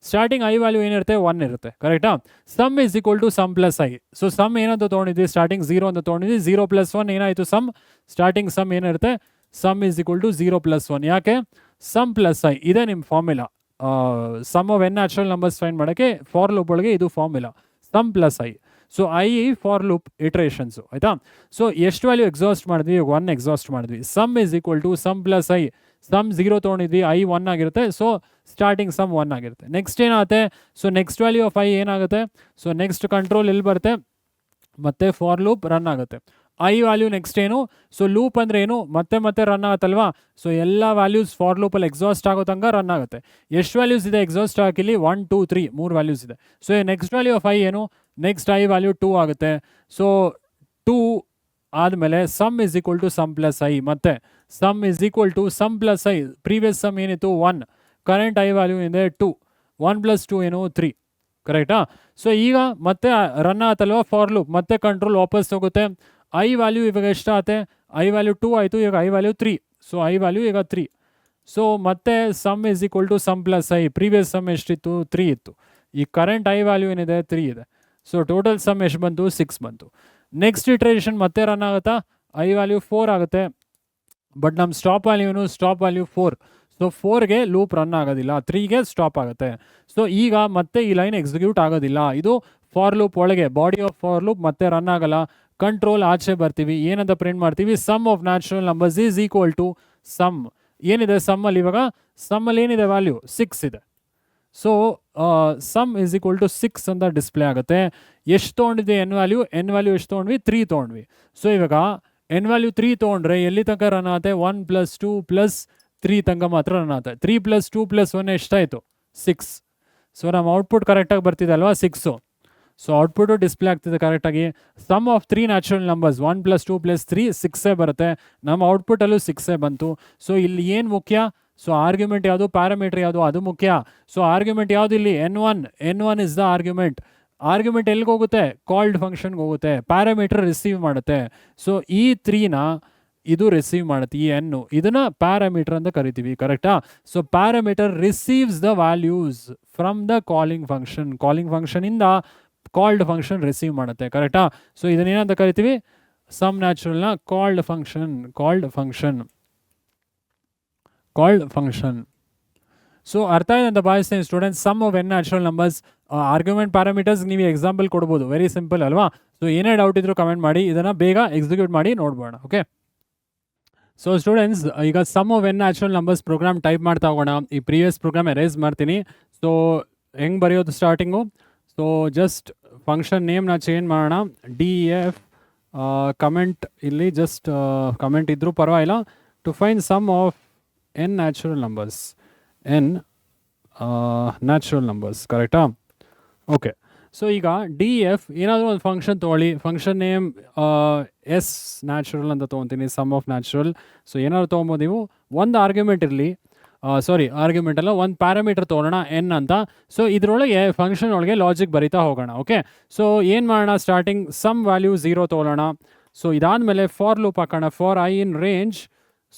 ಸ್ಟಾರ್ಟಿಂಗ್ I ವ್ಯಾಲ್ಯೂ ಏನಿರುತ್ತೆ, 1 ಇರುತ್ತೆ, ಕರೆಕ್ಟಾ. Sum is equal to sum plus I. So sum ಏನಂತ ತೊಗೊಂಡಿದ್ವಿ, ಸ್ಟಾರ್ಟಿಂಗ್ 0 ಅಂತ ತೊಗೊಂಡಿದ್ವಿ. 0+1 ಏನಾಯಿತು ಸಮ್, ಸ್ಟಾರ್ಟಿಂಗ್ ಸಮ್ ಏನಿರುತ್ತೆ, ಸಮ್ ಇಸ್ ಈಕ್ವಲ್ ಟು 0+1. ಯಾಕೆ, ಸಮ್ ಪ್ಲಸ್ ಐ ಇದೆ ನಿಮ್ಮ formula. Sum of n natural numbers find ಮಾಡೋಕ್ಕೆ ಫಾರ್ ಲೂಪ್ ಒಳಗೆ ಇದು formula, sum plus I. So i for loop iterations, ಆಯಿತಾ. ಸೊ ಎಷ್ಟು ವ್ಯಾಲ್ಯೂ ಎಕ್ಸಾಸ್ಟ್ ಮಾಡಿದ್ವಿ, 1 ಎಕ್ಸಾಸ್ಟ್ ಮಾಡಿದ್ವಿ. Sum is equal to sum plus I. Sum 0 ತೊಗೊಂಡಿದ್ವಿ, I 1 ಆಗಿರುತ್ತೆ. ಸೊ ಸ್ಟಾರ್ಟಿಂಗ್ ಸಮ್ 1 ಆಗಿರುತ್ತೆ. ನೆಕ್ಸ್ಟ್ ಏನಾಗುತ್ತೆ, so next value of I ಏನಾಗುತ್ತೆ, ಸೊ ನೆಕ್ಸ್ಟ್ ಕಂಟ್ರೋಲ್ ಎಲ್ಲಿ ಬರುತ್ತೆ, ಮತ್ತೆ ಫಾರ್ ಲೂಪ್ ರನ್ ಆಗುತ್ತೆ. I ವ್ಯಾಲ್ಯೂ ನೆಕ್ಸ್ಟ್ ಏನು, ಸೊ ಲೂಪ್ ಅಂದರೆ ಏನು, ಮತ್ತೆ ರನ್ ಆಗುತ್ತಲ್ವಾ. ಸೊ ಎಲ್ಲ ವ್ಯಾಲ್ಯೂಸ್ ಫಾರ್ ಲೂಪಲ್ಲಿ ಎಕ್ಸಾಸ್ಟ್ ಆಗೋ ತನಕ ರನ್ ಆಗುತ್ತೆ. ಎಷ್ಟು ವ್ಯಾಲ್ಯೂಸ್ ಇದೆ ಎಕ್ಸಾಸ್ಟ್ ಹಾಕಿಲಿ, 1 2 3 3 ವ್ಯಾಲ್ಯೂಸ್ ಇದೆ. So next value of I ಏನು, ನೆಕ್ಸ್ಟ್ I ವ್ಯಾಲ್ಯೂ 2 ಆಗುತ್ತೆ. ಸೊ 2 ಆದಮೇಲೆ some is equal to sum plus I, ಮತ್ತೆ sum is equal to sum plus I. Previous sum ಏನಿತ್ತು 1, ಕರೆಂಟ್ I ವ್ಯಾಲ್ಯೂ ಇದೆ 2, 1 + 2 ಏನು 3, ಕರೆಕ್ಟಾ. ಸೊ ಈಗ ಮತ್ತೆ ರನ್ ಆಗುತ್ತಲ್ವ ಫಾರ್ ಲೂಪ್, ಮತ್ತೆ ಕಂಟ್ರೋಲ್ ವಾಪಸ್ ಹೋಗುತ್ತೆ. I ವ್ಯಾಲ್ಯೂ ಇವಾಗ ಎಷ್ಟಾಗುತ್ತೆ, I ವ್ಯಾಲ್ಯೂ 2 ಆಯಿತು, ಈಗ I value 3. So I value ಈಗ 3. ಸೊ ಮತ್ತೆ sum is equal to sum plus I. Previous sum ಎಷ್ಟಿತ್ತು, 3 ಇತ್ತು. ಈ ಕರೆಂಟ್ I ವ್ಯಾಲ್ಯೂ ಏನಿದೆ 3 ಇದೆ. ಸೊ ಟೋಟಲ್ ಸಮ್ ಎಷ್ಟು ಬಂತು, 6 ಬಂತು. ನೆಕ್ಸ್ಟ್ ಇಟ್ರೇಷನ್ ಮತ್ತೆ ರನ್ ಆಗುತ್ತಾ, I ವ್ಯಾಲ್ಯೂ 4 ಆಗುತ್ತೆ. ಬಟ್ ನಮ್ಮ ಸ್ಟಾಪ್ ವ್ಯಾಲ್ಯೂ ಏನು, ಸ್ಟಾಪ್ ವ್ಯಾಲ್ಯೂ 4. ಸೊ 4ಗೆ ಲೂಪ್ ರನ್ ಆಗೋದಿಲ್ಲ, 3ಗೆ ಸ್ಟಾಪ್ ಆಗುತ್ತೆ. ಸೊ ಈಗ ಮತ್ತೆ ಈ ಲೈನ್ ಎಕ್ಸಿಕ್ಯೂಟ್ ಆಗೋದಿಲ್ಲ. ಇದು ಫಾರ್ ಲೂಪ್ ಒಳಗೆ, ಬಾಡಿ ಆಫ್ ಫಾರ್ ಲೂಪ್ ಮತ್ತೆ ರನ್ ಆಗಲ್ಲ. ಕಂಟ್ರೋಲ್ ಆಚೆ ಬರ್ತೀವಿ, ಏನಂತ ಪ್ರಿಂಟ್ ಮಾಡ್ತೀವಿ, sum of natural numbers is equal to sum. ಏನಿದೆ ಸಮ್ಮಲ್ಲಿ, ಇವಾಗ ಸಮ್ಮಲ್ಲಿ ಏನಿದೆ ವ್ಯಾಲ್ಯೂ 6 ಇದೆ. So sum is equal to 6 ಅಂತ ಡಿಸ್ಪ್ಲೇ ಆಗುತ್ತೆ. ಎಷ್ಟು ತೊಗೊಂಡಿದ್ವಿ ಎನ್ ವ್ಯಾಲ್ಯೂ, ಎನ್ ವ್ಯಾಲ್ಯೂ ಎಷ್ಟು ತೊಗೊಂಡ್ವಿ, 3 ತೊಗೊಂಡ್ವಿ. ಸೊ ಇವಾಗ ಎನ್ ವ್ಯಾಲ್ಯೂ 3 ತೊಗೊಂಡ್ರೆ ಎಲ್ಲಿ ತನಕ ರನ್ ಆಗುತ್ತೆ, 1 + 2 + 3 ತನಕ ಮಾತ್ರ ರನ್ ಆಗುತ್ತೆ. 3 + 2 + 1 ಎಷ್ಟಾಯಿತು, 6. ಸೊ ನಮ್ಮ ಔಟ್ಪುಟ್ ಕರೆಕ್ಟಾಗಿ ಬರ್ತಿದೆ ಅಲ್ವಾ, 6. ಸೊ ಔಟ್ಪುಟು ಡಿಸ್ಪ್ಲೇ ಆಗ್ತಿದೆ ಕರೆಕ್ಟಾಗಿ. ಸಮ್ ಆಫ್ 3 ನ್ಯಾಚುರಲ್ ನಂಬರ್ಸ್ 1 + 2 + 3 6 ಬರುತ್ತೆ. ನಮ್ಮ ಔಟ್ಪುಟಲ್ಲೂ 6 ಬಂತು. ಸೊ ಇಲ್ಲಿ ಏನು ಮುಖ್ಯ, ಸೊ ಆರ್ಗ್ಯುಮೆಂಟ್ ಯಾವುದು, ಪ್ಯಾರಾಮೀಟರ್ ಯಾವುದು, ಅದು ಮುಖ್ಯ. ಸೊ ಆರ್ಗ್ಯುಮೆಂಟ್ ಯಾವುದು ಇಲ್ಲಿ, N1 is the argument. Argument ಎಲ್ಲಿಗೆ ಹೋಗುತ್ತೆ, ಕಾಲ್ಡ್ ಫಂಕ್ಷನ್ಗೆ ಹೋಗುತ್ತೆ. ಪ್ಯಾರಾಮೀಟರ್ ರಿಸೀವ್ ಮಾಡುತ್ತೆ. ಸೊ ಈ 3ನ ಇದು ರಿಸೀವ್ ಮಾಡುತ್ತೆ, ಈ ಎನ್ನು, ಇದನ್ನ ಪ್ಯಾರಾಮೀಟರ್ ಅಂತ ಕರಿತೀವಿ, ಕರೆಕ್ಟಾ. So parameter receives the values from the calling function. Calling ಫಂಕ್ಷನಿಂದ ಕಾಲ್ಡ್ ಫಂಕ್ಷನ್ ರಿಸೀವ್ ಮಾಡುತ್ತೆ, ಕರೆಕ್ಟಾ. ಸೊ ಇದನ್ನೇನಂತ ಕರಿತೀವಿ, ಸಮ್ ನ್ಯಾಚುರಲ್ನ ಕಾಲ್ಡ್ ಫಂಕ್ಷನ್. ಸೊ ಅರ್ಥ ಇದೆ ಅಂತ ಭಾವಿಸ್ತೀನಿ students. Sum of n natural numbers, argument parameters ನೀವು ಎಕ್ಸಾಂಪಲ್ ಕೊಡ್ಬೋದು, ವೆರಿ ಸಿಂಪಲ್ ಅಲ್ವಾ. ಸೊ ಏನೇ ಡೌಟ್ ಇದ್ರೂ ಕಮೆಂಟ್ ಮಾಡಿ, ಇದನ್ನು ಬೇಗ ಎಕ್ಸಿಕ್ಯೂಟ್ ಮಾಡಿ ನೋಡ್ಬೋಣ. ಓಕೆ, ಸೊ ಸ್ಟೂಡೆಂಟ್ಸ್ ಈಗ sum of n natural numbers program type ಮಾಡ್ತಾ ಹೋಗೋಣ. ಈ ಪ್ರೀವಿಯಸ್ ಪ್ರೋಗ್ರಾಮ್ ಎರೇಸ್ ಮಾಡ್ತೀನಿ. ಸೊ ಹೆಂಗೆ ಬರೆಯೋದು ಸ್ಟಾರ್ಟಿಂಗು, ಸೊ ಜಸ್ಟ್ ಫಂಕ್ಷನ್ ನೇಮ್ನ ಚೇಂಜ್ ಮಾಡೋಣ, DF ಕಮೆಂಟ್, ಇಲ್ಲಿ ಜಸ್ಟ್ ಕಮೆಂಟ್ ಇದ್ರೂ ಪರವಾಗಿಲ್ಲ. To find sum of n natural numbers, ಕರೆಕ್ಟಾ. ಓಕೆ, ಸೊ ಈಗ DF ಏನಾದರೂ ಒಂದು ಫಂಕ್ಷನ್ ತೊಗೊಳ್ಳಿ, ಫಂಕ್ಷನ್ ನೇಮ್ S ನ್ಯಾಚುರಲ್ ಅಂತ ತೊಗೊತೀನಿ, ಸಮ್ ಆಫ್ ನ್ಯಾಚುರಲ್. ಸೊ ಏನಾದ್ರು ತೊಗೊಬೋದು ನೀವು, ಒಂದು ಆರ್ಗ್ಯುಮೆಂಟ್ ಇರಲಿ, ಆರ್ಗ್ಯುಮೆಂಟ್ ಅಲ್ಲ, ಒಂದು ಪ್ಯಾರಾಮೀಟರ್ ತೊಗೊಳ್ಳೋಣ N ಅಂತ. ಸೊ ಇದರೊಳಗೆ ಫಂಕ್ಷನ್ ಒಳಗೆ ಲಾಜಿಕ್ ಬರಿತಾ ಹೋಗೋಣ. ಓಕೆ, ಸೊ ಏನು ಮಾಡೋಣ, ಸ್ಟಾರ್ಟಿಂಗ್ ಸಮ್ ವ್ಯಾಲ್ಯೂ 0 ತೊಗೊಳ್ಳೋಣ. ಸೊ ಇದಾದಮೇಲೆ ಫಾರ್ ಲೂಪ್ ಹಾಕೋಣ. For I in range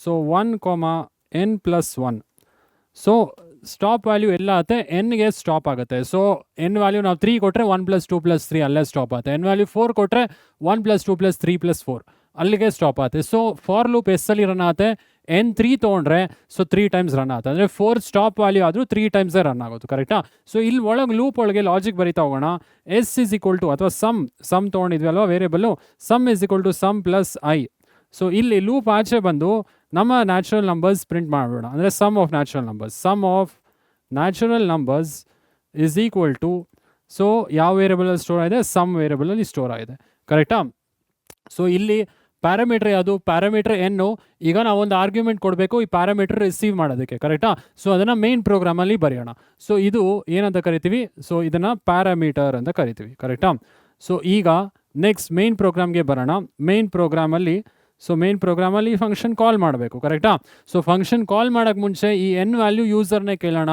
so 1, n+1. So stop value ಎಲ್ಲ ಆಗುತ್ತೆ ಎನ್ಗೆ ಸ್ಟಾಪ್ ಆಗುತ್ತೆ. ಸೊ ಎನ್ ವ್ಯಾಲ್ಯೂ ನಾವು 3 ಕೊಟ್ಟರೆ 1+2+3 ಅಲ್ಲೇ ಸ್ಟಾಪ್ ಆಗುತ್ತೆ. ಎನ್ ವ್ಯಾಲ್ಯೂ 4 ಕೊಟ್ಟರೆ 1+2+3+4 ಅಲ್ಲಿಗೆ ಸ್ಟಾಪ್ ಆಗುತ್ತೆ. ಸೊ ಫಾರ್ ಲೂಪ್ ಎಸ್ಸಲ್ಲಿ ರನ್ ಆಗುತ್ತೆ. n3 ತೊಗೊಂಡ್ರೆ ಸೊ 3 ಟೈಮ್ಸ್ ರನ್ ಆಗುತ್ತೆ. ಅಂದರೆ 4 ಸ್ಟಾಪ್ ವ್ಯಾಲ್ಯೂ ಆದರೂ 3 ಟೈಮ್ಸೇ ರನ್ ಆಗೋದು. ಕರೆಕ್ಟಾ? ಸೊ ಇಲ್ಲಿ ಒಳಗೆ ಲೂಪ್ ಒಳಗೆ ಲಾಜಿಕ್ ಬರೀತಾ ಹೋಗೋಣ. ಎಸ್ ಇಸ್ ಈಕ್ವಲ್ ಟು ಅಥವಾ ಸಮ್ ತೊಗೊಂಡಿದ್ವಿ ಅಲ್ವಾ variable, sum is equal to sum plus I. So ಇಲ್ಲಿ ಲೂಪ್ ಆಚೆ ಬಂದು ನಮ್ಮ ನ್ಯಾಚುರಲ್ ನಂಬರ್ಸ್ ಪ್ರಿಂಟ್ ಮಾಡೋಣ. ಅಂದರೆ sum of natural numbers is equal to so ಯಾವ ವೇರಿಯಬಲಲ್ಲಿ ಸ್ಟೋರ್ ಆಗಿದೆ, ಸಮ್ ವೇರಿಯಬಲಲ್ಲಿ ಸ್ಟೋರ್ ಆಗಿದೆ. ಕರೆಕ್ಟಾ? ಸೊ ಇಲ್ಲಿ ಪ್ಯಾರಾಮೀಟರ್ ಯಾವುದು, ಪ್ಯಾರಾಮೀಟರ್ ಎನ್ನು. ಈಗ ನಾವೊಂದು ಆರ್ಗ್ಯುಮೆಂಟ್ ಕೊಡಬೇಕು ಈ ಪ್ಯಾರಾಮೀಟರ್ ರಿಸೀವ್ ಮಾಡೋದಕ್ಕೆ. ಕರೆಕ್ಟಾ? ಸೊ ಅದನ್ನು ಮೇನ್ ಪ್ರೋಗ್ರಾಮಲ್ಲಿ ಬರೆಯೋಣ. ಸೊ ಇದು ಏನಂತ ಕರಿತೀವಿ, ಸೊ ಇದನ್ನು ಪ್ಯಾರಾಮೀಟರ್ ಅಂತ ಕರಿತೀವಿ. ಕರೆಕ್ಟಾ? ಸೊ ಈಗ ನೆಕ್ಸ್ಟ್ ಮೇನ್ ಪ್ರೋಗ್ರಾಮ್ಗೆ ಬರೋಣ. ಮೇನ್ ಪ್ರೋಗ್ರಾಮಲ್ಲಿ ಫಂಕ್ಷನ್ ಕಾಲ್ ಮಾಡಬೇಕು. ಕರೆಕ್ಟಾ? ಸೊ ಫಂಕ್ಷನ್ ಕಾಲ್ ಮಾಡೋಕ್ಕೆ ಮುಂಚೆ ಈ ಎನ್ ವ್ಯಾಲ್ಯೂ ಯೂಸರ್ನೇ ಕೇಳೋಣ.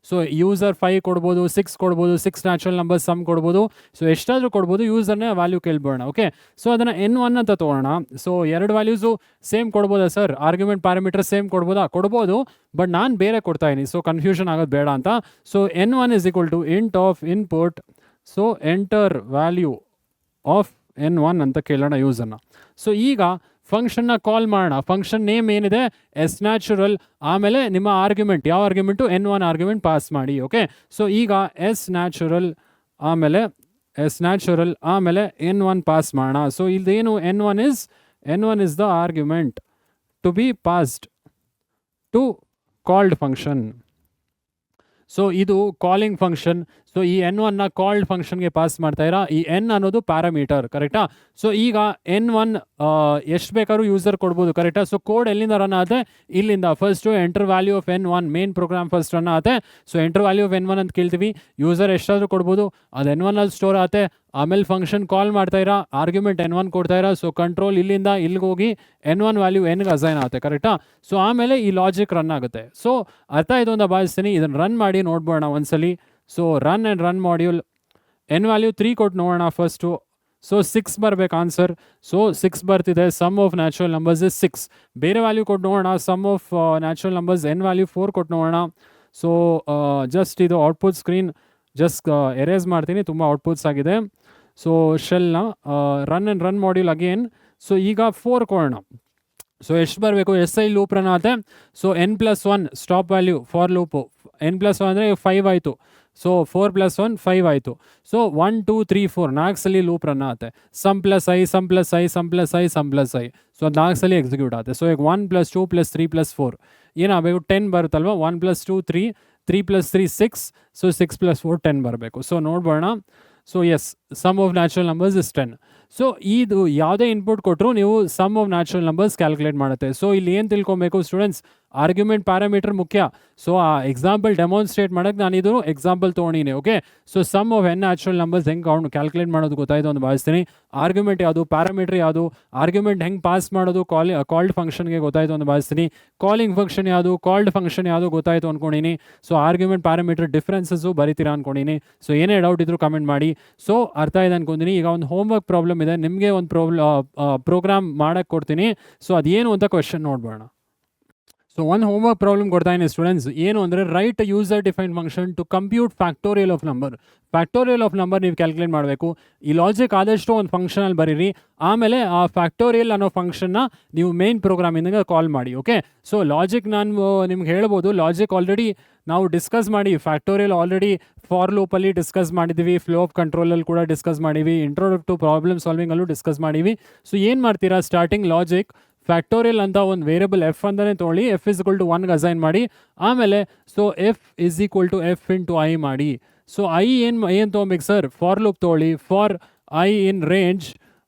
ಸೊ ಯೂಸರ್ 5 ಕೊಡ್ಬೋದು, 6 ಕೊಡ್ಬೋದು, 6 ನ್ಯಾಚುರಲ್ ನಂಬರ್ಸ್ ಸಮ್ ಕೊಡ್ಬೋದು. ಸೊ ಎಷ್ಟಾದರೂ ಕೊಡ್ಬೋದು, ಯೂಸರ್ನೇ ವ್ಯಾಲ್ಯೂ ಕೇಳ್ಬೋಣ. ಓಕೆ, ಸೊ ಅದನ್ನು n1 ಅಂತ ತೊಗೊಳ್ಳೋಣ. ಸೊ 2 ವ್ಯಾಲ್ಯೂಸು ಸೇಮ್ ಕೊಡ್ಬೋದಾ ಸರ್? ಆರ್ಗ್ಯುಮೆಂಟ್ ಪ್ಯಾರಾಮೀಟರ್ ಸೇಮ್ ಕೊಡ್ಬೋದಾ? ಕೊಡ್ಬೋದು, ಬಟ್ ನಾನು ಬೇರೆ ಕೊಡ್ತಾ ಇದ್ದೀನಿ, ಸೊ ಕನ್ಫ್ಯೂಷನ್ ಆಗೋದು ಬೇಡ ಅಂತ. So n1 is equal to int of input, so enter value of n1 ಅಂತ ಕೇಳೋಣ ಯೂಸರ್ನ. ಸೊ ಈಗ ಫಂಕ್ಷನ್ನ ಕಾಲ್ ಮಾಡೋಣ. ಫಂಕ್ಷನ್ ನೇಮ್ ಏನಿದೆ ಎಸ್ ನ್ಯಾಚುರಲ್, ಆಮೇಲೆ ನಿಮ್ಮ ಆರ್ಗ್ಯುಮೆಂಟ್ ಯಾವ ಆರ್ಗ್ಯುಮೆಂಟು n1 ಆರ್ಗ್ಯುಮೆಂಟ್ ಪಾಸ್ ಮಾಡಿ. ಓಕೆ, ಸೊ ಈಗ ಎಸ್ ನ್ಯಾಚುರಲ್ ಆಮೇಲೆ n1 ಪಾಸ್ ಮಾಡೋಣ. ಸೊ ಇದೇನು n1 is the argument to be passed to called function. So ಇದು ಕಾಲಿಂಗ್ ಫಂಕ್ಷನ್. ಸೊ ಈ n1ನ ಕಾಲ್ಡ್ ಫಂಕ್ಷನ್ಗೆ ಪಾಸ್ ಮಾಡ್ತಾ ಇರಾ. ಈ n ಅನ್ನೋದು ಪ್ಯಾರಾಮೀಟರ್. ಕರೆಕ್ಟಾ? ಸೊ ಈಗ n1 ಎಷ್ಟು ಬೇಕಾದ್ರೂ ಯೂಸರ್ ಕೊಡ್ಬೋದು. ಕರೆಕ್ಟಾ? ಸೊ ಕೋಡ್ ಎಲ್ಲಿಂದ ರನ್ ಆಗುತ್ತೆ, ಇಲ್ಲಿಂದ. First enter value of n1 main program first run ಆಗುತ್ತೆ. So enter value of n1 ಅಂತ ಕೇಳ್ತೀವಿ. ಯೂಸರ್ ಎಷ್ಟಾದರೂ ಕೊಡ್ಬೋದು, ಅದು n1 ಅಲ್ಲಿ ಸ್ಟೋರ್ ಆಗುತ್ತೆ. ಆಮೇಲೆ ಫಂಕ್ಷನ್ ಕಾಲ್ ಮಾಡ್ತಾ ಇರಾ, ಆರ್ಗ್ಯುಮೆಂಟ್ n1 ಕೊಡ್ತಾ ಇರಾ. ಸೊ ಕಂಟ್ರೋಲ್ ಇಲ್ಲಿಂದ ಇಲ್ಲಿಗೆ ಹೋಗಿ n1 ವ್ಯಾಲ್ಯೂ nಗೆ ಅಸೈನ್ ಆಗುತ್ತೆ. ಕರೆಕ್ಟಾ? ಸೊ ಆಮೇಲೆ ಈ ಲಾಜಿಕ್ ರನ್ ಆಗುತ್ತೆ. ಸೊ ಅರ್ಥ ಆಯಿತು ಅಂತ ಭಾವಿಸ್ತೀನಿ. ಇದನ್ನು ರನ್ ಮಾಡಿ ನೋಡ್ಬೋಣ ಒಂದ್ಸಲಿ. So run module n value 3 ಕೊಟ್ಟು ನೋಡೋಣ ಫಸ್ಟು. ಸೊ 6 ಬರಬೇಕು ಆನ್ಸರ್. ಸೊ 6 ಬರ್ತಿದೆ. Sum of natural numbers is 6. ಬೇರೆ ವ್ಯಾಲ್ಯೂ ಕೊಟ್ಟು ನೋಡೋಣ. Sum of natural numbers n value 4 ಕೊಟ್ಟು ನೋಡೋಣ. ಸೊ ಜಸ್ಟ್ ಇದು ಔಟ್ಪುಟ್ ಸ್ಕ್ರೀನ್ ಜಸ್ಟ್ ಎರೇಸ್ ಮಾಡ್ತೀನಿ, ತುಂಬ ಔಟ್ಪುಟ್ಸ್ ಆಗಿದೆ. ಸೊ ಶೆಲ್ನ ರನ್ ಮಾಡ್ಯೂಲ್ ಅಗೇನ್. ಸೊ ಈಗ 4 ಕೊಡೋಣ. ಸೊ ಎಷ್ಟು ಬರಬೇಕು, ಎಸ್ ಐ ಲೂಪ್ ರನ್ ಆಗುತ್ತೆ. So n+1 stop value for loop. n+1 ಅಂದರೆ 5 ಆಯಿತು. ಸೊ 4+1 5 ಆಯಿತು. ಸೊ 1 2 3 4 4 ಸಲ ಲೂಪ್ ರನ್ ಆಗುತ್ತೆ. Sum plus I. ಸೊ ಅದು 4 ಸಲ ಎಕ್ಸಿಕ್ಯೂಟ್ ಆಗುತ್ತೆ. ಸೊ ಈಗ 1 + 2 + 3 + 4 ಏನಾಗಬೇಕು, 10 ಬರುತ್ತಲ್ವ. 1 + 2 3, 3 + 3 6. ಸೊ 6 + 4 10 ಬರಬೇಕು. ಸೊ ನೋಡ್ಬೋಣ. So yes, sum of natural numbers is 10. So ಇದು ಯಾವುದೇ ಇನ್ಪುಟ್ ಕೊಟ್ಟರು ನೀವು sum of natural numbers calculate ಮಾಡುತ್ತೆ. ಸೊ ಇಲ್ಲಿ ಏನು ತಿಳ್ಕೊಬೇಕು ಸ್ಟೂಡೆಂಟ್ಸ್, ಆರ್ಗ್ಯುಮೆಂಟ್ ಪ್ಯಾರಾಮೀಟರ್ ಮುಖ್ಯ. ಸೊ ಆ ಎಕ್ಸಾಂಪಲ್ ಡೆಮಾನ್ಸ್ಟ್ರೇಟ್ ಮಾಡೋಕ್ಕೆ ನಾನು ಇದು ಎಕ್ಸಾಂಪಲ್ ತೊಗೊಂಡಿನಿ. Okay, so sum of n natural numbers ಹೆಂಗೆ ಕ್ಯಾಲ್ಕುಲೇಟ್ ಮಾಡೋದು ಗೊತ್ತಾಯಿತು ಅಂತ ಭಾವಿಸ್ತೀನಿ. ಆರ್ಗ್ಯುಮೆಂಟ್ ಯಾವುದು, ಪ್ಯಾರಾಮೀಟರ್ ಯಾವುದು, ಆರ್ಗ್ಯುಮೆಂಟ್ ಹೆಂಗೆ ಪಾಸ್ ಮಾಡೋದು ಕಾಲ್ಡ್ ಫಂಕ್ಷನ್ಗೆ ಗೊತ್ತಾಯಿತು ಅಂತ ಭಾವಿಸ್ತೀನಿ. ಕಾಲಿಂಗ್ ಫಂಕ್ಷನ್ ಯಾವುದು, ಕಾಲ್ಡ್ ಫಂಕ್ಷನ್ ಯಾವುದು ಗೊತ್ತಾಯಿತು ಅಂದ್ಕೊಂಡಿನಿ. ಸೊ ಆರ್ಗ್ಯುಮೆಂಟ್ ಪ್ಯಾರಾಮೀಟರ್ ಡಿಫ್ರೆನ್ಸಸ್ಸು ಬರಿತೀರಾ ಅಂದ್ಕೊಂಡಿನಿ. ಸೊ ಏನೇ ಡೌಟ್ ಇದ್ರೂ ಕಮೆಂಟ್ ಮಾಡಿ. ಸೊ ಅರ್ಥ ಇದೆ ಅಂದ್ಕೊಂಡಿನಿ. ಈಗ ಒಂದು ಹೋಮ್ವರ್ಕ್ ಪ್ರಾಬ್ಲಮ್ ಇದೆ, ನಿಮಗೆ ಒಂದು ಪ್ರೋಗ್ರಾಮ್ ಮಾಡೋಕ್ಕೆ ಕೊಡ್ತೀನಿ. ಸೊ ಅದೇನು ಅಂತ ಕ್ವೆಶ್ಚನ್ ನೋಡ್ಬೋಣ. ಸೊ ಒಂದು ಹೋಮ್ವರ್ಕ್ ಪ್ರಾಬ್ಲಮ್ ಕೊಡ್ತಾ ಇದ್ದೀನಿ ಸ್ಟೂಡೆಂಟ್ಸ್. ಏನು ಅಂದರೆ write user defined function to compute factorial of number. Factorial of number ನೀವು ಕ್ಯಾಲ್ಕುಲೇಟ್ ಮಾಡಬೇಕು. ಈ ಲಾಜಿಕ್ ಆದಷ್ಟು ಒಂದು ಫಂಕ್ಷನಲ್ಲಿ ಬರೀರಿ. ಆಮೇಲೆ ಆ ಫ್ಯಾಕ್ಟೋರಿಯಲ್ ಅನ್ನೋ ಫಂಕ್ಷನ್ನ ನೀವು ಮೇನ್ ಪ್ರೋಗ್ರಾಮಿಂದ ಕಾಲ್ ಮಾಡಿ. ಓಕೆ, ಸೊ ಲಾಜಿಕ್ ನಾನು ನಿಮ್ಗೆ ಹೇಳ್ಬೋದು. ಲಾಜಿಕ್ ಆಲ್ರೆಡಿ ನಾವು ಡಿಸ್ಕಸ್ ಮಾಡಿ, ಫ್ಯಾಕ್ಟೋರಿಯಲ್ ಆಲ್ರೆಡಿ ಫಾರ್ ಲೂಪಲ್ಲಿ ಡಿಸ್ಕಸ್ ಮಾಡಿದ್ದೀವಿ, ಫ್ಲೋ ಆಫ್ ಕಂಟ್ರೋಲಲ್ಲಿ ಕೂಡ ಡಿಸ್ಕಸ್ ಮಾಡಿವಿ, ಇಂಟ್ರೋಡಕ್ಟ್ ಟು ಪ್ರಾಬ್ಲಮ್ ಸಾಲ್ವಿಂಗಲ್ಲೂ ಡಿಸ್ಕಸ್ ಮಾಡಿವಿ. ಸೊ ಏನು ಮಾಡ್ತೀರಾ, ಸ್ಟಾರ್ಟಿಂಗ್ ಲಾಜಿಕ್ ಫ್ಯಾಕ್ಟೋರಿಯಲ್ ಅಂತ ಒಂದು ವೇರಿಯಬಲ್ ಎಫ್ ಅಂತಲೇ ತೊಗೊಳ್ಳಿ. ಎಫ್ ಇಸ್ ಈಕ್ವಲ್ ಟು 1ಗೆ ಅಸೈನ್ ಮಾಡಿ. ಆಮೇಲೆ so F is equal to F into I ಮಾಡಿ. ಸೊ ಐ ಏನು ತೊಗೊಬೇಕು ಸರ್, ಫಾರ್ ಲೂಪ್ ತೊಗೊಳ್ಳಿ. For I in range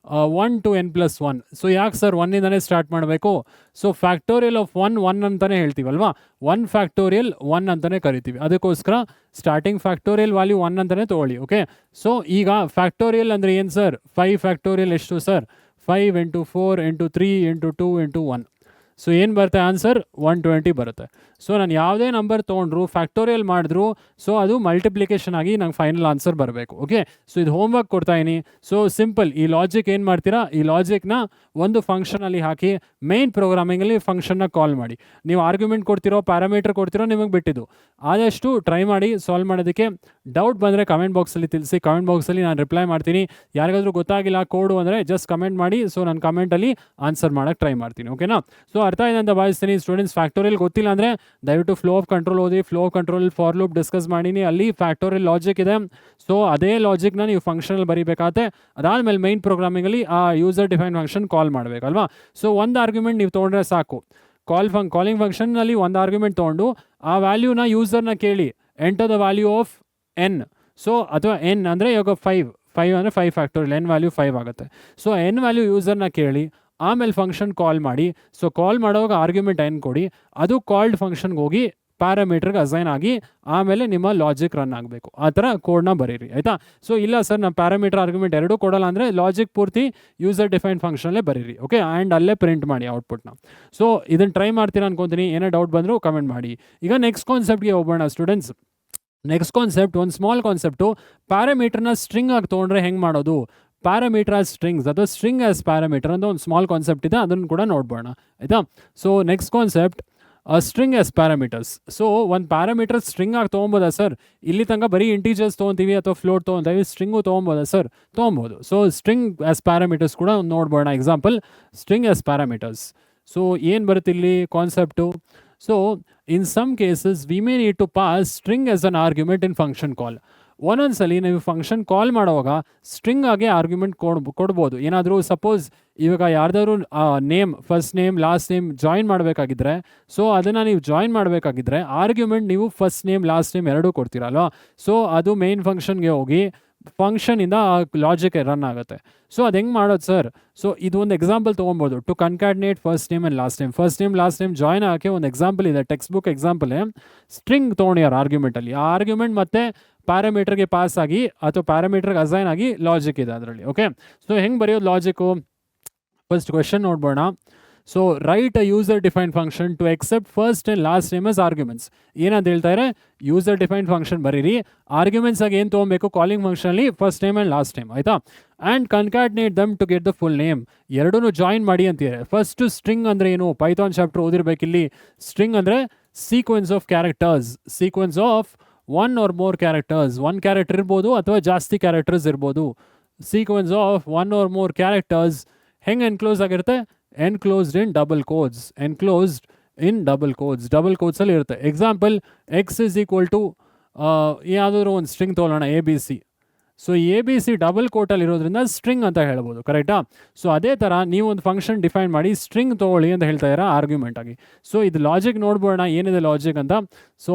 1 to n+1. So ಯಾಕೆ ಸರ್ 1ಇಂದನೇ ಸ್ಟಾರ್ಟ್ ಮಾಡಬೇಕು? ಸೊ ಫ್ಯಾಕ್ಟೋರಿಯಲ್ ಆಫ್ 1 ಅಂತಲೇ ಹೇಳ್ತೀವಲ್ವಾ. 1 ಫ್ಯಾಕ್ಟೋರಿಯಲ್ 1 ಅಂತಲೇ ಕರಿತೀವಿ. ಅದಕ್ಕೋಸ್ಕರ ಸ್ಟಾರ್ಟಿಂಗ್ ಫ್ಯಾಕ್ಟೋರಿಯಲ್ ವ್ಯಾಲ್ಯೂ 1 ಅಂತಲೇ ತೊಗೊಳ್ಳಿ. ಓಕೆ, ಸೊ ಈಗ ಫ್ಯಾಕ್ಟೋರಿಯಲ್ ಅಂದರೆ ಏನು ಸರ್, 5 ಫ್ಯಾಕ್ಟೋರಿಯಲ್ ಎಷ್ಟು ಸರ್, 5 × 4 × 3 × 2 × 1. ಸೊ ಏನು ಬರುತ್ತೆ ಆನ್ಸರ್, 120 ಬರುತ್ತೆ. ಸೊ ನಾನು ಯಾವುದೇ ನಂಬರ್ ತೊಗೊಂಡ್ರು ಫ್ಯಾಕ್ಟೋರಿಯಲ್ ಮಾಡಿದ್ರು ಸೊ ಅದು ಮಲ್ಟಿಪ್ಲಿಕೇಶನ್ ಆಗಿ ನಂಗೆ ಫೈನಲ್ ಆನ್ಸರ್ ಬರಬೇಕು. ಓಕೆ, ಸೊ ಇದು ಹೋಮ್ವರ್ಕ್ ಕೊಡ್ತಾ ಇದೀನಿ. ಸೊ ಸಿಂಪಲ್, ಈ ಲಾಜಿಕ್ ಏನು ಮಾಡ್ತೀರಾ, ಈ ಲಾಜಿಕ್ನ ಒಂದು ಫಂಕ್ಷನಲ್ಲಿ ಹಾಕಿ ಮೇನ್ ಪ್ರೋಗ್ರಾಮಿಂಗಲ್ಲಿ ಫಂಕ್ಷನ್ನ ಕಾಲ್ ಮಾಡಿ. ನೀವು ಆರ್ಗ್ಯುಮೆಂಟ್ ಕೊಡ್ತಿರೋ ಪ್ಯಾರಾಮೀಟರ್ ಕೊಡ್ತಿರೋ ನಿಮಗೆ ಬಿಟ್ಟಿದ್ದು. ಆದಷ್ಟು ಟ್ರೈ ಮಾಡಿ ಸಾಲ್ವ್ ಮಾಡೋದಕ್ಕೆ. ಡೌಟ್ ಬಂದರೆ ಕಮೆಂಟ್ ಬಾಕ್ಸಲ್ಲಿ ತಿಳಿಸಿ, ಕಮೆಂಟ್ ಬಾಕ್ಸಲ್ಲಿ ನಾನು ರಿಪ್ಲೈ ಮಾಡ್ತೀನಿ. ಯಾರಿಗಾದ್ರೂ ಗೊತ್ತಾಗಿಲ್ಲ ಕೋಡು ಅಂದರೆ ಜಸ್ಟ್ ಕಮೆಂಟ್ ಮಾಡಿ, ಸೊ ನಾನು ಕಮೆಂಟಲ್ಲಿ ಆನ್ಸರ್ ಮಾಡೋಕ್ಕೆ ಟ್ರೈ ಮಾಡ್ತೀನಿ. ಓಕೆನಾ, ಸೊ ಅರ್ಥ ಇದೆ ಅಂತ ಭಾವಿಸ್ತೀನಿ. ಸ್ಟೂಡೆಂಟ್ಸ್ ಫ್ಯಾಕ್ಟೋರಿಯಲ್ ಗೊತ್ತಿಲ್ಲ ಅಂದರೆ ದಯವಿಟ್ಟು ಫ್ಲೋ ಆಫ್ ಕಂಟ್ರೋಲ್ ಓದಿ. Flow of control for loop discuss ಮಾಡೀನಿ, ಅಲ್ಲಿ ಫ್ಯಾಕ್ಟೋರಿಯಲ್ ಲಾಜಿಕ್ ಇದೆ. ಸೊ ಅದೇ ಲಾಜಿಕ್ನ ನೀವು ಫಂಕ್ಷನಲ್ಲಿ ಬರೀಬೇಕಾಗತ್ತೆ. ಅದಾದಮೇಲೆ ಮೈನ್ ಪ್ರೋಗ್ರಾಮಿಂಗಲ್ಲಿ ಆ ಯೂಸರ್ ಡಿಫೈನ್ ಫಂಕ್ಷನ್ ಕಾಲ್ ಮಾಡಬೇಕಲ್ವಾ. ಸೊ ಒಂದು ಆರ್ಗ್ಯುಮೆಂಟ್ ನೀವು ತೊಗೊಂಡ್ರೆ ಸಾಕು. ಕಾಲಿಂಗ್ ಫಂಕ್ಷನ್ನಲ್ಲಿ ಒಂದು ಆರ್ಗ್ಯುಮೆಂಟ್ ತೊಗೊಂಡು ಆ ವ್ಯಾಲ್ಯೂನ ಯೂಸರ್ನ ಕೇಳಿ, enter the value of N. So ಅಥವಾ ಎನ್ ಅಂದರೆ ಇವಾಗ 5 ಅಂದರೆ 5 ಫ್ಯಾಕ್ಟೋರಿಯಲ್, ಎನ್ ವ್ಯಾಲ್ಯೂ 5 ಆಗುತ್ತೆ. ಸೊ ಎನ್ ವ್ಯಾಲ್ಯೂ ಯೂಸರ್ನ ಕೇಳಿ ಆಮೇಲೆ ಫಂಕ್ಷನ್ ಕಾಲ್ ಮಾಡಿ. ಸೊ ಕಾಲ್ ಮಾಡೋವಾಗ ಆರ್ಗ್ಯುಮೆಂಟ್ ಎನ್ ಕೊಡಿ, ಅದು ಕಾಲ್ಡ್ ಫಂಕ್ಷನ್ಗೆ ಹೋಗಿ ಪ್ಯಾರಾಮೀಟರ್ಗೆ ಅಸೈನ್ ಆಗಿ ಆಮೇಲೆ ನಿಮ್ಮ ಲಾಜಿಕ್ ರನ್ ಆಗಬೇಕು. ಆ ಥರ ಕೋಡ್ನ ಬರೀರಿ, ಆಯಿತಾ. ಸೊ ಇಲ್ಲ ಸರ್ ನಮ್ಮ ಪ್ಯಾರಾಮೀಟರ್ ಆರ್ಗ್ಯುಮೆಂಟ್ ಎರಡೂ ಕೊಡಲ್ಲ ಅಂದರೆ ಲಾಜಿಕ್ ಪೂರ್ತಿ ಯೂಸರ್ ಡಿಫೈನ್ ಫಂಕ್ಷನಲ್ಲೇ ಬರೀರಿ. ಓಕೆ, ಆ್ಯಂಡ್ ಅಲ್ಲೇ ಪ್ರಿಂಟ್ ಮಾಡಿ ಔಟ್ಪುಟ್ನ. ಸೊ ಇದನ್ನು ಟ್ರೈ ಮಾಡ್ತೀರಾ ಅನ್ಕೊತೀನಿ. ಏನೇ ಡೌಟ್ ಬಂದರೂ ಕಮೆಂಟ್ ಮಾಡಿ. ಈಗ ನೆಕ್ಸ್ಟ್ ಕಾನ್ಸೆಪ್ಟ್ಗೆ ಹೋಗೋಣ ಸ್ಟೂಡೆಂಟ್ಸ್. ನೆಕ್ಸ್ಟ್ ಕಾನ್ಸೆಪ್ಟ್ ಒಂದು ಸ್ಮಾಲ್ ಕಾನ್ಸೆಪ್ಟು. ಪ್ಯಾರಾಮೀಟರ್ನ ಸ್ಟ್ರಿಂಗ್ ಆಗಿ ತೊಗೊಂಡ್ರೆ ಹೆಂಗೆ ಮಾಡೋದು, ಪ್ಯಾರಾಮೀಟರ್ ಆಸ್ ಸ್ಟ್ರಿಂಗ್ಸ್ ಅಥವಾ ಸ್ಟ್ರಿಂಗ್ ಆಸ್ ಪ್ಯಾರಾಮೀಟರ್ ಅಂತ ಒಂದು ಸ್ಮಾಲ್ ಕಾನ್ಸೆಪ್ಟ್ ಇದೆ, ಅದನ್ನು ಕೂಡ ನೋಡ್ಬೋಣ, ಆಯಿತಾ. So next concept string as parameters. So ಒಂದು ಪ್ಯಾರಾಮೀಟರ್ ಸ್ಟ್ರಿಂಗ್ ಆಗಿ ತೊಗೊಬೋದಾ ಸರ್? ಇಲ್ಲಿ ತನಕ ಬರೀ ಇಂಟೀಜರ್ಸ್ ತೊಗೊತೀವಿ ಅಥವಾ ಫ್ಲೋಟ್ ತೊಗೊತೀವಿ, ಸ್ಟ್ರಿಂಗು ತೊಗೊಬೋದಾ ಸರ್? ತೊಗೊಬೋದು. ಸೊ ಸ್ಟ್ರಿಂಗ್ ಆಸ್ ಪ್ಯಾರಾಮೀಟರ್ಸ್ ಕೂಡ ನೋಡ್ಬೋಣ. Example string as parameters. So ಏನು ಬರುತ್ತೆ ಇಲ್ಲಿ concept? So in some cases we may need to pass string as an argument in function call. ಒಂದೊಂದ್ಸಲಿ ನೀವು ಫಂಕ್ಷನ್ ಕಾಲ್ ಮಾಡುವಾಗ ಸ್ಟ್ರಿಂಗ್ ಆಗಿ ಆರ್ಗ್ಯುಮೆಂಟ್ ಕೊಡ್ಬೋದು. ಏನಾದರೂ ಸಪೋಸ್ ಇವಾಗ ಯಾರ್ದಾದ್ರು name, first name last name join ಮಾಡಬೇಕಾಗಿದ್ರೆ, ಸೊ ಅದನ್ನು ನೀವು ಜಾಯಿನ್ ಮಾಡಬೇಕಾಗಿದ್ರೆ ಆರ್ಗ್ಯುಮೆಂಟ್ ನೀವು ಫಸ್ಟ್ ನೇಮ್ ಲಾಸ್ಟ್ ನೇಮ್ ಎರಡೂ ಕೊಡ್ತೀರಲ್ವ. ಸೊ ಅದು ಮೇನ್ ಫಂಕ್ಷನ್ಗೆ ಹೋಗಿ ಫಂಕ್ಷನಿಂದ ಲಾಜಿಕ್ ರನ್ ಆಗುತ್ತೆ. ಸೊ ಅದು ಹೆಂಗೆ ಮಾಡೋದು ಸರ್? ಸೊ ಇದು ಒಂದು ಎಕ್ಸಾಂಪಲ್ ತೊಗೊಬೋದು. To concatenate first name and last name, first name last name join ಆಗೋಕ್ಕೆ ಒಂದು ಎಕ್ಸಾಂಪಲ್ ಇದೆ, ಟೆಕ್ಸ್ಟ್ ಬುಕ್ ಎಕ್ಸಾಂಪಲೇ. ಸ್ಟ್ರಿಂಗ್ ತೊಗೊಂಡಿದ್ದಾರೆ ಆರ್ಗ್ಯುಮೆಂಟಲ್ಲಿ, ಆ ಆರ್ಗ್ಯುಮೆಂಟ್ ಮತ್ತು ಪ್ಯಾರಾಮೀಟರ್ಗೆ ಪಾಸ್ ಆಗಿ ಅಥವಾ ಪ್ಯಾರಾಮೀಟರ್ಗೆ ಅಸೈನ್ ಆಗಿ ಲಾಜಿಕ್ ಇದೆ ಅದರಲ್ಲಿ. ಓಕೆ, ಸೊ ಹೆಂಗೆ ಬರೆಯೋದು ಲಾಜಿಕ್ಕು? ಫಸ್ಟ್ ಕ್ವೆಶನ್ ನೋಡ್ಬೋಣ. So write a user define function to accept first and last name as arguments. ಏನಂತ ಹೇಳ್ತಾರೆ, ಯೂಸರ್ ಡಿಫೈನ್ ಫಂಕ್ಷನ್ ಬರೀರಿ, ಆರ್ಗ್ಯುಮೆಂಟ್ಸ್ ಆಗಿ ಏನು ತೊಗೊಬೇಕು, ಕಾಲಿಂಗ್ ಫಂಕ್ಷನಲ್ಲಿ first name and last name, ಆಯಿತಾ. And concatenate them to get the full name. ಎರಡೂ join ಮಾಡಿ ಅಂತಿದೆ. ಫಸ್ಟು ಸ್ಟ್ರಿಂಗ್ ಅಂದರೆ ಏನು, ಪೈಥಾನ್ ಚಾಪ್ಟರ್ ಓದಿರ್ಬೇಕಿಲ್ಲಿ. ಸ್ಟ್ರಿಂಗ್ ಅಂದರೆ sequence of characters, sequence of one or more characters. One character ಇರ್ಬೋದು ಅಥವಾ ಜಾಸ್ತಿ ಕ್ಯಾರೆಕ್ಟರ್ಸ್ ಇರ್ಬೋದು. Sequence of one or more characters ಹೆಂಗೆ ಎನ್ಕ್ಲೋಸ್ ಆಗಿರುತ್ತೆ, enclosed in double quotes, enclosed in double quotes, double ಕೋಡ್ಸಲ್ಲಿ ಇರುತ್ತೆ. Example x is equal to ಯಾವುದಾದ್ರು ಒಂದು ಸ್ಟ್ರಿಂಗ್ ತೊಗೊಳ್ಳೋಣ, ABC. ಸೊ ABC ಡಬಲ್ ಕೋಟಲ್ಲಿ ಇರೋದ್ರಿಂದ ಸ್ಟ್ರಿಂಗ್ ಅಂತ ಹೇಳ್ಬೋದು, ಕರೆಕ್ಟಾ. ಸೊ ಅದೇ ಥರ ನೀವು ಒಂದು ಫಂಕ್ಷನ್ ಡಿಫೈನ್ ಮಾಡಿ ಸ್ಟ್ರಿಂಗ್ ತೊಗೊಳ್ಳಿ ಅಂತ ಹೇಳ್ತಾ ಇದ್ದೀರಾ ಆರ್ಗ್ಯುಮೆಂಟ್ ಆಗಿ. ಸೊ ಇದು ಲಾಜಿಕ್ ನೋಡ್ಬೋಣ ಏನಿದೆ ಲಾಜಿಕ್ ಅಂತ. ಸೊ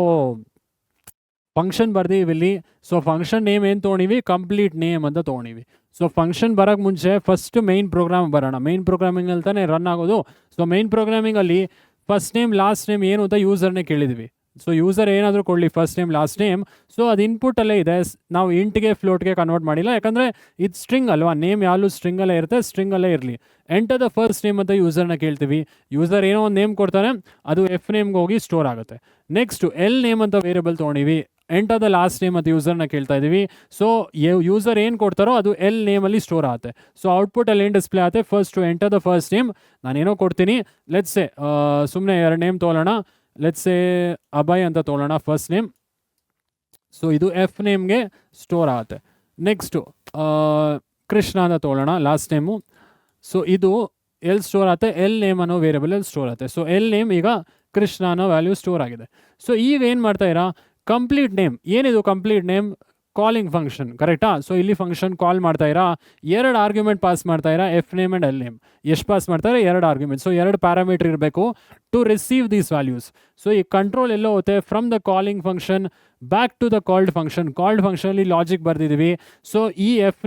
ಫಂಕ್ಷನ್ ಬರ್ದೀವಿ ಇಲ್ಲಿ. ಸೊ ಫಂಕ್ಷನ್ ನೇಮ್ ಏನು ತೊಗೊಂಡಿವಿ, ಕಂಪ್ಲೀಟ್ ನೇಮ್ ಅಂತ ತೊಗೊಂಡಿವಿ. ಸೊ ಫಂಕ್ಷನ್ ಬರೋಕ್ಕೆ ಮುಂಚೆ ಫಸ್ಟ್ ಮೈನ್ ಪ್ರೋಗ್ರಾಮ್ ಬರೋಣ. ಮೈನ್ ಪ್ರೋಗ್ರಾಮಿಂಗಲ್ಲಿ ತಾನೇ ರನ್ ಆಗೋದು. ಸೊ ಮೈನ್ ಪ್ರೋಗ್ರಾಮಿಂಗಲ್ಲಿ ಫಸ್ಟ್ ನೇಮ್ ಲಾಸ್ಟ್ ನೇಮ್ ಏನು ಅಂತ ಯೂಸರ್ನೇ ಕೇಳಿದ್ವಿ. ಸೊ ಯೂಸರ್ ಏನಾದರೂ ಕೊಡಲಿ first name last name. So ಅದು ಇನ್ಪುಟ್ಟಲ್ಲೇ ಇದೆ, ನಾವು ಇಂಟ್ಗೆ ಫ್ಲೋಟ್ಗೆ ಕನ್ವರ್ಟ್ ಮಾಡಿಲ್ಲ, ಯಾಕಂದರೆ ಇದು ಸ್ಟ್ರಿಂಗ್ ಅಲ್ವಾ, ನೇಮ್ ಯಾವಾಗಲೂ ಸ್ಟ್ರಿಂಗಲ್ಲೇ ಇರುತ್ತೆ, ಸ್ಟ್ರಿಂಗಲ್ಲೇ ಇರಲಿ. ಎಂಟರ್ ದ ಫಸ್ಟ್ ನೇಮ್ ಅಂತ ಯೂಸರ್ನ ಕೇಳ್ತೀವಿ. ಯೂಸರ್ ಏನೋ ಒಂದು ನೇಮ್ ಕೊಡ್ತಾನೆ, ಅದು ಎಫ್ ನೇಮ್ಗೆ ಹೋಗಿ ಸ್ಟೋರ್ ಆಗುತ್ತೆ. ನೆಕ್ಸ್ಟು ಎಲ್ ನೇಮ್ ಅಂತ ವೇರಿಯಬಲ್ ತೊಗೊಂಡಿವಿ. ಎಂಟರ್ ದ ಲಾಸ್ಟ್ ನೇಮ್ ಅಂತ ಯೂಸರ್ನ ಕೇಳ್ತಾ ಇದ್ದೀವಿ. ಸೊ ಯೂಸರ್ ಏನು ಕೊಡ್ತಾರೋ ಅದು ಎಲ್ ನೇಮಲ್ಲಿ ಸ್ಟೋರ್ ಆಗುತ್ತೆ. ಸೊ ಔಟ್ಪುಟಲ್ಲಿ ಏನು ಡಿಸ್ಪ್ಲೇ ಆಗುತ್ತೆ, first enter the first name ನಾನೇನೋ ಕೊಡ್ತೀನಿ. ಲೆಟ್ಸೆ ಸುಮ್ಮನೆ 2 ನೇಮ್ ತೊಗೊಳ್ಳೋಣ. ಲೆಟ್ಸೆ ಅಭಯ್ ಅಂತ ತೊಗೊಳ್ಳೋಣ ಫಸ್ಟ್ ನೇಮ್. ಸೊ ಇದು ಎಫ್ ನೇಮ್ಗೆ ಸ್ಟೋರ್ ಆಗುತ್ತೆ. ನೆಕ್ಸ್ಟು ಕೃಷ್ಣ ಅಂತ ತೊಗೊಳ್ಳೋಣ ಲಾಸ್ಟ್ ನೇಮು. ಸೊ ಇದು ಎಲ್ ಸ್ಟೋರ್ ಆಗುತ್ತೆ, ಎಲ್ ನೇಮ್ ಅನ್ನೋ ವೇರಿಯಬಲಲ್ಲಿ ಸ್ಟೋರ್ ಆಗುತ್ತೆ. ಸೊ ಎಲ್ ನೇಮ್ ಈಗ ಕೃಷ್ಣ ಅನ್ನೋ ವ್ಯಾಲ್ಯೂ ಸ್ಟೋರ್ ಆಗಿದೆ. ಸೊ ಈಗ ಏನು ಮಾಡ್ತಾ ಇರಾ, ಕಂಪ್ಲೀಟ್ ನೇಮ್ ಏನಿದು, ಕಂಪ್ಲೀಟ್ ನೇಮ್ ಕಾಲಿಂಗ್ ಫಂಕ್ಷನ್, ಕರೆಕ್ಟಾ. ಸೊ ಇಲ್ಲಿ ಫಂಕ್ಷನ್ ಕಾಲ್ ಮಾಡ್ತಾ ಇರಾ, 2 ಆರ್ಗ್ಯುಮೆಂಟ್ ಪಾಸ್ ಮಾಡ್ತಾ ಇರಾ, F name and L name. ಎಷ್ಟು ಪಾಸ್ ಮಾಡ್ತಾರೆ, 2 ಆರ್ಗ್ಯುಮೆಂಟ್. ಸೊ 2 ಪ್ಯಾರಾಮೀಟರ್ ಇರಬೇಕು to receive these values. So ಈ ಕಂಟ್ರೋಲ್ ಎಲ್ಲೋ ಹೋಗುತ್ತೆ, from the calling function back to the called function. Called ಫಂಕ್ಷನಲ್ಲಿ ಲಾಜಿಕ್ ಬರ್ದಿದ್ದೀವಿ. ಸೊ ಈ ಎಫ್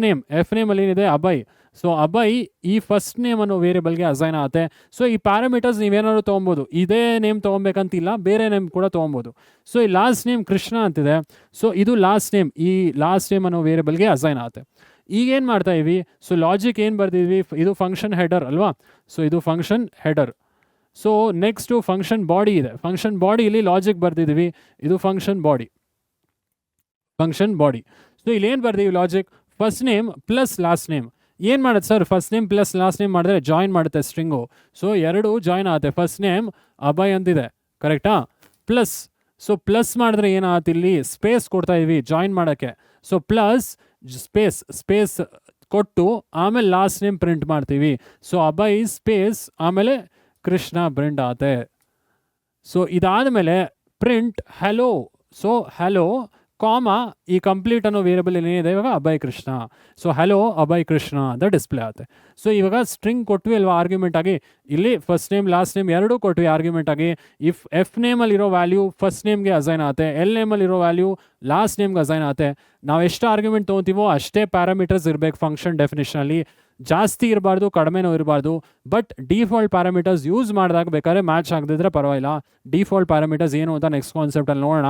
ನೇಮಲ್ಲಿ ಏನಿದೆ ಅಭಯ್. ಸೊ ಅಭಯ್ ಈ ಫಸ್ಟ್ ನೇಮ್ ಅನ್ನೋ ವೇರಿಯಬಲ್ಗೆ ಅಸೈನ್ ಆಗುತ್ತೆ. ಸೊ ಈ ಪ್ಯಾರಾಮೀಟರ್ಸ್ ನೀವೇನಾದ್ರು ತೊಗೊಬೋದು, ಇದೇ ನೇಮ್ ತೊಗೊಬೇಕಂತಿಲ್ಲ, ಬೇರೆ ನೇಮ್ ಕೂಡ ತೊಗೊಬೋದು. ಸೊ ಈ ಲಾಸ್ಟ್ ನೇಮ್ ಕೃಷ್ಣ ಅಂತಿದೆ. ಸೊ ಇದು ಲಾಸ್ಟ್ ನೇಮ್, ಈ ಲಾಸ್ಟ್ ನೇಮ್ ಅನ್ನೋ ವೇರಿಯಬಲ್ಗೆ ಅಸೈನ್ ಆಗುತ್ತೆ. ಈಗೇನು ಮಾಡ್ತಾ ಇವಿ, ಸೊ ಲಾಜಿಕ್ ಏನು ಬರ್ದಿದ್ವಿ, ಇದು ಫಂಕ್ಷನ್ ಹೆಡರ್ ಅಲ್ವಾ. ಸೊ ಇದು function header. So next function body ಇದೆ. ಫಂಕ್ಷನ್ ಬಾಡಿಯಲ್ಲಿ ಲಾಜಿಕ್ ಬರ್ದಿದ್ದೀವಿ, ಇದು ಫಂಕ್ಷನ್ ಬಾಡಿ. ಸೊ ಇಲ್ಲಿ ಏನು ಬರ್ದೀವಿ logic, first name plus last name. ಏನು ಮಾಡುತ್ತೆ sir, first name plus last name ಮಾಡಿದ್ರೆ ಜಾಯಿನ್ ಮಾಡುತ್ತೆ ಸ್ಟ್ರಿಂಗು. ಸೊ ಎರಡು ಜಾಯಿನ್ ಆಗುತ್ತೆ. ಫಸ್ಟ್ ನೇಮ್ ಅಭಯ್ ಅಂತಿದೆ, ಕರೆಕ್ಟಾ? ಪ್ಲಸ್, ಸೊ ಪ್ಲಸ್ ಮಾಡಿದ್ರೆ ಏನಾಗುತ್ತೆ, ಇಲ್ಲಿ ಸ್ಪೇಸ್ ಕೊಡ್ತಾ ಇದೀವಿ ಜಾಯಿನ್ ಮಾಡೋಕ್ಕೆ. ಸೊ ಪ್ಲಸ್ ಸ್ಪೇಸ್ ಕೊಟ್ಟು ಆಮೇಲೆ ಲಾಸ್ಟ್ ನೇಮ್ ಪ್ರಿಂಟ್ ಮಾಡ್ತೀವಿ. ಸೊ ಅಭಯ್ ಸ್ಪೇಸ್ ಆಮೇಲೆ ಕೃಷ್ಣ ಪ್ರಿಂಟ್ ಆಗುತ್ತೆ. ಸೊ ಇದಾದಮೇಲೆ ಪ್ರಿಂಟ್ ಹಲೋ. ಸೊ ಹಲೋ ಕಾಮ ಈ ಕಂಪ್ಲೀಟ್ ಅನ್ನೋ ವೇರಿಯಬಲ್ ಏನಿದೆ ಇವಾಗ ಅಭಯ್ ಕೃಷ್ಣ. ಸೊ ಹಲೋ ಅಭಯ್ ಕೃಷ್ಣ ಅಂತ ಡಿಸ್ಪ್ಲೇ ಆಗುತ್ತೆ. ಸೊ ಇವಾಗ ಸ್ಟ್ರಿಂಗ್ ಕೊಟ್ವಿ ಅಲ್ವಾ ಆರ್ಗ್ಯುಮೆಂಟ್ ಆಗಿ, ಇಲ್ಲಿ ಫಸ್ಟ್ ನೇಮ್ ಲಾಸ್ಟ್ ನೇಮ್ ಎರಡೂ ಕೊಟ್ವಿ ಆರ್ಗ್ಯುಮೆಂಟ್ ಆಗಿ. ಇಫ್ ಎಫ್ ನೇಮಲ್ಲಿರೋ ವ್ಯಾಲ್ಯೂ ಫಸ್ಟ್ ನೇಮ್ಗೆ ಅಸೈನ್ ಆಗುತ್ತೆ, ಎಲ್ ನೇಮಲ್ಲಿರೋ ವ್ಯಾಲ್ಯೂ ಲಾಸ್ಟ್ ನೇಮ್ಗೆ ಅಸೈನ್ ಆಗುತ್ತೆ. ನಾವು ಎಷ್ಟು ಆರ್ಗ್ಯುಮೆಂಟ್ ತೊಗೊತೀವೋ ಅಷ್ಟೇ ಪ್ಯಾರಾಮೀಟರ್ಸ್ ಇರಬೇಕು ಫಂಕ್ಷನ್ ಡೆಫಿನೇಷನಲ್ಲಿ. ಜಾಸ್ತಿ ಇರಬಾರ್ದು, ಕಡಿಮೆನೂ ಇರಬಾರ್ದು. ಬಟ್ ಡಿಫಾಲ್ಟ್ ಪ್ಯಾರಾಮೀಟರ್ಸ್ ಯೂಸ್ ಮಾಡಿದಾಗ ಬೇಕಾದ್ರೆ ಮ್ಯಾಚ್ ಆಗದಿದ್ರೆ ಪರವಾಗಿಲ್ಲ. ಡಿಫಾಲ್ಟ್ ಪ್ಯಾರಾಮೀಟರ್ಸ್ ಏನು ಅಂತ ನೆಕ್ಸ್ಟ್ ಕಾನ್ಸೆಪ್ಟಲ್ಲಿ ನೋಡೋಣ.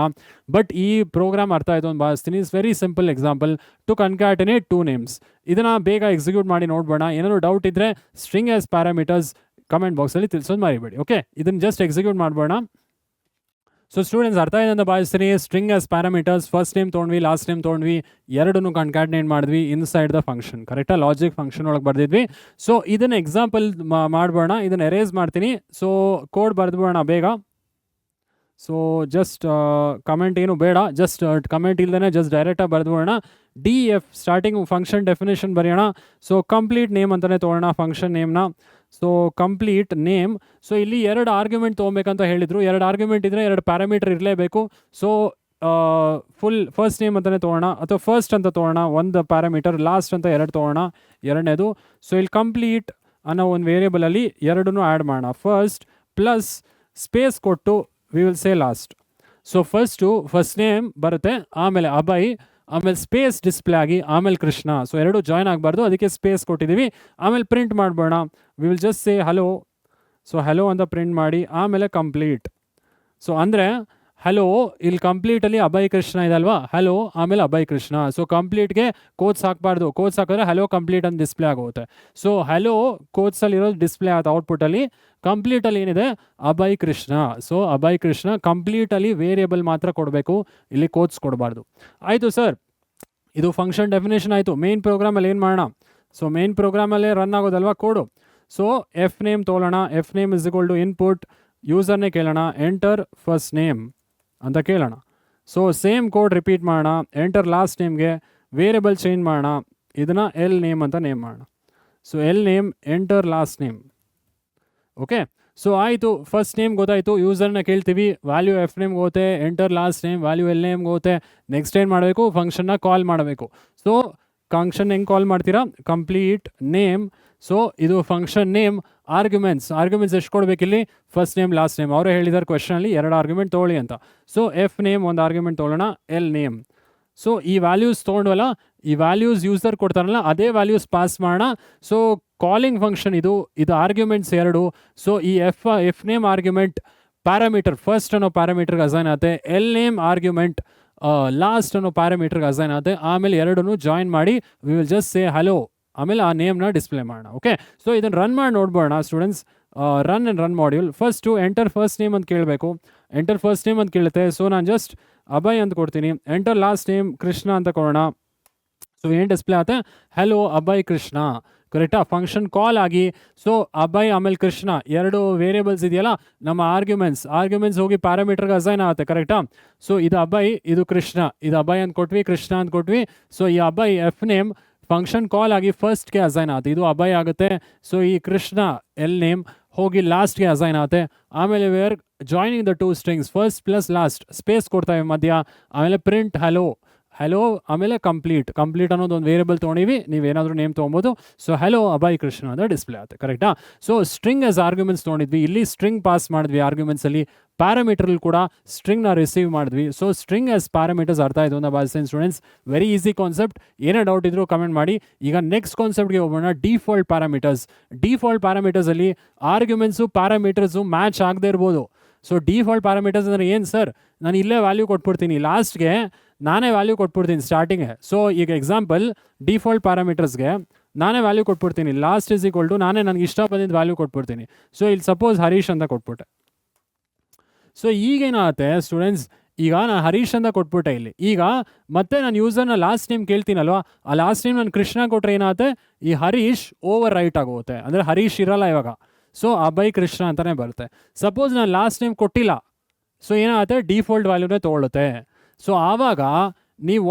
ಬಟ್ ಈ ಪ್ರೋಗ್ರಾಮ್ ಅರ್ಥ ಆಯಿತು ಅಂತ ಭಾವಿಸ್ತೀನಿ. It's very simple example to concatenate two names. ಇದನ್ನು ಬೇಗ ಎಕ್ಸಿಕ್ಯೂಟ್ ಮಾಡಿ ನೋಡ್ಬೋಣ. ಏನಾದ್ರು ಡೌಟ್ ಇದ್ದರೆ ಸ್ಟ್ರಿಂಗ್ ಆಸ್ ಪ್ಯಾರಾಮೀಟರ್ಸ್ ಕಮೆಂಟ್ ಬಾಕ್ಸಲ್ಲಿ ತಿಳಿಸೋದು ಮರಿಬೇಡಿ. ಓಕೆ, ಇದನ್ನು ಜಸ್ಟ್ ಎಕ್ಸಿಕ್ಯೂಟ್ ಮಾಡ್ಬೋಣ. ಸೊ ಸ್ಟೂಡೆಂಟ್ಸ್ ಅರ್ಥ ಇದೆ ಅಂತ ಭಾವಿಸ್ತೀನಿ. String as parameters, first name ತೊಗೊಂಡ್ವಿ, ಲಾಸ್ಟ್ ನೇಮ್ ತೊಗೊಂಡ್ವಿ, ಎರಡನ್ನೂ ಕನ್ಕ್ಯಾಟಿನೇಟ್ ಮಾಡಿದ್ವಿ ಇನ್ಸೈಡ್ ದ ಫಂಕ್ಷನ್, ಕರೆಕ್ಟಾ? ಲಾಜಿಕ್ ಫಂಕ್ಷನ್ ಒಳಗೆ ಬರ್ದಿದ್ವಿ. ಸೊ ಇದನ್ನು ಎಕ್ಸಾಂಪಲ್ ಮಾಡ್ಬೋಣ. ಇದನ್ನು ಎರೇಸ್ ಮಾಡ್ತೀನಿ. ಸೊ ಕೋಡ್ ಬರೆದ್ಬೋಣ ಬೇಗ. ಸೊ ಜಸ್ಟ್ ಕಮೆಂಟ್ ಏನು ಬೇಡ, ಜಸ್ಟ್ ಕಮೆಂಟ್ ಇಲ್ದೇ ಜಸ್ಟ್ ಡೈರೆಕ್ಟಾಗಿ ಬರೆದ್ಬೋಣ. D F starting function definition ಬರೆಯೋಣ. ಸೊ ಕಂಪ್ಲೀಟ್ ನೇಮ್ ಅಂತಲೇ ತೊಗೊಳ್ಳೋಣ ಫಂಕ್ಷನ್ ನೇಮ್ನ. So complete name. ಸೊ ಇಲ್ಲಿ ಎರಡು ಆರ್ಗ್ಯುಮೆಂಟ್ ತೊಗೊಬೇಕಂತ ಹೇಳಿದರು. ಎರಡು ಆರ್ಗ್ಯುಮೆಂಟ್ ಇದ್ದರೆ ಎರಡು ಪ್ಯಾರಾಮೀಟರ್ ಇರಲೇಬೇಕು. ಸೊ ಫುಲ್ ಫಸ್ಟ್ ನೇಮ್ ಅಂತಲೇ ತೊಗೊಳ್ಳೋಣ, ಅಥವಾ ಫಸ್ಟ್ ಅಂತ ತೊಗೊಳ್ಳೋಣ ಒಂದು ಪ್ಯಾರಾಮೀಟರ್, ಲಾಸ್ಟ್ ಅಂತ ಎರಡು ತೊಗೊಳ್ಳೋಣ ಎರಡನೇದು. ಸೊ ಇಲ್ಲಿ ಕಂಪ್ಲೀಟ್ ಅನ್ನೋ ಒಂದು ವೇರಿಯೇಬಲಲ್ಲಿ ಎರಡನ್ನೂ ಆ್ಯಡ್ ಮಾಡೋಣ. ಫಸ್ಟ್ ಪ್ಲಸ್ ಸ್ಪೇಸ್ ಕೊಟ್ಟು V will say last. So first name ಬರುತ್ತೆ, ಆಮೇಲೆ ಅಭಯ್, ಆಮೇಲೆ ಸ್ಪೇಸ್ ಡಿಸ್ಪ್ಲೇ ಆಗಿ ಆಮೇಲೆ ಕೃಷ್ಣ. ಸೊ ಎರಡು ಜಾಯ್ನ್ ಆಗಬಾರ್ದು, ಅದಕ್ಕೆ ಸ್ಪೇಸ್ ಕೊಟ್ಟಿದ್ದೀವಿ. ಆಮೇಲೆ ಪ್ರಿಂಟ್ ಮಾಡ್ಬೋಣ. We will just say hello. So hello ಅಂತ ಪ್ರಿಂಟ್ ಮಾಡಿ ಆಮೇಲೆ ಕಂಪ್ಲೀಟ್. ಸೊ ಅಂದರೆ ಹಲೋ ಇಲ್ಲಿ ಕಂಪ್ಲೀಟಲ್ಲಿ ಅಭಯ್ ಕೃಷ್ಣ ಇದೆ ಅಲ್ವಾ, ಹಲೋ ಆಮೇಲೆ ಅಭಯ್ ಕೃಷ್ಣ. ಸೊ ಕಂಪ್ಲೀಟ್ಗೆ ಕೋಟ್ಸ್ ಹಾಕಬಾರ್ದು, ಕೋಟ್ಸ್ ಹಾಕಿದ್ರೆ ಹಲೋ ಕಂಪ್ಲೀಟ್ ಅಂತ ಡಿಸ್ಪ್ಲೇ ಆಗುತ್ತೆ. ಸೊ ಹಲೋ ಕೋಟ್ಸಲ್ಲಿರೋದು ಡಿಸ್ಪ್ಲೇ ಆಗುತ್ತೆ ಔಟ್ಪುಟ್ಟಲ್ಲಿ. ಕಂಪ್ಲೀಟಲ್ಲಿ ಏನಿದೆ ಅಭಯ್ ಕೃಷ್ಣ. ಸೊ ಅಭಯ್ ಕೃಷ್ಣ ಕಂಪ್ಲೀಟಲ್ಲಿ ವೇರಿಯೇಬಲ್ ಮಾತ್ರ ಕೊಡಬೇಕು, ಇಲ್ಲಿ ಕೋಟ್ಸ್ ಕೊಡಬಾರ್ದು. ಆಯಿತು ಸರ್, ಇದು ಫಂಕ್ಷನ್ ಡೆಫಿನೇಷನ್ ಆಯಿತು. ಮೇನ್ ಪ್ರೋಗ್ರಾಮಲ್ಲಿ ಏನು ಮಾಡೋಣ? ಸೊ ಮೇನ್ ಪ್ರೋಗ್ರಾಮಲ್ಲೇ ರನ್ ಆಗೋದಲ್ವಾ ಕೋಡು. ಸೊ ಎಫ್ ನೇಮ್ ತೊಗೊಳ್ಳೋಣ. F name is equal to input, ಯೂಸರ್ನೇ ಕೇಳೋಣ, ಎಂಟರ್ ಫಸ್ಟ್ ನೇಮ್ ಅಂತ ಕೇಳೋಣ. ಸೊ ಸೇಮ್ ಕೋಡ್ ರಿಪೀಟ್ ಮಾಡೋಣ. ಎಂಟರ್ ಲಾಸ್ಟ್ ನೇಮ್ಗೆ ವೇರಿಯಬಲ್ ಚೇಂಜ್ ಮಾಡೋಣ, ಇದನ್ನು ಎಲ್ ನೇಮ್ ಅಂತ ನೇಮ್ ಮಾಡೋಣ. So L name enter last name. Okay, so ಆಯಿತು, ಫಸ್ಟ್ ನೇಮ್ ಗೊತ್ತಾಯಿತು. ಯೂಸರ್ನ ಕೇಳ್ತೀವಿ, ವ್ಯಾಲ್ಯೂ ಎಫ್ ನೇಮ್ಗೆ ಹೋಗುತ್ತೆ, enter last name value L ನೇಮ್ಗೆ ಹೋಗುತ್ತೆ. ನೆಕ್ಸ್ಟ್ ಏನು ಮಾಡಬೇಕು? ಫಂಕ್ಷನ್ನ ಕಾಲ್ ಮಾಡಬೇಕು. ಸೊ ಫಂಕ್ಷನ್ ಹೆಂಗೆ ಕಾಲ್ ಮಾಡ್ತೀರಾ? Complete name. ಸೊ ಇದು ಫಂಕ್ಷನ್ ನೇಮ್. ಆರ್ಗ್ಯುಮೆಂಟ್ಸ್ ಎಷ್ಟು ಕೊಡಬೇಕಿಲ್ಲಿ? First name last name. ಅವರೇ ಹೇಳಿದ್ದಾರೆ ಕ್ವೆಶನಲ್ಲಿ ಎರಡು ಆರ್ಗ್ಯುಮೆಂಟ್ ತೊಗೊಳ್ಳಿ ಅಂತ. ಸೊ ಎಫ್ ನೇಮ್ ಒಂದು ಆರ್ಗ್ಯುಮೆಂಟ್ ತೊಗೊಳ್ಳೋಣ, ಎಲ್ ನೇಮ್. ಸೊ ಈ ವ್ಯಾಲ್ಯೂಸ್ ತೊಗೊಂಡ್ವಲ್ಲ, ಈ ವ್ಯಾಲ್ಯೂಸ್ ಯೂಸರ್ ಕೊಡ್ತಾರಲ್ಲ ಅದೇ ವ್ಯಾಲ್ಯೂಸ್ ಪಾಸ್ ಮಾಡೋಣ. ಸೊ ಕಾಲಿಂಗ್ ಫಂಕ್ಷನ್ ಇದು ಆರ್ಗ್ಯುಮೆಂಟ್ಸ್ ಎರಡು. ಸೊ ಈ F name argument parameter first ಅನ್ನೋ ಪ್ಯಾರಾಮೀಟರ್ಗೆ ಅಸೈನ್ ಆಗುತ್ತೆ, ಎಲ್ ನೇಮ್ ಆರ್ಗ್ಯುಮೆಂಟ್ ಲಾಸ್ಟ್ ಅನ್ನೋ ಪ್ಯಾರಾಮೀಟರ್ಗೆ ಅಸೈನ್ ಆಗುತ್ತೆ. ಆಮೇಲೆ ಎರಡನ್ನೂ ಜಾಯಿನ್ ಮಾಡಿ we will just say hello, ಆಮೇಲೆ ಆ ನೇಮ್ನ ಡಿಸ್ಪ್ಲೇ ಮಾಡೋಣ. ಓಕೆ, ಸೊ ಇದನ್ನು ರನ್ ಮಾಡಿ ನೋಡ್ಬೋಣ students. Run module. First enter first name ಅಂತ ಕೇಳಬೇಕು. ಎಂಟರ್ ಫಸ್ಟ್ ನೇಮ್ ಅಂತ ಕೇಳುತ್ತೆ. ಸೊ ನಾನು ಜಸ್ಟ್ ಅಭಯ್ ಅಂತ ಕೊಡ್ತೀನಿ. ಎಂಟರ್ ಲಾಸ್ಟ್ ನೇಮ್ ಕೃಷ್ಣ ಅಂತ ಕೊಡೋಣ. ಸೊ ಏನು ಡಿಸ್ಪ್ಲೇ ಆಗುತ್ತೆ? ಹಲೋ ಅಭಯ್ ಕೃಷ್ಣ, ಕರೆಕ್ಟಾ? ಫಂಕ್ಷನ್ ಕಾಲ್ ಆಗಿ ಸೊ ಅಭಯ್ ಆಮೇಲೆ ಕೃಷ್ಣ ಎರಡು ವೇರಿಯೇಬಲ್ಸ್ ಇದೆಯಲ್ಲ ನಮ್ಮ ಆರ್ಗ್ಯುಮೆಂಟ್ಸ್ ಹೋಗಿ ಪ್ಯಾರಾಮೀಟರ್ಗೆ ಅಸೈನ್ ಆಗುತ್ತೆ, ಕರೆಕ್ಟಾ? ಸೊ ಇದು ಅಭಯ್, ಇದು ಕೃಷ್ಣ. ಇದು ಅಭಯ್ ಅಂತ ಕೊಟ್ವಿ, ಕೃಷ್ಣ ಅಂತ ಕೊಟ್ವಿ. ಸೊ ಈ Abhay F name function call ಆಗಿ ಫಸ್ಟ್ಗೆ ಅಸೈನ್ ಆಗುತ್ತೆ, ಇದು ಅಭಯ್ ಆಗುತ್ತೆ. ಸೊ ಈ ಕೃಷ್ಣ ಎಲ್ ನೇಮ್ ಹೋಗಿ ಲಾಸ್ಟ್ಗೆ ಅಸೈನ್ ಆಗುತ್ತೆ. ಆಮೇಲೆ where joining the two strings, first plus last, space ಕೊಡ್ತಾವೆ ಮಧ್ಯ. ಆಮೇಲೆ ಪ್ರಿಂಟ್ ಹಲೋ ಆಮೇಲೆ ಕಂಪ್ಲೀಟ್ ಅನ್ನೋದು ಒಂದು ವೇರಿಯಬಲ್ ತೊಗೊಂಡಿವಿ, ನೀವೇನಾದರೂ ನೇಮ್ ತೊಗೊಬೋದು. ಸೊ ಹಲೋ ಅಭಯ್ ಕೃಷ್ಣ ಅಂತ ಡಿಸ್ಪ್ಲೇ ಆಗುತ್ತೆ, ಕರೆಕ್ಟಾ? ಸೊ ಸ್ಟ್ರಿಂಗ್ ಆಸ್ ಆರ್ಗ್ಯುಮೆಂಟ್ಸ್ ತೊಗೊಂಡಿದ್ವಿ, ಇಲ್ಲಿ ಸ್ಟ್ರಿಂಗ್ ಪಾಸ್ ಮಾಡಿದ್ವಿ ಆರ್ಗ್ಯುಮೆಂಟ್ಸಲ್ಲಿ. ಪ್ಯಾರಾಮೀಟರಲ್ಲಿ ಕೂಡ ಸ್ಟ್ರಿಂಗ್ನ ರಿಸೀವ್ ಮಾಡಿದ್ವಿ. ಸೊ ಸ್ಟ್ರಿಂಗ್ ಆಸ್ ಪ್ಯಾರಾಮೀಟರ್ಸ್ ಅರ್ಥ ಆಯಿತು ಅಂತ ಭಾವಿಸ್ತೀನಿ ಸ್ಟೂಡೆಂಟ್ಸ್. Very easy concept. ಏನೇ ಡೌಟ್ ಇದ್ರೂ ಕಮೆಂಟ್ ಮಾಡಿ. ಈಗ ನೆಕ್ಸ್ಟ್ ಕಾನ್ಸೆಪ್ಟ್ಗೆ ಹೋಗೋಣ. ಡಿಫಾಲ್ಟ್ ಪ್ಯಾರಾಮೀಟರ್ಸಲ್ಲಿ ಆರ್ಗ್ಯುಮೆಂಟ್ಸು ಪ್ಯಾರಾಮೀಟರ್ಸು ಮ್ಯಾಚ್ ಆಗದೆ ಇರ್ಬೋದು. ಸೊ ಡಿಫಾಲ್ಟ್ ಪ್ಯಾರಾಮೀಟರ್ಸ್ ಅಂದರೆ ಏನು ಸರ್? ನಾನು ಇಲ್ಲೇ ವ್ಯಾಲ್ಯೂ ಕೊಟ್ಬಿಡ್ತೀನಿ, ಲಾಸ್ಟ್ಗೆ ನಾನೇ ವ್ಯಾಲ್ಯೂ ಕೊಟ್ಬಿಡ್ತೀನಿ ಸ್ಟಾರ್ಟಿಂಗ್ಗೆ. ಸೊ ಈಗ ಎಕ್ಸಾಂಪಲ್ ಡಿಫಾಲ್ಟ್ ಪ್ಯಾರಾಮೀಟರ್ಸ್ಗೆ ನಾನೇ ವ್ಯಾಲ್ಯೂ ಕೊಟ್ಬಿಡ್ತೀನಿ. ಲಾಸ್ಟ್ ಇಸ್ ಈಕ್ವಲ್ ಟು ನಾನೇ ನನಗೆ ಇಷ್ಟ ಬಂದಿದ್ದು ವ್ಯಾಲ್ಯೂ ಕೊಟ್ಬಿಡ್ತೀನಿ. ಸೊ ಇಲ್ಲಿ ಸಪೋಸ್ ಹರೀಶ್ ಅಂತ ಕೊಟ್ಬಿಟ್ಟೆ. ಸೊ ಈಗೇನಾಗುತ್ತೆ ಸ್ಟೂಡೆಂಟ್ಸ್, ಈಗ ನಾನು ಹರೀಶ್ ಅಂತ ಕೊಟ್ಬಿಟ್ಟೆ ಇಲ್ಲಿ. ಈಗ ಮತ್ತೆ ನಾನು ಯೂಸರ್ನ ಲಾಸ್ಟ್ ನೇಮ್ ಕೇಳ್ತೀನಲ್ವ, ಆ ಲಾಸ್ಟ್ ನೇಮ್ ನಾನು ಕೃಷ್ಣ ಕೊಟ್ಟರೆ ಏನಾಗುತ್ತೆ, ಈ ಹರೀಶ್ ಓವರ್ ರೈಟ್ ಆಗುತ್ತೆ. ಅಂದರೆ ಹರೀಶ್ ಇರಲ್ಲ ಇವಾಗ. ಸೊ ಅಭಯ್ ಕೃಷ್ಣ ಅಂತಲೇ ಬರುತ್ತೆ. ಸಪೋಸ್ ನಾನು ಲಾಸ್ಟ್ ನೇಮ್ ಕೊಟ್ಟಿಲ್ಲ, ಸೊ ಏನಾಗುತ್ತೆ, ಡಿಫಾಲ್ಟ್ ವ್ಯಾಲ್ಯೂನೇ ತೊಗೊಳುತ್ತೆ. ಸೊ ಆವಾಗ ನೀವು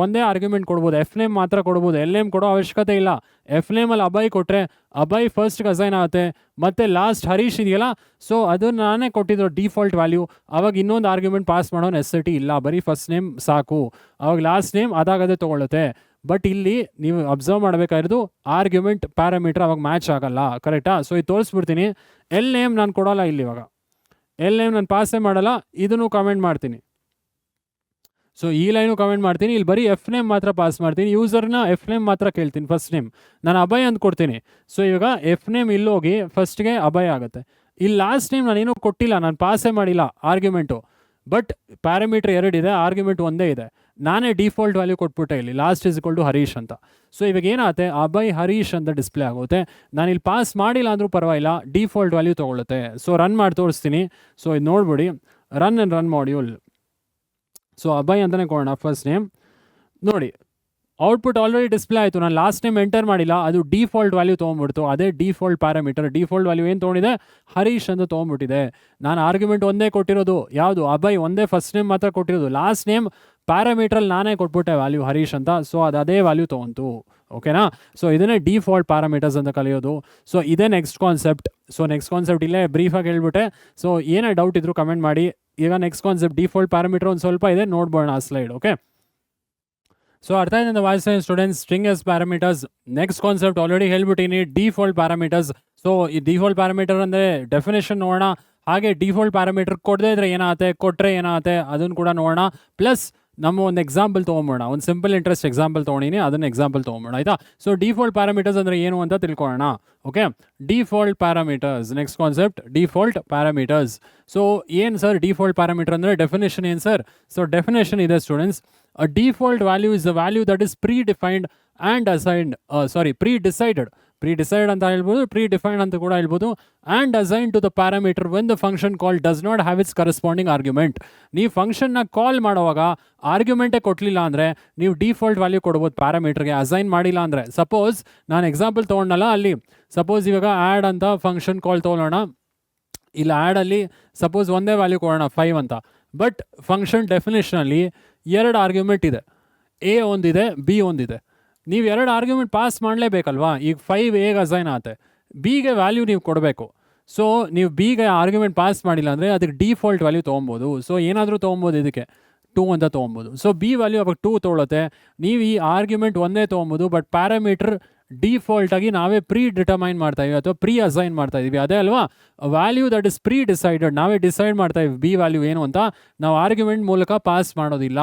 ಒಂದೇ ಆರ್ಗ್ಯುಮೆಂಟ್ ಕೊಡ್ಬೋದು, ಎಫ್ ನೇಮ್ ಮಾತ್ರ ಕೊಡ್ಬೋದು, ಎಲ್ ನೇಮ್ ಕೊಡೋ ಅವಶ್ಯಕತೆ ಇಲ್ಲ. ಎಫ್ ನೇಮಲ್ಲಿ ಅಭಯ್ ಕೊಟ್ಟರೆ ಅಭಯ್ ಫಸ್ಟ್ಗೆ ಅಸೈನ್ ಆಗುತ್ತೆ, ಮತ್ತು ಲಾಸ್ಟ್ ಹರೀಶ್ ಇದೆಯಲ್ಲ, ಸೊ ಅದು ನಾನೇ ಕೊಟ್ಟಿದ್ದು ಡಿಫಾಲ್ಟ್ ವ್ಯಾಲ್ಯೂ. ಆವಾಗ ಇನ್ನೊಂದು ಆರ್ಗ್ಯುಮೆಂಟ್ ಪಾಸ್ ಮಾಡೋ ನೆಸೆಸಿಟಿ ಇಲ್ಲ, ಬರೀ ಫಸ್ಟ್ ನೇಮ್ ಸಾಕು. ಆವಾಗ ಲಾಸ್ಟ್ ನೇಮ್ ಅದಾಗದೇ ತೊಗೊಳುತ್ತೆ. ಬಟ್ ಇಲ್ಲಿ ನೀವು ಅಬ್ಸರ್ವ್ ಮಾಡಬೇಕಾಗಿರೋದು ಆರ್ಗ್ಯುಮೆಂಟ್ ಪ್ಯಾರಾಮೀಟರ್ ಅವಾಗ ಮ್ಯಾಚ್ ಆಗಲ್ಲ, ಕರೆಕ್ಟಾ? ಸೊ ಇದು ತೋರಿಸ್ಬಿಡ್ತೀನಿ. ಎಲ್ ನೇಮ್ ನಾನು ಕೊಡೋಲ್ಲ ಇಲ್ಲಿ, ಇವಾಗ ಎಲ್ ನೇಮ್ ನಾನು ಪಾಸೇ ಮಾಡಲ್ಲ, ಇದನ್ನು ಕಮೆಂಟ್ ಮಾಡ್ತೀನಿ. ಸೊ ಈ ಲೈನು ಕಮೆಂಟ್ ಮಾಡ್ತೀನಿ, ಇಲ್ಲಿ ಬರೀ ಎಫ್ ನೇಮ್ ಮಾತ್ರ ಪಾಸ್ ಮಾಡ್ತೀನಿ. ಯೂಸರ್ನ ಎಫ್ ನೇಮ್ ಮಾತ್ರ ಕೇಳ್ತೀನಿ, ಫಸ್ಟ್ ನೇಮ್ ನಾನು ಅಭಯ್ ಅಂತ ಕೊಡ್ತೀನಿ. ಸೊ ಇವಾಗ ಎಫ್ ನೇಮ್ ಇಲ್ಲೋಗಿ ಫಸ್ಟ್ಗೆ ಅಭಯ್ ಆಗುತ್ತೆ. ಇಲ್ಲಿ ಲಾಸ್ಟ್ ನೇಮ್ ನಾನೇನೂ ಕೊಟ್ಟಿಲ್ಲ, ನಾನು ಪಾಸೇ ಮಾಡಿಲ್ಲ ಆರ್ಗ್ಯುಮೆಂಟು. ಬಟ್ ಪ್ಯಾರಾಮೀಟರ್ 2 ಇದೆ, ಆರ್ಗ್ಯುಮೆಂಟ್ ಒಂದೇ ಇದೆ. ನಾನೇ ಡಿಫಾಲ್ಟ್ ವ್ಯಾಲ್ಯೂ ಕೊಟ್ಬಿಟ್ಟೆ ಇಲ್ಲಿ, last is equal to Harish ಅಂತ. ಸೊ ಇವಾಗ ಏನಾಗುತ್ತೆ, ಅಭಯ್ ಹರೀಶ್ ಅಂತ ಡಿಸ್ಪ್ಲೇ ಆಗುತ್ತೆ. ನಾನು ಇಲ್ಲಿ ಪಾಸ್ ಮಾಡಿಲ್ಲ ಅಂದರೂ ಪರವಾಗಿಲ್ಲ, ಡಿಫಾಲ್ಟ್ ವ್ಯಾಲ್ಯೂ ತೊಗೊಳುತ್ತೆ. ಸೊ ರನ್ ಮಾಡಿ ತೋರಿಸ್ತೀನಿ. ಸೊ ಇದು ನೋಡ್ಬಿಡಿ, ರನ್ ಮಾಡ್ಯೂಲ್. ಸೊ ಅಭಯ್ ಅಂತಲೇ ಕೊಡೋಣ ಫಸ್ಟ್ ನೇಮ್. ನೋಡಿ ಔಟ್ಪುಟ್ ಆಲ್ರೆಡಿ ಡಿಸ್ಪ್ಲೇ ಆಯಿತು. ನಾನು ಲಾಸ್ಟ್ ನೇಮ್ ಎಂಟರ್ ಮಾಡಿಲ್ಲ, ಅದು ಡಿಫಾಲ್ಟ್ ವ್ಯಾಲ್ಯೂ ತೊಗೊಂಡ್ಬಿಡ್ತು. ಅದೇ ಡಿಫಾಲ್ಟ್ ಪ್ಯಾರಾಮೀಟರ್. ಡಿಫಾಲ್ಟ್ ವ್ಯಾಲ್ಯೂ ಏನು ತೊಗೊಂಡಿದೆ, ಹರೀಶ್ ಅಂತ ತೊಗೊಂಡ್ಬಿಟ್ಟಿದೆ. ನಾನು ಆರ್ಗ್ಯುಮೆಂಟ್ ಒಂದೇ ಕೊಟ್ಟಿರೋದು, ಯಾವುದು ಅಭಯ್ ಒಂದೇ ಫಸ್ಟ್ ನೇಮ್ ಮಾತ್ರ ಕೊಟ್ಟಿರೋದು. ಲಾಸ್ಟ್ ನೇಮ್ ಪ್ಯಾರಾಮೀಟ್ರಲ್ಲಿ ನಾನೇ ಕೊಟ್ಬಿಟ್ಟೆ ವ್ಯಾಲ್ಯೂ ಹರೀಶ್ ಅಂತ. ಸೊ ಅದೇ ವ್ಯಾಲ್ಯೂ ತೊಗೊಂತು. ಓಕೆನಾ? ಸೊ ಇದನ್ನೇ ಡಿಫಾಲ್ಟ್ ಪ್ಯಾರಾಮೀಟರ್ಸ್ ಅಂತ ಕಲಿಯೋದು. ಸೊ ಇದೇ next concept. So next concept ಇಲ್ಲೇ ಬ್ರೀಫಾಗಿ ಹೇಳ್ಬಿಟ್ಟೆ. ಸೊ ಏನೇ ಡೌಟ್ ಇದ್ರೂ ಕಮೆಂಟ್ ಮಾಡಿ. ಈಗ ನೆಕ್ಸ್ಟ್ ಕಾನ್ಸೆಪ್ಟ್ ಡಿಫಾಲ್ಟ್ ಪ್ಯಾರಾಮೀಟರ್ ಒಂದು ಸ್ವಲ್ಪ ಇದೆ, ನೋಡ್ಬೋಣ ಆ ಸ್ಲೈಡ್. ಓಕೆ, ಸೊ ಅರ್ಥ ಆಯ್ತು ಅಂತ ಭಾವಿಸ್ತೇನೆ students. String as parameters next concept already ಹೇಳ್ಬಿಟ್ಟಿನಿ, ಡಿಫಾಲ್ಟ್ ಪ್ಯಾರಾಮೀಟರ್ಸ್. ಸೊ ಈ ಡಿಫಾಲ್ಟ್ ಪ್ಯಾರಾಮೀಟರ್ ಅಂದರೆ ಡೆಫಿನೇಷನ್ ನೋಡೋಣ. ಹಾಗೆ ಡಿಫಾಲ್ಟ್ ಪ್ಯಾರಾಮೀಟರ್ ಕೊಡದೇ ಇದ್ರೆ ಏನಾಗುತ್ತೆ, ಕೊಟ್ಟರೆ ಏನಾಗುತ್ತೆ ಅದನ್ನು ಕೂಡ ನೋಡೋಣ. ಪ್ಲಸ್ ನಮ್ಮ ಒಂದು ಎಕ್ಸಾಂಪಲ್ ತೊಗೊಂಬೋಣ, ಒಂದು ಸಿಂಪಲ್ ಇಂಟ್ರೆಸ್ಟ್ ಎಕ್ಸಾಂಪಲ್ ತೊಗೊಂಡಿನಿ, ಅದನ್ನು ಎಕ್ಸಾಂಪಲ್ ತೊಗೊಂಬೋಣ, ಆಯಿತಾ? ಸೊ ಡಿಫಾಲ್ಟ್ ಪ್ಯಾರಾಮೀಟರ್ಸ್ ಅಂದರೆ ಏನು ಅಂತ ತಿಳ್ಕೊಳ್ಳೋಣ. Okay, default parameters next concept, default parameters. So ಏನು ಸರ್ ಡಿಫಾಲ್ಟ್ ಪ್ಯಾರಾಮೀಟರ್ ಅಂದರೆ, ಡೆಫಿನೇಷನ್ ಏನು ಸರ್? ಸೊ ಡೆಫಿನೇಷನ್ ಇದೆ students. A default value is the value that is predefined and assigned, pre-decided ಅಂತ ಹೇಳ್ಬೋದು, predefined ಅಂತ ಕೂಡ ಹೇಳ್ಬೋದು, and assigned to the parameter when the function call does not have its corresponding argument. ನೀವು ಫಂಕ್ಷನ್ನ ಕಾಲ್ ಮಾಡುವಾಗ ಆರ್ಗ್ಯುಮೆಂಟೇ ಕೊಡಲಿಲ್ಲ ಅಂದರೆ ನೀವು ಡಿಫಾಲ್ಟ್ ವ್ಯಾಲ್ಯೂ ಕೊಡ್ಬೋದು ಪ್ಯಾರಾಮೀಟರ್ಗೆ, ಅಸೈನ್ ಮಾಡಿಲ್ಲ ಅಂದರೆ. ಸಪೋಸ್ ನಾನು ಎಕ್ಸಾಂಪಲ್ ತೊಗೊಂಡಲ್ಲ, ಅಲ್ಲಿ ಸಪೋಸ್ ಇವಾಗ ಆ್ಯಡ್ ಅಂತ ಫಂಕ್ಷನ್ ಕಾಲ್ ತೊಗೊಳ್ಳೋಣ. ಇಲ್ಲಿ ಆ್ಯಡಲ್ಲಿ ಸಪೋಸ್ ಒಂದೇ ವ್ಯಾಲ್ಯೂ ಕೊಡೋಣ 5 ಅಂತ. ಬಟ್ ಫಂಕ್ಷನ್ ಡೆಫಿನೇಷನಲ್ಲಿ 2 ಆರ್ಗ್ಯುಮೆಂಟ್ ಇದೆ, ಎ ಒಂದಿದೆ, ಬಿ ಒಂದಿದೆ. ನೀವು 2 ಆರ್ಗ್ಯುಮೆಂಟ್ ಪಾಸ್ ಮಾಡಲೇಬೇಕಲ್ವಾ? ಈಗ 5 ಎಗೆ ಅಸೈನ್ ಆಗುತ್ತೆ, ಬಿಗೆ ವ್ಯಾಲ್ಯೂ ನೀವು ಕೊಡಬೇಕು. ಸೊ ನೀವು ಬಿಗೆ ಆರ್ಗ್ಯುಮೆಂಟ್ ಪಾಸ್ ಮಾಡಿಲ್ಲ ಅಂದರೆ ಅದಕ್ಕೆ ಡಿಫಾಲ್ಟ್ ವ್ಯಾಲ್ಯೂ ತೊಗೊಬೋದು. ಸೊ ಏನಾದರೂ ತೊಗೊಬೋದು, ಇದಕ್ಕೆ 2 ಅಂತ ತೊಗೊಬೋದು. ಸೊ ಬಿ ವ್ಯಾಲ್ಯೂ ಅವಾಗ 2 ತೊಗೊಳುತ್ತೆ. ನೀವು ಈ ಆರ್ಗ್ಯುಮೆಂಟ್ ಒಂದೇ ತೊಗೊಬೋದು, ಬಟ್ ಪ್ಯಾರಾಮೀಟರ್ ಡಿಫಾಲ್ಟಾಗಿ ನಾವೇ ಪ್ರೀ ಡಿಟರ್ಮೈನ್ ಮಾಡ್ತಾ ಇದೀವಿ ಅಥವಾ ಪ್ರೀ ಅಸೈನ್ ಮಾಡ್ತಾ ಇದೀವಿ, ಅದೇ ಅಲ್ವಾ? Value that is pre decided, ನಾವೇ ಡಿಸೈಡ್ ಮಾಡ್ತಾ ಇದೀವಿ ಬಿ ವ್ಯಾಲ್ಯೂ ಏನು ಅಂತ. ನಾವು ಆರ್ಗ್ಯುಮೆಂಟ್ ಮೂಲಕ ಪಾಸ್ ಮಾಡೋದಿಲ್ಲ,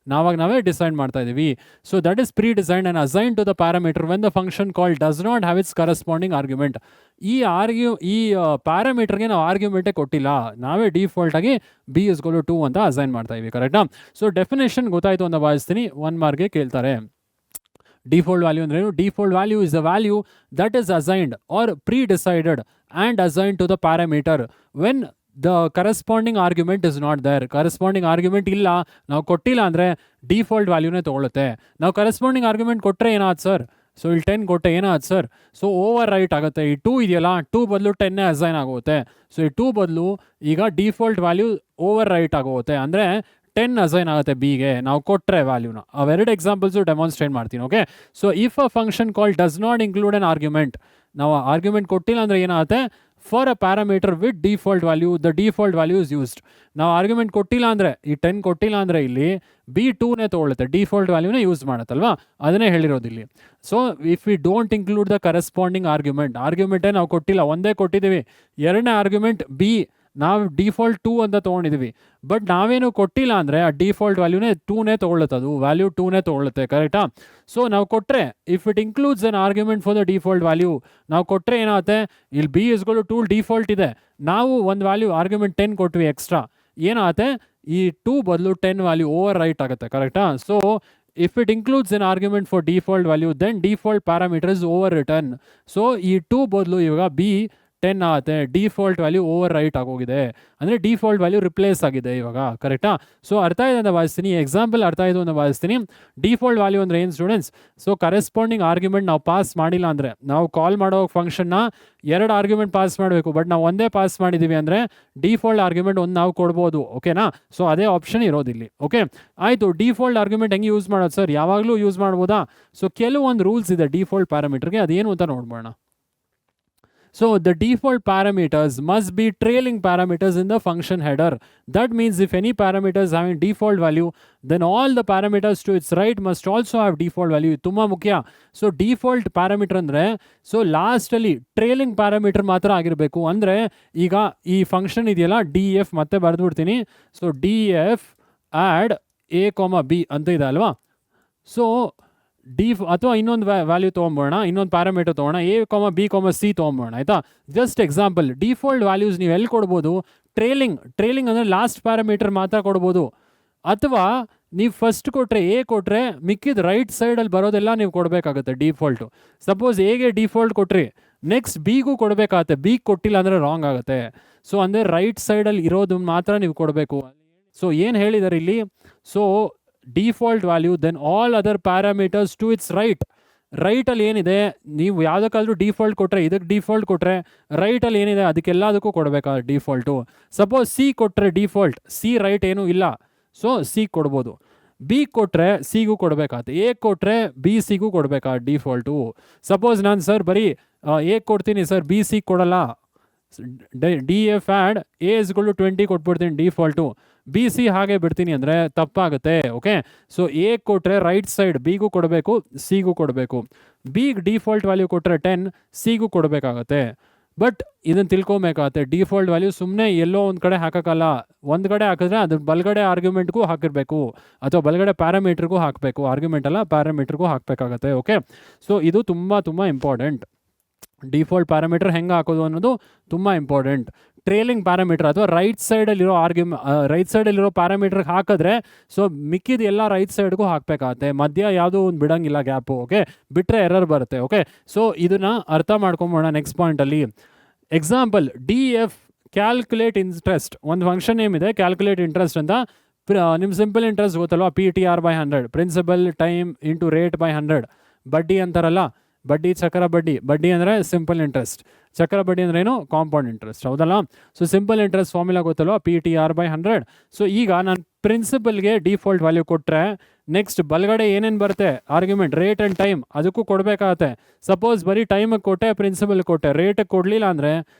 ನಾವೇ ಡಿಸೈಡ್ ಮಾಡ್ತಾ ಇದೀವಿ. So that is pre designed and assign to the parameter when the function call does not have its corresponding argument. ಈ ಪ್ಯಾರಾಮೀಟರ್ಗೆ ನಾವು ಆರ್ಗ್ಯುಮೆಂಟೇ ಕೊಟ್ಟಿಲ್ಲ, ನಾವೇ ಡಿಫಾಲ್ಟಾಗಿ ಬಿ ಇಸ್ ಈಕ್ವಲ್ ಟು 2 ಅಂತ ಅಸೈನ್ ಮಾಡ್ತಾ ಇದೀವಿ, ಕರೆಕ್ಟಾ? ಸೊ ಡೆಫಿನೇಷನ್ ಗೊತ್ತಾಯಿತು ಅಂತ ಭಾವಿಸ್ತೀನಿ. 1 ಮಾರ್ಕ್ಗೆ ಕೇಳ್ತಾರೆ. ಡಿಫಾಲ್ಟ್ ವ್ಯಾಲ್ಯೂ ಅಂದ್ರೆ ಏನು? Default value is the value that is assigned or predecided and assigned to the parameter when the corresponding argument is not there. Corresponding argument ಇಲ್ಲ, ನಾವು ಕೊಟ್ಟಿಲ್ಲ ಅಂದರೆ ಡಿಫಾಲ್ಟ್ ವ್ಯಾಲ್ಯೂನೇ ತೊಗೊಳುತ್ತೆ. ನಾವು ಕರೆಸ್ಪಾಂಡಿಂಗ್ ಆರ್ಗ್ಯುಮೆಂಟ್ ಕೊಟ್ಟರೆ ಏನಾಯ್ತು ಸರ್? ಸೊ ಇಲ್ಲಿ 10 ಕೊಟ್ಟೆ, ಏನಾಯ್ತು ಸರ್? ಸೊ ಓವರ್ ರೈಟ್ ಆಗುತ್ತೆ. ಈ 2 ಇದೆಯಲ್ಲ, 2 ಬದಲು 10 ಅಸೈನ್ ಆಗುತ್ತೆ. ಸೊ ಈ 2 ಬದಲು ಈಗ ಡಿಫಾಲ್ಟ್ ವ್ಯಾಲ್ಯೂ ಓವರ್ ರೈಟ್ ಆಗುತ್ತೆ, ಅಂದರೆ 10 ಅಸೈನ್ ಆಗುತ್ತೆ ಬಿಗೆ ನಾವು ಕೊಟ್ಟರೆ ವ್ಯಾಲ್ಯೂನ. ಅವೆರಡು ಎಕ್ಸಾಂಪಲ್ಸು ಡೆಮಾನ್ಸ್ಟ್ರೇಟ್ ಮಾಡ್ತೀನಿ. Okay, so if a function call does not include an argument, ನಾವು ಆರ್ಗ್ಯುಮೆಂಟ್ ಕೊಟ್ಟಿಲ್ಲ ಅಂದರೆ ಏನಾಗುತ್ತೆ? For a parameter with default value the default value is used. ನಾವು ಆರ್ಗ್ಯುಮೆಂಟ್ ಕೊಟ್ಟಿಲ್ಲ ಅಂದರೆ, ಈ 10 ಕೊಟ್ಟಿಲ್ಲ ಅಂದರೆ ಇಲ್ಲಿ ಬಿ 2ನೇ ತೊಗೊಳುತ್ತೆ, ಡಿಫಾಲ್ಟ್ ವ್ಯಾಲ್ಯೂನೇ ಯೂಸ್ ಮಾಡುತ್ತಲ್ವಾ? ಅದನ್ನೇ ಹೇಳಿರೋದಿಲ್ಲಿ. So if we don't include the corresponding ಆರ್ಗ್ಯುಮೆಂಟೇ ನಾವು ಕೊಟ್ಟಿಲ್ಲ, ಒಂದೇ ಕೊಟ್ಟಿದ್ದೀವಿ. 2ನೇ ಆರ್ಗ್ಯುಮೆಂಟ್ ಬಿ ನಾವು ಡಿಫಾಲ್ಟ್ 2 ಅಂತ ತೊಗೊಂಡಿದ್ದೀವಿ, ಬಟ್ ನಾವೇನು ಕೊಟ್ಟಿಲ್ಲ ಅಂದರೆ ಆ ಡಿಫಾಲ್ಟ್ ವ್ಯಾಲ್ಯೂನೇ 2ನೇ ತೊಗೊಳುತ್ತೆ, ಅದು ವ್ಯಾಲ್ಯೂ 2ನೇ ತೊಗೊಳುತ್ತೆ, ಕರೆಕ್ಟಾ? ಸೊ ನಾವು ಕೊಟ್ಟರೆ if it includes an argument for the default value, ನಾವು ಕೊಟ್ಟರೆ ಏನಾಗುತ್ತೆ? ಇಲ್ಲಿ b is equal to 2 default ಇದೆ, ನಾವು ಒಂದು ವ್ಯಾಲ್ಯೂ ಆರ್ಗ್ಯುಮೆಂಟ್ 10 ಕೊಟ್ವಿ ಎಕ್ಸ್ಟ್ರಾ, ಏನಾಗುತ್ತೆ? ಈ 2 ಬದಲು 10 ವ್ಯಾಲ್ಯೂ ಓವರ್ ರೈಟ್ ಆಗುತ್ತೆ, ಕರೆಕ್ಟಾ? So if it includes an argument for default value, then default parameter is overwritten. So ಈ 2 ಬದಲು ಇವಾಗ ಬಿ 10 ಆಗುತ್ತೆ, ಡಿಫಾಲ್ಟ್ ವ್ಯಾಲ್ಯೂ ಓವರ್ ರೈಟ್ ಆಗೋಗಿದೆ, ಅಂದರೆ ಡಿಫಾಲ್ಟ್ ವ್ಯಾಲ್ಯೂ ರಿಪ್ಲೇಸ್ ಆಗಿದೆ ಇವಾಗ. ಕರೆಕ್ಟಾ? ಸೊ ಅರ್ಥ ಇದೆ ಅಂತ ಭಾವಿಸ್ತೀನಿ, ಎಕ್ಸಾಂಪಲ್ ಅರ್ಥ ಆಯಿತು ಅಂತ ಭಾವಿಸ್ತೀನಿ. ಡಿಫಾಲ್ಟ್ ವ್ಯಾಲ್ಯೂ ಅಂದರೆ ಏನು ಸ್ಟೂಡೆಂಟ್ಸ್? ಸೊ ಕರೆಸ್ಪಾಂಡಿಂಗ್ ಆರ್ಗ್ಯುಮೆಂಟ್ ನಾವು ಪಾಸ್ ಮಾಡಿಲ್ಲ ಅಂದರೆ, ನಾವು ಕಾಲ್ ಮಾಡೋ ಫಂಕ್ಷನ್ನ 2 ಆರ್ಗ್ಯುಮೆಂಟ್ ಪಾಸ್ ಮಾಡಬೇಕು, ಬಟ್ ನಾವು ಒಂದೇ ಪಾಸ್ ಮಾಡಿದ್ದೀವಿ ಅಂದರೆ ಡಿಫಾಲ್ಟ್ ಆರ್ಗ್ಯುಮೆಂಟ್ ಒಂದು ನಾವು ಕೊಡ್ಬೋದು. ಓಕೆನಾ? ಸೊ ಅದೇ ಆಪ್ಷನ್ ಇರೋದಿಲ್ಲಿ. ಓಕೆ ಆಯಿತು. ಡಿಫಾಲ್ಟ್ ಆರ್ಗ್ಯುಮೆಂಟ್ ಹೆಂಗೆ ಯೂಸ್ ಮಾಡೋದು ಸರ್? ಯಾವಾಗಲೂ ಯೂಸ್ ಮಾಡ್ಬೋದಾ? ಸೊ ಕೆಲವೊಂದು ರೂಲ್ಸ್ ಇದೆ ಡಿಫಾಲ್ಟ್ ಪ್ಯಾರಾಮೀಟರ್ಗೆ, ಅದೇನು ಅಂತ ನೋಡ್ಬೋಣ. So the default parameters must be trailing parameters in the function header. That means if any parameters having default value, then all the parameters to its right must also have default value. ತುಂಬಾ ಮುಖ್ಯ. So default parameter ಅಂದರೆ, so ಲಾಸ್ಟಲ್ಲಿ trailing parameter ಮಾತ್ರ ಆಗಿರಬೇಕು. ಅಂದರೆ ಈಗ ಈ function ಇದೆಯಲ್ಲ, ಡಿ ಎಫ್ ಮತ್ತೆ ಬರೆದ್ಬಿಡ್ತೀನಿ. So D F add A comma B ಅಂತ ಇದೆ ಅಲ್ವಾ? ಸೊ ಅಥವಾ ಇನ್ನೊಂದು ವ್ಯಾಲ್ಯೂ ತೊಗೊಂಬೋಣ, ಇನ್ನೊಂದು ಪ್ಯಾರಾಮೀಟರ್ ತೊಗೋಣ, A comma B comma C ತೊಗೊಂಬೋಣ. ಆಯಿತಾ? ಜಸ್ಟ್ ಎಕ್ಸಾಂಪಲ್, ಡಿಫಾಲ್ಟ್ ವ್ಯಾಲ್ಯೂಸ್ ನೀವು ಎಲ್ಲಿ ಕೊಡ್ಬೋದು? ಟ್ರೇಲಿಂಗ್ ಅಂದರೆ ಲಾಸ್ಟ್ ಪ್ಯಾರಾಮೀಟರ್ ಮಾತ್ರ ಕೊಡ್ಬೋದು. ಅಥವಾ ನೀವು ಫಸ್ಟ್ ಕೊಟ್ಟರೆ ಎ ಕೊಟ್ಟರೆ ಮಿಕ್ಕಿದ ರೈಟ್ ಸೈಡಲ್ಲಿ ಬರೋದೆಲ್ಲ ನೀವು ಕೊಡಬೇಕಾಗುತ್ತೆ ಡಿಫಾಲ್ಟು. ಸಪೋಸ್ ಎಗೆ ಡಿಫಾಲ್ಟ್ ಕೊಟ್ರಿ, ನೆಕ್ಸ್ಟ್ ಬಿಗೂ ಕೊಡಬೇಕಾಗತ್ತೆ, ಬಿ ಕೊಟ್ಟಿಲ್ಲ ಅಂದರೆ ರಾಂಗ್ ಆಗುತ್ತೆ. ಸೊ ಅಂದರೆ ರೈಟ್ ಸೈಡಲ್ಲಿ ಇರೋದು ಮಾತ್ರ ನೀವು ಕೊಡಬೇಕು. ಸೊ ಏನು ಹೇಳಿದ್ದಾರೆ ಇಲ್ಲಿ? So default value then all other parameters to its ರೈಟಲ್ಲಿ ಏನಿದೆ, ನೀವು ಯಾವುದಕ್ಕಾದ್ರೂ ಡಿಫಾಲ್ಟ್ ಕೊಟ್ಟರೆ, ಇದಕ್ಕೆ ಡಿಫಾಲ್ಟ್ ಕೊಟ್ಟರೆ ರೈಟಲ್ಲಿ ಏನಿದೆ ಅದಕ್ಕೆಲ್ಲದಕ್ಕೂ ಕೊಡಬೇಕಾದ್ರೆ ಡಿಫಾಲ್ಟು. ಸಪೋಸ್ ಸಿ ಕೊಟ್ಟರೆ ಡಿಫಾಲ್ಟ್, ಸಿ ರೈಟ್ ಏನೂ ಇಲ್ಲ, ಸೊ ಸಿ ಕೊಡ್ಬೋದು. ಬಿ ಕೊಟ್ಟರೆ ಸಿಗೂ ಕೊಡಬೇಕಾಗುತ್ತೆ, ಎ ಕೊಟ್ಟರೆ ಬಿ ಸಿಗೂ ಕೊಡಬೇಕಾ ಡಿಫಾಲ್ಟು. ಸಪೋಸ್ ನಾನು ಸರ್ ಬರೀ ಎ ಕೊಡ್ತೀನಿ ಸರ್, ಬಿ ಸಿ ಕೊಡಲ್ಲ, ಡಿ ಎಫ್ ಆ್ಯಡ್ ಎ ಇಸ್ಗಳು 20 ಕೊಟ್ಬಿಡ್ತೀನಿ ಡಿಫಾಲ್ಟು, ಬಿ ಸಿ ಹಾಗೆ ಬಿಡ್ತೀನಿ ಅಂದರೆ ತಪ್ಪಾಗುತ್ತೆ. ಓಕೆ, ಸೊ ಎ ಕೊಟ್ಟರೆ ರೈಟ್ ಸೈಡ್ ಬಿಗೂ ಕೊಡಬೇಕು, ಸಿಗೂ ಕೊಡಬೇಕು. ಬಿಗೆ ಡಿಫಾಲ್ಟ್ ವ್ಯಾಲ್ಯೂ ಕೊಟ್ಟರೆ 10, ಸಿಗೂ ಕೊಡಬೇಕಾಗತ್ತೆ. ಬಟ್ ಇದನ್ನು ತಿಳ್ಕೊಬೇಕಾಗತ್ತೆ, ಡಿಫಾಲ್ಟ್ ವ್ಯಾಲ್ಯೂ ಸುಮ್ಮನೆ ಎಲ್ಲೋ ಒಂದು ಕಡೆ ಹಾಕೋಕ್ಕಲ್ಲ. ಒಂದು ಕಡೆ ಹಾಕಿದ್ರೆ ಅದು ಬಲಗಡೆ ಆರ್ಗ್ಯುಮೆಂಟ್ಗೂ ಹಾಕಿರಬೇಕು, ಅಥವಾ ಬಲಗಡೆ ಪ್ಯಾರಾಮೀಟ್ರಿಗೂ ಹಾಕಬೇಕು. ಆರ್ಗ್ಯುಮೆಂಟ್ ಅಲ್ಲ, ಪ್ಯಾರಾಮೀಟ್ರಿಗೂ ಹಾಕಬೇಕಾಗತ್ತೆ. ಓಕೆ, ಸೊ ಇದು ತುಂಬ ಇಂಪಾರ್ಟೆಂಟ್. ಡಿಫಾಲ್ಟ್ ಪ್ಯಾರಾಮೀಟರ್ ಹೆಂಗೆ ಹಾಕೋದು ಅನ್ನೋದು ತುಂಬ ಇಂಪಾರ್ಟೆಂಟ್. ಟ್ರೇಲಿಂಗ್ ಪ್ಯಾರಾಮೀಟರ್ ಅಥವಾ ರೈಟ್ ಸೈಡಲ್ಲಿರೋ ಪ್ಯಾರಾಮೀಟರ್ಗೆ ಹಾಕಿದ್ರೆ, ಸೊ ಮಿಕ್ಕಿದ ಎಲ್ಲ ರೈಟ್ ಸೈಡ್ಗೂ ಹಾಕಬೇಕಾಗತ್ತೆ, ಮಧ್ಯ ಯಾವುದೂ ಒಂದು ಬಿಡೋಂಗಿಲ್ಲ ಗ್ಯಾಪು. ಓಕೆ, ಬಿಟ್ಟರೆ ಎರರ್ ಬರುತ್ತೆ. ಓಕೆ, ಸೊ ಇದನ್ನು ಅರ್ಥ ಮಾಡ್ಕೊಂಬೋಣ ನೆಕ್ಸ್ಟ್ ಪಾಯಿಂಟಲ್ಲಿ. Example, D F calculate interest, ಒಂದು ಫಂಕ್ಷನ್ ನೇಮ್ ಇದೆ ಕ್ಯಾಲ್ಕುಲೇಟ್ ಇಂಟ್ರೆಸ್ಟ್ ಅಂತ. ನಿಮ್ಮ ಸಿಂಪಲ್ ಇಂಟ್ರೆಸ್ಟ್ ಗೊತ್ತಲ್ವ, PTR/100, principal time into rate by 100. ಬಡ್ಡಿ ಅಂತಾರಲ್ಲ, ಬಡ್ಡಿ ಚಕ್ರ ಬಡ್ಡಿ. ಬಡ್ಡಿ ಅಂದರೆ ಸಿಂಪಲ್ ಇಂಟ್ರೆಸ್ಟ್, ಚಕ್ರ ಬಡ್ಡಿ ಅಂದ್ರೆ ಏನು? ಕಾಂಪೌಂಡ್ ಇಂಟ್ರೆಸ್ಟ್, ಹೌದಲ್ಲ? ಸೊ ಸಿಂಪಲ್ ಇಂಟ್ರೆಸ್ಟ್ ಫಾರ್ಮುಲಾ ಗೊತ್ತಲ್ವ, PTR/100. ಸೊ ಈಗ ನಾನು ಪ್ರಿನ್ಸಿಪಲ್ಗೆ ಡಿಫಾಲ್ಟ್ ವ್ಯಾಲ್ಯೂ ಕೊಟ್ಟರೆ, ನೆಕ್ಸ್ಟ್ ಬಲಗಡೆ ಏನೇನು ಬರುತ್ತೆ ಆರ್ಗ್ಯುಮೆಂಟ್, ರೇಟ್ ಆ್ಯಂಡ್ ಟೈಮ್, ಅದಕ್ಕೂ ಕೊಡಬೇಕಾಗತ್ತೆ. ಸಪೋಸ್ ಬರೀ ಟೈಮಿಗೆ ಕೊಟ್ಟೆ, ಪ್ರಿನ್ಸಿಪಲ್ ಕೊಟ್ಟೆ, ರೇಟಿಗೆ ಕೊಡಲಿಲ್ಲ ಅಂದರೆ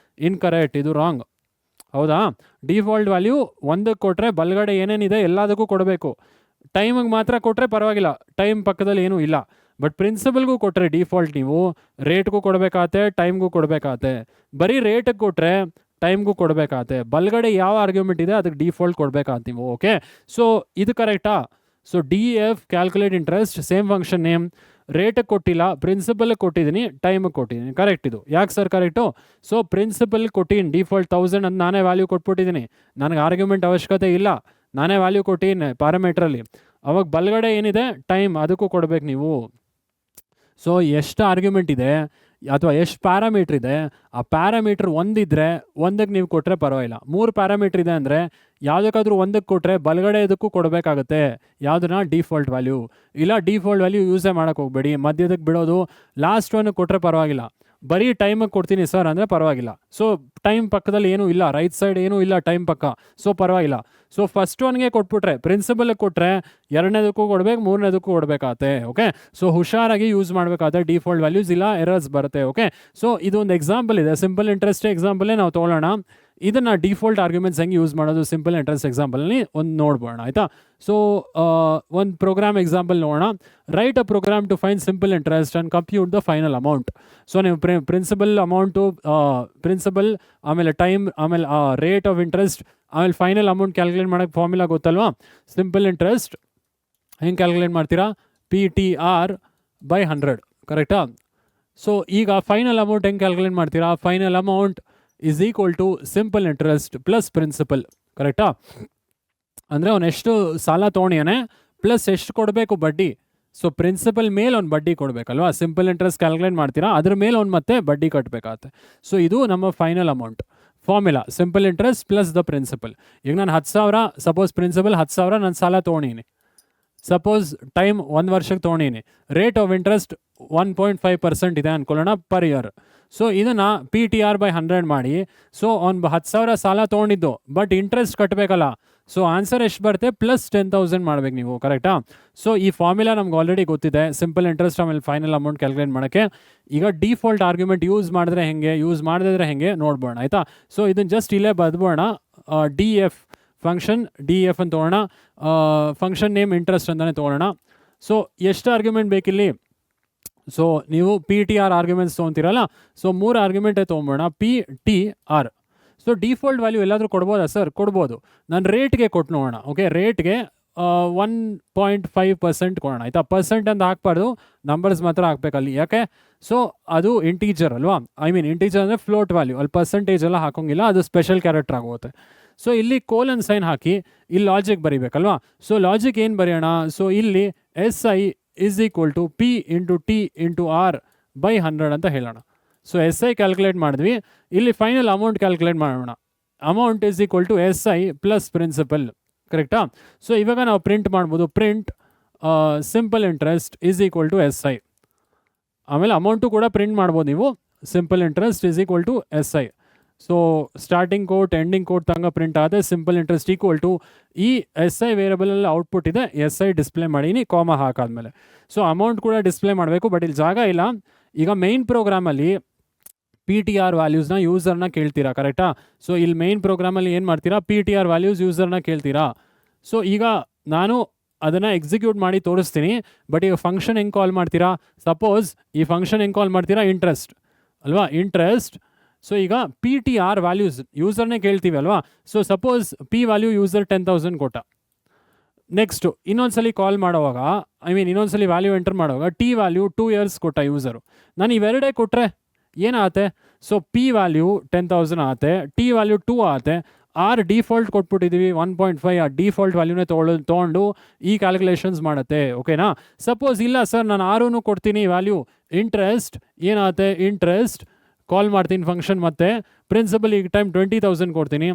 ಇನ್ಕರೆಕ್ಟ್, ಇದು ರಾಂಗ್, ಹೌದಾ? ಡಿಫಾಲ್ಟ್ ವ್ಯಾಲ್ಯೂ ಒಂದಕ್ಕೆ ಕೊಟ್ಟರೆ ಬಲಗಡೆ ಏನೇನಿದೆ ಎಲ್ಲದಕ್ಕೂ ಕೊಡಬೇಕು. ಟೈಮಿಗೆ ಮಾತ್ರ ಕೊಟ್ಟರೆ ಪರವಾಗಿಲ್ಲ, ಟೈಮ್ ಪಕ್ಕದಲ್ಲಿ ಏನೂ ಇಲ್ಲ. ಬಟ್ ಪ್ರಿನ್ಸಿಪಲ್ಗೂ ಕೊಟ್ಟರೆ ಡಿಫಾಲ್ಟ್ ನೀವು ರೇಟ್ಗೂ ಕೊಡಬೇಕಾಗತ್ತೆ, ಟೈಮ್ಗೂ ಕೊಡಬೇಕಾಗತ್ತೆ. ಬರೀ ರೇಟಿಗೆ ಕೊಟ್ಟರೆ ಟೈಮ್ಗೂ ಕೊಡಬೇಕಾಗತ್ತೆ. ಬಲಗಡೆ ಯಾವ ಆರ್ಗ್ಯುಮೆಂಟ್ ಇದೆ ಅದಕ್ಕೆ ಡಿಫಾಲ್ಟ್ ಕೊಡಬೇಕಾಗತ್ತೆ ನೀವು. ಓಕೆ, ಸೊ ಇದು ಕರೆಕ್ಟಾ? So D F calculate interest, same function name, ರೇಟಿಗೆ ಕೊಟ್ಟಿಲ್ಲ, ಪ್ರಿನ್ಸಿಪಲ್ಗೆ ಕೊಟ್ಟಿದ್ದೀನಿ, ಟೈಮಿಗೆ ಕೊಟ್ಟಿದ್ದೀನಿ. ಕರೆಕ್ಟ್ ಇದು. ಯಾಕೆ ಸರ್ ಕರೆಕ್ಟು? ಸೊ ಪ್ರಿನ್ಸಿಪಲ್ ಕೊಟ್ಟಿದ್ದೀನಿ ಡಿಫಾಲ್ಟ್ 1000 ಅಂತ ನಾನೇ ವ್ಯಾಲ್ಯೂ ಕೊಟ್ಬಿಟ್ಟಿದ್ದೀನಿ, ನನಗೆ ಆರ್ಗ್ಯುಮೆಂಟ್ ಅವಶ್ಯಕತೆ ಇಲ್ಲ, ನಾನೇ ವ್ಯಾಲ್ಯೂ ಕೊಟ್ಟಿದ್ದೀನಿ ಪ್ಯಾರಾಮೀಟ್ರಲ್ಲಿ. ಅವಾಗ ಬಲಗಡೆ ಏನಿದೆ ಟೈಮ್, ಅದಕ್ಕೂ ಕೊಡಬೇಕು ನೀವು. ಸೊ ಎಷ್ಟು ಆರ್ಗ್ಯುಮೆಂಟ್ ಇದೆ ಅಥವಾ ಎಷ್ಟು ಪ್ಯಾರಾಮೀಟ್ರ್ ಇದೆ, ಆ ಪ್ಯಾರಾಮೀಟ್ರ್ ಒಂದಿದ್ರೆ ಒಂದಕ್ಕೆ ನೀವು ಕೊಟ್ಟರೆ ಪರವಾಗಿಲ್ಲ. 3 ಪ್ಯಾರಾಮೀಟ್ರ್ ಇದೆ ಅಂದರೆ ಯಾವುದಕ್ಕಾದ್ರೂ ಒಂದಕ್ಕೆ ಕೊಟ್ಟರೆ ಬಲಗಡೆ ಇದಕ್ಕೂ ಕೊಡಬೇಕಾಗುತ್ತೆ. ಯಾವುದನ್ನ? Default value. ಇಲ್ಲ, ಡಿಫಾಲ್ಟ್ ವ್ಯಾಲ್ಯೂ ಯೂಸೇ ಮಾಡೋಕ್ಕೆ ಹೋಗಬೇಡಿ, ಮಧ್ಯದಕ್ಕೆ ಬಿಡೋದು. ಲಾಸ್ಟ್ ಒನ್ಗೆ ಕೊಟ್ಟರೆ ಪರವಾಗಿಲ್ಲ. ಬರೀ ಟೈಮಿಗೆ ಕೊಡ್ತೀನಿ ಸರ್ ಅಂದರೆ ಪರವಾಗಿಲ್ಲ. ಸೊ ಟೈಮ್ ಪಕ್ಕದಲ್ಲಿ ಏನೂ ಇಲ್ಲ, ರೈಟ್ ಸೈಡ್ ಏನೂ ಇಲ್ಲ ಟೈಮ್ ಪಕ್ಕ, ಸೊ ಪರವಾಗಿಲ್ಲ. ಸೊ ಫಸ್ಟ್ ಒನ್ಗೆ ಕೊಟ್ಬಿಟ್ರೆ, ಪ್ರಿನ್ಸಿಪಲ್ಗೆ ಕೊಟ್ಟರೆ ಎರಡನೇದಕ್ಕೂ ಕೊಡಬೇಕು, ಮೂರನೇದಕ್ಕೂ ಕೊಡಬೇಕಾಗತ್ತೆ. ಓಕೆ, ಸೊ ಹುಷಾರಾಗಿ ಯೂಸ್ ಮಾಡಬೇಕಾಗುತ್ತೆ ಡಿಫಾಲ್ಟ್ ವ್ಯಾಲ್ಯೂಸ್, ಇಲ್ಲ ಎರರ್ಸ್ ಬರುತ್ತೆ. ಓಕೆ, ಸೊ ಇದೊಂದು ಎಕ್ಸಾಂಪಲ್ ಇದೆ, ಸಿಂಪಲ್ ಇಂಟ್ರೆಸ್ಟ್ ಎಕ್ಸಾಂಪಲೇ ನಾವು ತೊಗೊಳ್ಳೋಣ. ಇದನ್ನು ಡಿಫಾಲ್ಟ್ ಆರ್ಗ್ಯುಮೆಂಟ್ಸ್ ಹೆಂಗೆ ಯೂಸ್ ಮಾಡೋದು ಸಿಂಪಲ್ ಇಂಟ್ರೆಸ್ಟ್ ಎಕ್ಸಾಂಪಲಲ್ಲಿ ಒಂದು ನೋಡ್ಬೋಣ, ಆಯಿತಾ? ಸೊ ಒಂದು ಪ್ರೋಗ್ರಾಮ್ ಎಕ್ಸಾಂಪಲ್ ನೋಡೋಣ. Write a program to find simple interest and compute the final amount. So ನೀವು ಪ್ರಿನ್ಸಿಪಲ್ ಅಮೌಂಟು, ಪ್ರಿನ್ಸಿಪಲ್, ಆಮೇಲೆ ಟೈಮ್, ಆಮೇಲೆ ರೇಟ್ ಆಫ್ ಇಂಟ್ರೆಸ್ಟ್, ಆಮೇಲೆ ಫೈನಲ್ ಅಮೌಂಟ್ ಕ್ಯಾಲ್ಕುಲೇಟ್ ಮಾಡೋಕ್ಕೆ ಫಾರ್ಮುಲಾ ಗೊತ್ತಲ್ವಾ? ಸಿಂಪಲ್ ಇಂಟ್ರೆಸ್ಟ್ ಹೆಂಗೆ ಕ್ಯಾಲ್ಕುಲೇಟ್ ಮಾಡ್ತೀರಾ? PTR/100, ಕರೆಕ್ಟಾ? ಸೊ ಈಗ ಫೈನಲ್ ಅಮೌಂಟ್ ಹೆಂಗೆ ಕ್ಯಾಲ್ಕುಲೇಟ್ ಮಾಡ್ತೀರಾ? Final amount is equal to simple interest plus principal, ಕರೆಕ್ಟಾ? ಅಂದರೆ ಅವನು ಎಷ್ಟು ಸಾಲ ತೊಗೊಂಡಿಯಾನೆ ಪ್ಲಸ್ ಎಷ್ಟು ಕೊಡಬೇಕು ಬಡ್ಡಿ. ಸೊ ಪ್ರಿನ್ಸಿಪಲ್ ಮೇಲೆ ಒಂದು ಬಡ್ಡಿ ಕೊಡಬೇಕಲ್ವಾ, ಸಿಂಪಲ್ ಇಂಟ್ರೆಸ್ಟ್ ಕ್ಯಾಲ್ಕುಲೇಟ್ ಮಾಡ್ತೀರಾ, ಅದ್ರ ಮೇಲೆ ಒಂದು ಮತ್ತೆ ಬಡ್ಡಿ ಕಟ್ಟಬೇಕಾಗತ್ತೆ. ಸೊ ಇದು ನಮ್ಮ final amount formula, simple interest plus the principal. ಈಗ ನಾನು 10,000 ಸಪೋಸ್ ಪ್ರಿನ್ಸಿಪಲ್ 10,000 ನಾನು ಸಾಲ ತೊಗೊಂಡಿನಿ, ಸಪೋಸ್ ಟೈಮ್ 1 ವರ್ಷಕ್ಕೆ ತೊಗೊಂಡಿನಿ, ರೇಟ್ ಆಫ್ ಇಂಟ್ರೆಸ್ಟ್ 1.5% ಇದೆ ಅಂದ್ಕೊಳ್ಳೋಣ ಪರ್ ಇಯರ್. ಸೊ ಇದನ್ನು PTR/100 ಮಾಡಿ. ಸೊ ಅವ್ನು 10,000 ಸಾಲ ತೊಗೊಂಡಿದ್ದು, ಬಟ್ ಇಂಟ್ರೆಸ್ಟ್ ಕಟ್ಟಬೇಕಲ್ಲ. ಸೊ ಆನ್ಸರ್ ಎಷ್ಟು ಬರುತ್ತೆ, ಪ್ಲಸ್ 10,000 ಮಾಡ್ಬೇಕು ನೀವು, ಕರೆಕ್ಟಾ. ಸೊ ಈ ಫಾರ್ಮುಲಾ ನಮ್ಗೆ ಆಲ್ರೆಡಿ ಗೊತ್ತಿದೆ, ಸಿಂಪಲ್ ಇಂಟ್ರೆಸ್ಟ್ ಆಮೇಲೆ ಫೈನಲ್ ಅಮೌಂಟ್ ಕ್ಯಾಲ್ಕುಲೇಟ್ ಮಾಡೋಕ್ಕೆ. ಈಗ ಡಿಫಾಲ್ಟ್ ಆರ್ಗ್ಯುಮೆಂಟ್ ಯೂಸ್ ಮಾಡಿದ್ರೆ ಹೆಂಗೆ, ಯೂಸ್ ಮಾಡದಿದ್ರೆ ಹೆಂಗೆ ನೋಡ್ಬೋಣ, ಆಯಿತಾ. ಸೊ ಇದನ್ನು ಜಸ್ಟ್ ಇಲ್ಲೇ ಬದ್ಬೋಣ, DF ಫಂಕ್ಷನ್ DF ಅಂತ ತೊಗೊಳ್ಳೋಣ, ಫಂಕ್ಷನ್ ನೇಮ್ ಇಂಟ್ರೆಸ್ಟ್ ಅಂತಲೇ ತೊಗೊಳ್ಳೋಣ. ಸೊ ಎಷ್ಟು ಆರ್ಗ್ಯುಮೆಂಟ್ ಬೇಕಿಲ್ಲಿ, ಸೊ ನೀವು PTR ಆರ್ಗ್ಯುಮೆಂಟ್ಸ್ ತೊಗೊತೀರಲ್ಲ, ಸೊ 3 ಆರ್ಗ್ಯುಮೆಂಟೇ ತೊಗೊಂಬೋಣ, PTR. ಸೊ ಡಿಫಾಲ್ಟ್ ವ್ಯಾಲ್ಯೂ ಎಲ್ಲಾದರೂ ಕೊಡ್ಬೋದಾ ಸರ್, ಕೊಡ್ಬೋದು. ನಾನು ರೇಟ್ಗೆ ಕೊಟ್ಟು ನೋಡೋಣ. ಓಕೆ, ರೇಟ್ಗೆ 1.5% ಕೊಡೋಣ, ಆಯಿತಾ. ಪರ್ಸೆಂಟ್ ಅಂತ ಹಾಕ್ಬಾರ್ದು, ನಂಬರ್ಸ್ ಮಾತ್ರ ಹಾಕ್ಬೇಕಲ್ಲಿ. ಯಾಕೆ, ಸೊ ಅದು ಇಂಟೀಜರ್ ಅಲ್ವಾ, ಇಂಟೀಜರ್ ಅಂದರೆ ಫ್ಲೋಟ್ ವ್ಯಾಲ್ಯೂ, ಅಲ್ಲಿ ಪರ್ಸೆಂಟೇಜ್ ಎಲ್ಲ ಹಾಕೋಂಗಿಲ್ಲ, ಅದು ಸ್ಪೆಷಲ್ ಕ್ಯಾರೆಕ್ಟರ್ ಆಗುತ್ತೆ. ಸೊ ಇಲ್ಲಿ ಕೋಲನ್ ಸೈನ್ ಹಾಕಿ ಇಲ್ಲಿ ಲಾಜಿಕ್ ಬರೀಬೇಕಲ್ವಾ. ಸೊ ಲಾಜಿಕ್ ಏನು ಬರೆಯೋಣ, ಸೊ ಇಲ್ಲಿ SI = P × T × R/100 ಅಂತ ಹೇಳೋಣ. ಸೊ SI ಕ್ಯಾಲ್ಕುಲೇಟ್ ಮಾಡಿದ್ವಿ, ಇಲ್ಲಿ ಫೈನಲ್ ಅಮೌಂಟ್ ಕ್ಯಾಲ್ಕುಲೇಟ್ ಮಾಡೋಣ. ಅಮೌಂಟ್ = SI ಪ್ಲಸ್ ಪ್ರಿನ್ಸಿಪಲ್, ಕರೆಕ್ಟಾ. ಸೊ ಇವಾಗ ನಾವು ಪ್ರಿಂಟ್ ಮಾಡ್ಬೋದು, ಪ್ರಿಂಟ್ ಸಿಂಪಲ್ ಇಂಟ್ರೆಸ್ಟ್ = SI. ಆಮೇಲೆ ಅಮೌಂಟು ಕೂಡ ಪ್ರಿಂಟ್ ಮಾಡ್ಬೋದು ನೀವು, simple interest = SI. So starting quote ending quote ತಂಗ ಪ್ರಿಂಟ್ ಆದ ಸಿಂಪಲ್ ಇಂಟ್ರೆಸ್ಟ್ ಈ SI ವೇರಿಯಬಲಲ್ಲಿ ಔಟ್ಪುಟ್ ಇದೆ, SI ಡಿಸ್ಪ್ಲೇ ಮಾಡೀನಿ ಕಾಮ ಹಾಕಾದ್ಮೇಲೆ. ಸೊ ಅಮೌಂಟ್ ಕೂಡ ಡಿಸ್ಪ್ಲೇ ಮಾಡಬೇಕು, ಬಟ್ ಇಲ್ಲಿ ಜಾಗ ಇಲ್ಲ. ಈಗ ಮೈನ್ ಪ್ರೋಗ್ರಾಮಲ್ಲಿ PTR ವ್ಯಾಲ್ಯೂಸ್ನ ಯೂಸರ್ನ ಕೇಳ್ತೀರಾ, ಕರೆಕ್ಟಾ. ಸೊ ಇಲ್ಲಿ ಮೈನ್ ಪ್ರೋಗ್ರಾಮಲ್ಲಿ ಏನು ಮಾಡ್ತೀರಾ, PTR ವ್ಯಾಲ್ಯೂಸ್ ಯೂಸರ್ನ ಕೇಳ್ತೀರಾ. ಸೊ ಈಗ ನಾನು ಅದನ್ನು ಎಕ್ಸಿಕ್ಯೂಟ್ ಮಾಡಿ ತೋರಿಸ್ತೀನಿ, ಬಟ್ ಈಗ ಫಂಕ್ಷನ್ ಹೆಂಗೆ ಕಾಲ್ ಮಾಡ್ತೀರಾ, ಸಪೋಸ್ ಈ ಫಂಕ್ಷನ್ ಹೆಂಗೆ ಕಾಲ್ ಮಾಡ್ತೀರಾ, ಇಂಟ್ರೆಸ್ಟ್ ಅಲ್ವಾ, ಇಂಟ್ರೆಸ್ಟ್. ಸೊ ಈಗ PTR ವ್ಯಾಲ್ಯೂಸ್ ಯೂಸರ್ನೇ ಕೇಳ್ತೀವಿ ಅಲ್ವಾ. So suppose P value user 10,000 ಕೊಟ್ಟ. ನೆಕ್ಸ್ಟು ಇನ್ನೊಂದ್ಸಲಿ ಕಾಲ್ ಮಾಡುವಾಗ ಇನ್ನೊಂದ್ಸಲಿ ವ್ಯಾಲ್ಯೂ ಎಂಟರ್ ಮಾಡುವಾಗ T ವ್ಯಾಲ್ಯೂ 2 ಇಯರ್ಸ್ ಕೊಟ್ಟ ಯೂಸರು. ನಾನು ಇವೆರಡೇ ಕೊಟ್ಟರೆ ಏನಾಗುತ್ತೆ, ಸೊ P ವ್ಯಾಲ್ಯೂ 10,000 ಆಗುತ್ತೆ, T ವ್ಯಾಲ್ಯೂ 2 ಆಗುತ್ತೆ. R ಡಿಫಾಲ್ಟ್ ಕೊಟ್ಬಿಟ್ಟಿದ್ದೀವಿ 1.5, ಆ ಡಿಫಾಲ್ಟ್ ವ್ಯಾಲ್ಯೂನೇ ತೊಗೊಂಡು ಈ ಕ್ಯಾಲ್ಕುಲೇಷನ್ಸ್ ಮಾಡುತ್ತೆ, ಓಕೆನಾ. ಸಪೋಸ್ ಇಲ್ಲ ಸರ್ ನಾನು ಆರೂ ಕೊಡ್ತೀನಿ ವ್ಯಾಲ್ಯೂ, ಇಂಟ್ರೆಸ್ಟ್ ಏನಾಗುತ್ತೆ, ಇಂಟ್ರೆಸ್ಟ್ ಕಾಲ್ ಮಾಡ್ತೀನಿ ಫಂಕ್ಷನ್, ಮತ್ತು ಪ್ರಿನ್ಸಿಪಲ್ ಈಗ ಟೈಮ್ 20,000 ಕೊಡ್ತೀನಿ,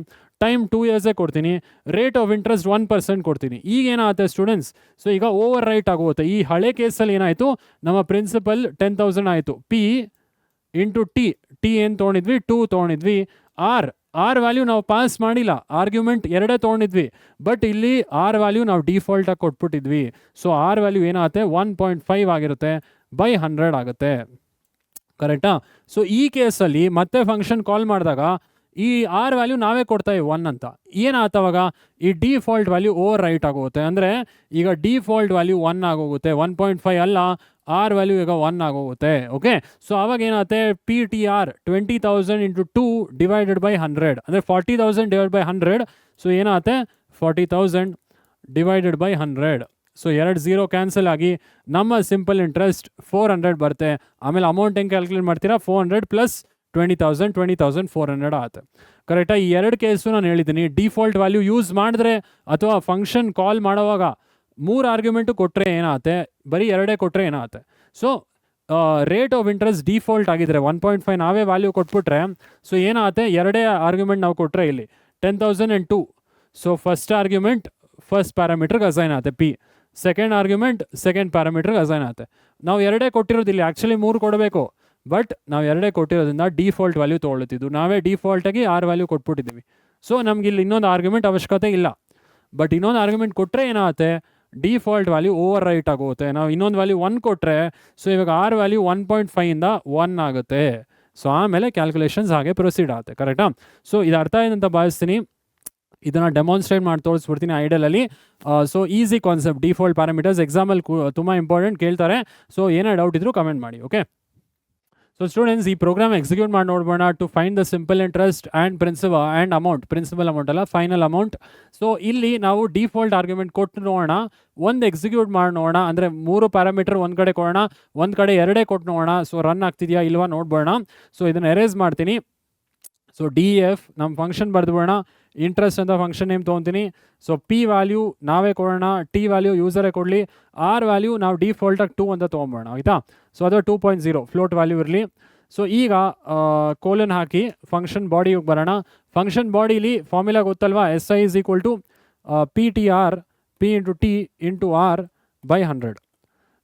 ಟೈಮ್ 2 ಇಯರ್ಸೇ ಕೊಡ್ತೀನಿ, ರೇಟ್ ಆಫ್ ಇಂಟ್ರೆಸ್ಟ್ 1% ಕೊಡ್ತೀನಿ. ಈಗ ಏನಾಗುತ್ತೆ ಸ್ಟೂಡೆಂಟ್ಸ್, ಸೊ ಈಗ ಓವರ್ ರೈಟ್ ಆಗುತ್ತೆ. ಈ ಹಳೆ ಕೇಸಲ್ಲಿ ಏನಾಯಿತು, ನಮ್ಮ ಪ್ರಿನ್ಸಿಪಲ್ 10,000 ಆಯಿತು, P × T ಏನು ತೊಗೊಂಡಿದ್ವಿ, 2 ತೊಗೊಂಡಿದ್ವಿ. R ವ್ಯಾಲ್ಯೂ ನಾವು ಪಾಸ್ ಮಾಡಿಲ್ಲ, ಆರ್ಗ್ಯುಮೆಂಟ್ ಎರಡೇ ತೊಗೊಂಡಿದ್ವಿ, ಬಟ್ ಇಲ್ಲಿ R ವ್ಯಾಲ್ಯೂ ನಾವು ಡಿಫಾಲ್ಟಾಗಿ ಕೊಟ್ಬಿಟ್ಟಿದ್ವಿ. ಸೊ R ವ್ಯಾಲ್ಯೂ ಏನಾಗುತ್ತೆ, 1.5 ಆಗಿರುತ್ತೆ, /100 ಆಗುತ್ತೆ, ಕರೆಕ್ಟಾ. ಸೊ ಈ ಕೇಸಲ್ಲಿ ಮತ್ತೆ ಫಂಕ್ಷನ್ ಕಾಲ್ ಮಾಡಿದಾಗ ಈ R ವ್ಯಾಲ್ಯೂ ನಾವೇ ಕೊಡ್ತಾಯಿವಿ 1 ಅಂತ. ಏನಾಗ್ತವಾಗ ಈ ಡಿಫಾಲ್ಟ್ ವ್ಯಾಲ್ಯೂ ಓವರ್ ರೈಟ್ ಆಗೋಗುತ್ತೆ, ಅಂದರೆ ಈಗ ಡಿಫಾಲ್ಟ್ ವ್ಯಾಲ್ಯೂ 1 ಆಗೋಗುತ್ತೆ, 1.5 ಅಲ್ಲ, R ವ್ಯಾಲ್ಯೂ ಈಗ 1 ಆಗೋಗುತ್ತೆ, ಓಕೆ. ಸೊ ಆವಾಗ ಏನಾಗುತ್ತೆ, PTR 20,000 × 2 / 100 ಅಂದರೆ 40,000 / 100. ಸೊ ಏನಾಗುತ್ತೆ, 40,000 / 100. ಸೊ 2 0 ಕ್ಯಾನ್ಸಲ್ ಆಗಿ ನಮ್ಮ ಸಿಂಪಲ್ ಇಂಟ್ರೆಸ್ಟ್ 400 ಬರುತ್ತೆ. ಆಮೇಲೆ ಅಮೌಂಟ್ ಹೆಂಗೆ ಕ್ಯಾಲ್ಕುಲೇಟ್ ಮಾಡ್ತೀರಾ, 400 + 20,000 20,400 ಆಗುತ್ತೆ, ಕರೆಕ್ಟಾ. ಈ 2 ಕೇಸು ನಾನು ಹೇಳಿದ್ದೀನಿ. ಡಿಫಾಲ್ಟ್ ವ್ಯಾಲ್ಯೂ ಯೂಸ್ ಮಾಡಿದ್ರೆ ಅಥವಾ ಫಂಕ್ಷನ್ ಕಾಲ್ ಮಾಡೋವಾಗ 3 ಆರ್ಗ್ಯುಮೆಂಟು ಕೊಟ್ಟರೆ ಏನಾಗುತ್ತೆ, ಬರೀ 2 ಕೊಟ್ಟರೆ ಏನಾಗುತ್ತೆ. So rate of interest default ಆಗಿದ್ರೆ 1.5 ನಾವೇ ವ್ಯಾಲ್ಯೂ ಕೊಟ್ಬಿಟ್ರೆ, ಸೊ ಏನಾಗುತ್ತೆ, 2 ಆರ್ಗ್ಯುಮೆಂಟ್ ನಾವು ಕೊಟ್ಟರೆ ಇಲ್ಲಿ 10,000 × 2. ಸೊ ಫಸ್ಟ್ ಆರ್ಗ್ಯುಮೆಂಟ್ ಫಸ್ಟ್ ಪ್ಯಾರಾಮೀಟ್ರಿಗೆ ಅಸೈನ್ ಆಗುತ್ತೆ P, ಸೆಕೆಂಡ್ ಆರ್ಗ್ಯುಮೆಂಟ್ ಸೆಕೆಂಡ್ ಪ್ಯಾರಾಮೀಟ್ರಿಗೆ ಅಸೈನ್ ಆಗುತ್ತೆ. ನಾವು 2 ಕೊಟ್ಟಿರೋದು, ಇಲ್ಲಿ ಆ್ಯಕ್ಚುಲಿ 3 ಕೊಡಬೇಕು, ಬಟ್ ನಾವು 2 ಕೊಟ್ಟಿರೋದ್ರಿಂದ ಡಿಫಾಲ್ಟ್ ವ್ಯಾಲ್ಯೂ ತೊಗೊಳ್ತಿದ್ದು, ನಾವೇ ಡಿಫಾಲ್ಟಾಗಿ R ವ್ಯಾಲ್ಯೂ ಕೊಟ್ಬಿಟ್ಟಿದ್ದೀವಿ. ಸೊ ನಮ್ಗೆ ಇಲ್ಲಿ ಇನ್ನೊಂದು ಆರ್ಗ್ಯುಮೆಂಟ್ ಅವಶ್ಯಕತೆ ಇಲ್ಲ, ಬಟ್ ಇನ್ನೊಂದು ಆರ್ಗ್ಯುಮೆಂಟ್ ಕೊಟ್ಟರೆ ಏನಾಗುತ್ತೆ, ಡಿಫಾಲ್ಟ್ ವ್ಯಾಲ್ಯೂ ಓವರ್ ರೈಟ್ ಆಗುತ್ತೆ. ನಾವು ಇನ್ನೊಂದು ವ್ಯಾಲ್ಯೂ 1 ಕೊಟ್ಟರೆ, ಸೊ ಇವಾಗ R ವ್ಯಾಲ್ಯೂ 1.5 ಇಂದ 1 ಆಗುತ್ತೆ. ಸೊ ಆಮೇಲೆ ಕ್ಯಾಲ್ಕುಲೇಷನ್ಸ್ ಹಾಗೆ ಪ್ರೊಸೀಡ್ ಆಗುತ್ತೆ, ಕರೆಕ್ಟಾ. ಸೊ ಇದು ಅರ್ಥ ಆಯ್ತು ಅಂತ ಭಾವಿಸ್ತೀನಿ. ಇದನ್ನು ಡೆಮಾನ್ಸ್ಟ್ರೇಟ್ ಮಾಡಿ ತೋರಿಸ್ಬಿಡ್ತೀನಿ ಐಡಲಲ್ಲಿ. So easy concept, default parameters ಎಕ್ಸಾಮಲ್ಲಿ ತುಂಬ ಇಂಪಾರ್ಟೆಂಟ್ ಕೇಳ್ತಾರೆ. ಸೊ ಏನೇ ಡೌಟ್ ಇದ್ರೂ ಕಮೆಂಟ್ ಮಾಡಿ, ಓಕೆ. ಸೊ ಸ್ಟೂಡೆಂಟ್ಸ್, ಈ ಪ್ರೋಗ್ರಾಮ್ ಎಕ್ಸಿಕ್ಯೂಟ್ ಮಾಡಿ ನೋಡ್ಬೋಣ. To find the simple interest and principal amount ಅಲ್ಲ, ಫೈನಲ್ ಅಮೌಂಟ್. ಸೊ ಇಲ್ಲಿ ನಾವು ಡಿಫಾಲ್ಟ್ ಆರ್ಗ್ಯುಮೆಂಟ್ ಕೊಟ್ಟು ನೋಡೋಣ, ಒಂದು ಎಕ್ಸಿಕ್ಯೂಟ್ ಮಾಡಿ ನೋಡೋಣ. ಅಂದರೆ 3 ಪ್ಯಾರಾಮೀಟರ್ ಒಂದು ಕಡೆ ಕೊಡೋಣ, ಒಂದು ಕಡೆ 2 ಕೊಟ್ಟು ನೋಡೋಣ. ಸೊ ರನ್ ಆಗ್ತಿದೆಯಾ ಇಲ್ವಾ ನೋಡ್ಬೋಣ. ಸೊ ಇದನ್ನು ಎರೇಸ್ ಮಾಡ್ತೀನಿ. ಸೊ ಡಿ ಎಫ್ ನಮ್ಮ ಫಂಕ್ಷನ್ ಬರೆದುಬಿಡೋಣ. ಇಂಟ್ರೆಸ್ಟ್ ಅಂತ ಫಂಕ್ಷನ್ ನೇಮ್ ತೊಗೊತೀನಿ. ಸೊ ಪಿ ವ್ಯಾಲ್ಯೂ ನಾವೇ ಕೊಡೋಣ, ಟಿ ವ್ಯಾಲ್ಯೂ ಯೂಸರೇ ಕೊಡಲಿ, ಆರ್ ವ್ಯಾಲ್ಯೂ ನಾವು ಡಿಫಾಲ್ಟಾಗಿ 2 ಅಂತ ತೊಗೊಂಬೋಣ ಆಯಿತಾ. ಸೊ ಅದು 2.0 ಫ್ಲೋಟ್ ವ್ಯಾಲ್ಯೂ ಇರಲಿ. ಸೊ ಈಗ ಕೋಲನ್ ಹಾಕಿ ಫಂಕ್ಷನ್ ಬಾಡಿಗೆ ಬರೋಣ. ಫಂಕ್ಷನ್ ಬಾಡಿಲಿ ಫಾರ್ಮುಲಾ ಗೊತ್ತಲ್ವಾ, S I is equal to P T R P into T into R by 100.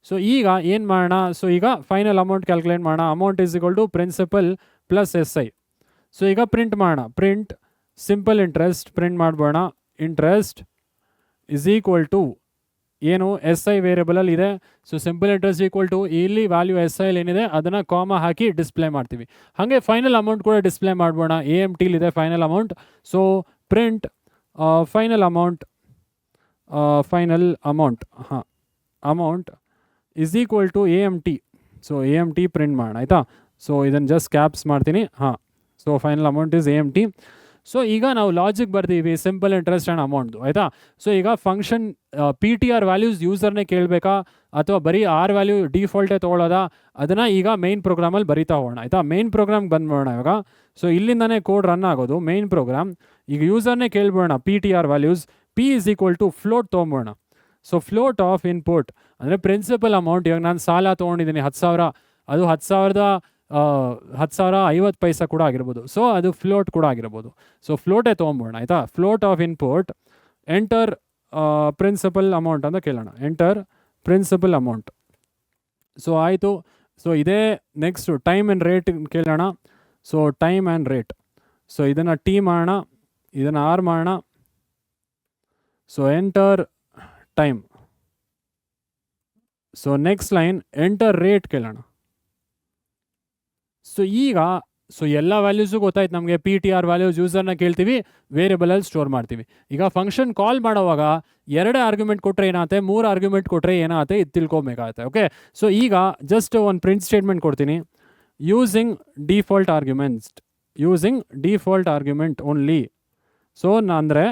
So ಈಗ ಏನು ಮಾಡೋಣ, ಸೊ ಈಗ ಫೈನಲ್ ಅಮೌಂಟ್ ಕ್ಯಾಲ್ಕುಲೇಟ್ ಮಾಡೋಣ. Amount is equal to principal plus S I. So ಈಗ ಪ್ರಿಂಟ್ ಮಾಡೋಣ. Print simple interest print ಮಾಡ್ಬೋಣ. Interest is equal to ಏನು S I ವೇರಿಯಬಲಲ್ಲಿ ಇದೆ. So simple interest equal to ಇಲ್ಲಿ ವ್ಯಾಲ್ಯೂ ಎಸ್ ಐಲಿ ಏನಿದೆ ಅದನ್ನು ಕಾಮ ಹಾಕಿ ಡಿಸ್ಪ್ಲೇ ಮಾಡ್ತೀವಿ. ಹಾಗೆ ಫೈನಲ್ ಅಮೌಂಟ್ ಕೂಡ ಡಿಸ್ಪ್ಲೇ ಮಾಡ್ಬೋಣ. ಎ ಎಮ್ ಟಿಲಿದೆ final amount. So print final amount ಹಾಂ amount is equal to A M T. So A M T print ಮಾಡೋಣ ಆಯಿತಾ. ಸೊ ಇದನ್ನು ಜಸ್ಟ್ ಕ್ಯಾಪ್ಸ್ ಮಾಡ್ತೀನಿ. ಹಾಂ, so final amount is A M T. So ಈಗ ನಾವು logic ಬರ್ತೀವಿ ಸಿಂಪಲ್ ಇಂಟ್ರೆಸ್ಟ್ ಆ್ಯಂಡ್ ಅಮೌಂಟ್ದು ಆಯಿತಾ. ಸೊ ಈಗ function P T R values ಯೂಸರ್ನೇ ಕೇಳಬೇಕಾ ಅಥವಾ ಬರೀ ಆರ್ ವ್ಯಾಲ್ಯೂ ಡಿಫಾಲ್ಟೇ ತೊಗೊಳ್ಳೋದಾ, ಅದನ್ನು ಈಗ ಮೇನ್ ಪ್ರೋಗ್ರಾಮಲ್ಲಿ ಬರೀತಾ ಹೋಗೋಣ ಆಯಿತಾ. ಮೇನ್ ಪ್ರೋಗ್ರಾಮ್ಗೆ ಬಂದ್ಬೋಣ ಇವಾಗ. ಸೊ ಇಲ್ಲಿಂದನೇ ಕೋಡ್ ರನ್ ಆಗೋದು ಮೇನ್ ಪ್ರೋಗ್ರಾಮ್. ಈಗ ಯೂಸರ್ನೇ ಕೇಳ್ಬೋಣ P T R values. P is equal to float ತೊಗೊಂಬೋಣ. ಸೊ ಫ್ಲೋಟ್ ಆಫ್ ಇನ್ಪುಟ್ ಅಂದರೆ ಪ್ರಿನ್ಸಿಪಲ್ ಅಮೌಂಟ್. ಇವಾಗ ನಾನು ಸಾಲ ತೊಗೊಂಡಿದ್ದೀನಿ 10,000, ಅದು 10,050 ಪೈಸೆ ಕೂಡ ಆಗಿರ್ಬೋದು. ಸೊ ಅದು ಫ್ಲೋಟ್ ಕೂಡ ಆಗಿರ್ಬೋದು. ಸೊ ಫ್ಲೋಟೇ ತೊಗೊಂಬೋಣ ಆಯಿತಾ. Float of input enter principal amount ಅಂತ ಕೇಳೋಣ. Enter principal amount. ಸೊ ಆಯಿತು. ಸೊ ಇದೇ ನೆಕ್ಸ್ಟ್ ಟೈಮ್ ಆ್ಯಂಡ್ ರೇಟ್ ಕೇಳೋಣ. So time and rate. So ಇದನ್ನು ಟಿ ಮಾಡೋಣ, ಇದನ್ನು ಆರ್ ಮಾಡೋಣ. So enter time. So next line enter rate ಕೇಳೋಣ. ಸೊ ಈಗ ಎಲ್ಲ ವ್ಯಾಲ್ಯೂಸು ಗೊತ್ತಾಯ್ತು ನಮಗೆ. ಪಿ ಟಿ ಆರ್ ವ್ಯಾಲ್ಯೂಸ್ ಯೂಸರ್ನ ಕೇಳ್ತೀವಿ, ವೇರಿಯಬಲಲ್ಲಿ ಸ್ಟೋರ್ ಮಾಡ್ತೀವಿ. ಈಗ ಫಂಕ್ಷನ್ ಕಾಲ್ ಮಾಡೋವಾಗ 2 ಆರ್ಗ್ಯುಮೆಂಟ್ ಕೊಟ್ಟರೆ ಏನಾಗುತ್ತೆ, 3 ಆರ್ಗ್ಯುಮೆಂಟ್ ಕೊಟ್ಟರೆ ಏನಾಗುತ್ತೆ ಇದು ತಿಳ್ಕೊಬೇಕಾಗತ್ತೆ. ಓಕೆ, ಸೊ ಈಗ ಜಸ್ಟ್ ಒಂದು ಪ್ರಿಂಟ್ ಸ್ಟೇಟ್ಮೆಂಟ್ ಕೊಡ್ತೀನಿ. Using default argument only. So ಅಂದರೆ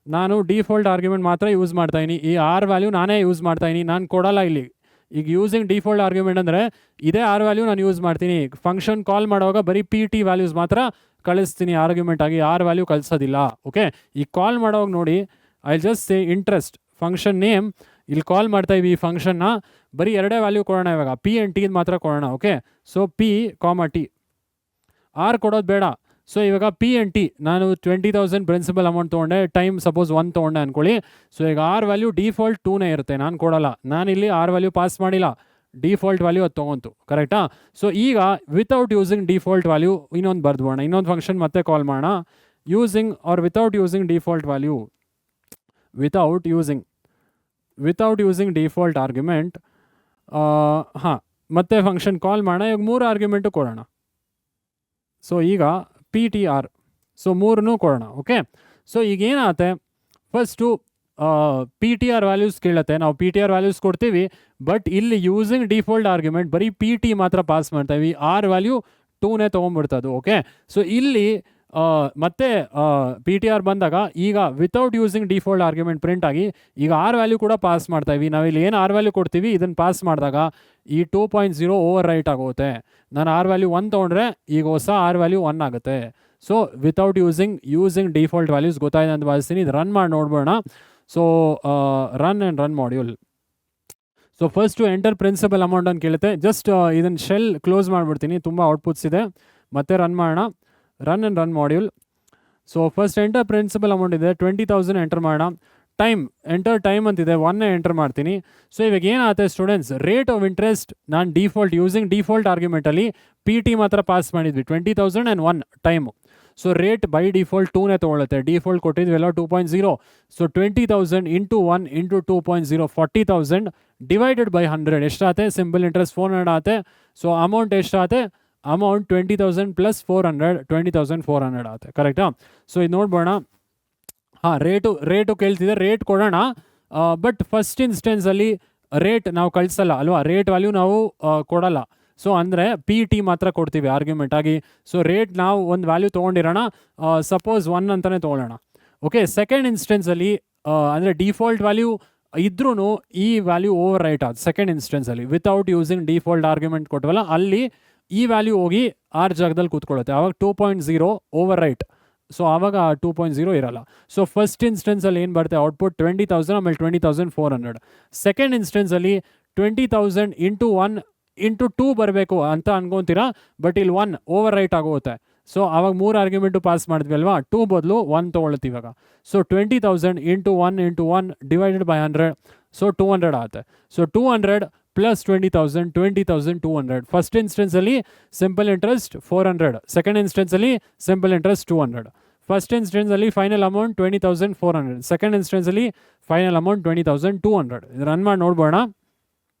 ನಾನು ಡಿಫಾಲ್ಟ್ ಆರ್ಗ್ಯುಮೆಂಟ್ ಮಾತ್ರ ಯೂಸ್ ಮಾಡ್ತಾಯಿನಿ. ಈ ಆರ್ ವ್ಯಾಲ್ಯೂ ನಾನೇ ಯೂಸ್ ಮಾಡ್ತಾಯಿನಿ, ನಾನು ಕೊಡಲ್ಲ ಇಲ್ಲಿ. ಈಗ ಯೂಸಿಂಗ್ ಡಿಫಾಲ್ಟ್ ಆರ್ಗ್ಯುಮೆಂಟ್ ಅಂದರೆ ಇದೇ ಆರ್ ವ್ಯಾಲ್ಯೂ ನಾನು ಯೂಸ್ ಮಾಡ್ತೀನಿ. ಫಂಕ್ಷನ್ ಕಾಲ್ ಮಾಡುವಾಗ ಬರೀ ಪಿ ಟಿ ವ್ಯಾಲ್ಯೂಸ್ ಮಾತ್ರ ಕಳಿಸ್ತೀನಿ ಆರ್ಗ್ಯುಮೆಂಟ್ ಆಗಿ, ಆರ್ ವ್ಯಾಲ್ಯೂ ಕಳಿಸೋದಿಲ್ಲ. ಓಕೆ, ಈಗ ಕಾಲ್ ಮಾಡೋವಾಗ ನೋಡಿ, I just say interest function name. ಇಲ್ಲಿ ಕಾಲ್ ಮಾಡ್ತಾಯಿವಿ ಈ ಫಂಕ್ಷನ್ನ, ಬರೀ 2 ವ್ಯಾಲ್ಯೂ ಕೊಡೋಣ ಇವಾಗ, ಪಿ ಆ್ಯಂಡ್ ಟಿ ಮಾತ್ರ ಕೊಡೋಣ. ಓಕೆ, ಸೊ ಪಿ ಕಾಮ ಟಿ, ಆರ್ ಕೊಡೋದು ಬೇಡ. ಸೊ ಇವಾಗ ಪಿ ಆ್ಯಂಡ್ ಟಿ ನಾನು 20,000 ಪ್ರಿನ್ಸಿಪಲ್ ಅಮೌಂಟ್ ತೊಗೊಂಡೆ, ಟೈಮ್ ಸಪೋಸ್ 1 ತೊಗೊಂಡೆ ಅಂದ್ಕೊಳ್ಳಿ. ಸೊ ಈಗ ಆರ್ ವ್ಯಾಲ್ಯೂ ಡಿಫಾಲ್ಟ್ 2ನೇ ಇರುತ್ತೆ, ನಾನು ಕೊಡಲ್ಲ. ನಾನಿಲ್ಲಿ ಆರ್ ವ್ಯಾಲ್ಯೂ ಪಾಸ್ ಮಾಡಿಲ್ಲ, ಡಿಫಾಲ್ಟ್ ವ್ಯಾಲ್ಯೂ ಅದು ತೊಗೊಂತು. ಕರೆಕ್ಟಾ? ಸೊ ಈಗ ವಿತೌಟ್ ಯೂಸಿಂಗ್ ಡಿಫಾಲ್ಟ್ ವ್ಯಾಲ್ಯೂ ಇನ್ನೊಂದು ಬರ್ದ್ಬೋಣ. ಇನ್ನೊಂದು ಫಂಕ್ಷನ್ ಮತ್ತೆ ಕಾಲ್ ಮಾಡೋಣ. Using or without using default value, without using default argument. ಹಾಂ, ಮತ್ತೆ ಫಂಕ್ಷನ್ ಕಾಲ್ ಮಾಡೋಣ. ಈಗ 3 ಆರ್ಗ್ಯುಮೆಂಟು ಕೊಡೋಣ. ಸೊ ಈಗ ಪಿ ಟಿ ಆರ್, ಸೊ 3 ಕೊಡೋಣ. ಓಕೆ, ಸೊ ಈಗ ಏನಾಗುತ್ತೆ, first p T R values ಕೇಳುತ್ತೆ. ನಾವು ಪಿ ಟಿ ಆರ್ ವ್ಯಾಲ್ಯೂಸ್ ಕೊಡ್ತೀವಿ, ಬಟ್ ಇಲ್ಲಿ ಯೂಸಿಂಗ್ ಡಿಫಾಲ್ಟ್ ಆರ್ಗ್ಯುಮೆಂಟ್ ಬರೀ ಪಿ ಟಿ ಮಾತ್ರ ಪಾಸ್ ಮಾಡ್ತೀವಿ, ಆರ್ ವ್ಯಾಲ್ಯೂ 2ನೇ ತೊಗೊಂಡ್ಬಿಡ್ತದು. ಓಕೆ, ಸೊ ಇಲ್ಲಿ ಮತ್ತೆ ಪಿ ಟಿ ಆರ್ ಬಂದಾಗ ಈಗ without using default argument print ಆಗಿ ಈಗ ಆರ್ ವ್ಯಾಲ್ಯೂ ಕೂಡ ಪಾಸ್ ಮಾಡ್ತಾಯಿವಿ. ನಾವಿಲ್ಲಿ ಏನು ಆರ್ ವ್ಯಾಲ್ಯೂ ಕೊಡ್ತೀವಿ ಇದನ್ನು ಪಾಸ್ ಮಾಡಿದಾಗ ಈ 2.0 ಓವರ್ ರೈಟ್ ಆಗುತ್ತೆ. ನಾನು ಆರ್ ವ್ಯಾಲ್ಯೂ 1 ತೊಗೊಂಡ್ರೆ ಈಗ ಹೊಸ ಆರ್ ವ್ಯಾಲ್ಯೂ 1 ಆಗುತ್ತೆ. So without using default values ಗೊತ್ತಾಯಿದೆ ಅಂತ ಭಾವಿಸ್ತೀನಿ. ಇದು ರನ್ ಮಾಡಿ ನೋಡ್ಬೋಣ. So run module. So first enter principal amount ಅಂತ ಕೇಳುತ್ತೆ. ಜಸ್ಟ್ ಇದನ್ನು ಶೆಲ್ ಕ್ಲೋಸ್ ಮಾಡಿಬಿಡ್ತೀನಿ, ತುಂಬ ಔಟ್ಪುಟ್ಸ್ ಇದೆ. ಮತ್ತೆ ರನ್ ಮಾಡೋಣ. Run module. So first enter principal amount ಇದೆ 20,000 ಎಂಟರ್ ಮಾಡೋಣ. ಎಂಟರ್ ಟೈಮ್ ಅಂತಿದೆ 1ನೇ ಎಂಟರ್ ಮಾಡ್ತೀನಿ. ಸೊ ಇವಾಗ ಏನಾಗುತ್ತೆ ಸ್ಟೂಡೆಂಟ್ಸ್, ರೇಟ್ ಆಫ್ ಇಂಟ್ರೆಸ್ಟ್ ನಾನು ಯೂಸಿಂಗ್ ಡಿಫಾಲ್ಟ್ ಆರ್ಗ್ಯುಮೆಂಟಲ್ಲಿ ಪಿ ಟಿ ಮಾತ್ರ ಪಾಸ್ ಮಾಡಿದ್ವಿ, 20,001 time. So rate by default 2ನೇ ತೊಗೊಳುತ್ತೆ, ಡಿಫಾಲ್ಟ್ ಕೊಟ್ಟಿದ್ವೆಲ್ಲ 2.0. So 20,000 into 1 into 2.0 40,000 divided by 100 ಎಷ್ಟಾಗುತ್ತೆ, ಸಿಂಪಲ್ ಇಂಟ್ರೆಸ್ಟ್ 400 ಆಗುತ್ತೆ. ಸೊ ಅಮೌಂಟ್ ಎಷ್ಟಾಗುತ್ತೆ, ಅಮೌಂಟ್ 20,000 ಪ್ಲಸ್ 400 20,400 ಆಗುತ್ತೆ. ಕರೆಕ್ಟಾ? ಸೊ ಇದು ನೋಡ್ಬೋಣ. ಹಾಂ, ರೇಟು ಕೇಳ್ತಿದೆ, ರೇಟ್ ಕೊಡೋಣ. ಬಟ್ ಫಸ್ಟ್ ಇನ್ಸ್ಟೆನ್ಸಲ್ಲಿ ರೇಟ್ ನಾವು ಕಳಿಸಲ್ಲ ಅಲ್ವಾ, ರೇಟ್ ವ್ಯಾಲ್ಯೂ ನಾವು ಕೊಡಲ್ಲ. ಸೊ ಅಂದರೆ ಪಿ ಟಿ ಮಾತ್ರ ಕೊಡ್ತೀವಿ ಆರ್ಗ್ಯುಮೆಂಟ್ ಆಗಿ. ಸೊ ರೇಟ್ ನಾವು ಒಂದು ವ್ಯಾಲ್ಯೂ ತೊಗೊಂಡಿರೋಣ, ಸಪೋಸ್ 1 ಅಂತಲೇ ತೊಗೊಳ್ಳೋಣ. ಓಕೆ, ಸೆಕೆಂಡ್ ಇನ್ಸ್ಟೆನ್ಸಲ್ಲಿ ಅಂದರೆ ಡಿಫಾಲ್ಟ್ ವ್ಯಾಲ್ಯೂ ಇದ್ರೂ ಈ ವ್ಯಾಲ್ಯೂ ಓವರ್ ರೈಟ್ ಆಗುತ್ತೆ. ಸೆಕೆಂಡ್ ಇನ್ಸ್ಟೆನ್ಸಲ್ಲಿ ವಿತೌಟ್ ಯೂಸಿಂಗ್ ಡಿಫಾಲ್ಟ್ ಆರ್ಗ್ಯುಮೆಂಟ್ ಕೊಟ್ಟವಲ್ಲ ಅಲ್ಲಿ ಈ ವ್ಯಾಲ್ಯೂ ಹೋಗಿ ಆರ್ ಜಾಗದಲ್ಲಿ ಕೂತ್ಕೊಳ್ಳುತ್ತೆ. ಆವಾಗ 2.0 ಓವರ್ ರೈಟ್. ಸೊ ಆವಾಗ 2.0 ಇರಲ್ಲ. ಸೊ ಫಸ್ಟ್ ಇನ್ಸ್ಟೆನ್ಸಲ್ಲಿ ಏನು ಬರುತ್ತೆ ಔಟ್ಪುಟ್ 20,000, ಆಮೇಲೆ 20,400. ಸೆಕೆಂಡ್ ಇನ್ಸ್ಟೆನ್ಸಲ್ಲಿ 20,000 ಇಂಟು 1 ಇಂಟು 2 ಬರಬೇಕು ಅಂತ ಅನ್ಕೊತೀರಾ, ಬಟ್ ಇಲ್ಲಿ 1 ಓವರ್ ರೈಟ್ ಆಗೋಗುತ್ತೆ. ಸೊ ಆವಾಗ 3 ಆರ್ಗ್ಯುಮೆಂಟು ಪಾಸ್ ಮಾಡಿದ್ವಿ ಅಲ್ವಾ, 2 ಬದಲು 1 ತೊಗೊಳ್ತೀವಿ ಇವಾಗ. So 20,000 into 1 divided by 100, so 200 ಆಗುತ್ತೆ. So 200 plus 20,000, 20,200. ಫಸ್ಟ್ ಇನ್ಸ್ಟೆನ್ಸಲ್ಲಿ ಸಿಂಪಲ್ ಇಂಟ್ರೆಸ್ಟ್ 400, ಸೆಕೆಂಡ್ ಇನ್ಸ್ಟೆನ್ಸಲ್ಲಿ ಸಿಂಪಲ್ ಇಂಟ್ರೆಸ್ಟ್ 200. ಫಸ್ಟ್ ಇನ್ಸ್ಟೆನ್ಸಲ್ಲಿ ಫೈನಲ್ ಅಮೌಂಟ್ 20,400, ಸೆಕೆಂಡ್ ಇನ್ಸ್ಟೆನ್ಸಲ್ಲಿ ಫೈನಲ್ ಅಮೌಂಟ್ 20,200. ಇದು ರನ್ ಮಾಡಿ ನೋಡ್ಬೋಣ.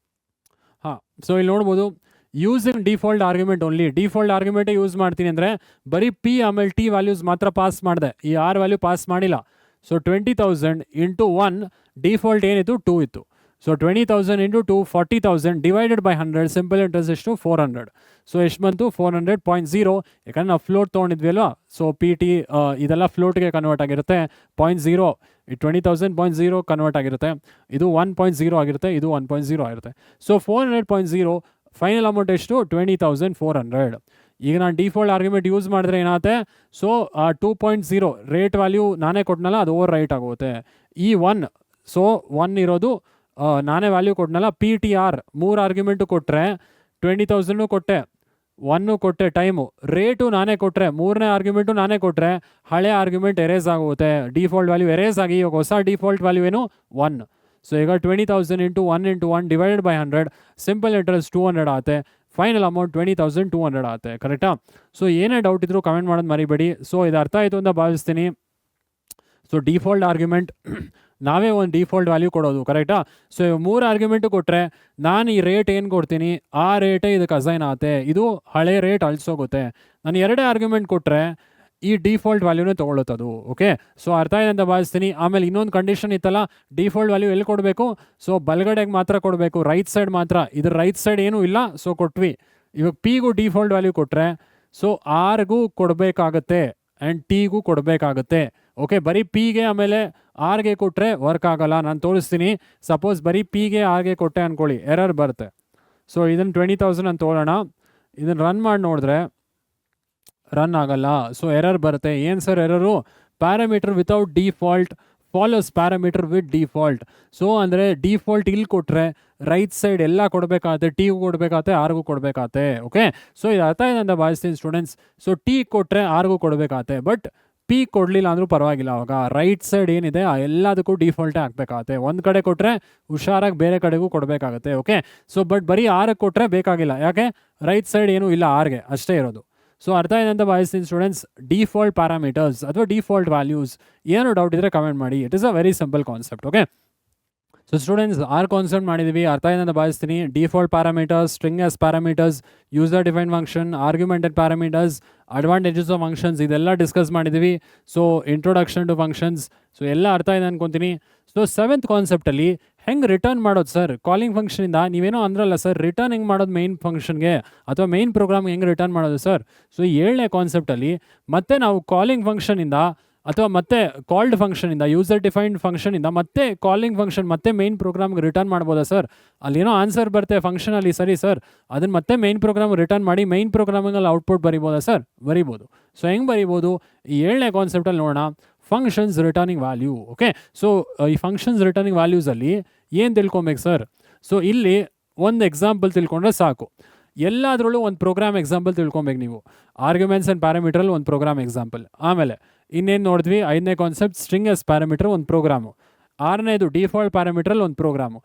ಹಾಂ, ಸೊ ಇಲ್ಲಿ ನೋಡ್ಬೋದು using default argument only. Default ಆರ್ಗ್ಯುಮೆಂಟೇ ಯೂಸ್ ಮಾಡ್ತೀನಿ ಅಂದರೆ ಬರೀ ಪಿ ಆಮೇಲೆ ಟಿ ವ್ಯಾಲ್ಯೂಸ್ ಮಾತ್ರ ಪಾಸ್ ಮಾಡಿದೆ, ಈ ಆರ್ ವ್ಯಾಲ್ಯೂ ಪಾಸ್ ಮಾಡಿಲ್ಲ. ಸೊ 20,000 ಇಂಟು 1 ಡಿಫಾಲ್ಟ್ ಏನಿತ್ತು 2 ಇತ್ತು. So 20,000 into 2 40,000 divided by 100, simple interest ಎಷ್ಟು 400. ಸೊ ಎಷ್ಟು ಬಂತು 400.0. ಯಾಕಂದ್ರೆ ನಾವು ಫ್ಲೋಟ್ ತೊಗೊಂಡಿದ್ವಿ ಅಲ್ವಾ, ಸೊ ಪಿ ಟಿ ಇದೆಲ್ಲ ಫ್ಲೋಟ್ಗೆ ಕನ್ವರ್ಟ್ ಆಗಿರುತ್ತೆ. 0.0 20,000.0 ಕನ್ವರ್ಟ್ ಆಗಿರುತ್ತೆ. ಇದು 1.0 ಆಗಿರುತ್ತೆ, ಇದು 1.0 ಆಗಿರುತ್ತೆ. ಸೊ 400.0 ಫೈನಲ್ ಅಮೌಂಟ್ ಎಷ್ಟು 20,400. ಈಗ ನಾನು ಡಿಫಾಲ್ಟ್ ಆರ್ಗ್ಯುಮೆಂಟ್ ಯೂಸ್ ಮಾಡಿದ್ರೆ ಏನಾಗುತ್ತೆ, ಸೊ 2.0 ರೇಟ್ ವ್ಯಾಲ್ಯೂ ನಾನೇ ಕೊಟ್ಟನಲ್ಲ, ಅದು ಓವರ್ ರೈಟ್ ಆಗುತ್ತೆ. ಈ 1, ಸೊ 1 ಇರೋದು ನಾನೇ ವ್ಯಾಲ್ಯೂ ಕೊಟ್ಟನಲ್ಲ, ಪಿ ಟಿ ಆರ್ 3 ಆರ್ಗ್ಯುಮೆಂಟು ಕೊಟ್ಟರೆ 20,000 ಕೊಟ್ಟೆ, 1 ಕೊಟ್ಟೆ ಟೈಮು, ರೇಟು ನಾನೇ ಕೊಟ್ಟರೆ, 3ನೇ ಆರ್ಗ್ಯುಮೆಂಟು ನಾನೇ ಕೊಟ್ಟರೆ ಹಳೆ ಆರ್ಗ್ಯುಮೆಂಟ್ ಎರೇಸ್ ಆಗುತ್ತೆ. ಡಿಫಾಲ್ಟ್ ವ್ಯಾಲ್ಯೂ ಎರೇಸ್ ಆಗಿ ಇವಾಗ ಹೊಸ ಡಿಫಾಲ್ಟ್ ವ್ಯಾಲ್ಯೂ ಏನು 1. ಸೊ ಈಗ 20,000 into 1 divided by 100, simple interest 200 ಆಗುತ್ತೆ. ಫೈನಲ್ ಅಮೌಂಟ್ 20,200 ಆಗುತ್ತೆ. ಕರೆಕ್ಟಾ? ಸೊ ಏನೇ ಡೌಟ್ ಇದ್ರೂ ಕಮೆಂಟ್ ಮಾಡೋದು ಮರಿಬೇಡಿ. ಸೊ ಇದು ಅರ್ಥ ಆಯಿತು ಅಂತ ಭಾವಿಸ್ತೀನಿ. ಸೊ ಡಿಫಾಲ್ಟ್ ಆರ್ಗ್ಯುಮೆಂಟ್ ನಾವೇ ಒಂದು ಡಿಫಾಲ್ಟ್ ವ್ಯಾಲ್ಯೂ ಕೊಡೋದು, ಕರೆಕ್ಟಾ? ಸೊ 3 ಆರ್ಗ್ಯುಮೆಂಟು ಕೊಟ್ಟರೆ ನಾನು ಈ ರೇಟ್ ಏನು ಕೊಡ್ತೀನಿ ಆ ರೇಟೇ ಇದಕ್ಕೆ ಅಸೈನ್ ಆಗುತ್ತೆ, ಇದು ಹಳೆ ರೇಟ್ ಅಳಿಸೋಗುತ್ತೆ. ನಾನು 2 ಆರ್ಗ್ಯುಮೆಂಟ್ ಕೊಟ್ಟರೆ ಈ ಡಿಫಾಲ್ಟ್ ವ್ಯಾಲ್ಯೂನೇ ತೊಗೊಳುತ್ತದು. ಓಕೆ, ಸೊ ಅರ್ಥ ಇದೆ ಅಂತ ಭಾವಿಸ್ತೀನಿ. ಆಮೇಲೆ ಇನ್ನೊಂದು ಕಂಡೀಷನ್ ಇತ್ತಲ್ಲ, ಡಿಫಾಲ್ಟ್ ವ್ಯಾಲ್ಯೂ ಎಲ್ಲಿ ಕೊಡಬೇಕು, ಸೊ ಬಲ್ಗಡೆಗೆ ಮಾತ್ರ ಕೊಡಬೇಕು, ರೈಟ್ ಸೈಡ್ ಮಾತ್ರ. ಇದ್ರ ರೈಟ್ ಸೈಡ್ ಏನೂ ಇಲ್ಲ, ಸೊ ಕೊಟ್ವಿ. ಇವಾಗ ಪಿಗೂ ಡಿಫಾಲ್ಟ್ ವ್ಯಾಲ್ಯೂ ಕೊಟ್ಟರೆ ಸೊ ಆರ್ಗೂ ಕೊಡಬೇಕಾಗತ್ತೆ ಆ್ಯಂಡ್ ಟಿಗೂ ಕೊಡಬೇಕಾಗತ್ತೆ. ಓಕೆ, ಬರೀ ಪಿಗೆ ಆಮೇಲೆ ಆರ್ಗೆ ಕೊಟ್ಟರೆ ವರ್ಕ್ ಆಗೋಲ್ಲ. ನಾನು ತೋರಿಸ್ತೀನಿ. ಸಪೋಸ್ ಬರೀ ಪಿಗೆ ಆರ್ಗೆ ಕೊಟ್ಟೆ ಅಂದ್ಕೊಳ್ಳಿ, ಎರರ್ ಬರುತ್ತೆ. ಸೊ ಇದನ್ನು 20,000 ಅಂತ ತೊಗೊಳ್ಳೋಣ. ಇದನ್ನು ರನ್ ಮಾಡಿ ನೋಡಿದ್ರೆ ರನ್ ಆಗಲ್ಲ. ಸೊ ಎರರ್ ಬರುತ್ತೆ. ಏನು sir error? Parameter without default follows parameter with default. So ಅಂದರೆ ಡಿಫಾಲ್ಟ್ ಇಲ್ಲಿ ಕೊಟ್ಟರೆ ರೈಟ್ ಸೈಡ್ ಎಲ್ಲ ಕೊಡಬೇಕಾಗತ್ತೆ, ಟಿಗೂ ಕೊಡಬೇಕಾಗತ್ತೆ, ಆರ್ಗೂ ಕೊಡಬೇಕಾಗತ್ತೆ. ಓಕೆ, ಸೊ ಇದು ಅರ್ಥ ಇದೆ ಅಂತ ಭಾವಿಸ್ತೀನಿ ಸ್ಟೂಡೆಂಟ್ಸ್. ಸೊ ಟಿ ಕೊಟ್ಟರೆ ಆರ್ಗೂ ಕೊಡಬೇಕಾಗತ್ತೆ, ಬಟ್ ಪಿ ಕೊಡಲಿಲ್ಲ ಅಂದರೂ ಪರವಾಗಿಲ್ಲ. ಅವಾಗ ರೈಟ್ ಸೈಡ್ ಏನಿದೆ ಆ ಎಲ್ಲದಕ್ಕೂ ಡಿಫಾಲ್ಟೇ ಹಾಕಬೇಕಾಗತ್ತೆ. ಒಂದು ಕಡೆ ಕೊಟ್ಟರೆ ಹುಷಾರಾಗಿ ಬೇರೆ ಕಡೆಗೂ ಕೊಡಬೇಕಾಗತ್ತೆ. ಓಕೆ, ಸೊ ಬಟ್ ಬರೀ ಆರ್ಗೆ ಕೊಟ್ಟರೆ ಬೇಕಾಗಿಲ್ಲ, ಯಾಕೆ ರೈಟ್ ಸೈಡ್ ಏನೂ ಇಲ್ಲ, ಆರ್ಗೆ ಅಷ್ಟೇ ಇರೋದು. ಸೊ ಅರ್ಥ ಇದೆ ಅಂತ ಭಾವಿಸ್ತೀನಿ ಸ್ಟೂಡೆಂಟ್ಸ್. ಡಿಫಾಲ್ಟ್ ಪ್ಯಾರಾಮೀಟರ್ಸ್ ಅಥವಾ ಡಿಫಾಲ್ಟ್ ವ್ಯಾಲ್ಯೂಸ್, ಏನೋ ಡೌಟ್ ಇದ್ದರೆ ಕಮೆಂಟ್ ಮಾಡಿ. It is a very simple concept. Okay, so students 6 concept ಮಾಡಿದ್ದೀವಿ, ಅರ್ಥ ಇದೆ ಅಂತ ಭಾವಿಸ್ತೀನಿ. Default parameters, string as parameters, user defined function, argumented parameters, advantages of functions, ಇದೆಲ್ಲ ಡಿಸ್ಕಸ್ ಮಾಡಿದ್ದೀವಿ. So introduction to functions, so ಎಲ್ಲ ಅರ್ಥ ಇದೆ ಅಂದ್ಕೊತೀನಿ. ಸೊ 7th ಕಾನ್ಸೆಪ್ಟಲ್ಲಿ ಹೆಂಗೆ ರಿಟರ್ನ್ ಮಾಡೋದು ಸರ್ ಕಾಲಿಂಗ್ ಫಂಕ್ಷನಿಂದ? ನೀವೇನೋ ಅಂದ್ರಲ್ಲ ಸರ್, ರಿಟರ್ನ್ ಹೆಂಗೆ ಮಾಡೋದು ಮೈನ್ ಫಂಕ್ಷನ್ಗೆ ಅಥವಾ ಮೈನ್ ಪ್ರೋಗ್ರಾಮ್ಗೆ ಹೆಂಗೆ ರಿಟರ್ನ್ ಮಾಡೋದು ಸರ್? ಸೊ 7ನೇ ಕಾನ್ಸೆಪ್ಟಲ್ಲಿ ಮತ್ತೆ ನಾವು ಕಾಲಿಂಗ್ ಫಂಕ್ಷನಿಂದ ಅಥವಾ ಮತ್ತೆ ಕಾಲ್ಡ್ ಫಂಕ್ಷನಿಂದ, ಯೂಸರ್ ಡಿಫೈನ್ಡ್ ಫಂಕ್ಷನಿಂದ ಮತ್ತೆ ಕಾಲಿಂಗ್ ಫಂಕ್ಷನ್ ಮತ್ತೆ ಮೈನ್ ಪ್ರೋಗ್ರಾಮ್ಗೆ ರಿಟರ್ನ್ ಮಾಡ್ಬೋದಾ ಸರ್? ಅಲ್ಲೇನೋ ಆನ್ಸರ್ ಬರುತ್ತೆ ಫಂಕ್ಷನಲ್ಲಿ, ಸರಿ ಸರ್, ಅದನ್ನು ಮತ್ತೆ ಮೈನ್ ಪ್ರೋಗ್ರಾಮ್ ರಿಟರ್ನ್ ಮಾಡಿ ಮೈನ್ ಪ್ರೋಗ್ರಾಮಿಂಗಲ್ಲಿ ಔಟ್ಪುಟ್ ಬರಿಬೋದಾ ಸರ್? ಬರಿಬೋದು. ಸೊ ಹೆಂಗೆ ಬರಿಬೋದು ಈ 7ನೇ ಕಾನ್ಸೆಪ್ಟಲ್ಲಿ ನೋಡೋಣ. Functions returning value. Okay, so ಈ ಫಂಕ್ಷನ್ಸ್ ರಿಟರ್ನಿಂಗ್ ವ್ಯಾಲ್ಯೂಸಲ್ಲಿ ಏನು ತಿಳ್ಕೊಬೇಕು ಸರ್? ಸೊ ಇಲ್ಲಿ ಒಂದು ಎಕ್ಸಾಂಪಲ್ ತಿಳ್ಕೊಂಡ್ರೆ ಸಾಕು. ಎಲ್ಲಾದ್ರಲ್ಲೂ ಒಂದು ಪ್ರೋಗ್ರಾಮ್ ಎಕ್ಸಾಂಪಲ್ ತಿಳ್ಕೊಬೇಕು ನೀವು. ಆರ್ಗ್ಯುಮೆಂಟ್ಸ್ ಆ್ಯಂಡ್ ಪ್ಯಾರಾಮೀಟ್ರಲ್ಲಿ ಒಂದು ಪ್ರೋಗ್ರಾಮ್ ಎಕ್ಸಾಂಪಲ್. ಆಮೇಲೆ ಇನ್ನೇನು ನೋಡಿದ್ವಿ, 5ನೇ ಕಾನ್ಸೆಪ್ಟ್ ಸ್ಟ್ರಿಂಗ್ ಎಸ್ ಪ್ಯಾರಾಮೀಟರ್ ಒಂದು ಪ್ರೋಗ್ರಾಮು. 6ನೇದು ಡಿಫಾಲ್ಟ್ ಪ್ಯಾರಾಮೀಟ್ರಲ್ಲಿ ಒಂದು ಪ್ರೋಗ್ರಾಮು.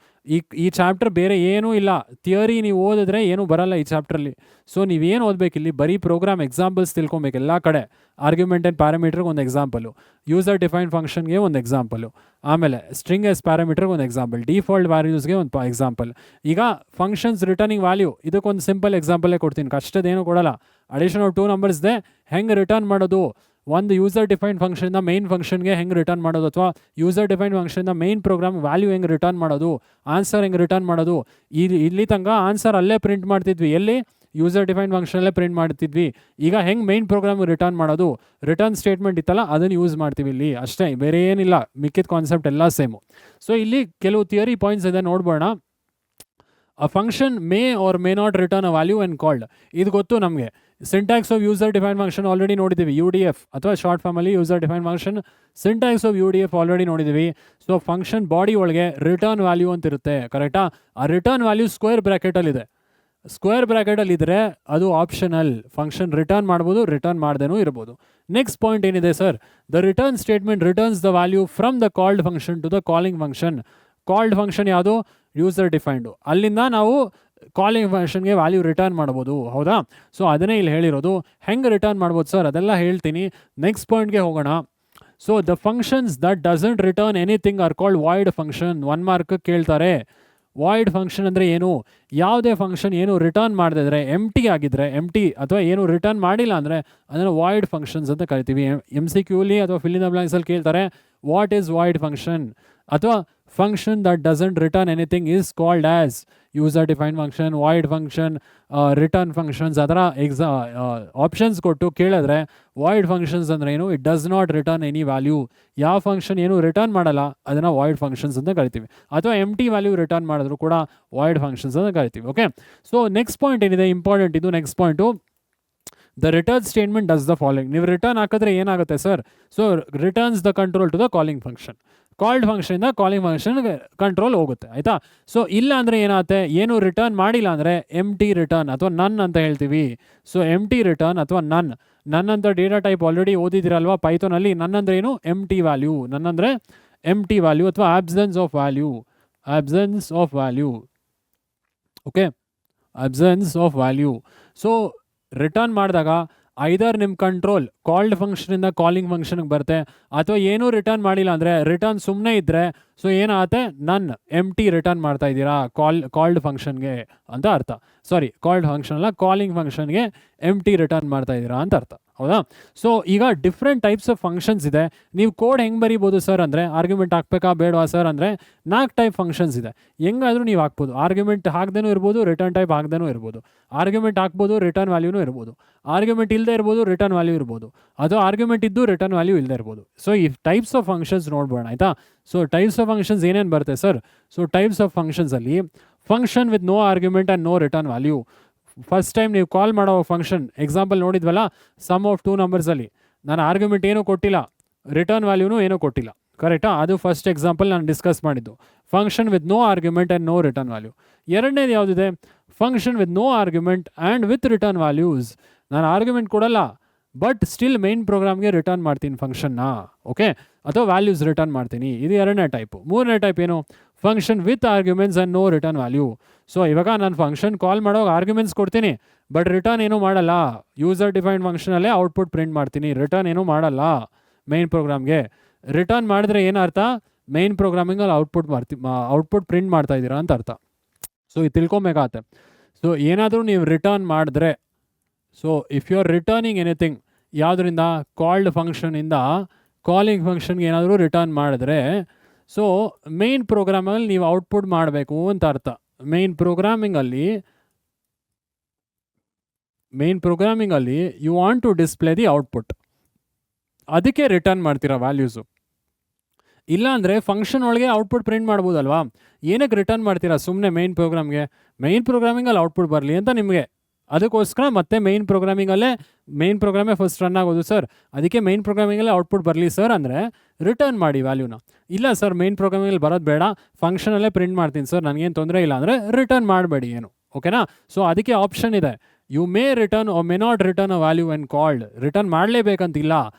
ಈ ಚಾಪ್ಟರ್ ಬೇರೆ ಏನೂ ಇಲ್ಲ, ಥಿಯರಿ ನೀವು ಓದಿದ್ರೆ ಏನೂ ಬರಲ್ಲ ಈ ಚಾಪ್ಟ್ರಲ್ಲಿ. ಸೊ ನೀವೇನು ಓದಬೇಕಿಲ್ಲಿ, ಬರೀ ಪ್ರೋಗ್ರಾಮ್ ಎಕ್ಸಾಂಪಲ್ಸ್ ತಿಳ್ಕೊಬೇಕು ಎಲ್ಲ ಕಡೆ. ಆರ್ಗ್ಯುಮೆಂಟ್ ಆ್ಯಂಡ್ ಪ್ಯಾರಾಮೀಟ್ರಿಗೆ ಒಂದು ಎಕ್ಸಾಂಪಲು, ಯೂಸರ್ ಡಿಫೈನ್ಡ್ ಫಂಕ್ಷನ್ಗೆ ಒಂದು ಎಕ್ಸಾಂಪಲು, ಆಮೇಲೆ ಸ್ಟ್ರಿಂಗ್ ಎಸ್ ಪ್ಯಾರಾಮೀಟರ್ಗೆ ಒಂದು ಎಕ್ಸಾಂಪಲ್, ಡಿಫಾಲ್ಟ್ ವ್ಯಾಲ್ಯೂಸ್ಗೆ ಒಂದು ಎಕ್ಸಾಂಪಲ್. ಈಗ ಫಂಕ್ಷನ್ಸ್ ರಿಟರ್ನಿಂಗ್ ವ್ಯಾಲ್ಯೂ ಇದಕ್ಕೊಂದು ಸಿಂಪಲ್ ಎಕ್ಸಾಂಪಲೇ ಕೊಡ್ತೀನಿ, ಕಷ್ಟದೇನೂ ಕೊಡಲ್ಲ. ಅಡಿಷನ್ ಆಫ್ 2 ನಂಬರ್ಸ್ದೆ ಹೆಂಗೆ ರಿಟರ್ನ್ ಮಾಡೋದು, ಒಂದು ಯೂಸರ್ ಡಿಫೈನ್ಡ್ ಫಂಕ್ಷನಿಂದ ಮೈನ್ ಫಂಕ್ಷನ್ಗೆ ಹೆಂಗೆ ರಿಟರ್ನ್ ಮಾಡೋದು, ಅಥವಾ ಯೂಸರ್ ಡಿಫೈನ್ಡ್ ಫಂಕ್ಷನಿಂದ ಮೈನ್ ಪ್ರೋಗ್ರಾಮ್ ವ್ಯಾಲ್ಯೂ ಹೆಂಗೆ ರಿಟರ್ನ್ ಮಾಡೋದು, ಆನ್ಸರ್ ಹೆಂಗೆ ರಿಟರ್ನ್ ಮಾಡೋದು. ಇಲ್ಲಿ ತನಕ ಆನ್ಸರ್ ಅಲ್ಲೇ ಪ್ರಿಂಟ್ ಮಾಡ್ತಿದ್ವಿ, ಎಲ್ಲಿ ಯೂಸರ್ ಡಿಫೈನ್ಡ್ ಫಂಕ್ಷನಲ್ಲೇ ಪ್ರಿಂಟ್ ಮಾಡ್ತಿದ್ವಿ. ಈಗ ಹೆಂಗೆ ಮೈನ್ ಪ್ರೋಗ್ರಾಮ್ಗೆ ರಿಟರ್ನ್ ಮಾಡೋದು, ರಿಟರ್ನ್ ಸ್ಟೇಟ್ಮೆಂಟ್ ಇತ್ತಲ್ಲ ಅದನ್ನು ಯೂಸ್ ಮಾಡ್ತೀವಿ ಇಲ್ಲಿ, ಅಷ್ಟೇ, ಬೇರೆ ಏನಿಲ್ಲ. ಮಿಕ್ಕಿದ ಕಾನ್ಸೆಪ್ಟ್ ಎಲ್ಲ ಸೇಮು. ಸೊ ಇಲ್ಲಿ ಕೆಲವು ಥಿಯರಿ ಪಾಯಿಂಟ್ಸ್ ಇದೆ ನೋಡ್ಬೋಣ. A function may or may not return a value and called. ಇದು ಗೊತ್ತು ನಮಗೆ. Syntax of user define function already ನೋಡಿದ್ದೀವಿ, ಯು ಡಿ ಎಫ್ ಅಥವಾ ಶಾರ್ಟ್ ಫಾರ್ಮಲ್ಲಿ user define function. Syntax of U D F already ನೋಡಿದ್ದೀವಿ. So function body ಒಳಗೆ return value ಅಂತ ಇರುತ್ತೆ, ಕರೆಕ್ಟಾ? ಆ ರಿಟರ್ನ್ ವ್ಯಾಲ್ಯೂ ಸ್ಕ್ವೇರ್ ಬ್ರ್ಯಾಕೆಟಲ್ಲಿದೆ. ಸ್ಕ್ವೇರ್ ಬ್ರ್ಯಾಕೆಟಲ್ಲಿ ಇದ್ದರೆ ಅದು ಆಪ್ಷನಲ್. ಫಂಕ್ಷನ್ ರಿಟರ್ನ್ ಮಾಡ್ಬೋದು, ರಿಟರ್ನ್ ಮಾಡ್ದೇನೂ ಇರ್ಬೋದು. ನೆಕ್ಸ್ಟ್ ಪಾಯಿಂಟ್ ಏನಿದೆ sir? The return statement returns the value from the called function to the calling function. Called function ಯಾವುದು? User defined. ಅಲ್ಲಿಂದ ನಾವು ಕಾಲಿಂಗ್ ಫಂಕ್ಷನ್ಗೆ ವ್ಯಾಲ್ಯೂ ರಿಟರ್ನ್ ಮಾಡ್ಬೋದು, ಹೌದಾ? ಸೊ ಅದನ್ನೇ ಇಲ್ಲಿ ಹೇಳಿರೋದು. ಹೆಂಗೆ ರಿಟರ್ನ್ ಮಾಡ್ಬೋದು ಸರ್ ಅದೆಲ್ಲ ಹೇಳ್ತೀನಿ. ನೆಕ್ಸ್ಟ್ ಪಾಯಿಂಟ್ಗೆ ಹೋಗೋಣ. So the functions that doesn't return anything are called void function. 1 mark ಕೇಳ್ತಾರೆ. ವಾಯ್ಡ್ ಫಂಕ್ಷನ್ ಅಂದರೆ ಏನು? ಯಾವುದೇ ಫಂಕ್ಷನ್ ಏನು ರಿಟರ್ನ್ ಮಾಡದಿದ್ರೆ, ಎಂಟಿ ಆಗಿದ್ದರೆ, ಎಂಟಿ ಅಥವಾ ಏನು ರಿಟರ್ನ್ ಮಾಡಿಲ್ಲ ಅಂದರೆ ಅದನ್ನು ವಾಯ್ಡ್ ಫಂಕ್ಷನ್ಸ್ ಅಂತ ಕರಿತೀವಿ. MCQಲಿ ಅಥವಾ ಫಿಲ್ ಇನ್ ದ ಬ್ಲಾಂಕ್ಸಲ್ಲಿ ಕೇಳ್ತಾರೆ, ವಾಟ್ ಈಸ್ ವಾಯ್ಡ್ ಫಂಕ್ಷನ್? ಅಥವಾ function that doesn't return anything is called as user define function, void function, return functions, ಅದರ ಆಪ್ಷನ್ಸ್ ಕೊಟ್ಟು ಕೇಳಿದ್ರೆ ವಾಯ್ಡ್ ಫಂಕ್ಷನ್ಸ್ ಅಂದರೆ ಏನು? It does not return any value. ಯಾವ function ಏನು return ಮಾಡಲ್ಲ ಅದನ್ನು ವಾಯ್ಡ್ ಫಂಕ್ಷನ್ಸ್ ಅಂತ ಕರಿತೀವಿ. ಅಥವಾ ಎಂಟಿ ವ್ಯಾಲ್ಯೂ ರಿಟರ್ನ್ ಮಾಡಿದ್ರು ಕೂಡ ವಾಯ್ಡ್ ಫಂಕ್ಷನ್ಸ್ ಅಂತ ಕರಿತೀವಿ. ಓಕೆ, ಸೊ ನೆಕ್ಸ್ಟ್ ಪಾಯಿಂಟ್ ಏನಿದೆ ಇಂಪಾರ್ಟೆಂಟ್, ಇದು next point. The return statement does the following. ನೀವು ರಿಟರ್ನ್ ಹಾಕಿದ್ರೆ ಏನಾಗುತ್ತೆ sir? So returns the control to the calling function. Called ಫಂಕ್ಷನಿಂದ ಕಾಲಿಂಗ್ ಫಂಕ್ಷನ್ಗೆ ಕಂಟ್ರೋಲ್ ಹೋಗುತ್ತೆ, ಆಯಿತಾ? ಸೊ ಇಲ್ಲ ಅಂದರೆ ಏನಾಗುತ್ತೆ? ಏನು ರಿಟರ್ನ್ ಮಾಡಿಲ್ಲ ಅಂದರೆ ಎಂಟಿ ರಿಟರ್ನ್ ಅಥವಾ ನನ್ ಅಂತ ಹೇಳ್ತೀವಿ. ಸೊ ಎಂಟಿ ರಿಟರ್ನ್ ಅಥವಾ ನನ್ ಅಂತ ಡೇಟಾ ಟೈಪ್ ಆಲ್ರೆಡಿ ಓದಿದಿರಲ್ವಾ ಪೈಥಾನಲ್ಲಿ. ನನ್ ಅಂದರೆ ಏನು? ಎಂಟಿ ವ್ಯಾಲ್ಯೂ. ನನ್ ಅಂದರೆ ಎಂಟಿ ವ್ಯಾಲ್ಯೂ ಅಥವಾ absence of value. Absence of value. Okay, absence of value. So return ಮಾಡಿದಾಗ ಐದರ್ ನಿಮ್ಮ ಕಂಟ್ರೋಲ್ ಕಾಲ್ಡ್ ಫಂಕ್ಷನಿಂದ ಕಾಲಿಂಗ್ ಫಂಕ್ಷನ್ಗೆ ಬರುತ್ತೆ, ಅಥವಾ ಏನೂ ರಿಟರ್ನ್ ಮಾಡಿಲ್ಲ ಅಂದರೆ ರಿಟರ್ನ್ ಸುಮ್ಮನೆ ಇದ್ದರೆ ಸೊ ಏನಾಗುತ್ತೆ? ನನ್ ಎಂಟಿ ರಿಟರ್ನ್ ಮಾಡ್ತಾ ಇದ್ದೀರಾ ಕಾಲ್ಡ್ ಫಂಕ್ಷನ್ಗೆ ಅಂತ ಅರ್ಥ. ಸಾರಿ, ಕಾಲ್ಡ್ ಫಂಕ್ಷನ್ ಅಲ್ಲ, ಕಾಲಿಂಗ್ ಫಂಕ್ಷನ್ಗೆ ಎಂಟಿ ರಿಟರ್ನ್ ಮಾಡ್ತಾ ಇದ್ದೀರಾ ಅಂತ ಅರ್ಥ, ಹೌದಾ? ಸೊ ಈಗ ಡಿಫ್ರೆಂಟ್ ಟೈಪ್ಸ್ ಆಫ್ ಫಂಕ್ಷನ್ಸ್ ಇದೆ. ನೀವು ಕೋಡ್ ಹೆಂಗೆ ಬರೀಬೋದು ಸರ್ ಅಂದರೆ, ಆರ್ಗ್ಯುಮೆಂಟ್ ಹಾಕ್ಬೇಕಾ ಬೇಡವಾ ಸರ್ ಅಂದರೆ 4 ಟೈಪ್ ಫಂಕ್ಷನ್ಸ್ ಇದೆ. ಹೆಂಗಾದರೂ ನೀವು ಹಾಕ್ಬೋದು. ಆರ್ಗ್ಯುಮೆಂಟ್ ಹಾಕ್ದೇನೂ ಇರ್ಬೋದು, ರಿಟರ್ನ್ ಟೈಪ್ ಹಾಕ್ದೇನೂ ಇರ್ಬೋದು. ಆರ್ಗ್ಯುಮೆಂಟ್ ಹಾಕ್ಬೋದು, ರಿಟರ್ನ್ ವ್ಯಾಲ್ಯೂನೂ ಇರ್ಬೋದು. ಆರ್ಗ್ಯುಮೆಂಟ್ ಇಲ್ಲದೆ ಇರ್ಬೋದು, ರಿಟರ್ನ್ ವ್ಯಾಲ್ಯೂ ಇರ್ಬೋದು. ಅದು ಆರ್ಗ್ಯುಮೆಂಟ್ ಇದ್ದು ರಿಟರ್ನ್ ವ್ಯಾಲ್ಯೂ ಇಲ್ಲದೆ ಇರ್ಬೋದು. ಸೊ ಈ ಟೈಪ್ಸ್ ಆಫ್ ಫಂಕ್ಷನ್ಸ್ ನೋಡ್ಬೋಣ, ಆಯಿತಾ? ಸೊ ಟೈಪ್ಸ್ ಆಫ್ ಫಂಕ್ಷನ್ಸ್ ಏನೇನು ಬರುತ್ತೆ ಸರ್? ಸೊ ಟೈಪ್ಸ್ ಆಫ್ ಫಂಕ್ಷನ್ಸಲ್ಲಿ function with no argument and no return value. First time ನೀವು ಕಾಲ್ ಮಾಡೋ ಫಂಕ್ಷನ್ ಎಕ್ಸಾಂಪಲ್ ನೋಡಿದ್ವಲ್ಲ, ಸಮ್ ಆಫ್ 2 ನಂಬರ್ಸಲ್ಲಿ ನಾನು ಆರ್ಗ್ಯುಮೆಂಟ್ ಏನೂ ಕೊಟ್ಟಿಲ್ಲ, ರಿಟರ್ನ್ ವ್ಯಾಲ್ಯೂನೂ ಏನೂ ಕೊಟ್ಟಿಲ್ಲ, ಕರೆಕ್ಟಾ? ಅದು ಫಸ್ಟ್ ಎಕ್ಸಾಂಪಲ್ ನಾನು ಡಿಸ್ಕಸ್ ಮಾಡಿದ್ದು. Function with no argument and no return value. ಎರಡನೇದು ಯಾವುದಿದೆ? Function with no argument and with return values. ನಾನು ಆರ್ಗ್ಯುಮೆಂಟ್ ಕೊಡಲ್ಲ, ಬಟ್ ಸ್ಟಿಲ್ ಮೈನ್ ಪ್ರೋಗ್ರಾಮ್ಗೆ ರಿಟರ್ನ್ ಮಾಡ್ತೀನಿ ಫಂಕ್ಷನ್ನ, ಓಕೆ? ಅಥವಾ ವ್ಯಾಲ್ಯೂಸ್ ರಿಟರ್ನ್ ಮಾಡ್ತೀನಿ. ಇದು ಎರಡನೇ ಟೈಪು. ಮೂರನೇ ಟೈಪ್ ಏನು? Function with arguments and no return value. So ಇವಾಗ ನಾನು ಫಂಕ್ಷನ್ ಕಾಲ್ ಮಾಡೋವಾಗ ಆರ್ಗ್ಯುಮೆಂಟ್ಸ್ ಕೊಡ್ತೀನಿ, ಬಟ್ ರಿಟರ್ನ್ ಏನೂ ಮಾಡಲ್ಲ. ಯೂಸರ್ ಡಿಫೈನ್ಡ್ ಫಂಕ್ಷನಲ್ಲೇ ಔಟ್ಪುಟ್ ಪ್ರಿಂಟ್ ಮಾಡ್ತೀನಿ, ರಿಟರ್ನ್ ಏನೂ ಮಾಡಲ್ಲ ಮೈನ್ ಪ್ರೋಗ್ರಾಮ್ಗೆ. ರಿಟರ್ನ್ ಮಾಡಿದ್ರೆ ಏನರ್ಥ? ಮೈನ್ ಪ್ರೋಗ್ರಾಮಿಂಗಲ್ಲಿ ಔಟ್ಪುಟ್ ಪ್ರಿಂಟ್ ಮಾಡ್ತಾ ಇದ್ದೀರಾ ಅಂತ ಅರ್ಥ. ಸೊ ಇದು ತಿಳ್ಕೊಬೇಕಾಗತ್ತೆ. ಸೊ ಏನಾದರೂ ನೀವು ರಿಟರ್ನ್ ಮಾಡಿದ್ರೆ, so if you are returning anything, ಯಾವುದರಿಂದ? ಕಾಲ್ಡ್ ಫಂಕ್ಷನಿಂದ ಕಾಲಿಂಗ್ ಫಂಕ್ಷನ್ಗೆ ಏನಾದರೂ ರಿಟರ್ನ್ ಮಾಡಿದ್ರೆ, ಸೊ ಮೈನ್ ಪ್ರೋಗ್ರಾಮಲ್ಲಿ ನೀವು ಔಟ್ಪುಟ್ ಮಾಡಬೇಕು ಅಂತ ಅರ್ಥ. ಮೈನ್ ಪ್ರೋಗ್ರಾಮಿಂಗಲ್ಲಿ you want to display the output, ಅದಕ್ಕೆ ರಿಟರ್ನ್ ಮಾಡ್ತೀರಾ ವ್ಯಾಲ್ಯೂಸು. ಇಲ್ಲಾಂದರೆ ಫಂಕ್ಷನ್ ಒಳಗೆ ಔಟ್ಪುಟ್ ಪ್ರಿಂಟ್ ಮಾಡ್ಬೋದಲ್ವಾ? ಏನಕ್ಕೆ ರಿಟರ್ನ್ ಮಾಡ್ತೀರಾ ಸುಮ್ಮನೆ ಮೈನ್ ಪ್ರೋಗ್ರಾಮಿಂಗಲ್ಲಿ ಔಟ್ಪುಟ್ ಬರಲಿ ಅಂತ ನಿಮಗೆ. ಅದಕ್ಕೋಸ್ಕರ ಮತ್ತೆ ಮೈನ್ ಪ್ರೋಗ್ರಾಮೇ ಫಸ್ಟ್ ರನ್ ಆಗೋದು ಸರ್, ಅದಕ್ಕೆ ಮೈನ್ ಪ್ರೋಗ್ರಾಮಿಂಗಲ್ಲೇ ಔಟ್ಪುಟ್ ಬರಲಿ ಸರ್ ಅಂದರೆ ರಿಟರ್ನ್ ಮಾಡಿ ವ್ಯಾಲ್ಯೂನ. ಇಲ್ಲ ಸರ್ ಮೈನ್ ಪ್ರೋಗ್ರಾಮಿಂಗಲ್ಲಿ ಬರೋದು ಬೇಡ, ಫಂಕ್ಷನಲ್ಲೇ ಪ್ರಿಂಟ್ ಮಾಡ್ತೀನಿ ಸರ್, ನನಗೇನು ತೊಂದರೆ ಇಲ್ಲ ಅಂದರೆ ರಿಟರ್ನ್ ಮಾಡಬೇಡಿ ಏನು, ಓಕೆನಾ? ಸೊ ಅದಕ್ಕೆ ಆಪ್ಷನ್ ಇದೆ, you may return or may not return a value when called. Return ಮಾಡಲೇಬೇಕಂತಿಲ್ಲ,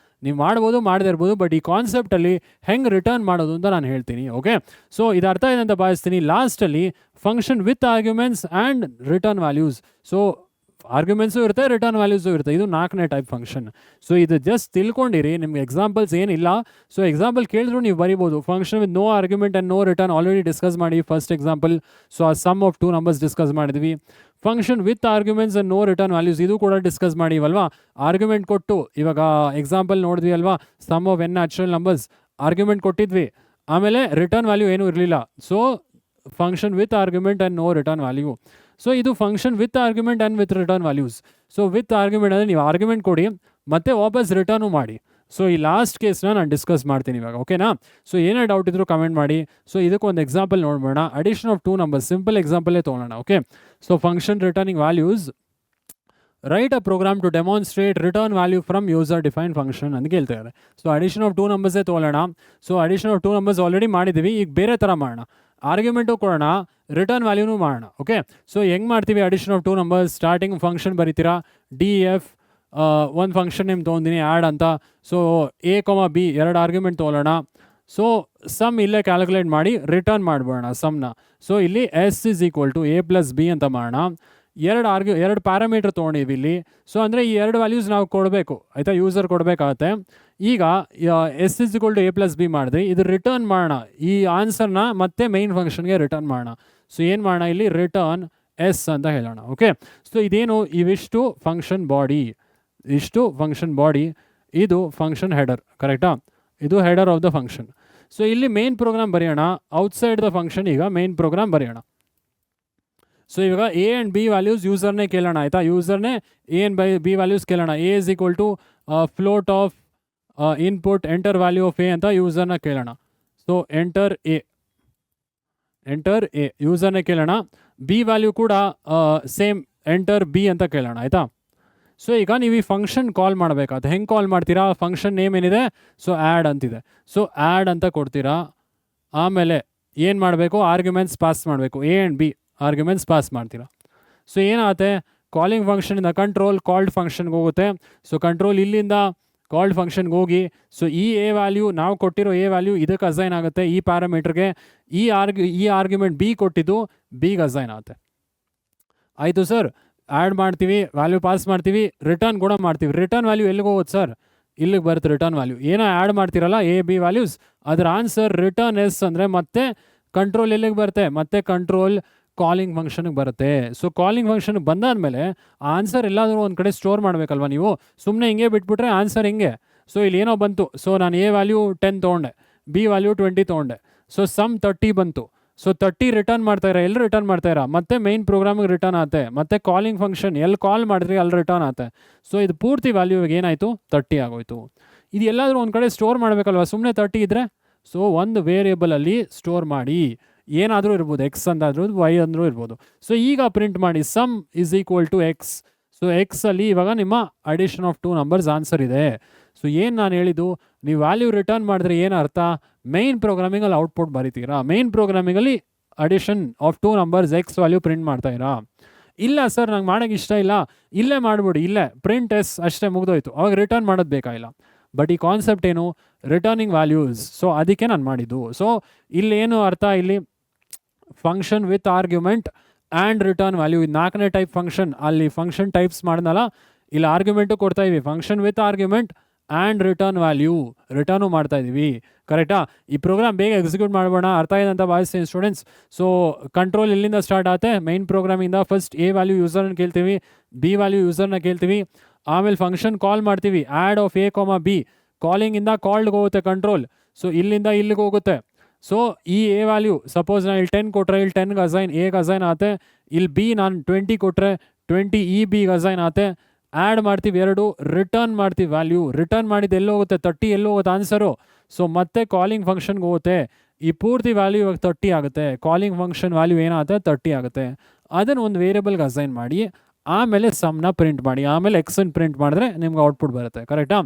ನೀವು ಮಾಡ್ಬೋದು ಮಾಡದೇ ಇರ್ಬೋದು, ಬಟ್ ಈ ಕಾನ್ಸೆಪ್ಟಲ್ಲಿ ಹೆಂಗೆ ರಿಟರ್ನ್ ಮಾಡೋದು ಅಂತ ನಾನು ಹೇಳ್ತೀನಿ, ಓಕೆ? ಸೊ ಇದು ಅರ್ಥ ಇದೆ ಅಂತ ಭಾವಿಸ್ತೀನಿ. ಲಾಸ್ಟಲ್ಲಿ function with arguments and return values. So arguments ಇರುತ್ತೆ, ರಿಟರ್ನ್ ವ್ಯಾಲ್ಯೂಸು ಇರುತ್ತೆ. ಇದು 4ನೇ ಟೈಪ್ ಫಂಕ್ಷನ್. ಸೊ ಇದು ಜಸ್ಟ್ ತಿಳ್ಕೊಂಡಿರಿ, ನಿಮ್ಗೆ ಎಕ್ಸಾಂಪಲ್ಸ್ ಏನಿಲ್ಲ. ಸೊ ಎಕ್ಸಾಂಪಲ್ ಕೇಳಿದ್ರು ನೀವು ಬರಿಬೋದು. Function with no argument and no return already discuss ಮಾಡಿ ಫಸ್ಟ್ ಎಕ್ಸಾಂಪಲ್. ಸೊ ಆ ಸಮ್ ಆಫ್ 2 ನಂಬರ್ಸ್ ಡಿಸ್ಕಸ್ ಮಾಡಿದ್ವಿ. Function with arguments and no return values, ಇದು ಕೂಡ ಡಿಸ್ಕಸ್ ಮಾಡಿವಲ್ವಾ? ಆರ್ಗ್ಯುಮೆಂಟ್ ಕೊಟ್ಟು ಇವಾಗ ಎಕ್ಸಾಂಪಲ್ ನೋಡಿದ್ವಿ ಅಲ್ವಾ, sum of n natural numbers argument ಕೊಟ್ಟಿದ್ವಿ, ಆಮೇಲೆ ರಿಟರ್ನ್ ವ್ಯಾಲ್ಯೂ ಏನೂ ಇರಲಿಲ್ಲ. So function with argument and no return value. So ಇದು function with argument and with return values. So with argument ಅಂದರೆ ನೀವು ಆರ್ಗ್ಯುಮೆಂಟ್ ಕೊಡಿ ಮತ್ತು ವಾಪಸ್ ರಿಟರ್ನು ಮಾಡಿ. ಸೊ ಈ ಲಾಸ್ಟ್ ಕೇಸ್ನ ನಾನು ಡಿಸ್ಕಸ್ ಮಾಡ್ತೀನಿ ಇವಾಗ, ಓಕೆನಾ? ಸೊ ಏನೇ ಡೌಟ್ ಇದ್ರೂ ಕಮೆಂಟ್ ಮಾಡಿ. ಸೊ ಇದಕ್ಕೆ ಒಂದು ಎಕ್ಸಾಂಪಲ್ ನೋಡ್ಬೋಣ. ಅಡಿಷನ್ ಆಫ್ 2 ನಂಬರ್ಸ್, ಸಿಂಪಲ್ ಎಕ್ಸಾಂಪಲೇ ತೊಗೊಳ್ಳೋಣ. Okay, so function returning values, write a program to demonstrate return value from user define function ಅಂತ ಕೇಳ್ತಾರೆ. ಸೊ ಅಡಿಷನ್ ಆಫ್ 2 ನಂಬರ್ಸೇ ತೊಗೊಳ್ಳೋಣ. So addition of 2 numbers already ಮಾಡಿದ್ದೀವಿ, ಈಗ ಬೇರೆ ಥರ ಮಾಡೋಣ. ಆರ್ಗ್ಯುಮೆಂಟು ಕೊಡೋಣ, ರಿಟರ್ನ್ ವ್ಯಾಲ್ಯೂನು ಮಾಡೋಣ. ಓಕೆ, ಸೊ ಹೆಂಗೆ ಮಾಡ್ತೀವಿ? Addition of 2 numbers, starting function ಬರೀತೀರಾ, ಡಿ ಎಫ್ ಒಂದು ಫಂಕ್ಷನ್ ನೇಮ್ ತೊಗೊಂಡಿನಿ ಆ್ಯಡ್ ಅಂತ. ಸೊ ಎ ಬಿ 2 ಆರ್ಗ್ಯುಮೆಂಟ್ ತೊಗೊಳ್ಳೋಣ. ಸೊ ಸಮ್ ಇಲ್ಲೇ ಕ್ಯಾಲ್ಕುಲೇಟ್ ಮಾಡಿ ರಿಟರ್ನ್ ಮಾಡ್ಬೋಣ ಸಮ್ನ. ಸೊ ಇಲ್ಲಿ S is equal to A plus B ಅಂತ ಮಾಡೋಣ. 2 ಪ್ಯಾರಾಮೀಟರ್ ತೊಗೊಂಡಿವಿ ಇಲ್ಲಿ. ಸೊ ಅಂದರೆ ಈ 2 ವ್ಯಾಲ್ಯೂಸ್ ನಾವು ಕೊಡಬೇಕು, ಆಯಿತಾ? ಯೂಸರ್ ಕೊಡಬೇಕಾಗತ್ತೆ. ಈಗ s is equal to A plus b ಮಾಡಿದ್ರಿ, ಇದು ರಿಟರ್ನ್ ಮಾಡೋಣ. ಈ ಆನ್ಸರ್ನ ಮತ್ತೆ ಮೈನ್ ಫಂಕ್ಷನ್ಗೆ ರಿಟರ್ನ್ ಮಾಡೋಣ. ಸೊ ಏನು ಮಾಡೋಣ ಇಲ್ಲಿ? ರಿಟರ್ನ್ ಎಸ್ ಅಂತ ಹೇಳೋಣ. ಓಕೆ, ಸೊ ಇದೇನು? ಇವಿಷ್ಟು ಫಂಕ್ಷನ್ ಬಾಡಿ, ಇಷ್ಟು ಫಂಕ್ಷನ್ ಬಾಡಿ, ಇದು ಫಂಕ್ಷನ್ ಹೆಡರ್, ಕರೆಕ್ಟಾ? ಇದು header of the function. So ಇಲ್ಲಿ ಮೇನ್ ಪ್ರೋಗ್ರಾಮ್ ಬರೆಯೋಣ, ಔಟ್ಸೈಡ್ ದ ಫಂಕ್ಷನ್ ಈಗ ಮೇನ್ ಪ್ರೋಗ್ರಾಮ್ ಬರೆಯೋಣ. ಸೊ ಇವಾಗ ಎ ಆ್ಯಂಡ್ ಬಿ ವ್ಯಾಲ್ಯೂಸ್ ಯೂಸರ್ನೇ ಕೇಳೋಣ, ಆಯಿತಾ? ಯೂಸರ್ನೇ ಎ ಆ್ಯಂಡ್ ಬಿ ವ್ಯಾಲ್ಯೂಸ್ ಕೇಳೋಣ. A is equal to float of input enter value of a ಅಂತ ಯೂಸರ್ನ ಕೇಳೋಣ. ಸೊ ಎಂಟರ್ ಎ ಯೂಸರ್ನೇ ಕೇಳೋಣ. ಬಿ ವ್ಯಾಲ್ಯೂ ಕೂಡ ಸೇಮ್ ಎಂಟರ್ ಬಿ ಅಂತ ಕೇಳೋಣ, ಆಯಿತಾ? ಸೊ ಈಗ ನೀವು ಈ ಫಂಕ್ಷನ್ ಕಾಲ್ ಮಾಡಬೇಕಾಗುತ್ತೆ. ಹೆಂಗೆ ಕಾಲ್ ಮಾಡ್ತೀರಾ? ಫಂಕ್ಷನ್ ನೇಮ್ ಏನಿದೆ? ಸೊ ಆ್ಯಡ್ ಅಂತಿದೆ. ಸೊ ಆ್ಯಡ್ ಅಂತ ಕೊಡ್ತೀರಾ. ಆಮೇಲೆ ಏನು ಮಾಡಬೇಕು? ಆರ್ಗ್ಯುಮೆಂಟ್ಸ್ ಪಾಸ್ ಮಾಡಬೇಕು. A and B arguments pass ಮಾಡ್ತೀರಾ. ಸೊ ಏನಾಗುತ್ತೆ? ಕಾಲಿಂಗ್ ಫಂಕ್ಷನಿಂದ ಕಂಟ್ರೋಲ್ ಕಾಲ್ಡ್ ಫಂಕ್ಷನ್ಗೆ ಹೋಗುತ್ತೆ. ಸೊ ಕಂಟ್ರೋಲ್ ಇಲ್ಲಿಂದ ಕಾಲ್ಡ್ ಫಂಕ್ಷನ್ಗೆ ಹೋಗಿ, ಸೊ ಈ ಎ ವ್ಯಾಲ್ಯೂ, ನಾವು ಕೊಟ್ಟಿರೋ ಎ ವ್ಯಾಲ್ಯೂ ಇದಕ್ಕೆ ಅಸೈನ್ ಆಗುತ್ತೆ, ಈ ಪ್ಯಾರಾಮೀಟ್ರಿಗೆ. ಈ ಆರ್ಗ್ಯುಮೆಂಟ್ ಬಿ ಕೊಟ್ಟಿದ್ದು ಬಿಗೆ ಅಸೈನ್ ಆಗುತ್ತೆ. ಆಯಿತು ಸರ್, ಆ್ಯಡ್ ಮಾಡ್ತೀವಿ, ವ್ಯಾಲ್ಯೂ ಪಾಸ್ ಮಾಡ್ತೀವಿ, ರಿಟರ್ನ್ ಕೂಡ ಮಾಡ್ತೀವಿ. ರಿಟರ್ನ್ ವ್ಯಾಲ್ಯೂ ಎಲ್ಲಿಗೆ ಹೋಗುತ್ತೆ ಸರ್? ಇಲ್ಲಿಗೆ ಬರುತ್ತೆ ರಿಟರ್ನ್ ವ್ಯಾಲ್ಯೂ. ಏನೋ ಆ್ಯಡ್ ಮಾಡ್ತಿರಲ್ಲ ಎ ಬಿ ವ್ಯಾಲ್ಯೂಸ್, ಅದರ ಆನ್ಸರ್ ರಿಟರ್ನ್ ಎಸ್ ಅಂದರೆ ಮತ್ತೆ ಕಂಟ್ರೋಲ್ ಎಲ್ಲಿಗೆ ಬರುತ್ತೆ? ಮತ್ತೆ ಕಂಟ್ರೋಲ್ ಕಾಲಿಂಗ್ ಫಂಕ್ಷನ್ಗೆ ಬರುತ್ತೆ. ಸೊ ಕಾಲಿಂಗ್ ಫಂಕ್ಷನ್ಗೆ ಬಂದಾದಮೇಲೆ ಆನ್ಸರ್ ಎಲ್ಲಾದರೂ ಒಂದು ಕಡೆ ಸ್ಟೋರ್ ಮಾಡಬೇಕಲ್ವ ನೀವು? ಸುಮ್ಮನೆ ಹಿಂಗೆ ಬಿಟ್ಬಿಟ್ರೆ ಆನ್ಸರ್ ಹಿಂಗೆ. ಸೊ ಇಲ್ಲಿ ಏನೋ ಬಂತು, ಸೊ ನಾನು ಎ ವ್ಯಾಲ್ಯೂ 10 ತೊಗೊಂಡೆ, ಬಿ ವ್ಯಾಲ್ಯೂ 20 ತೊಗೊಂಡೆ. ಸೊ ಸಮ್ 30 ಬಂತು. ಸೊ 30 ರಿಟರ್ನ್ ಮಾಡ್ತಾಯಿರ, ಎಲ್ಲಿ ರಿಟರ್ನ್ ಮಾಡ್ತಾಯಿರ? ಮತ್ತೆ ಮೈನ್ ಪ್ರೋಗ್ರಾಮಿಗೆ ರಿಟರ್ನ್ ಆಗುತ್ತೆ, ಮತ್ತೆ ಕಾಲಿಂಗ್ ಫಂಕ್ಷನ್ ಎಲ್ಲಿ ಕಾಲ್ ಮಾಡಿದ್ರಿ ಅಲ್ಲಿ ರಿಟರ್ನ್ ಆಗುತ್ತೆ. ಸೊ ಇದು ಪೂರ್ತಿ ವ್ಯಾಲ್ಯೂ ಏನಾಯಿತು? 30 ಆಗೋಯ್ತು. ಇದು ಎಲ್ಲಾದರೂ ಒಂದು ಕಡೆ ಸ್ಟೋರ್ ಮಾಡಬೇಕಲ್ವ? ಸುಮ್ಮನೆ 30 ಇದ್ದರೆ? ಸೊ ಒಂದು ವೇರಿಯೇಬಲಲ್ಲಿ ಸ್ಟೋರ್ ಮಾಡಿ, ಏನಾದರೂ ಇರ್ಬೋದು, ಎಕ್ಸ್ ಅಂತಾದರೂ ವೈ ಅಂದರೂ ಇರ್ಬೋದು. ಸೊ ಈಗ ಪ್ರಿಂಟ್ ಮಾಡಿ sum is equal to X. So ಎಕ್ಸಲ್ಲಿ ಇವಾಗ ನಿಮ್ಮ ಅಡಿಷನ್ ಆಫ್ 2 ನಂಬರ್ಸ್ ಆನ್ಸರ್ ಇದೆ. ಸೊ ಏನು ನಾನು ಹೇಳಿದ್ದು, ನೀವು ವ್ಯಾಲ್ಯೂ ರಿಟರ್ನ್ ಮಾಡಿದ್ರೆ ಏನು ಅರ್ಥ? ಮೈನ್ ಪ್ರೋಗ್ರಾಮಿಂಗಲ್ಲಿ ಔಟ್ಪುಟ್ ಬರೀತೀರಾ. ಮೈನ್ ಪ್ರೋಗ್ರಾಮಿಂಗಲ್ಲಿ addition of 2 numbers X value print ಮಾಡ್ತಾಯಿರಾ? ಇಲ್ಲ ಸರ್, ನಂಗೆ ಮಾಡೋಕ್ಕೆ ಇಷ್ಟ ಇಲ್ಲ, ಇಲ್ಲೇ ಮಾಡಿಬಿಡಿ, ಇಲ್ಲೇ ಪ್ರಿಂಟ್ ಎಸ್ ಅಷ್ಟೇ ಮುಗಿದೋಯ್ತು, ಅವಾಗ ರಿಟರ್ನ್ ಮಾಡೋದು ಬೇಕಾಗಿಲ್ಲ. ಬಟ್ ಈ ಕಾನ್ಸೆಪ್ಟ್ ಏನು? Returning values. ಸೊ ಅದಕ್ಕೆ ನಾನು ಮಾಡಿದ್ದು. ಸೊ ಇಲ್ಲೇನು ಅರ್ಥ? ಇಲ್ಲಿ function with argument and return value, ಇದು 4ನೇ ಟೈಪ್ ಫಂಕ್ಷನ್. ಅಲ್ಲಿ ಫಂಕ್ಷನ್ ಟೈಪ್ಸ್ ಮಾಡಿದ್ನಲ್ಲ, ಇಲ್ಲಿ ಆರ್ಗ್ಯುಮೆಂಟು ಕೊಡ್ತಾ ಇದ್ದೀವಿ, function with argument and return value, return ಮಾಡ್ತಾ ಇದ್ದೀವಿ, ಕರೆಕ್ಟಾ? ಈ ಪ್ರೋಗ್ರಾಮ್ ಬೇಗ ಎಕ್ಸಿಕ್ಯೂಟ್ ಮಾಡೋಣ. ಅರ್ಥ ಇದೆ ಅಂತ ಭಾವಿಸ್ತೀನಿ ಸ್ಟೂಡೆಂಟ್ಸ್. ಸೊ ಕಂಟ್ರೋಲ್ ಇಲ್ಲಿಂದ ಸ್ಟಾರ್ಟ್ ಆಗುತ್ತೆ, ಮೈನ್ ಪ್ರೋಗ್ರಾಮಿಂದ. ಫಸ್ಟ್ ಎ ವ್ಯಾಲ್ಯೂ ಯೂಸರ್ನ ಕೇಳ್ತೀವಿ, ಬಿ ವ್ಯಾಲ್ಯೂ ಯೂಸರ್ನ ಕೇಳ್ತೀವಿ, ಆಮೇಲೆ ಫಂಕ್ಷನ್ ಕಾಲ್ ಮಾಡ್ತೀವಿ, ಆ್ಯಡ್ ಆಫ್ ಎ ಬಿ. ಕಾಲಿಂಗಿಂದ ಕಾಲ್ಡ್ಗೆ ಹೋಗುತ್ತೆ ಕಂಟ್ರೋಲ್. ಸೊ ಇಲ್ಲಿಂದ ಇಲ್ಲಿಗೆ ಹೋಗುತ್ತೆ. ಸೊ ಈ ಎ ವ್ಯಾಲ್ಯೂ ಸಪೋಸ್ ನಾನು ಇಲ್ಲಿ 10 ಕೊಟ್ಟರೆ ಇಲ್ಲಿ 10ಗೆ ಅಸೈನ್, ಎಗೆ ಅಸೈನ್ ಆಗುತ್ತೆ. ಇಲ್ಲಿ ಬಿ ನಾನು 20 ಕೊಟ್ಟರೆ 20 ಈ ಬಿಗೆ ಅಸೈನ್ ಆಗುತ್ತೆ. ಆ್ಯಡ್ ಮಾಡ್ತೀವಿ 2, ರಿಟರ್ನ್ ಮಾಡ್ತೀವಿ ವ್ಯಾಲ್ಯೂ. ರಿಟರ್ನ್ ಮಾಡಿದ್ದು ಎಲ್ಲೋ ಹೋಗುತ್ತೆ? 30 ಎಲ್ಲೋ ಹೋಗುತ್ತೆ ಆನ್ಸರು. ಸೊ ಮತ್ತೆ ಕಾಲಿಂಗ್ ಫಂಕ್ಷನ್ಗೆ ಹೋಗುತ್ತೆ. ಈ ಪೂರ್ತಿ ವ್ಯಾಲ್ಯೂ ಇವಾಗ 30 ಆಗುತ್ತೆ. ಕಾಲಿಂಗ್ ಫಂಕ್ಷನ್ ವ್ಯಾಲ್ಯೂ ಏನಾಗುತ್ತೆ? 30 ಆಗುತ್ತೆ. ಅದನ್ನು ಒಂದು ವೇರಿಯಬಲ್ಗೆ ಅಸೈನ್ ಮಾಡಿ, ಆಮೇಲೆ ಸಮ್ನ ಪ್ರಿಂಟ್ ಮಾಡಿ, ಆಮೇಲೆ ಎಕ್ಸನ್ನು ಪ್ರಿಂಟ್ ಮಾಡಿದ್ರೆ ನಿಮ್ಗೆ ಔಟ್ಪುಟ್ ಬರುತ್ತೆ, ಕರೆಕ್ಟಾ?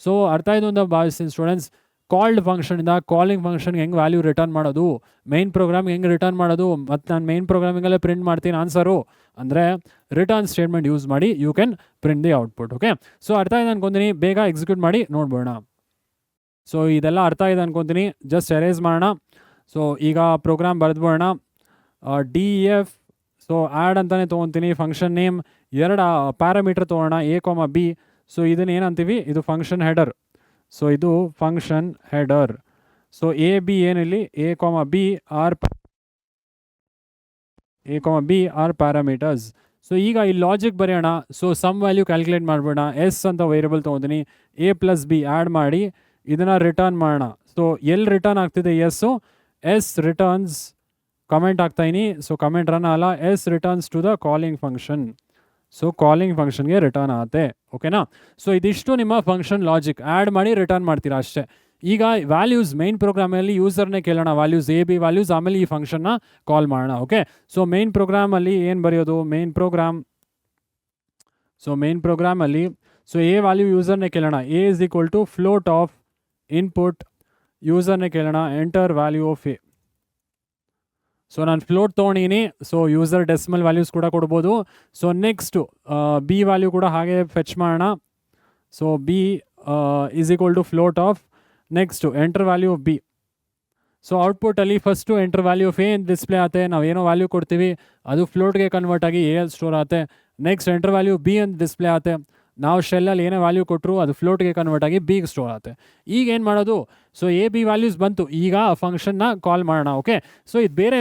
ಸೊ ಅರ್ಥ ಆಯಿತು ಅಂತ ಭಾವಿಸ್ತೀನಿ ಸ್ಟೂಡೆಂಟ್ಸ್. ಕಾಲ್ಡ್ ಫಂಕ್ಷನಿಂದ ಕಾಲಿಂಗ್ ಫಂಕ್ಷನ್ಗೆ ಹೆಂಗೆ ವ್ಯಾಲ್ಯೂ ರಿಟರ್ನ್ ಮಾಡೋದು, ಮೈನ್ ಪ್ರೋಗ್ರಾಮ್ಗೆ ಹೆಂಗೆ ರಿಟರ್ನ್ ಮಾಡೋದು, ಮತ್ತು ನಾನು ಮೈನ್ ಪ್ರೋಗ್ರಾಮಿಂಗಲ್ಲೇ ಪ್ರಿಂಟ್ ಮಾಡ್ತೀನಿ ಆನ್ಸರು ಅಂದರೆ ರಿಟರ್ನ್ ಸ್ಟೇಟ್ಮೆಂಟ್ ಯೂಸ್ ಮಾಡಿ you can print the output. Okay, so ಅರ್ಥ ಇದೆ ಅನ್ಕೊತೀನಿ. ಬೇಗ ಎಕ್ಸಿಕ್ಯೂಟ್ ಮಾಡಿ ನೋಡ್ಬೋಣ. ಸೊ ಇದೆಲ್ಲ ಅರ್ಥ ಇದೆ ಅನ್ಕೊತೀನಿ. ಜಸ್ಟ್ ಎರೇಸ್ ಮಾಡೋಣ. ಸೊ ಈಗ ಪ್ರೋಗ್ರಾಮ್ ಬರೆದ್ಬೋಣ. ಡಿ ಎಫ್, ಸೊ ಆ್ಯಡ್ ಅಂತಲೇ ತೊಗೊತೀನಿ. ಫಂಕ್ಷನ್ ನೇಮ್ 2 ಪ್ಯಾರಾಮೀಟರ್ ತೊಗೊಳ್ಳೋಣ, ಎ ಬಿ. ಸೊ ಇದನ್ನು ಏನಂತೀವಿ? ಇದು ಫಂಕ್ಷನ್ ಹೆಡರ್. ಸೊ ಇದು function header. So A B ಏನಿಲ್ಲಿ? A B are parameters. So ಈಗ ಈ ಲಾಜಿಕ್ ಬರೆಯೋಣ. ಸೊ ಸಮ್ ವ್ಯಾಲ್ಯೂ ಕ್ಯಾಲ್ಕುಲೇಟ್ ಮಾಡಬೇಡ. ಎಸ್ ಅಂತ ವೇರಿಯಬಲ್ ತೊಗೊತೀನಿ, ಎ ಪ್ಲಸ್ ಬಿ ಆ್ಯಡ್ ಮಾಡಿ ಇದನ್ನು ರಿಟರ್ನ್ ಮಾಡೋಣ. ಸೊ ಎಲ್ಲಿ ರಿಟರ್ನ್ ಆಗ್ತಿದೆ? ಎಸ್ಸು. ಎಸ್ ರಿಟರ್ನ್ಸ್, ಕಮೆಂಟ್ ಆಗ್ತಾಯಿನಿ. ಸೊ ಕಮೆಂಟ್ ರನ್ ಅಲ್ಲ, S returns to the calling function. So calling ಫಂಕ್ಷನ್ಗೆ ರಿಟರ್ನ್ ಆಗುತ್ತೆ, ಓಕೆನಾ. ಸೊ ಇದಿಷ್ಟು ನಿಮ್ಮ ಫಂಕ್ಷನ್ ಲಾಜಿಕ್, ಆ್ಯಡ್ ಮಾಡಿ ರಿಟರ್ನ್ ಮಾಡ್ತೀರಾ ಅಷ್ಟೇ. ಈಗ ವ್ಯಾಲ್ಯೂಸ್ ಮೈನ್ ಪ್ರೋಗ್ರಾಮಲ್ಲಿ ಯೂಸರ್ನೇ ಕೇಳೋಣ, ವ್ಯಾಲ್ಯೂಸ್ ಎ ಬಿ ವ್ಯಾಲ್ಯೂಸ್, ಆಮೇಲೆ ಈ ಫಂಕ್ಷನ್ನ ಕಾಲ್ ಮಾಡೋಣ, ಓಕೆ. ಸೊ ಮೈನ್ ಪ್ರೋಗ್ರಾಮಲ್ಲಿ ಏನು ಬರೆಯೋದು, ಮೈನ್ ಪ್ರೋಗ್ರಾಮಲ್ಲಿ ಸೊ ಎ ವ್ಯಾಲ್ಯೂ ಯೂಸರ್ನೇ ಕೇಳೋಣ, A is equal to float of input ಯೂಸರ್ನೇ ಕೇಳೋಣ, enter value of A. So ನಾನು ಫ್ಲೋಟ್ ತೊಗೊಂಡಿನಿ, ಸೊ ಯೂಸರ್ ಡೆಸಿಮಲ್ ವ್ಯಾಲ್ಯೂಸ್ ಕೂಡ ಕೊಡ್ಬೋದು. ಸೊ ನೆಕ್ಸ್ಟು ಬಿ ವ್ಯಾಲ್ಯೂ ಕೂಡ ಹಾಗೆ ಫೆಚ್ ಮಾಡೋಣ. So B is equal to float of, next enter value of B. So ಔಟ್ಪುಟ್ಟಲ್ಲಿ first enter value of A display ಆಗುತ್ತೆ, ನಾವು ಏನೋ ವ್ಯಾಲ್ಯೂ ಕೊಡ್ತೀವಿ ಅದು ಫ್ಲೋಟ್ಗೆ ಕನ್ವರ್ಟ್ ಆಗಿ ಎ ಅಲ್ಲಿ ಸ್ಟೋರ್ ಆಗುತ್ತೆ. ನೆಕ್ಸ್ಟ್ ಎಂಟರ್ ವ್ಯಾಲ್ಯೂ ಬಿ ಅಂತ ಡಿಸ್ಪ್ಲೇ ಆಗುತ್ತೆ, ನಾವು ಶೆಲ್ಲಲ್ಲಿ ಏನೇ ವ್ಯಾಲ್ಯೂ ಕೊಟ್ಟರು ಅದು ಫ್ಲೋಟ್ಗೆ ಕನ್ವರ್ಟ್ ಆಗಿ ಬಿಗೆ ಸ್ಟೋರ್ ಆಗುತ್ತೆ. ಈಗ ಏನು ಮಾಡೋದು, ಸೊ ಎ ಬಿ ವ್ಯಾಲ್ಯೂಸ್ ಬಂತು, ಈಗ ಫಂಕ್ಷನ್ನ ಕಾಲ್ ಮಾಡೋಣ, ಓಕೆ. ಸೊ ಇದು ಬೇರೆ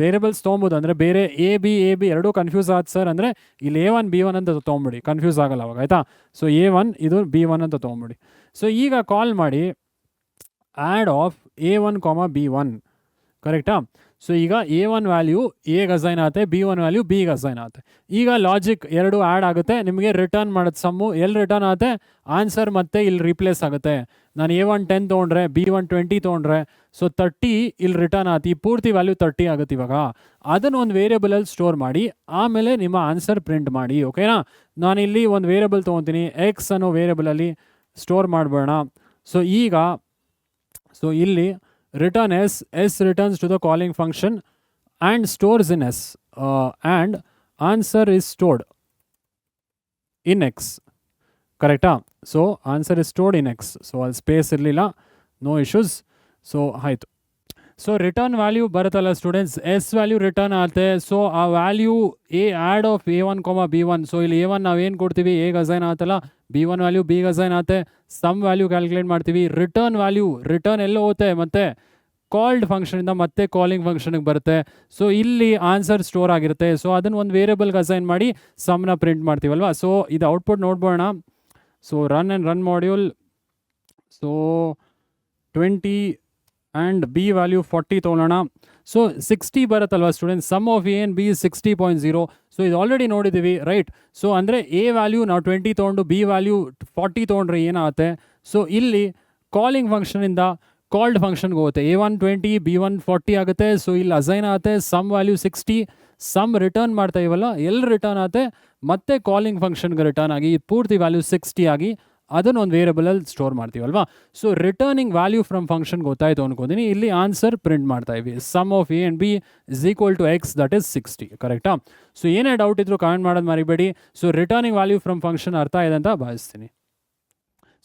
ವೇರಿಯಬಲ್ಸ್ ತೊಗೊಬೋದು, ಅಂದರೆ ಬೇರೆ ಎ ಬಿ ಎರಡೂ ಕನ್ಫ್ಯೂಸ್ ಆಯ್ತು ಸರ್ ಅಂದರೆ ಇಲ್ಲಿ A1 B1 ಅಂತ ತೊಗೊಂಬಿಡಿ, ಕನ್ಫ್ಯೂಸ್ ಆಗಲ್ಲ ಅವಾಗ, ಆಯಿತಾ. ಸೊ A1 ಇದು B1 ಅಂತ ತೊಗೊಂಬಿಡಿ. ಸೊ ಈಗ ಕಾಲ್ ಮಾಡಿ ಆ್ಯಡ್ ಆಫ್ A1, B1, ಕರೆಕ್ಟಾ. ಸೊ ಈಗ A1 ವ್ಯಾಲ್ಯೂ ಎಗೆ ಅಸೈನ್ ಆಗುತ್ತೆ, B1 ವ್ಯಾಲ್ಯೂ ಬಿಗೆ ಅಸೈನ್ ಆಗುತ್ತೆ. ಈಗ ಲಾಜಿಕ್ ಎರಡು ಆ್ಯಡ್ ಆಗುತ್ತೆ, ನಿಮಗೆ ರಿಟರ್ನ್ ಮಾಡೋದು ಸಮ್ಮು ಎಲ್ಲಿ ರಿಟರ್ನ್ ಆಗುತ್ತೆ, ಆನ್ಸರ್ ಮತ್ತೆ ಇಲ್ಲಿ ರಿಪ್ಲೇಸ್ ಆಗುತ್ತೆ. ನಾನು A1 10 ತೊಗೊಂಡ್ರೆ, B1 20 ತೊಗೊಂಡ್ರೆ, ಸೊ 30 ಇಲ್ಲಿ ರಿಟರ್ನ್ ಆಗುತ್ತೆ, ಈ ಪೂರ್ತಿ ವ್ಯಾಲ್ಯೂ 30 ಆಗುತ್ತೆ. ಇವಾಗ ಅದನ್ನು ಒಂದು ವೇರಿಯಬಲಲ್ಲಿ ಸ್ಟೋರ್ ಮಾಡಿ ಆಮೇಲೆ ನಿಮ್ಮ ಆನ್ಸರ್ ಪ್ರಿಂಟ್ ಮಾಡಿ, ಓಕೆನಾ. ನಾನಿಲ್ಲಿ ಒಂದು ವೇರಿಯಬಲ್ ತೊಗೊತೀನಿ, ಎಕ್ಸ್ ಅನ್ನೋ ವೇರಿಯಬಲಲ್ಲಿ ಸ್ಟೋರ್ ಮಾಡಬೇಡ. ಸೊ ಈಗ ಸೊ ಇಲ್ಲಿ return s returns to the calling function and stores in s, and answer is stored in x, correcta. So answer is stored in x, so ಅಲ್ಲಿ ಸ್ಪೇಸ್ ಇರಲಿಲ್ಲ, no issues. So ಆಯಿತು. So return value ಬರುತ್ತಲ್ಲ students, S value return ಆಗುತ್ತೆ. So ಆ value A add of A1, B1. So ಇಲ್ಲಿ A1 ನಾವೇನು ಕೊಡ್ತೀವಿ ಎಗೆ ಅಸೈನ್ ಆಗುತ್ತಲ್ಲ, B1 ವ್ಯಾಲ್ಯೂ ಬಿಗೆ ಅಸೈನ್ ಆಗುತ್ತೆ, ಸಮ್ ವ್ಯಾಲ್ಯೂ ಕ್ಯಾಲ್ಕುಲೇಟ್ ಮಾಡ್ತೀವಿ. ರಿಟರ್ನ್ ವ್ಯಾಲ್ಯೂ ರಿಟರ್ನ್ ಎಲ್ಲ ಹೋಗುತ್ತೆ, ಮತ್ತು ಕಾಲ್ಡ್ ಫಂಕ್ಷನಿಂದ ಮತ್ತೆ ಕಾಲಿಂಗ್ ಫಂಕ್ಷನ್ಗೆ ಬರುತ್ತೆ. ಸೊ ಇಲ್ಲಿ ಆನ್ಸರ್ ಸ್ಟೋರ್ ಆಗಿರುತ್ತೆ. ಸೊ ಅದನ್ನು ಒಂದು ವೇರಿಯಬಲ್ಗೆ ಅಸೈನ್ ಮಾಡಿ ಸಮ್ನ ಪ್ರಿಂಟ್ ಮಾಡ್ತೀವಲ್ವಾ. ಸೊ ಇದು ಔಟ್ಪುಟ್ ನೋಡ್ಬೋಣ. So run module. So 20 and B value 40 ತೊಗೊಳ್ಳೋಣ. ಸೊ 60 ಬರುತ್ತಲ್ವ students, sum of A and B 60.0. So ಇದು ಆಲ್ರೆಡಿ ನೋಡಿದ್ದೀವಿ, ರೈಟ್. ಸೊ ಅಂದರೆ ಎ ವ್ಯಾಲ್ಯೂ ನಾವು 20 ತೊಗೊಂಡು ಬಿ ವ್ಯಾಲ್ಯೂ 40 ತೊಗೊಂಡ್ರೆ ಏನಾಗುತ್ತೆ, ಸೊ ಇಲ್ಲಿ ಕಾಲಿಂಗ್ ಫಂಕ್ಷನಿಂದ ಕಾಲ್ಡ್ ಫಂಕ್ಷನ್ಗೆ ಹೋಗುತ್ತೆ. A1 20, B1 40 ಆಗುತ್ತೆ. ಸೊ ಇಲ್ಲಿ ಅಸೈನ್ ಆಗುತ್ತೆ, ಸಮ್ ವ್ಯಾಲ್ಯೂ 60, ಸಮ್ ರಿಟರ್ನ್ ಮಾಡ್ತಾ ಇವಲ್ಲ, ಎಲ್ಲಿ ರಿಟರ್ನ್ ಆಗುತ್ತೆ ಮತ್ತೆ ಕಾಲಿಂಗ್ ಫಂಕ್ಷನ್ಗೆ ರಿಟರ್ನ್ ಆಗಿ ಪೂರ್ತಿ ವ್ಯಾಲ್ಯೂ 60 ಆಗಿ ಅದನ್ನು ಒಂದು ವೇರಿಯಬಲಲ್ಲಿ ಸ್ಟೋರ್ ಮಾಡ್ತೀವಲ್ವಾ. ಸೊ ರಿಟರ್ನಿಂಗ್ ವ್ಯಾಲ್ಯೂ ಫ್ರಮ್ ಫಂಕ್ಷನ್ಗೆ ಗೊತ್ತಾಯಿತು ಅನ್ಕೋತೀನಿ. ಇಲ್ಲಿ ಆನ್ಸರ್ ಪ್ರಿಂಟ್ ಮಾಡ್ತಾ ಇವಿ, sum of A and B is equal to X, that is 60, ಕರೆಕ್ಟಾ. ಸೊ ಏನೇ ಡೌಟ್ ಇದ್ರು ಕಾಮೆಂಟ್ ಮಾಡೋದು ಮರಿಬೇಡಿ. So returning value from function ಅರ್ಥ ಇದೆ ಅಂತ ಭಾವಿಸ್ತೀನಿ.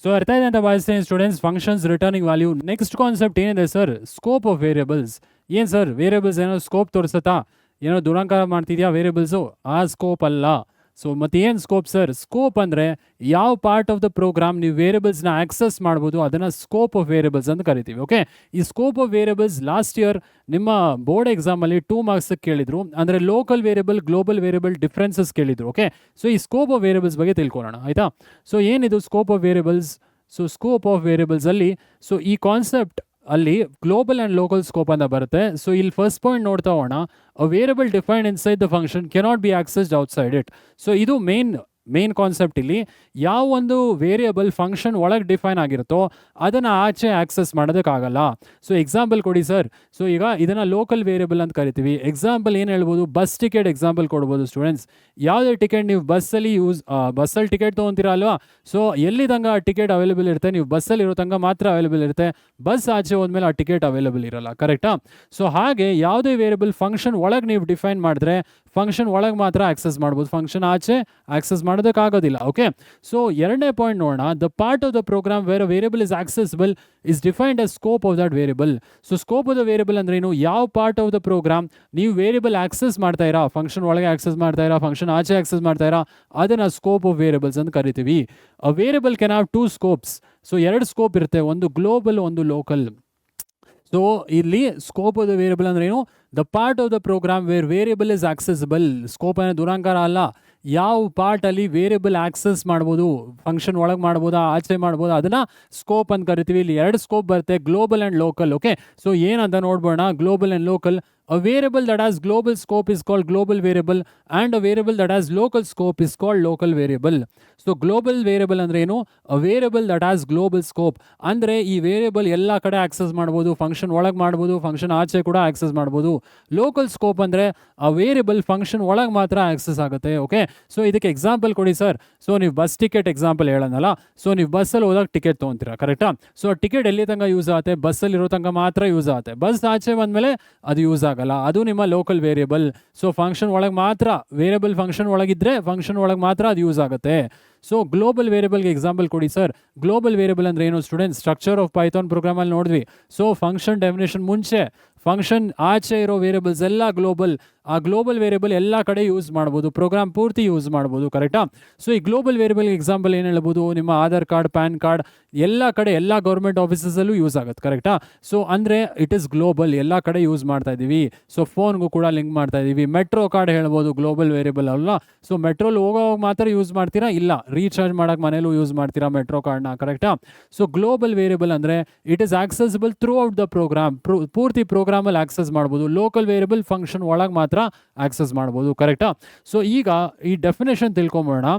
ಸೊ ಅರ್ಥ ಇದೆ ಅಂತ ಭಾವಿಸ್ತೀನಿ students, functions returning value. Next concept ಏನಿದೆ ಸರ್, ಸ್ಕೋಪ್ ಆಫ್ ವೇರಿಯಬಲ್ಸ್. ಏನು ಸರ್ ವೇರಿಯಬಲ್ಸ್ ಏನೋ ಸ್ಕೋಪ್ ತೋರಿಸುತ್ತಾ, ಏನೋ ದುರಂಕಾರ ಮಾಡ್ತಿದ್ಯಾ ವೇರಿಯಬಲ್ಸು, ಆ ಸ್ಕೋಪ್ ಅಲ್ಲ. ಸೊ ಮತ್ತೆ ಏನು ಸ್ಕೋಪ್ ಸರ್, ಸ್ಕೋಪ್ ಅಂದರೆ ಯಾವ ಪಾರ್ಟ್ ಆಫ್ ದ ಪ್ರೋಗ್ರಾಮ್ ನೀವು ವೇರಿಯಬಲ್ಸ್ನ ಆಕ್ಸೆಸ್ ಮಾಡ್ಬೋದು ಅದನ್ನು ಸ್ಕೋಪ್ ಆಫ್ ವೇರಿಯಬಲ್ಸ್ ಅಂತ ಕರಿತೀವಿ, ಓಕೆ. ಈ scope of variables last year ನಿಮ್ಮ ಬೋರ್ಡ್ ಎಕ್ಸಾಮಲ್ಲಿ 2 ಮಾರ್ಕ್ಸಿಗೆ ಕೇಳಿದ್ರು, ಅಂದರೆ local variable, global variable differences ಕೇಳಿದ್ರು, ಓಕೆ. ಸೊ ಈ ಸ್ಕೋಪ್ ಆಫ್ ವೇರಿಯಬಲ್ಸ್ ಬಗ್ಗೆ ತಿಳ್ಕೊಳ್ಳೋಣ, ಆಯಿತಾ. ಸೊ ಏನಿದು scope of variables? So scope of ವೇರಿಯಬಲ್ಸಲ್ಲಿ ಸೊ ಈ ಕಾನ್ಸೆಪ್ಟ್ ಅಲ್ಲಿ ಗ್ಲೋಬಲ್ ಆ್ಯಂಡ್ ಲೋಕಲ್ ಸ್ಕೋಪ್ ಅಂತ ಬರುತ್ತೆ. ಸೊ ಇಲ್ಲಿ ಫಸ್ಟ್ ಪಾಯಿಂಟ್ ನೋಡ್ತಾ ಹೋಗೋಣ, a variable defined inside the function cannot be accessed outside it. So ಇದು ಮೇನ್ ಕಾನ್ಸೆಪ್ಟ್. ಇಲ್ಲಿ ಯಾವ ಒಂದು ವೇರಿಯಬಲ್ ಫಂಕ್ಷನ್ ಒಳಗೆ ಡಿಫೈನ್ ಆಗಿರುತ್ತೋ ಅದನ್ನು ಆಚೆ ಆಕ್ಸೆಸ್ ಮಾಡೋದಕ್ಕಾಗಲ್ಲ. ಸೊ ಎಕ್ಸಾಂಪಲ್ ಕೊಡಿ ಸರ್. ಸೊ ಈಗ ಇದನ್ನು ಲೋಕಲ್ ವೇರಿಯಬಲ್ ಅಂತ ಕರಿತೀವಿ. ಎಕ್ಸಾಂಪಲ್ ಏನು ಹೇಳ್ಬೋದು, ಬಸ್ ಟಿಕೆಟ್ ಎಕ್ಸಾಂಪಲ್ ಕೊಡ್ಬೋದು ಸ್ಟೂಡೆಂಟ್ಸ್. ಯಾವುದೇ ಟಿಕೆಟ್ ನೀವು ಬಸ್ಸಲ್ಲಿ ಟಿಕೆಟ್ ತೊಗೊತೀರಾ ಅಲ್ವಾ, ಸೊ ಎಲ್ಲಿದಂಗೆ ಆ ಟಿಕೆಟ್ ಅವೈಲೇಬಲ್ ಇರುತ್ತೆ, ನೀವು ಬಸ್ಸಲ್ಲಿ ಇರೋ ತನಕ ಮಾತ್ರ ಅವೈಲೇಬಲ್ ಇರುತ್ತೆ, ಬಸ್ ಆಚೆ ಹೋದ್ಮೇಲೆ ಆ ಟಿಕೆಟ್ ಅವೈಲೇಬಲ್ ಇರಲ್ಲ, ಕರೆಕ್ಟಾ. ಸೊ ಹಾಗೆ ಯಾವುದೇ ವೇರಿಯಬಲ್ ಫಂಕ್ಷನ್ ಒಳಗೆ ನೀವು ಡಿಫೈನ್ ಮಾಡಿದ್ರೆ ಫಂಕ್ಷನ್ ಒಳಗೆ ಮಾತ್ರ ಆಕ್ಸೆಸ್ ಮಾಡ್ಬೋದು, ಫಂಕ್ಷನ್ ಆಚೆ ಆಕ್ಸೆಸ್ ಮಾಡೋದಕ್ಕಾಗೋದಿಲ್ಲ, ಓಕೆ. ಸೊ ಎರಡನೇ ಪಾಯಿಂಟ್ ನೋಡೋಣ, the part of the program where a variable is accessible is defined as scope of that variable. So scope of the variable ಅಂದ್ರೆ ಏನು, ಯಾವ ಪಾರ್ಟ್ ಆಫ್ ದ ಪ್ರೋಗ್ರಾಮ್ ನೀವು variable access ಮಾಡ್ತಾ ಇರಾ, function ಒಳಗೆ access ಮಾಡ್ತಾ ಇರಾ, ಫಂಕ್ಷನ್ ಆಚೆ ಆಕ್ಸೆಸ್ ಮಾಡ್ತಾ ಇರಾ, ಅದನ್ನು ಸ್ಕೋಪ್ ಆಫ್ ವೇರಿಯಬಲ್ಸ್ ಅಂತ ಕರಿತೀವಿ. A variable can have 2 scopes. So 2 scope ಇರುತ್ತೆ, ಒಂದು ಗ್ಲೋಬಲ್, ಒಂದು ಲೋಕಲ್. ಸೊ ಇಲ್ಲಿ ಸ್ಕೋಪ್ ಆಫ್ ದ ವೇರಿಯಬಲ್ ಅಂದ್ರೆ ಏನು, the part of the program where variable is accessible. Scope ಅನ್ನೋ ದುರಾಂಕಾರ ಅಲ್ಲ, ಯಾವ ಪಾರ್ಟಲ್ಲಿ ವೇರಿಯಬಲ್ ಆಕ್ಸೆಸ್ ಮಾಡ್ಬೋದು, ಫಂಕ್ಷನ್ ಒಳಗೆ ಮಾಡ್ಬೋದಾ ಆಚೆ ಮಾಡ್ಬೋದಾ ಅದನ್ನು ಸ್ಕೋಪ್ ಅಂತ ಕರಿತೀವಿ. ಇಲ್ಲಿ 2 ಸ್ಕೋಪ್ ಬರುತ್ತೆ, global and local. Okay, so ಏನಂತ ನೋಡ್ಬೋಣ, global and local. A variable that has global scope is called global variable and a variable that has local scope is called local variable. So global variable ಅಂದ್ರೆ ಏನು, a variable that has global scope ಅಂದರೆ ಈ variable ಎಲ್ಲ ಕಡೆ access ಮಾಡ್ಬೋದು, function ಒಳಗೆ ಮಾಡ್ಬೋದು, function ಆಚೆ ಕೂಡ ಆಕ್ಸೆಸ್ ಮಾಡ್ಬೋದು. ಲೋಕಲ್ ಸ್ಕೋಪ್ ಅಂದರೆ ಆ ವೇರಿಯಬಲ್ ಫಂಕ್ಷನ್ ಒಳಗೆ ಮಾತ್ರ ಆಕ್ಸೆಸ್ ಆಗುತ್ತೆ. ಓಕೆ, ಸೊ ಇದಕ್ಕೆ ಎಕ್ಸಾಂಪಲ್ ಕೊಡಿ ಸರ್. ಸೊ ನೀವು ಬಸ್ ಟಿಕೆಟ್ ಎಕ್ಸಾಂಪಲ್ ಹೇಳೋಣಲ್ಲ. ಸೊ ನೀವು ಬಸ್ಸಲ್ಲಿ ಹೋದಾಗ ಟಿಕೆಟ್ ತೊಗೊತೀರಾ, ಕರೆಕ್ಟಾ? ಸೊ ಟಿಕೆಟ್ ಎಲ್ಲಿ ತನಕ ಯೂಸ್ ಆಗುತ್ತೆ, ಬಸ್ಸಲ್ಲಿ ಇರೋ ತನಕ ಮಾತ್ರ ಯೂಸ್ ಆಗುತ್ತೆ. ಬಸ್ ಆಚೆ ಬಂದಮೇಲೆ ಅದು ಯೂಸ್ ಆಗಲ್ಲ, ಅದು ನಿಮ್ಮ ಲೋಕಲ್ ವೇರಿಯಬಲ್. ಸೊ ಫಂಕ್ಷನ್ ಒಳಗೆ ಮಾತ್ರ, ವೇರಿಯಬಲ್ ಫಂಕ್ಷನ್ ಒಳಗಿದ್ರೆ ಫಂಕ್ಷನ್ ಒಳಗೆ ಮಾತ್ರ ಅದು ಯೂಸ್ ಆಗುತ್ತೆ. ಸೊ ಗ್ಲೋಬಲ್ ವೇರಿಯಬಲ್ಗೆ ಎಕ್ಸಾಂಪಲ್ ಕೊಡಿ ಸರ್. ಗ್ಲೋಬಲ್ ವೇರಿಯಬಲ್ ಅಂದ್ರೆ ಏನು ಸ್ಟೂಡೆಂಟ್ಸ್? ಸ್ಟ್ರಕ್ಚರ್ ಆಫ್ ಪೈಥಾನ್ ಪ್ರೋಗ್ರಾಮಲ್ಲಿ ನೋಡಿದ್ವಿ. ಸೊ ಫಂಕ್ಷನ್ ಡೆಫಿನೇಷನ್ ಮುಂಚೆ ಫಂಕ್ಷನ್ ಆಚೆ ಇರೋ ವೇರಿಯಬಲ್ಸ್ ಎಲ್ಲ ಗ್ಲೋಬಲ್. ಆ ಗ್ಲೋಬಲ್ ವೇರಿಯಬಲ್ ಎಲ್ಲ ಕಡೆ ಯೂಸ್ ಮಾಡ್ಬೋದು, ಪ್ರೋಗ್ರಾಮ್ ಪೂರ್ತಿ ಯೂಸ್ ಮಾಡ್ಬೋದು, ಕರೆಕ್ಟಾ? ಸೊ ಈ ಗ್ಲೋಬಲ್ ವೇರಿಯಬಲ್ಗೆ ಎಕ್ಸಾಂಪಲ್ ಏನು ಹೇಳ್ಬೋದು, ನಿಮ್ಮ ಆಧಾರ್ ಕಾರ್ಡ್, ಪ್ಯಾನ್ ಕಾರ್ಡ್ ಎಲ್ಲ ಕಡೆ ಎಲ್ಲ ಗೌರ್ಮೆಂಟ್ ಆಫೀಸಸಲ್ಲೂ ಯೂಸ್ ಆಗುತ್ತೆ, ಕರೆಕ್ಟಾ? ಸೊ ಅಂದರೆ ಇಟ್ ಇಸ್ ಗ್ಲೋಬಲ್, ಎಲ್ಲ ಕಡೆ ಯೂಸ್ ಮಾಡ್ತಾ ಇದ್ದೀವಿ. ಸೊ ಫೋನ್ಗೂ ಕೂಡ ಲಿಂಕ್ ಮಾಡ್ತಾ ಇದ್ದೀವಿ. ಮೆಟ್ರೋ ಕಾರ್ಡ್ ಹೇಳ್ಬೋದು, ಗ್ಲೋಬಲ್ ವೇರಿಯಬಲ್ ಅಲ್ಲ. ಸೊ ಮೆಟ್ರೋಲ್ ಹೋಗೋವಾಗ ಮಾತ್ರ ಯೂಸ್ ಮಾಡ್ತೀರಾ, ಇಲ್ಲ ರೀಚಾರ್ಜ್ ಮಾಡೋಕೆ ಮನೇಲೂ ಯೂಸ್ ಮಾಡ್ತೀರಾ ಮೆಟ್ರೋ ಕಾರ್ಡ್ನ, ಕರೆಕ್ಟಾ? ಸೊ ಗ್ಲೋಬಲ್ ವೇರಿಯಬಲ್ ಅಂದರೆ it is accessible throughout the program, ಪೂರ್ತಿ ಪ್ರೋಗ್ರಾಮಲ್ಲಿ ಆಕ್ಸೆಸ್ ಮಾಡ್ಬೋದು. ಲೋಕಲ್ ವೇರಿಯಬಲ್ ಫಂಕ್ಷನ್ ಒಳಗೆ ಮಾತ್ರ ಆಕ್ಸೆಸ್ ಮಾಡ್ಬೋದು, ಕರೆಕ್ಟಾ? ಸೊ ಈಗ ಈ ಡೆಫಿನೇಷನ್ ತಿಳ್ಕೊಂಬೋಣ.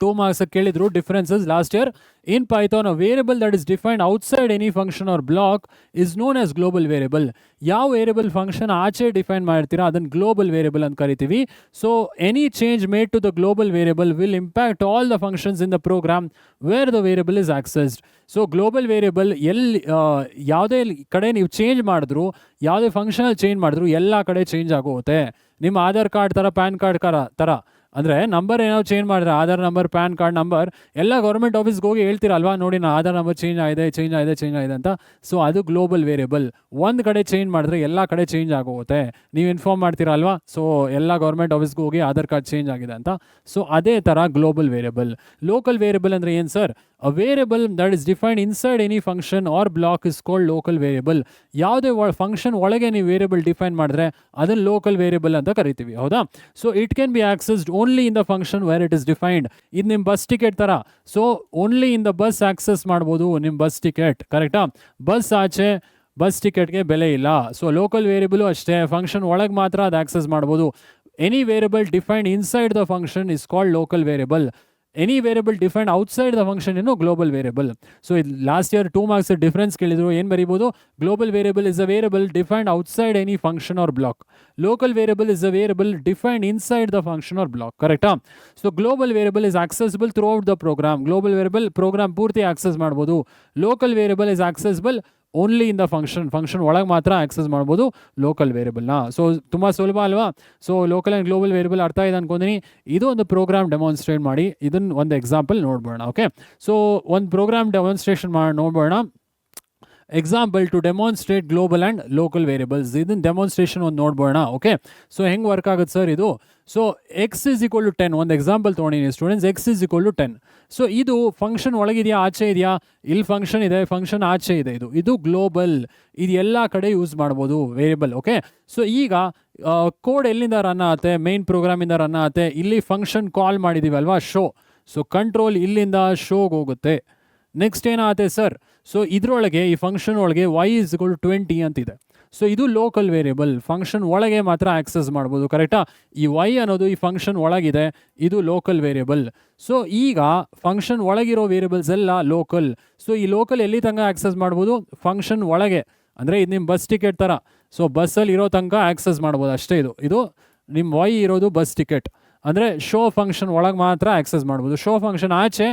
2 marks ಕೇಳಿದ್ರು differences last year. In Python a variable that is defined outside any function or block is known as global variable. ಯಾವ ವೇರಿಯಬಲ್ ಫಂಕ್ಷನ್ ಆಚೆ ಡಿಫೈನ್ ಮಾಡ್ತೀರಾ ಅದನ್ನು ಗ್ಲೋಬಲ್ ವೇರಿಯಬಲ್ ಅಂತ ಕರಿತೀವಿ. So any change made to the global variable will impact all the functions in the program where the variable is accessed. So global variable ಎಲ್ಲಿ ಯಾವುದೇ ಕಡೆ ನೀವು ಚೇಂಜ್ ಮಾಡಿದ್ರು, ಯಾವುದೇ ಫಂಕ್ಷನಲ್ಲಿ ಚೇಂಜ್ ಮಾಡಿದ್ರು ಎಲ್ಲ ಕಡೆ ಚೇಂಜ್ ಆಗೋಗುತ್ತೆ. ನಿಮ್ಮ ಆಧಾರ್ ಕಾರ್ಡ್ ಥರ, ಪ್ಯಾನ್ ಕಾರ್ಡ್ ಥರ ಅಂದರೆ ನಂಬರ್ ಏನಾದ್ರು ಚೇಂಜ್ ಮಾಡಿದ್ರೆ, Aadhaar number, PAN card number ಎಲ್ಲ ಗೌರ್ಮೆಂಟ್ ಆಫೀಸ್ಗೆ ಹೋಗಿ ಹೇಳ್ತೀರಲ್ವಾ, ನೋಡಿ ನಾನು ಆಧಾರ್ ನಂಬರ್ ಚೇಂಜ್ ಆಗಿದೆ ಅಂತ. ಸೊ ಅದು ಗ್ಲೋಬಲ್ ವೇರಿಯಬಲ್. ಒಂದು ಕಡೆ ಚೇಂಜ್ ಮಾಡಿದ್ರೆ ಎಲ್ಲ ಕಡೆ ಚೇಂಜ್ ಆಗೋಗುತ್ತೆ, ನೀವು ಇನ್ಫಾರ್ಮ್ ಮಾಡ್ತೀರಲ್ವಾ. ಸೊ ಎಲ್ಲ ಗೌರ್ಮೆಂಟ್ ಆಫೀಸ್ಗೆ ಹೋಗಿ ಆಧಾರ್ ಕಾರ್ಡ್ ಚೇಂಜ್ ಆಗಿದೆ ಅಂತ. ಸೊ ಅದೇ ಥರ ಗ್ಲೋಬಲ್ ವೇರಿಯಬಲ್. ಲೋಕಲ್ ವೇರಿಯಬಲ್ ಅಂದರೆ ಏನು sir? A variable that is defined inside any function or block is called local variable. ಯಾವುದೇ ಫಂಕ್ಷನ್ ಒಳಗೆ ನೀವು ವೇರಿಯಬಲ್ ಡಿಫೈನ್ ಮಾಡಿದ್ರೆ ಅದನ್ನು ಲೋಕಲ್ ವೇರಿಯಬಲ್ ಅಂತ ಕರಿತೀವಿ, ಹೌದಾ? So it can be assessed only in the function where it is defined. ಇದು ನಿಮ್ಮ ಬಸ್ ಟಿಕೆಟ್ ಥರ. So only in the bus access ಮಾಡ್ಬೋದು ನಿಮ್ಮ ಬಸ್ ಟಿಕೆಟ್, ಕರೆಕ್ಟಾ? ಬಸ್ ಆಚೆ ಬಸ್ ಟಿಕೆಟ್ಗೆ ಬೆಲೆ ಇಲ್ಲ. ಸೊ ಲೋಕಲ್ ವೇರಿಯಬಲು ಅಷ್ಟೇ, ಫಂಕ್ಷನ್ ಒಳಗೆ ಮಾತ್ರ ಅದು ಆಕ್ಸೆಸ್ ಮಾಡ್ಬೋದು. Any variable defined inside the function is called local variable. Any variable defined outside the function ಏನು ಗ್ಲೋಬಲ್ ವೇರಿಯಬಲ್. ಸೊ ಇದು ಲಾಸ್ಟ್ ಇಯರ್ 2 marks ಡಿಫರೆನ್ಸ್ ಕೇಳಿದ್ರು. ಏನು ಬರೀಬೋದು? Global variable is a variable defined outside any function or block. Local variable is a variable defined inside the function or block, ಕರೆಕ್ಟಾ? So global variable is accessible throughout the program. Global variable program ಪೂರ್ತಿ access ಮಾಡ್ಬೋದು. Local variable is accessible only in the function ಒಳಗೆ ಮಾತ್ರ access ಮಾಡ್ಬೋದು local ವೇರಿಯಬಲ್ನ. So ತುಂಬ ಸುಲಭ ಅಲ್ವಾ? So local and global variable ಅರ್ಥ ಇದೆ ಅನ್ಕೊಂತೀನಿ. ಇದು ಒಂದು ಪ್ರೋಗ್ರಾಮ್ ಡೆಮಾನ್ಸ್ಟ್ರೇಟ್ ಮಾಡಿ, ಇದನ್ನು ಒಂದು ಎಕ್ಸಾಂಪಲ್ ನೋಡ್ಬೋಣ. ಓಕೆ, ಸೊ ಒಂದು ಪ್ರೋಗ್ರಾಮ್ ಡೆಮಾನ್ಸ್ಟ್ರೇಷನ್ ಮಾಡಿ ನೋಡ್ಬೋಣ. Example to demonstrate global and local variables. ಇದನ್ನು ಡೆಮಾನ್ಸ್ಟ್ರೇಷನ್ ಒಂದು ನೋಡ್ಬೋಣ. ಓಕೆ, ಸೊ ಹೆಂಗೆ ವರ್ಕ್ ಆಗುತ್ತೆ ಸರ್ ಇದು? So x is equal to 10. ಒಂದು ಎಕ್ಸಾಂಪಲ್ ತೊಗೊಂಡಿನಿ students. X is equal to 10. So ಇದು ಫಂಕ್ಷನ್ ಒಳಗಿದೆಯಾ ಆಚೆ ಇದೆಯಾ? ಇಲ್ಲಿ ಫಂಕ್ಷನ್ ಇದೆ, ಫಂಕ್ಷನ್ ಆಚೆ ಇದೆ. ಇದು ಗ್ಲೋಬಲ್. ಇದು ಎಲ್ಲ ಕಡೆ ಯೂಸ್ ಮಾಡ್ಬೋದು ವೇರಿಯಬಲ್. ಓಕೆ, ಸೊ ಈಗ ಕೋಡ್ ಎಲ್ಲಿಂದ ರನ್ ಆಗುತ್ತೆ? ಮೇನ್ ಪ್ರೋಗ್ರಾಮಿಂದ ರನ್ ಆಗುತ್ತೆ. ಇಲ್ಲಿ ಫಂಕ್ಷನ್ ಕಾಲ್ ಮಾಡಿದ್ದೀವಿ ಅಲ್ವಾ, ಶೋ. ಸೊ ಕಂಟ್ರೋಲ್ ಇಲ್ಲಿಂದ ಶೋಗೆ ಹೋಗುತ್ತೆ. ನೆಕ್ಸ್ಟ್ ಏನಾಗುತ್ತೆ ಸರ್? ಸೊ ಇದರೊಳಗೆ ಈ ಫಂಕ್ಷನ್ ಒಳಗೆ y ಇಸ್ ಈಕ್ವಲ್ ಟು 20 ಅಂತಿದೆ. ಸೊ ಇದು ಲೋಕಲ್ ವೇರಿಯಬಲ್, ಫಂಕ್ಷನ್ ಒಳಗೆ ಮಾತ್ರ ಆಕ್ಸೆಸ್ ಮಾಡ್ಬೋದು, ಕರೆಕ್ಟಾ? ಈ y ಅನ್ನೋದು ಈ ಫಂಕ್ಷನ್ ಒಳಗಿದೆ, ಇದು ಲೋಕಲ್ ವೇರಿಯಬಲ್. ಸೊ ಈಗ ಫಂಕ್ಷನ್ ಒಳಗಿರೋ ವೇರಿಯಬಲ್ಸ್ ಎಲ್ಲ ಲೋಕಲ್. ಸೊ ಈ ಲೋಕಲ್ ಎಲ್ಲಿ ತನಕ ಆಕ್ಸೆಸ್ ಮಾಡ್ಬೋದು? ಫಂಕ್ಷನ್ ಒಳಗೆ. ಅಂದರೆ ಇದು ನಿಮ್ಮ ಬಸ್ ಟಿಕೆಟ್ ಥರ. ಸೊ ಬಸ್ಸಲ್ಲಿ ಇರೋ ತನಕ ಆಕ್ಸೆಸ್ ಮಾಡ್ಬೋದು ಅಷ್ಟೇ. ಇದು ನಿಮ್ಮ y ಇರೋದು ಬಸ್ ಟಿಕೆಟ್. ಅಂದರೆ ಶೋ ಫಂಕ್ಷನ್ ಒಳಗೆ ಮಾತ್ರ ಆಕ್ಸೆಸ್ ಮಾಡ್ಬೋದು. ಶೋ ಫಂಕ್ಷನ್ ಆಚೆ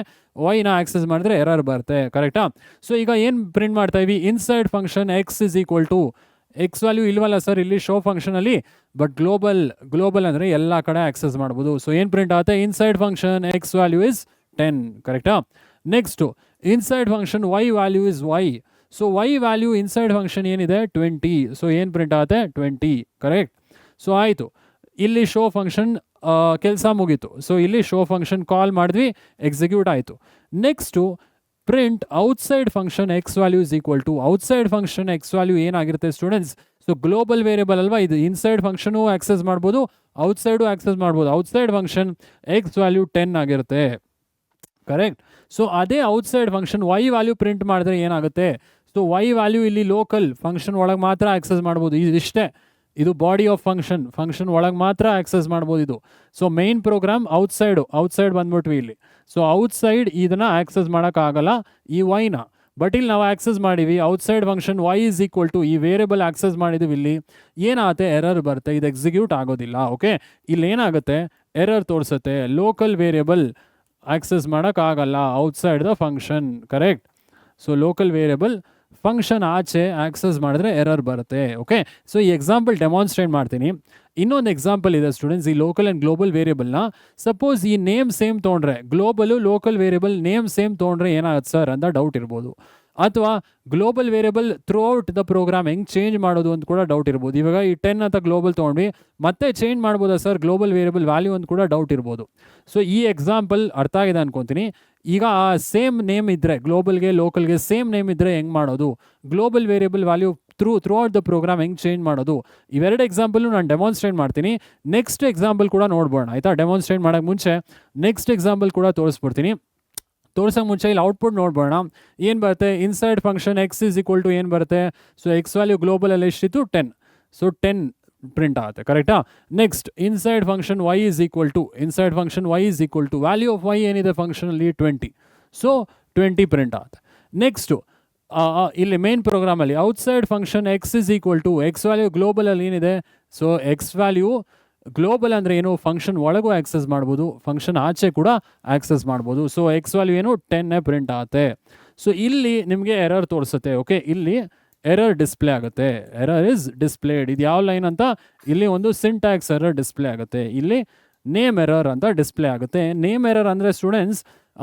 ವೈನ ಆಕ್ಸೆಸ್ ಮಾಡಿದ್ರೆ ಎರರ್ ಬರುತ್ತೆ, ಕರೆಕ್ಟಾ? ಸೊ ಈಗ ಏನು ಪ್ರಿಂಟ್ ಮಾಡ್ತಾ ಇವಿ? Inside function x is equal to x value ಇಲ್ವಲ್ಲ ಸರ್ ಇಲ್ಲಿ ಶೋ ಫಂಕ್ಷನಲ್ಲಿ, ಬಟ್ ಗ್ಲೋಬಲ್ ಅಂದರೆ ಎಲ್ಲ ಕಡೆ ಆಕ್ಸೆಸ್ ಮಾಡ್ಬೋದು. ಸೊ ಏನು ಪ್ರಿಂಟ್ ಆಗುತ್ತೆ? Inside function x value is 10, ಕರೆಕ್ಟಾ? Next inside function y value is y. So y value inside function ಏನಿದೆ 20. ಸೊ ಏನು ಪ್ರಿಂಟ್ ಆಗುತ್ತೆ? 20, ಕರೆಕ್ಟ್? ಸೊ ಆಯಿತು, ಇಲ್ಲಿ ಶೋ ಫಂಕ್ಷನ್ ಕೆಲಸ ಮುಗೀತು. ಸೊ ಇಲ್ಲಿ ಶೋ ಫಂಕ್ಷನ್ ಕಾಲ್ ಮಾಡಿದ್ವಿ, ಎಕ್ಸಿಕ್ಯೂಟ್ ಆಯಿತು. Next print outside function x value is equal to outside function x value ಏನಾಗಿರುತ್ತೆ ಸ್ಟೂಡೆಂಟ್ಸ್? ಸೊ ಗ್ಲೋಬಲ್ ವೇರಿಯಬಲ್ ಅಲ್ವಾ, ಇದು ಇನ್ಸೈಡ್ ಫಂಕ್ಷನು ಆಕ್ಸೆಸ್ ಮಾಡ್ಬೋದು, ಔಟ್ಸೈಡು ಆಕ್ಸೆಸ್ ಮಾಡ್ಬೋದು. ಔಟ್ಸೈಡ್ ಫಂಕ್ಷನ್ ಎಕ್ಸ್ ವ್ಯಾಲ್ಯೂ 10 ಆಗಿರುತ್ತೆ, correct. So ಅದೇ outside function y value print ಮಾಡಿದ್ರೆ ಏನಾಗುತ್ತೆ, so y value ಇಲ್ಲಿ ಲೋಕಲ್ ಫಂಕ್ಷನ್ ಒಳಗೆ ಮಾತ್ರ ಆಕ್ಸೆಸ್ ಮಾಡ್ಬೋದು. ಇದಿಷ್ಟೇ, ಇದು ಬಾಡಿ ಆಫ್ ಫಂಕ್ಷನ್ ಒಳಗೆ ಮಾತ್ರ ಆಕ್ಸೆಸ್ ಮಾಡ್ಬೋದು ಇದು. ಸೊ ಮೇನ್ ಪ್ರೋಗ್ರಾಮ್ ಔಟ್ಸೈಡ್ ಬಂದ್ಬಿಟ್ವಿ ಇಲ್ಲಿ. ಸೊ ಔಟ್ಸೈಡ್ ಇದನ್ನು ಆಕ್ಸೆಸ್ ಮಾಡೋಕ್ಕಾಗಲ್ಲ ಈ ವೈನ, ಬಟ್ ಇಲ್ಲಿ ನಾವು ಆಕ್ಸೆಸ್ ಮಾಡೀವಿ outside function y is equal to ಈ ವೇರಿಯಬಲ್ ಆಕ್ಸೆಸ್ ಮಾಡಿದ್ದೀವಿ. ಇಲ್ಲಿ ಏನಾಗುತ್ತೆ, ಎರರ್ ಬರುತ್ತೆ, ಇದು ಎಕ್ಸಿಕ್ಯೂಟ್ ಆಗೋದಿಲ್ಲ. ಓಕೆ, ಇಲ್ಲಿ ಏನಾಗುತ್ತೆ, ಎರರ್ ತೋರಿಸುತ್ತೆ, ಲೋಕಲ್ ವೇರಿಯಬಲ್ ಆಕ್ಸೆಸ್ ಮಾಡೋಕ್ಕಾಗಲ್ಲ outside the function, correct. So local variable function ಆಚೆ ಆಕ್ಸೆಸ್ ಮಾಡಿದ್ರೆ ಎರರ್ ಬರುತ್ತೆ. ಓಕೆ, ಸೊ ಈ ಎಕ್ಸಾಂಪಲ್ ಡೆಮಾನ್ಸ್ಟ್ರೇಟ್ ಮಾಡ್ತೀನಿ. ಇನ್ನೊಂದು ಎಕ್ಸಾಂಪಲ್ ಇದೆ ಸ್ಟೂಡೆಂಟ್ಸ್, ಈ ಲೋಕಲ್ ಆ್ಯಂಡ್ ಗ್ಲೋಬಲ್ ವೇರಿಯಬಲ್ನ ಸಪೋಸ್ ಈ ನೇಮ್ ಸೇಮ್ ತೊಗೊಂಡ್ರೆ, global local variable name same ತೊಗೊಂಡ್ರೆ ಏನಾಗುತ್ತೆ ಸರ್ ಅಂತ ಡೌಟ್ ಇರ್ಬೋದು. ಅಥವಾ global variable throughout the program ಹೆಂಗೆ ಚೇಂಜ್ ಮಾಡೋದು ಅಂತ ಕೂಡ ಡೌಟ್ ಇರ್ಬೋದು. ಇವಾಗ ಈ 10 ಅಂತ ಗ್ಲೋಬಲ್ ತೊಗೊಂಡ್ವಿ, ಮತ್ತೆ ಚೇಂಜ್ ಮಾಡ್ಬೋದಾ ಸರ್ ಗ್ಲೋಬಲ್ ವೇರಿಯಬಲ್ ವ್ಯಾಲ್ಯೂ ಅಂತ ಕೂಡ ಡೌಟ್ ಇರ್ಬೋದು. ಸೊ ಈ ಎಕ್ಸಾಂಪಲ್ ಅರ್ಥ ಆಗಿದೆ ಅನ್ಕೊತೀನಿ. ಈಗ ಆ ಸೇಮ್ ನೇಮ್ ಇದ್ದರೆ, ಗ್ಲೋಬಲ್ಗೆ ಲೋಕಲ್ಗೆ ಸೇಮ್ ನೇಮ್ ಇದ್ದರೆ ಹೆಂಗೆ ಮಾಡೋದು, global variable value throughout the program ಹೆಂಗೆ ಚೇಂಜ್ ಮಾಡೋದು, ಇವೆರಡು ಎಕ್ಸಾಂಪಲ್ಲು ನಾನು ಡೆಮಾನ್ಸ್ಟ್ರೇಟ್ ಮಾಡ್ತೀನಿ. ನೆಕ್ಸ್ಟ್ ಎಕ್ಸಾಂಪಲ್ ಕೂಡ ನೋಡ್ಬೋಣ ಆಯಿತಾ. ಡೆಮಾನ್ಸ್ಟ್ರೇಟ್ ಮಾಡೋಕ್ಕೆ ಮುಂಚೆ ನೆಕ್ಸ್ಟ್ ಎಕ್ಸಾಂಪಲ್ ಕೂಡ ತೋರಿಸ್ಬಿಡ್ತೀನಿ. ತೋರ್ಸೋಕೆ ಮುಂಚೆ ಇಲ್ಲಿ ಔಟ್ಪುಟ್ ನೋಡ್ಬೋಣ, ಏನು ಬರುತ್ತೆ. Inside function x is equal to ಏನು ಬರುತ್ತೆ, ಸೊ ಎಕ್ಸ್ ವ್ಯಾಲ್ಯೂ ಗ್ಲೋಬಲಲ್ಲಿ ಎಷ್ಟಿತ್ತು 10, ಸೊ 10 ಪ್ರಿಂಟ್ ಆಗುತ್ತೆ, ಕರೆಕ್ಟಾ. Next inside function y is equal to value of y ಏನಿದೆ ಫಂಕ್ಷನಲ್ಲಿ 20, ಸೊ 20 ಪ್ರಿಂಟ್ ಆಗುತ್ತೆ. ನೆಕ್ಸ್ಟು ಇಲ್ಲಿ ಮೇನ್ ಪ್ರೋಗ್ರಾಮಲ್ಲಿ outside function x is equal to x value ಗ್ಲೋಬಲಲ್ಲಿ ಏನಿದೆ, ಸೊ ಎಕ್ಸ್ ವ್ಯಾಲ್ಯೂ ಗ್ಲೋಬಲ್ ಅಂದರೆ ಏನು, ಫಂಕ್ಷನ್ ಒಳಗೂ ಆಕ್ಸೆಸ್ ಮಾಡ್ಬೋದು, ಫಂಕ್ಷನ್ ಆಚೆ ಕೂಡ ಆಕ್ಸೆಸ್ ಮಾಡ್ಬೋದು. ಸೊ ಎಕ್ಸ್ ವ್ಯಾಲ್ಯೂ ಏನು 10 ಪ್ರಿಂಟ್ ಆಗುತ್ತೆ. ಸೊ ಇಲ್ಲಿ ನಿಮಗೆ ಎರರ್ ತೋರಿಸುತ್ತೆ. ಓಕೆ, ಇಲ್ಲಿ ಎರರ್ ಡಿಸ್ಪ್ಲೇ ಆಗುತ್ತೆ, ಎರರ್ ಇಸ್ ಡಿಸ್ಪ್ಲೇಡ್. ಇದು ಯಾವ ಲೈನ್ ಅಂತ, ಇಲ್ಲಿ ಒಂದು ಸಿಂಟ್ಯಾಕ್ಸ್ ಎರರ್ ಡಿಸ್ಪ್ಲೇ ಆಗುತ್ತೆ, ಇಲ್ಲಿ ನೇಮ್ ಎರರ್ ಅಂತ ಡಿಸ್ಪ್ಲೇ ಆಗುತ್ತೆ. ನೇಮ್ ಎರರ್ ಅಂದರೆ ಸ್ಟೂಡೆಂಟ್ಸ್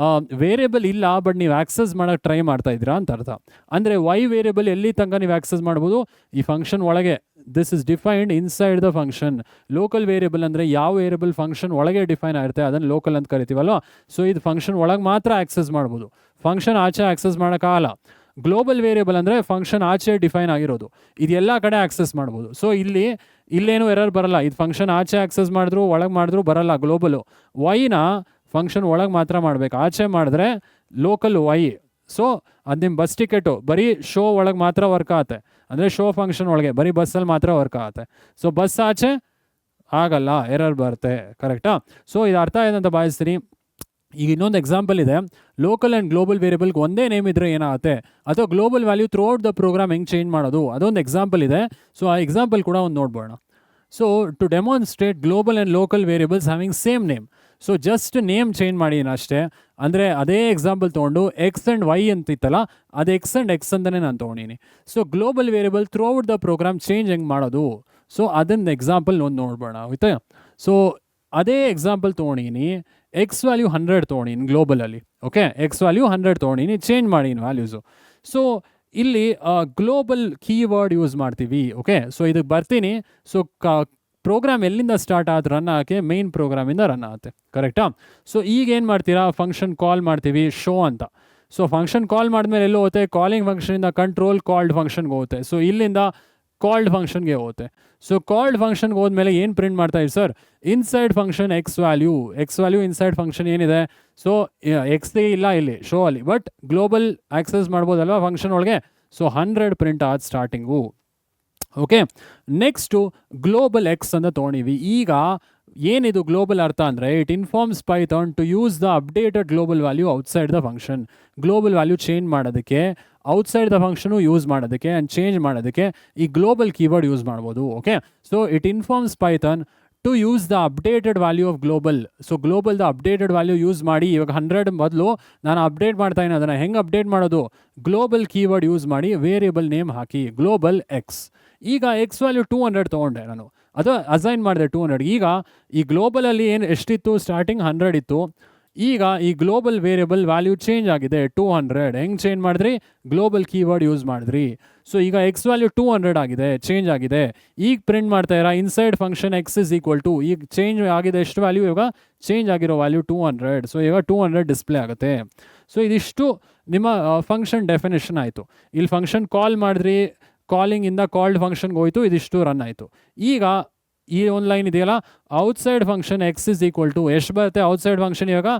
ವೇರಿಯಬಲ್ ಇಲ್ಲ, ಬಟ್ ನೀವು ಆಕ್ಸೆಸ್ ಮಾಡೋಕ್ಕೆ ಟ್ರೈ ಮಾಡ್ತಾ ಇದ್ದೀರಾ ಅಂತ ಅರ್ಥ. ಅಂದರೆ ವೈ ವೇರಿಯಬಲ್ ಎಲ್ಲಿ ತನಕ ನೀವು ಆಕ್ಸೆಸ್ ಮಾಡ್ಬೋದು, ಈ ಫಂಕ್ಷನ್ ಒಳಗೆ. This is defined inside the function. Local variable ಅಂದರೆ ಯಾವ ವೇರಿಯಬಲ್ ಫಂಕ್ಷನ್ ಒಳಗೆ ಡಿಫೈನ್ ಆಗಿರುತ್ತೆ ಅದನ್ನು ಲೋಕಲ್ ಅಂತ ಕರಿತೀವಲ್ವ. ಸೊ ಇದು ಫಂಕ್ಷನ್ ಒಳಗೆ ಮಾತ್ರ ಆಕ್ಸೆಸ್ ಮಾಡ್ಬೋದು, ಫಂಕ್ಷನ್ ಆಚೆ ಆಕ್ಸೆಸ್ ಮಾಡೋಕ್ಕಾಗಲ್ಲ. ಗ್ಲೋಬಲ್ ವೇರಿಯಬಲ್ ಅಂದರೆ ಫಂಕ್ಷನ್ ಆಚೆ ಡಿಫೈನ್ ಆಗಿರೋದು, ಇದೆಲ್ಲ ಕಡೆ ಆಕ್ಸೆಸ್ ಮಾಡ್ಬೋದು. ಸೊ ಇಲ್ಲೇನು ಎರರ್ ಬರಲ್ಲ, ಇದು ಫಂಕ್ಷನ್ ಆಚೆ ಆಕ್ಸೆಸ್ ಮಾಡಿದ್ರು ಒಳಗೆ ಮಾಡಿದ್ರು ಬರಲ್ಲ. ಗ್ಲೋಬಲು ವೈನ ಫಂಕ್ಷನ್ ಒಳಗೆ ಮಾತ್ರ ಮಾಡಬೇಕು, ಆಚೆ ಮಾಡಿದ್ರೆ ಲೋಕಲ್ ವೈ. ಸೊ ಅದು ನಿಮ್ಮ ಬಸ್ ಟಿಕೆಟು ಬರೀ ಶೋ ಒಳಗೆ ಮಾತ್ರ ವರ್ಕ್ ಆಗುತ್ತೆ, ಅಂದರೆ ಶೋ ಫಂಕ್ಷನ್ ಒಳಗೆ ಬರೀ ಬಸ್ಸಲ್ಲಿ ಮಾತ್ರ ವರ್ಕ್ ಆಗುತ್ತೆ. ಸೊ ಬಸ್ ಆಚೆ ಆಗಲ್ಲ, ಎರರ್ ಬರುತ್ತೆ, ಕರೆಕ್ಟಾ. ಸೊ ಇದು ಅರ್ಥ ಆಯ್ತು ಅಂತ ಭಾವಿಸ್ತೀನಿ. ಈಗ ಇನ್ನೊಂದು ಎಕ್ಸಾಂಪಲ್ ಇದೆ, ಲೋಕಲ್ ಆ್ಯಂಡ್ ಗ್ಲೋಬಲ್ ವೇರಿಯಬಲ್ಗೆ ಒಂದೇ ನೇಮ್ ಇದ್ದರೆ ಏನಾಗುತ್ತೆ, ಅಥವಾ global value throughout the program ಹೆಂಗೆ ಚೇಂಜ್ ಮಾಡೋದು, ಅದೊಂದು ಎಕ್ಸಾಂಪಲ್ ಇದೆ. ಸೊ ಆ ಎಕ್ಸಾಂಪಲ್ ಕೂಡ ಒಂದು ನೋಡ್ಬೋಣ. So to demonstrate global and local variables having same name, so just name change ಮಾಡಿ ಅಷ್ಟೇ. ಅಂದರೆ ಅದೇ ಎಕ್ಸಾಂಪಲ್ ತೊಗೊಂಡು ಎಕ್ಸ್ ಆ್ಯಂಡ್ ವೈ ಅಂತಿತ್ತಲ್ಲ, ಅದು ಎಕ್ಸ್ ಆ್ಯಂಡ್ ಎಕ್ಸ್ ಅಂತಲೇ ನಾನು ತೊಗೊಂಡಿನಿ. So global variable throughout the program change ಹೆಂಗೆ ಮಾಡೋದು, ಸೊ ಅದನ್ನು ಎಕ್ಸಾಂಪಲ್ ಒಂದು ನೋಡ್ಬೋಣ ಆಯ್ತಾ. ಸೊ ಅದೇ ಎಕ್ಸಾಂಪಲ್ ತೊಗೊಂಡಿನಿ, ಎಕ್ಸ್ ವ್ಯಾಲ್ಯೂ 100 ತೊಗೊಂಡಿನಿ ಗ್ಲೋಬಲಲ್ಲಿ. ಓಕೆ, ಎಕ್ಸ್ ವ್ಯಾಲ್ಯೂ 100 ತೊಗೊಂಡಿನಿ, ಚೇಂಜ್ ಮಾಡೀನಿ ವ್ಯಾಲ್ಯೂಸು. ಸೊ ಇಲ್ಲಿ ಗ್ಲೋಬಲ್ ಕೀವರ್ಡ್ ಯೂಸ್ ಮಾಡ್ತೀವಿ. ಓಕೆ, ಸೊ ಇದಕ್ಕೆ ಬರ್ತೀನಿ. ಸೊ ಪ್ರೋಗ್ರಾಮ್ ಎಲ್ಲಿಂದ ಸ್ಟಾರ್ಟ್ ಆದ ರನ್ ಆಗೋಕ್ಕೆ, ಮೇನ್ ಪ್ರೋಗ್ರಾಮಿಂದ ರನ್ ಆಗುತ್ತೆ, ಕರೆಕ್ಟಾ. ಸೊ ಈಗ ಏನು ಮಾಡ್ತೀರಾ, ಫಂಕ್ಷನ್ ಕಾಲ್ ಮಾಡ್ತೀವಿ ಶೋ ಅಂತ. ಸೊ ಫಂಕ್ಷನ್ ಕಾಲ್ ಮಾಡಿದ್ಮೇಲೆ ಎಲ್ಲೋ ಹೋಗುತ್ತೆ, ಕಾಲಿಂಗ್ ಫಂಕ್ಷನಿಂದ ಕಂಟ್ರೋಲ್ ಕಾಲ್ಡ್ ಫಂಕ್ಷನ್ಗೆ ಹೋಗುತ್ತೆ. ಸೊ ಇಲ್ಲಿಂದ ಕಾಲ್ಡ್ ಫಂಕ್ಷನ್ಗೆ ಹೋಗುತ್ತೆ. ಸೊ ಕಾಲ್ಡ್ ಫಂಕ್ಷನ್ಗೆ ಹೋದ್ಮೇಲೆ ಏನು ಪ್ರಿಂಟ್ ಮಾಡ್ತಾ ಇದ್ದೀವಿ sir, inside function x value inside function ಏನಿದೆ, ಸೊ ಎಕ್ಸ್ ಇಲ್ಲ ಇಲ್ಲಿ ಶೋ ಅಲ್ಲಿ, ಬಟ್ ಗ್ಲೋಬಲ್ ಆಕ್ಸೆಸ್ ಮಾಡ್ಬೋದಲ್ವ ಫಂಕ್ಷನ್ ಒಳಗೆ. ಸೊ 100 ಪ್ರಿಂಟ್ ಆದ starting. Okay, next global x ಅಂತ ತೊಗೊಂಡಿವಿ. ಈಗ ಏನಿದು ಗ್ಲೋಬಲ್ ಅರ್ಥ ಅಂದರೆ, it informs Python to use the updated global value outside the function. Global value change ಮಾಡೋದಕ್ಕೆ, ಔಟ್ಸೈಡ್ ದ ಫಂಕ್ಷನು ಯೂಸ್ ಮಾಡೋದಕ್ಕೆ ಆ್ಯಂಡ್ ಚೇಂಜ್ ಮಾಡೋದಕ್ಕೆ ಈ ಗ್ಲೋಬಲ್ ಕೀವರ್ಡ್ ಯೂಸ್ ಮಾಡ್ಬೋದು. Okay, so it informs Python to use the updated value of global. So ಗ್ಲೋಬಲ್ದ updated value use ಮಾಡಿ, ಇವಾಗ 100 ಬದಲು ನಾನು ಅಪ್ಡೇಟ್ ಮಾಡ್ತಾ ಇದ್ದೀನಿ, ಅದನ್ನು ಹೆಂಗೆ ಅಪ್ಡೇಟ್ ಮಾಡೋದು, ಗ್ಲೋಬಲ್ ಕೀವರ್ಡ್ ಯೂಸ್ ಮಾಡಿ ವೇರಿಯಬಲ್ ನೇಮ್ ಹಾಕಿ ಗ್ಲೋಬಲ್ ಎಕ್ಸ್. ಈಗ ಎಕ್ಸ್ ವ್ಯಾಲ್ಯೂ 200 ತೊಗೊಂಡೆ ನಾನು, ಅದು ಅಸೈನ್ ಮಾಡಿದೆ 200. ಈಗ ಈ ಗ್ಲೋಬಲಲ್ಲಿ ಎಷ್ಟಿತ್ತು, ಸ್ಟಾರ್ಟಿಂಗ್ 100 ಇತ್ತು. ಈಗ ಈ ಗ್ಲೋಬಲ್ ವೇರಿಯಬಲ್ ವ್ಯಾಲ್ಯೂ ಚೇಂಜ್ ಆಗಿದೆ 200. ಹೆಂಗೆ ಚೇಂಜ್ ಮಾಡಿದ್ರಿ, ಗ್ಲೋಬಲ್ ಕೀವರ್ಡ್ ಯೂಸ್ ಮಾಡಿದ್ರಿ. ಸೊ ಈಗ ಎಕ್ಸ್ ವ್ಯಾಲ್ಯೂ 200 ಆಗಿದೆ, ಚೇಂಜ್ ಆಗಿದೆ. ಈಗ ಪ್ರಿಂಟ್ ಮಾಡ್ತಾ ಇರ inside function x is equal to, ಈಗ ಚೇಂಜ್ ಆಗಿದೆ ಎಷ್ಟು ವ್ಯಾಲ್ಯೂ, ಇವಾಗ ಚೇಂಜ್ ಆಗಿರೋ ವ್ಯಾಲ್ಯೂ 200. ಸೊ ಇವಾಗ 200 ಡಿಸ್ಪ್ಲೇ ಆಗುತ್ತೆ. ಸೊ ಇದಿಷ್ಟು ನಿಮ್ಮ ಫಂಕ್ಷನ್ ಡೆಫಿನೇಷನ್ ಆಯಿತು. ಇಲ್ಲಿ ಫಂಕ್ಷನ್ ಕಾಲ್ ಮಾಡಿದ್ರಿ, ಕಾಲಿಂಗಿಂದ ಕಾಲ್ಡ್ ಫಂಕ್ಷನ್ಗೆ ಹೋಯಿತು, ಇದಿಷ್ಟು ರನ್ ಆಯಿತು. ಈಗ ಈ ಒಂದು ಲೈನ್ ಇದೆಯಲ್ಲ, outside function x is equal to ಎಷ್ಟು ಬರುತ್ತೆ ಔಟ್ಸೈಡ್ ಫಂಕ್ಷನ್. ಇವಾಗ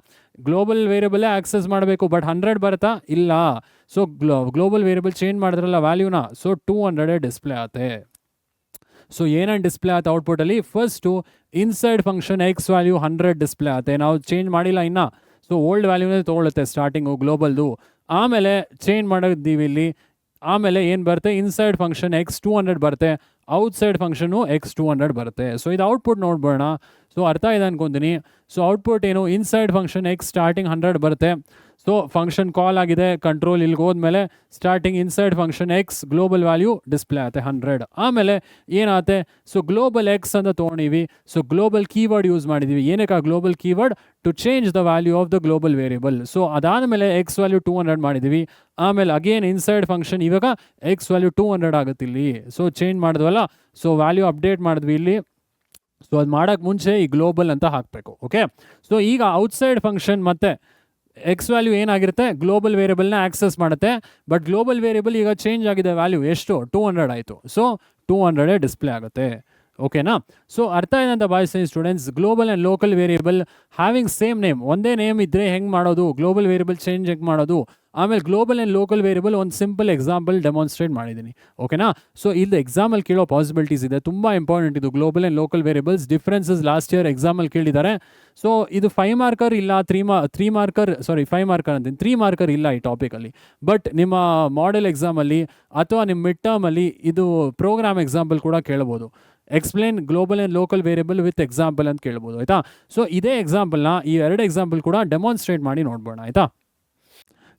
ಗ್ಲೋಬಲ್ ವೇರಿಯಬಲೇ ಆಕ್ಸೆಸ್ ಮಾಡಬೇಕು, ಬಟ್ 100 ಬರುತ್ತಾ ಇಲ್ಲ. ಸೊ ಗ್ಲೋಬಲ್ ವೇರಿಯಬಲ್ ಚೇಂಜ್ ಮಾಡಿದ್ರಲ್ಲ ವ್ಯಾಲ್ಯೂನ, ಸೊ 200 ಡಿಸ್ಪ್ಲೇ ಆಗುತ್ತೆ. ಸೊ ಏನೇನು ಡಿಸ್ಪ್ಲೇ ಆಗುತ್ತೆ ಔಟ್ಪುಟಲ್ಲಿ, first inside function x value 100 display ಆಗುತ್ತೆ. ನಾವು ಚೇಂಜ್ ಮಾಡಿಲ್ಲ ಇನ್ನು, ಸೊ ಓಲ್ಡ್ ವ್ಯಾಲ್ಯೂನೇ ತೊಗೊಳುತ್ತೆ ಸ್ಟಾರ್ಟಿಂಗು ಗ್ಲೋಬಲ್ದು. ಆಮೇಲೆ ಚೇಂಜ್ ಮಾಡಿದ್ದೀವಿ ಇಲ್ಲಿ, ಆಮೇಲೆ ಏನು ಬರುತ್ತೆ ಇನ್ಸೈಡ್ ಫಂಕ್ಷನ್ ಎಕ್ಸ್ 200 ಬರುತ್ತೆ, ಔಟ್ಸೈಡ್ ಫಂಕ್ಷನು ಎಕ್ಸ್ 200 ಬರುತ್ತೆ. ಸೊ ಇದು ಔಟ್ಪುಟ್ ನೋಡ್ಬೋಣ. ಸೊ ಅರ್ಥ ಇದೆ ಅನ್ಕೊತೀನಿ. ಸೊ ಔಟ್ಪುಟ್ ಏನು, ಇನ್ಸೈಡ್ ಫಂಕ್ಷನ್ ಎಕ್ಸ್ ಸ್ಟಾರ್ಟಿಂಗ್ 100 ಬರುತ್ತೆ. ಸೊ ಫಂಕ್ಷನ್ ಕಾಲ್ ಆಗಿದೆ, ಕಂಟ್ರೋಲ್ ಇಲ್ಲಿಗೆ ಹೋದ್ಮೇಲೆ starting inside function x global value display ಆಗುತ್ತೆ 100. ಆಮೇಲೆ ಏನಾಗುತ್ತೆ, ಸೊ ಗ್ಲೋಬಲ್ ಎಕ್ಸ್ ಅಂತ ತೊಗೊಂಡಿವಿ. ಸೊ ಗ್ಲೋಬಲ್ ಕೀವರ್ಡ್ ಯೂಸ್ ಮಾಡಿದ್ದೀವಿ. ಏನಕ್ಕೆ global keyword, to change the value of the global variable. So ಅದಾದಮೇಲೆ ಎಕ್ಸ್ ವ್ಯಾಲ್ಯೂ 200 ಮಾಡಿದ್ದೀವಿ. ಆಮೇಲೆ ಅಗೇನ್ ಇನ್ಸೈಡ್ ಫಂಕ್ಷನ್ ಇವಾಗ ಎಕ್ಸ್ ವ್ಯಾಲ್ಯೂ 200 ಆಗುತ್ತೆ ಇಲ್ಲಿ. So change ಮಾಡಿದ್ವಲ್ಲ, so value update ಮಾಡಿದ್ವಿ ಇಲ್ಲಿ. ಸೊ ಅದು ಮಾಡೋಕ್ಕೆ ಮುಂಚೆ ಈ ಗ್ಲೋಬಲ್ ಅಂತ ಹಾಕಬೇಕು. ಓಕೆ, ಸೊ ಈಗ ಔಟ್ಸೈಡ್ ಫಂಕ್ಷನ್ ಮತ್ತು ಎಕ್ಸ್ ವ್ಯಾಲ್ಯೂ ಏನಾಗಿರುತ್ತೆ, ಗ್ಲೋಬಲ್ ವೇರಿಯಬಲ್ನ ಆಕ್ಸೆಸ್ ಮಾಡುತ್ತೆ. ಬಟ್ ಗ್ಲೋಬಲ್ ವೇರಿಯಬಲ್ ಈಗ ಚೇಂಜ್ ಆಗಿದೆ, ವ್ಯಾಲ್ಯೂ ಎಷ್ಟು 200 ಆಯಿತು. ಸೊ 200 ಡಿಸ್ಪ್ಲೇ ಆಗುತ್ತೆ. ಓಕೆನಾ. ಸೊ ಅರ್ಥ ಇದೆ ಅಂತ ಭಾವಿಸ್ತೀನಿ students. Global and local variable having same name, ಒಂದೇ ನೇಮ್ ಇದ್ದರೆ ಹೆಂಗೆ ಮಾಡೋದು, ಗ್ಲೋಬಲ್ ವೇರಿಯಬಲ್ ಚೇಂಜ್ ಹೆಂಗೆ ಮಾಡೋದು. ಆಮೇಲೆ ಗ್ಲೋಬಲ್ ಆ್ಯಂಡ್ ಲೋಕಲ್ ವೇರಿಯಬಲ್ ಒಂದು ಸಿಂಪಲ್ ಎಕ್ಸಾಂಪಲ್ ಡೆಮಾನ್ಸ್ಟ್ರೇಟ್ ಮಾಡಿದ್ದೀನಿ. ಓಕೆನಾ. ಸೊ ಇದು ಎಕ್ಸಾಮಲ್ಲಿ ಕೇಳೋ ಪಾಸಿಬಿಲಿಟೀಸ್ ಇದೆ, ತುಂಬ ಇಂಪಾರ್ಟೆಂಟ್ ಇದು global and local variables differences. Last year ಎಕ್ಸಾಮಲ್ಲಿ ಕೇಳಿದ್ದಾರೆ. ಸೊ ಇದು 5 ಮಾರ್ಕರ್ ಇಲ್ಲ, 3 ಮಾರ್ಕರ್, ಸಾರಿ 5 ಮಾರ್ಕರ್ ಅಂತೀನಿ, 3 ಮಾರ್ಕರ್ ಇಲ್ಲ ಈ ಟಾಪಿಕಲ್ಲಿ. ಬಟ್ ನಿಮ್ಮ ಮಾಡೆಲ್ ಎಕ್ಸಾಮಲ್ಲಿ ಅಥವಾ ನಿಮ್ಮ ಮಿಡ್ ಟರ್ಮಲ್ಲಿ ಇದು ಪ್ರೋಗ್ರಾಮ್ ಎಕ್ಸಾಂಪಲ್ ಕೂಡ ಕೇಳ್ಬೋದು. Explain global and local variable with example ಅಂತ ಕೇಳ್ಬೋದು. ಆಯಿತಾ. ಸೊ ಇದೇ ಎಕ್ಸಾಂಪಲ್ನ ಈ 2 ಎಕ್ಸಾಂಪಲ್ ಕೂಡ ಡೆಮಾನ್ಸ್ಟ್ರೇಟ್ ಮಾಡಿ ನೋಡ್ಬೋಣ. ಆಯಿತಾ.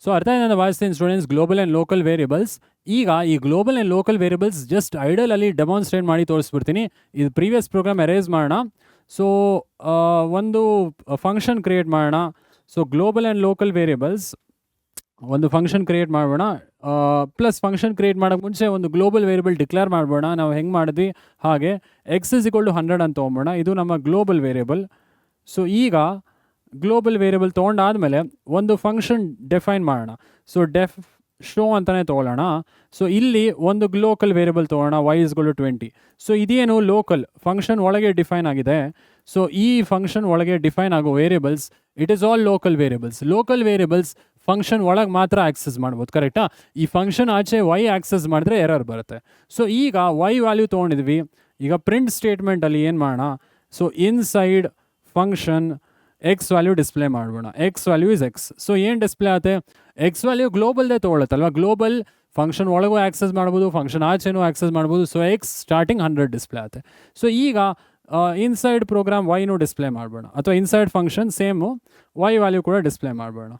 ಸೊ ಅರ್ಥ ಇದೆ ಭಾವಿಸ್ತೀನಿ students global and local variables. ಈಗ ಈ global and local variables just ಐಡಲಲ್ಲಿ ಡೆಮಾನ್ಸ್ಟ್ರೇಟ್ ಮಾಡಿ ತೋರಿಸ್ಬಿಡ್ತೀನಿ. ಇದು ಪ್ರೀವಿಯಸ್ ಪ್ರೋಗ್ರಾಮ್ ಎರೇಸ್ ಮಾಡೋಣ. ಸೊ ಒಂದು ಫಂಕ್ಷನ್ ಕ್ರಿಯೇಟ್ ಮಾಡೋಣ. So global and local variables ಒಂದು ಫಂಕ್ಷನ್ ಕ್ರಿಯೇಟ್ ಮಾಡೋಣ. ಪ್ಲಸ್ ಫಂಕ್ಷನ್ ಕ್ರಿಯೇಟ್ ಮಾಡೋಕ್ಕೆ ಮುಂಚೆ ಒಂದು ಗ್ಲೋಬಲ್ ವೇರಿಯಬಲ್ ಡಿಕ್ಲೇರ್ ಮಾಡ್ಬೋಣ. ನಾವು ಹೆಂಗೆ ಮಾಡಿದ್ವಿ ಹಾಗೆ ಎಕ್ಸ್ ಇಸ್ ಈಕ್ವಲ್ ಟು 100 ಅಂತ ತೊಗೊಂಬೋಣ. ಇದು ನಮ್ಮ ಗ್ಲೋಬಲ್ ವೇರಿಯಬಲ್. ಸೊ ಈಗ ಗ್ಲೋಬಲ್ ವೇರಿಯಬಲ್ ತೊಗೊಂಡಾದಮೇಲೆ ಒಂದು ಫಂಕ್ಷನ್ ಡಿಫೈನ್ ಮಾಡೋಣ. ಸೊ ಶೋ ಅಂತಲೇ ತೊಗೊಳ್ಳೋಣ. ಸೊ ಇಲ್ಲಿ ಒಂದು ಲೋಕಲ್ ವೇರಿಯಬಲ್ ತೊಗೊಳ್ಳೋಣ, y is equal to 20. So ಇದೇನು ಲೋಕಲ್ ಫಂಕ್ಷನ್ ಒಳಗೆ ಡಿಫೈನ್ ಆಗಿದೆ. ಸೊ ಈ ಫಂಕ್ಷನ್ ಒಳಗೆ ಡಿಫೈನ್ ಆಗೋ variables it is all local variables. Local variables function ಒಳಗೆ ಮಾತ್ರ ಆಕ್ಸೆಸ್ ಮಾಡ್ಬೋದು, ಕರೆಕ್ಟಾ. ಈ ಫಂಕ್ಷನ್ ಆಚೆ y ಆಕ್ಸೆಸ್ ಮಾಡಿದ್ರೆ ಎರರ್ ಬರುತ್ತೆ. ಸೊ ಈಗ y ವ್ಯಾಲ್ಯೂ ತೊಗೊಂಡಿದ್ವಿ. ಈಗ ಪ್ರಿಂಟ್ ಸ್ಟೇಟ್ಮೆಂಟಲ್ಲಿ ಏನು ಮಾಡೋಣ, so inside function x value display ಮಾಡೋಣ. X value is x. So ಏನು ಡಿಸ್ಪ್ಲೇ ಆಗುತ್ತೆ, ಎಕ್ಸ್ ವ್ಯಾಲ್ಯೂ ಗ್ಲೋಬಲ್ದೇ ತೊಗೊಳುತ್ತಲ್ವ. ಗ್ಲೋಬಲ್ ಫಂಕ್ಷನ್ ಒಳಗೂ ಆಕ್ಸೆಸ್ ಮಾಡ್ಬೋದು, ಫಂಕ್ಷನ್ ಆಚೆನೂ ಆಕ್ಸೆಸ್ ಮಾಡ್ಬೋದು. ಸೊ ಎಕ್ಸ್ ಸ್ಟಾರ್ಟಿಂಗ್ 100 ಡಿಸ್ಪ್ಲೇ ಆಗುತ್ತೆ. ಸೊ ಈಗ ಇನ್ಸೈಡ್ ಪ್ರೋಗ್ರಾಮ್ ವೈನೂ ಡಿಸ್ಪ್ಲೇ ಮಾಡಬೇಡ, ಅಥವಾ inside function same y value ಕೂಡ ಡಿಸ್ಪ್ಲೇ ಮಾಡಬೇಡ.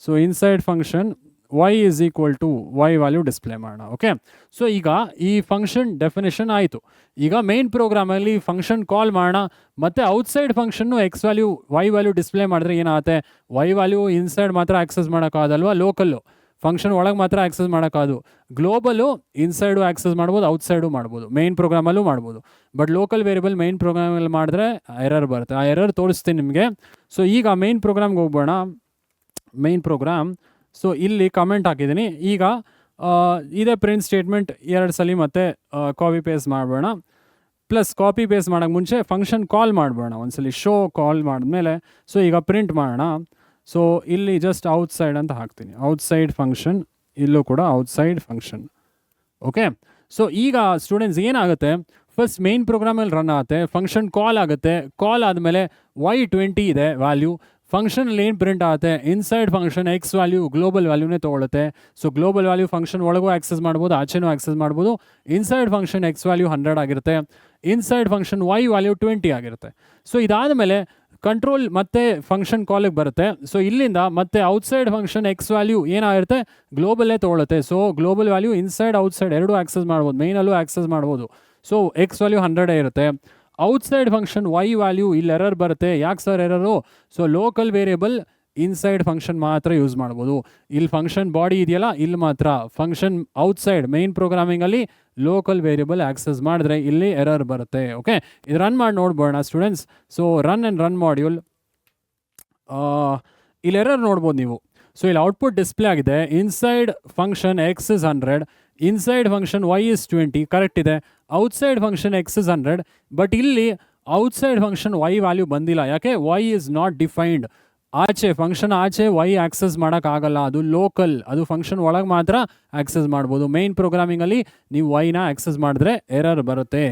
So inside function y is equal to y value display ಮಾಡೋಣ. ಓಕೆ. ಸೊ ಈಗ ಈ ಫಂಕ್ಷನ್ ಡೆಫಿನೇಷನ್ ಆಯಿತು. ಈಗ ಮೇನ್ ಪ್ರೋಗ್ರಾಮಲ್ಲಿ ಫಂಕ್ಷನ್ ಕಾಲ್ ಮಾಡೋಣ, ಮತ್ತು ಔಟ್ಸೈಡ್ ಫಂಕ್ಷನ್ನು x value y value display ಮಾಡಿದ್ರೆ ಏನಾಗುತ್ತೆ, y ವ್ಯಾಲ್ಯೂ ಇನ್ಸೈಡ್ ಮಾತ್ರ ಆಕ್ಸೆಸ್ ಮಾಡೋಕ್ಕಾಗಲ್ವ, ಲೋಕಲ್ಲು ಫಂಕ್ಷನ್ ಒಳಗೆ ಮಾತ್ರ ಆಕ್ಸೆಸ್ ಮಾಡೋಕ್ಕಾದು. ಗ್ಲೋಬಲು ಇನ್ಸೈಡು ಆಕ್ಸೆಸ್ ಮಾಡ್ಬೋದು, ಔಟ್ಸೈಡು ಮಾಡ್ಬೋದು, ಮೇನ್ ಪ್ರೋಗ್ರಾಮಲ್ಲೂ ಮಾಡ್ಬೋದು. ಬಟ್ ಲೋಕಲ್ ವೇರಿಯಬಲ್ ಮೇನ್ ಪ್ರೋಗ್ರಾಮಲ್ಲಿ ಮಾಡಿದ್ರೆ ಎರರ್ ಬರುತ್ತೆ. ಆ ಎರರ್ ತೋರಿಸ್ತೀನಿ ನಿಮಗೆ. ಸೊ ಈಗ ಮೇನ್ ಪ್ರೋಗ್ರಾಮ್ಗೆ ಹೋಗ್ಬೋಣ. ಮೇನ್ ಪ್ರೋಗ್ರಾಮ್, ಸೊ ಇಲ್ಲಿ ಕಮೆಂಟ್ ಹಾಕಿದ್ದೀನಿ. ಈಗ ಇದೇ ಪ್ರಿಂಟ್ ಸ್ಟೇಟ್ಮೆಂಟ್ 2 ಸಲ ಮತ್ತೆ ಕಾಪಿ ಪೇಸ್ಟ್ ಮಾಡಬೇಡ. ಪ್ಲಸ್ ಕಾಪಿ ಪೇಸ್ಟ್ ಮಾಡೋಕ್ಕೆ ಮುಂಚೆ ಫಂಕ್ಷನ್ ಕಾಲ್ ಮಾಡಬೇಡ ಒಂದ್ಸಲಿ. ಶೋ ಕಾಲ್ ಮಾಡಿದ್ಮೇಲೆ ಸೊ ಈಗ ಪ್ರಿಂಟ್ ಮಾಡೋಣ. ಸೊ ಇಲ್ಲಿ ಜಸ್ಟ್ ಔಟ್ಸೈಡ್ ಅಂತ ಹಾಕ್ತೀನಿ, ಔಟ್ಸೈಡ್ ಫಂಕ್ಷನ್. ಇಲ್ಲೂ ಕೂಡ ಔಟ್ಸೈಡ್ ಫಂಕ್ಷನ್. ಓಕೆ. ಸೊ ಈಗ ಸ್ಟೂಡೆಂಟ್ಸ್ ಏನಾಗುತ್ತೆ, ಫಸ್ಟ್ ಮೇನ್ ಪ್ರೋಗ್ರಾಮಲ್ಲಿ ರನ್ ಆಗುತ್ತೆ, ಫಂಕ್ಷನ್ ಕಾಲ್ ಆಗುತ್ತೆ. ಕಾಲ್ ಆದಮೇಲೆ y20 ಇದೆ ವ್ಯಾಲ್ಯೂ. ಫಂಕ್ಷನಲ್ಲಿ ಏನು ಪ್ರಿಂಟ್ ಆಗುತ್ತೆ, inside function x value global ವ್ಯಾಲ್ಯೂನೇ ತೊಗೊಳುತ್ತೆ. ಸೊ ಗ್ಲೋಬಲ್ ವ್ಯಾಲ್ಯೂ ಫಂಕ್ಷನ್ ಒಳಗೂ ಆಕ್ಸೆಸ್ ಮಾಡ್ಬೋದು, ಆಚೆನೂ ಆಕ್ಸೆಸ್ ಮಾಡ್ಬೋದು. ಇನ್ಸೈಡ್ ಫಂಕ್ಷನ್ ಎಕ್ಸ್ ವ್ಯಾಲ್ಯೂ 100 ಆಗಿರುತ್ತೆ, ಇನ್ಸೈಡ್ ಫಂಕ್ಷನ್ y ವ್ಯಾಲ್ಯೂ 20 ಆಗಿರುತ್ತೆ. ಸೊ ಇದಾದಮೇಲೆ ಕಂಟ್ರೋಲ್ ಮತ್ತೆ ಫಂಕ್ಷನ್ ಕಾಲಿಗೆ ಬರುತ್ತೆ. ಸೊ ಇಲ್ಲಿಂದ ಮತ್ತೆ ಔಟ್ಸೈಡ್ ಫಂಕ್ಷನ್ ಎಕ್ಸ್ ವ್ಯಾಲ್ಯೂ ಏನಾಗಿರುತ್ತೆ, ಗ್ಲೋಬಲ್ಲೇ ತೊಗೊಳುತ್ತೆ. So global value inside outside ಎರಡೂ ಆಕ್ಸೆಸ್ ಮಾಡ್ಬೋದು, ಮೇನಲ್ಲೂ ಆಕ್ಸೆಸ್ ಮಾಡ್ಬೋದು. ಸೊ ಎಕ್ಸ್ ವ್ಯಾಲ್ಯೂ 100 ಇರುತ್ತೆ. ಔಟ್ಸೈಡ್ ಫಂಕ್ಷನ್ y ವ್ಯಾಲ್ಯೂ ಇಲ್ಲಿ ಎರರ್ ಬರುತ್ತೆ. ಯಾಕೆ sir error, so local variable inside function ಮಾತ್ರ ಯೂಸ್ ಮಾಡ್ಬೋದು. ಇಲ್ಲಿ ಫಂಕ್ಷನ್ ಬಾಡಿ ಇದೆಯಲ್ಲ, ಇಲ್ಲಿ ಮಾತ್ರ ಫಂಕ್ಷನ್ ಔಟ್ಸೈಡ್ ಮೇನ್ ಪ್ರೋಗ್ರಾಮಿಂಗಲ್ಲಿ ಲೋಕಲ್ ವೇರಿಯಬಲ್ ಆಕ್ಸೆಸ್ ಮಾಡಿದ್ರೆ ಇಲ್ಲಿ ಎರರ್ ಬರುತ್ತೆ. ಓಕೆ. ಇದು ರನ್ ಮಾಡಿ ನೋಡ್ಬೋಣ ಸ್ಟೂಡೆಂಟ್ಸ್. ಸೊ ರನ್ ಮಾಡ್ಯೂಲ್, ಇಲ್ಲಿ ಎರರ್ ನೋಡ್ಬೋದು ನೀವು. ಸೊ ಇಲ್ಲಿ ಔಟ್ಪುಟ್ ಡಿಸ್ಪ್ಲೇ ಆಗಿದೆ, inside function x is 100, inside function y is 20 correct ಇದೆ, outside function x is 100, but ಇಲ್ಲಿ ಔಟ್ಸೈಡ್ ಫಂಕ್ಷನ್ y ವ್ಯಾಲ್ಯೂ ಬಂದಿಲ್ಲ. ಯಾಕೆ? y is not defined. ಆಚೆ ಫಂಕ್ಷನ್ ಆಚೆ y ಆಕ್ಸೆಸ್ ಮಾಡೋಕ್ಕಾಗಲ್ಲ, ಅದು ಲೋಕಲ್, ಅದು ಫಂಕ್ಷನ್ ಒಳಗೆ ಮಾತ್ರ ಆಕ್ಸೆಸ್ ಮಾಡ್ಬೋದು. ಮೇನ್ ಪ್ರೋಗ್ರಾಮಿಂಗಲ್ಲಿ ನೀವು y-ನ ಆಕ್ಸೆಸ್ ಮಾಡಿದ್ರೆ ಎರರ್ ಬರುತ್ತೆ.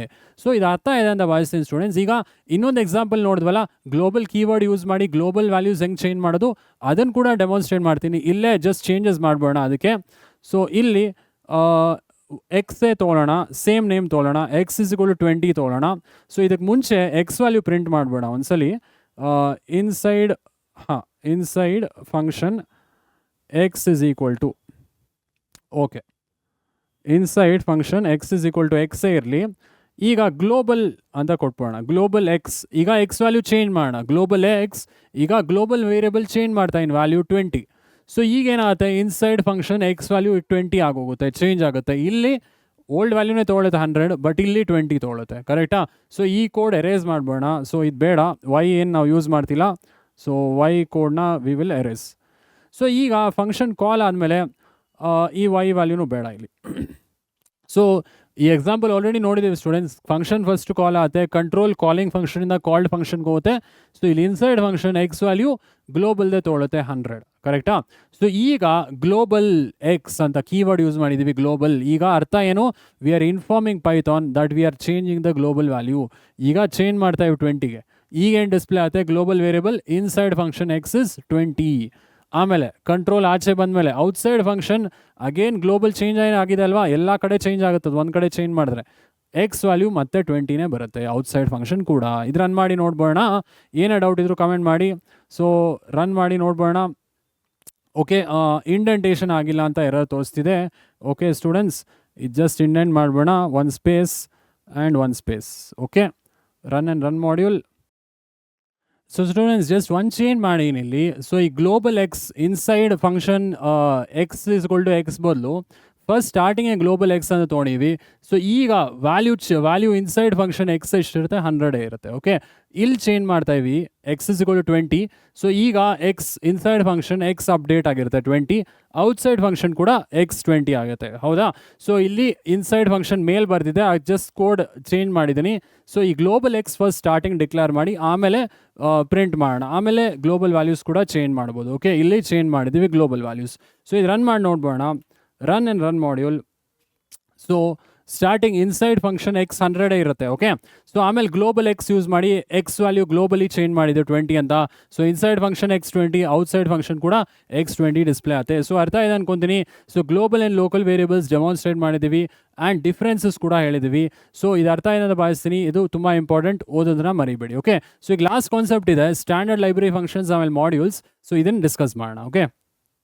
ಸೊ ಇದು ಅರ್ಥ ಇದೆ ಅಂತ ಭಾವಿಸ್ತೀನಿ ಸ್ಟೂಡೆಂಟ್ಸ್. ಈಗ ಇನ್ನೊಂದು ಎಕ್ಸಾಂಪಲ್ ನೋಡಿದ್ವಲ್ಲ, ಗ್ಲೋಬಲ್ ಕೀವರ್ಡ್ ಯೂಸ್ ಮಾಡಿ ಗ್ಲೋಬಲ್ ವ್ಯಾಲ್ಯೂಸ್ ಹೆಂಗೆ ಚೇಂಜ್ ಮಾಡೋದು ಅದನ್ನು ಕೂಡ ಡೆಮಾನ್ಸ್ಟ್ರೇಟ್ ಮಾಡ್ತೀನಿ. ಇಲ್ಲೇ ಜಸ್ಟ್ ಚೇಂಜಸ್ ಮಾಡ್ಬೋಣ ಅದಕ್ಕೆ. ಸೊ ಇಲ್ಲಿ ಎಕ್ಸೇ ತೊಗೊಳ್ಳೋಣ, ಸೇಮ್ ನೇಮ್ ತೊಗೊಳ್ಳೋಣ, ಎಕ್ಸ್ ಇಸ್ ಇಕ್ವಲ್ ಟು 20 ತೊಗೊಳ್ಳೋಣ. ಸೊ ಇದಕ್ಕೆ ಮುಂಚೆ ಎಕ್ಸ್ ವ್ಯಾಲ್ಯೂ ಪ್ರಿಂಟ್ ಮಾಡ್ಬೋಣ ಒಂದ್ಸಲಿ. Inside function x is equal to, okay, inside function x is equal to ಎಕ್ಸೇ ಇರಲಿ. ಈಗ ಗ್ಲೋಬಲ್ ಅಂತ ಕೊಟ್ಬೋಣ, ಗ್ಲೋಬಲ್ ಎಕ್ಸ್. ಈಗ ಎಕ್ಸ್ ವ್ಯಾಲ್ಯೂ ಚೇಂಜ್ ಮಾಡೋಣ, ಗ್ಲೋಬಲ್ ಎಕ್ಸ್. ಈಗ ಗ್ಲೋಬಲ್ ವೇರಿಯಬಲ್ ಚೇಂಜ್ ಮಾಡ್ತಾ ಇನ್ ವ್ಯಾಲ್ಯೂ 20. ಸೊ ಈಗೇನಾಗುತ್ತೆ, ಇನ್ಸೈಡ್ ಫಂಕ್ಷನ್ ಎಕ್ಸ್ ವ್ಯಾಲ್ಯೂ 20 ಆಗೋಗುತ್ತೆ, ಚೇಂಜ್ ಆಗುತ್ತೆ. ಇಲ್ಲಿ ಓಲ್ಡ್ ವ್ಯಾಲ್ಯೂನೇ ತೊಗೊಳುತ್ತೆ 100, ಬಟ್ ಇಲ್ಲಿ 20 ತೊಗೊಳುತ್ತೆ, ಕರೆಕ್ಟಾ? ಸೊ ಈ ಕೋಡ್ ಎರೇಸ್ ಮಾಡ್ಬೋಣ. ಸೊ ಇದು ಬೇಡ, ವೈ ಏನು ನಾವು ಯೂಸ್ ಮಾಡ್ತಿಲ್ಲ, ಸೊ ವೈ ಕೋಡ್ನ ವಿ ವಿಲ್ ಎರೇಸ್. ಸೊ ಈಗ ಫಂಕ್ಷನ್ ಕಾಲ್ ಆದಮೇಲೆ ಈ ವೈ ವ್ಯಾಲ್ಯೂನು ಬೇಡ ಇಲ್ಲಿ. ಸೊ ಈ ಎಕ್ಸಾಂಪಲ್ ಆಲ್ರೆಡಿ ನೋಡಿದ್ದೀವಿ ಸ್ಟೂಡೆಂಟ್ಸ್. ಫಂಕ್ಷನ್ ಫಸ್ಟ್ ಕಾಲ್ ಆಗುತ್ತೆ, ಕಂಟ್ರೋಲ್ ಕಾಲಿಂಗ್ ಫಂಕ್ಷನಿಂದ ಕಾಲ್ಡ್ ಫಂಕ್ಷನ್ಗೆ ಹೋಗುತ್ತೆ. ಸೊ ಇಲ್ಲಿ ಇನ್ಸೈಡ್ ಫಂಕ್ಷನ್ ಎಕ್ಸ್ ವ್ಯಾಲ್ಯೂ ಗ್ಲೋಬಲ್ದೇ ತೊಗೊಳುತ್ತೆ 100, ಕರೆಕ್ಟಾ? ಸೊ ಈಗ ಗ್ಲೋಬಲ್ ಎಕ್ಸ್ ಅಂತ ಕೀವರ್ಡ್ ಯೂಸ್ ಮಾಡಿದ್ದೀವಿ, ಗ್ಲೋಬಲ್. ಈಗ ಅರ್ಥ ಏನು? We are informing Python that we are changing the global value. ಈಗ ಚೇಂಜ್ ಮಾಡ್ತಾ ಇವು 20ಗೆ. ಈಗೇನು ಡಿಸ್ಪ್ಲೇ ಆಗುತ್ತೆ, global variable inside function x is 20. ಆಮೇಲೆ ಕಂಟ್ರೋಲ್ ಆಚೆ ಬಂದಮೇಲೆ outside function again global change ಆಗಿದೆ ಅಲ್ವಾ, ಎಲ್ಲ ಕಡೆ ಚೇಂಜ್ ಆಗುತ್ತೆ. ಒಂದು ಕಡೆ ಚೇಂಜ್ ಮಾಡಿದ್ರೆ ಎಕ್ಸ್ ವ್ಯಾಲ್ಯೂ ಮತ್ತೆ 20ನೇ ಬರುತ್ತೆ, ಔಟ್ಸೈಡ್ ಫಂಕ್ಷನ್ ಕೂಡ. ಇದು ರನ್ ಮಾಡಿ ನೋಡ್ಬೋಣ. ಏನೇ ಡೌಟ್ ಇದ್ರು ಕಮೆಂಟ್ ಮಾಡಿ. ಸೊ ರನ್ ಮಾಡಿ ನೋಡ್ಬೋಣ. ಓಕೆ, ಇಂಡೆಂಟೇಷನ್ ಆಗಿಲ್ಲ ಅಂತ ಎರರ್ ತೋರಿಸ್ತಿದೆ. ಓಕೆ ಸ್ಟೂಡೆಂಟ್ಸ್, ಇದು ಜಸ್ಟ್ ಇಂಡೆಂಟ್ ಮಾಡ್ಬೋಣ, 1 space and 1 space. Okay, run module. So students just ಒಂದು ಚೇಂಜ್ ಮಾಡಿ ಇಲ್ಲಿ. ಸೊ ಈ global x inside function x is equal to x ಬದಲು ಫಸ್ಟ್ ಸ್ಟಾರ್ಟಿಂಗ್ ಗ್ಲೋಬಲ್ ಎಕ್ಸ್ ಅಂತ ತೊಗೊಂಡಿವಿ. ಸೊ ಈಗ ವ್ಯಾಲ್ಯೂ ಇನ್ಸೈಡ್ ಫಂಕ್ಷನ್ ಎಕ್ಸ್ ಎಷ್ಟಿರುತ್ತೆ, 100 ಇರುತ್ತೆ. ಓಕೆ, ಇಲ್ಲಿ ಚೇಂಜ್ ಮಾಡ್ತಾ ಇವಿ, x is equal to 20. So ಈಗ x inside function X update ಆಗಿರುತ್ತೆ 20, ಔಟ್ಸೈಡ್ ಫಂಕ್ಷನ್ ಕೂಡ ಎಕ್ಸ್ 20 ಆಗುತ್ತೆ, ಹೌದಾ? ಸೊ ಇಲ್ಲಿ ಇನ್ಸೈಡ್ ಫಂಕ್ಷನ್ ಮೇಲ್ ಬರ್ದಿದೆ, ಜಸ್ಟ್ ಕೋಡ್ ಚೇಂಜ್ ಮಾಡಿದ್ದೀನಿ. ಸೊ ಈ global x first starting declare ಮಾಡಿ ಆಮೇಲೆ ಪ್ರಿಂಟ್ ಮಾಡೋಣ, ಆಮೇಲೆ ಗ್ಲೋಬಲ್ ವ್ಯಾಲ್ಯೂಸ್ ಕೂಡ ಚೇಂಜ್ ಮಾಡ್ಬೋದು. ಓಕೆ, ಇಲ್ಲಿ ಚೇಂಜ್ ಮಾಡಿದ್ದೀವಿ ಗ್ಲೋಬಲ್ ವ್ಯಾಲ್ಯೂಸ್. ಸೊ ಇದು ರನ್ ಮಾಡಿ ನೋಡ್ಬೋಣ. Run module. So starting inside function x 100 ಇರುತ್ತೆ. ಓಕೆ, ಸೊ ಆಮೇಲೆ ಗ್ಲೋಬಲ್ ಎಕ್ಸ್ ಯೂಸ್ ಮಾಡಿ ಎಕ್ಸ್ ವ್ಯಾಲ್ಯೂ ಗ್ಲೋಬಲಿ ಚೇಂಜ್ ಮಾಡಿದೆ 20 ಅಂತ. So inside function x 20, outside function ಕೂಡ ಎಕ್ಸ್ 20 ಡಿಸ್ಪ್ಲೇ ಆಗುತ್ತೆ. ಸೊ ಅರ್ಥ ಇದೆ ಅನ್ಕೊಂತೀನಿ. So global and local variables demonstrate ಮಾಡಿದ್ದೀವಿ ಆ್ಯಂಡ್ ಡಿಫ್ರೆನ್ಸಸ್ ಕೂಡ ಹೇಳಿದ್ದೀವಿ. ಸೊ ಇದು ಅರ್ಥ ಇದೆ ಅಂತ ಭಾವಿಸ್ತೀನಿ. ಇದು ತುಂಬ ಇಂಪಾರ್ಟೆಂಟ್, ಓದೋದನ್ನ ಮರಿಬೇಡಿ. ಓಕೆ, ಸೊ ಈಗ ಲಾಸ್ಟ್ ಕಾನ್ಸೆಪ್ಟ್ ಇದೆ ಸ್ಟ್ಯಾಂಡರ್ಡ್ ಲೈಬ್ರರಿ ಫಂಕ್ಷನ್ಸ್ ಆಮೇಲೆ ಮಾಡ್ಯೂಲ್ಸ್. ಸೊ ಇದನ್ನು ಡಿಸ್ಕಸ್ ಮಾಡೋಣ. Okay,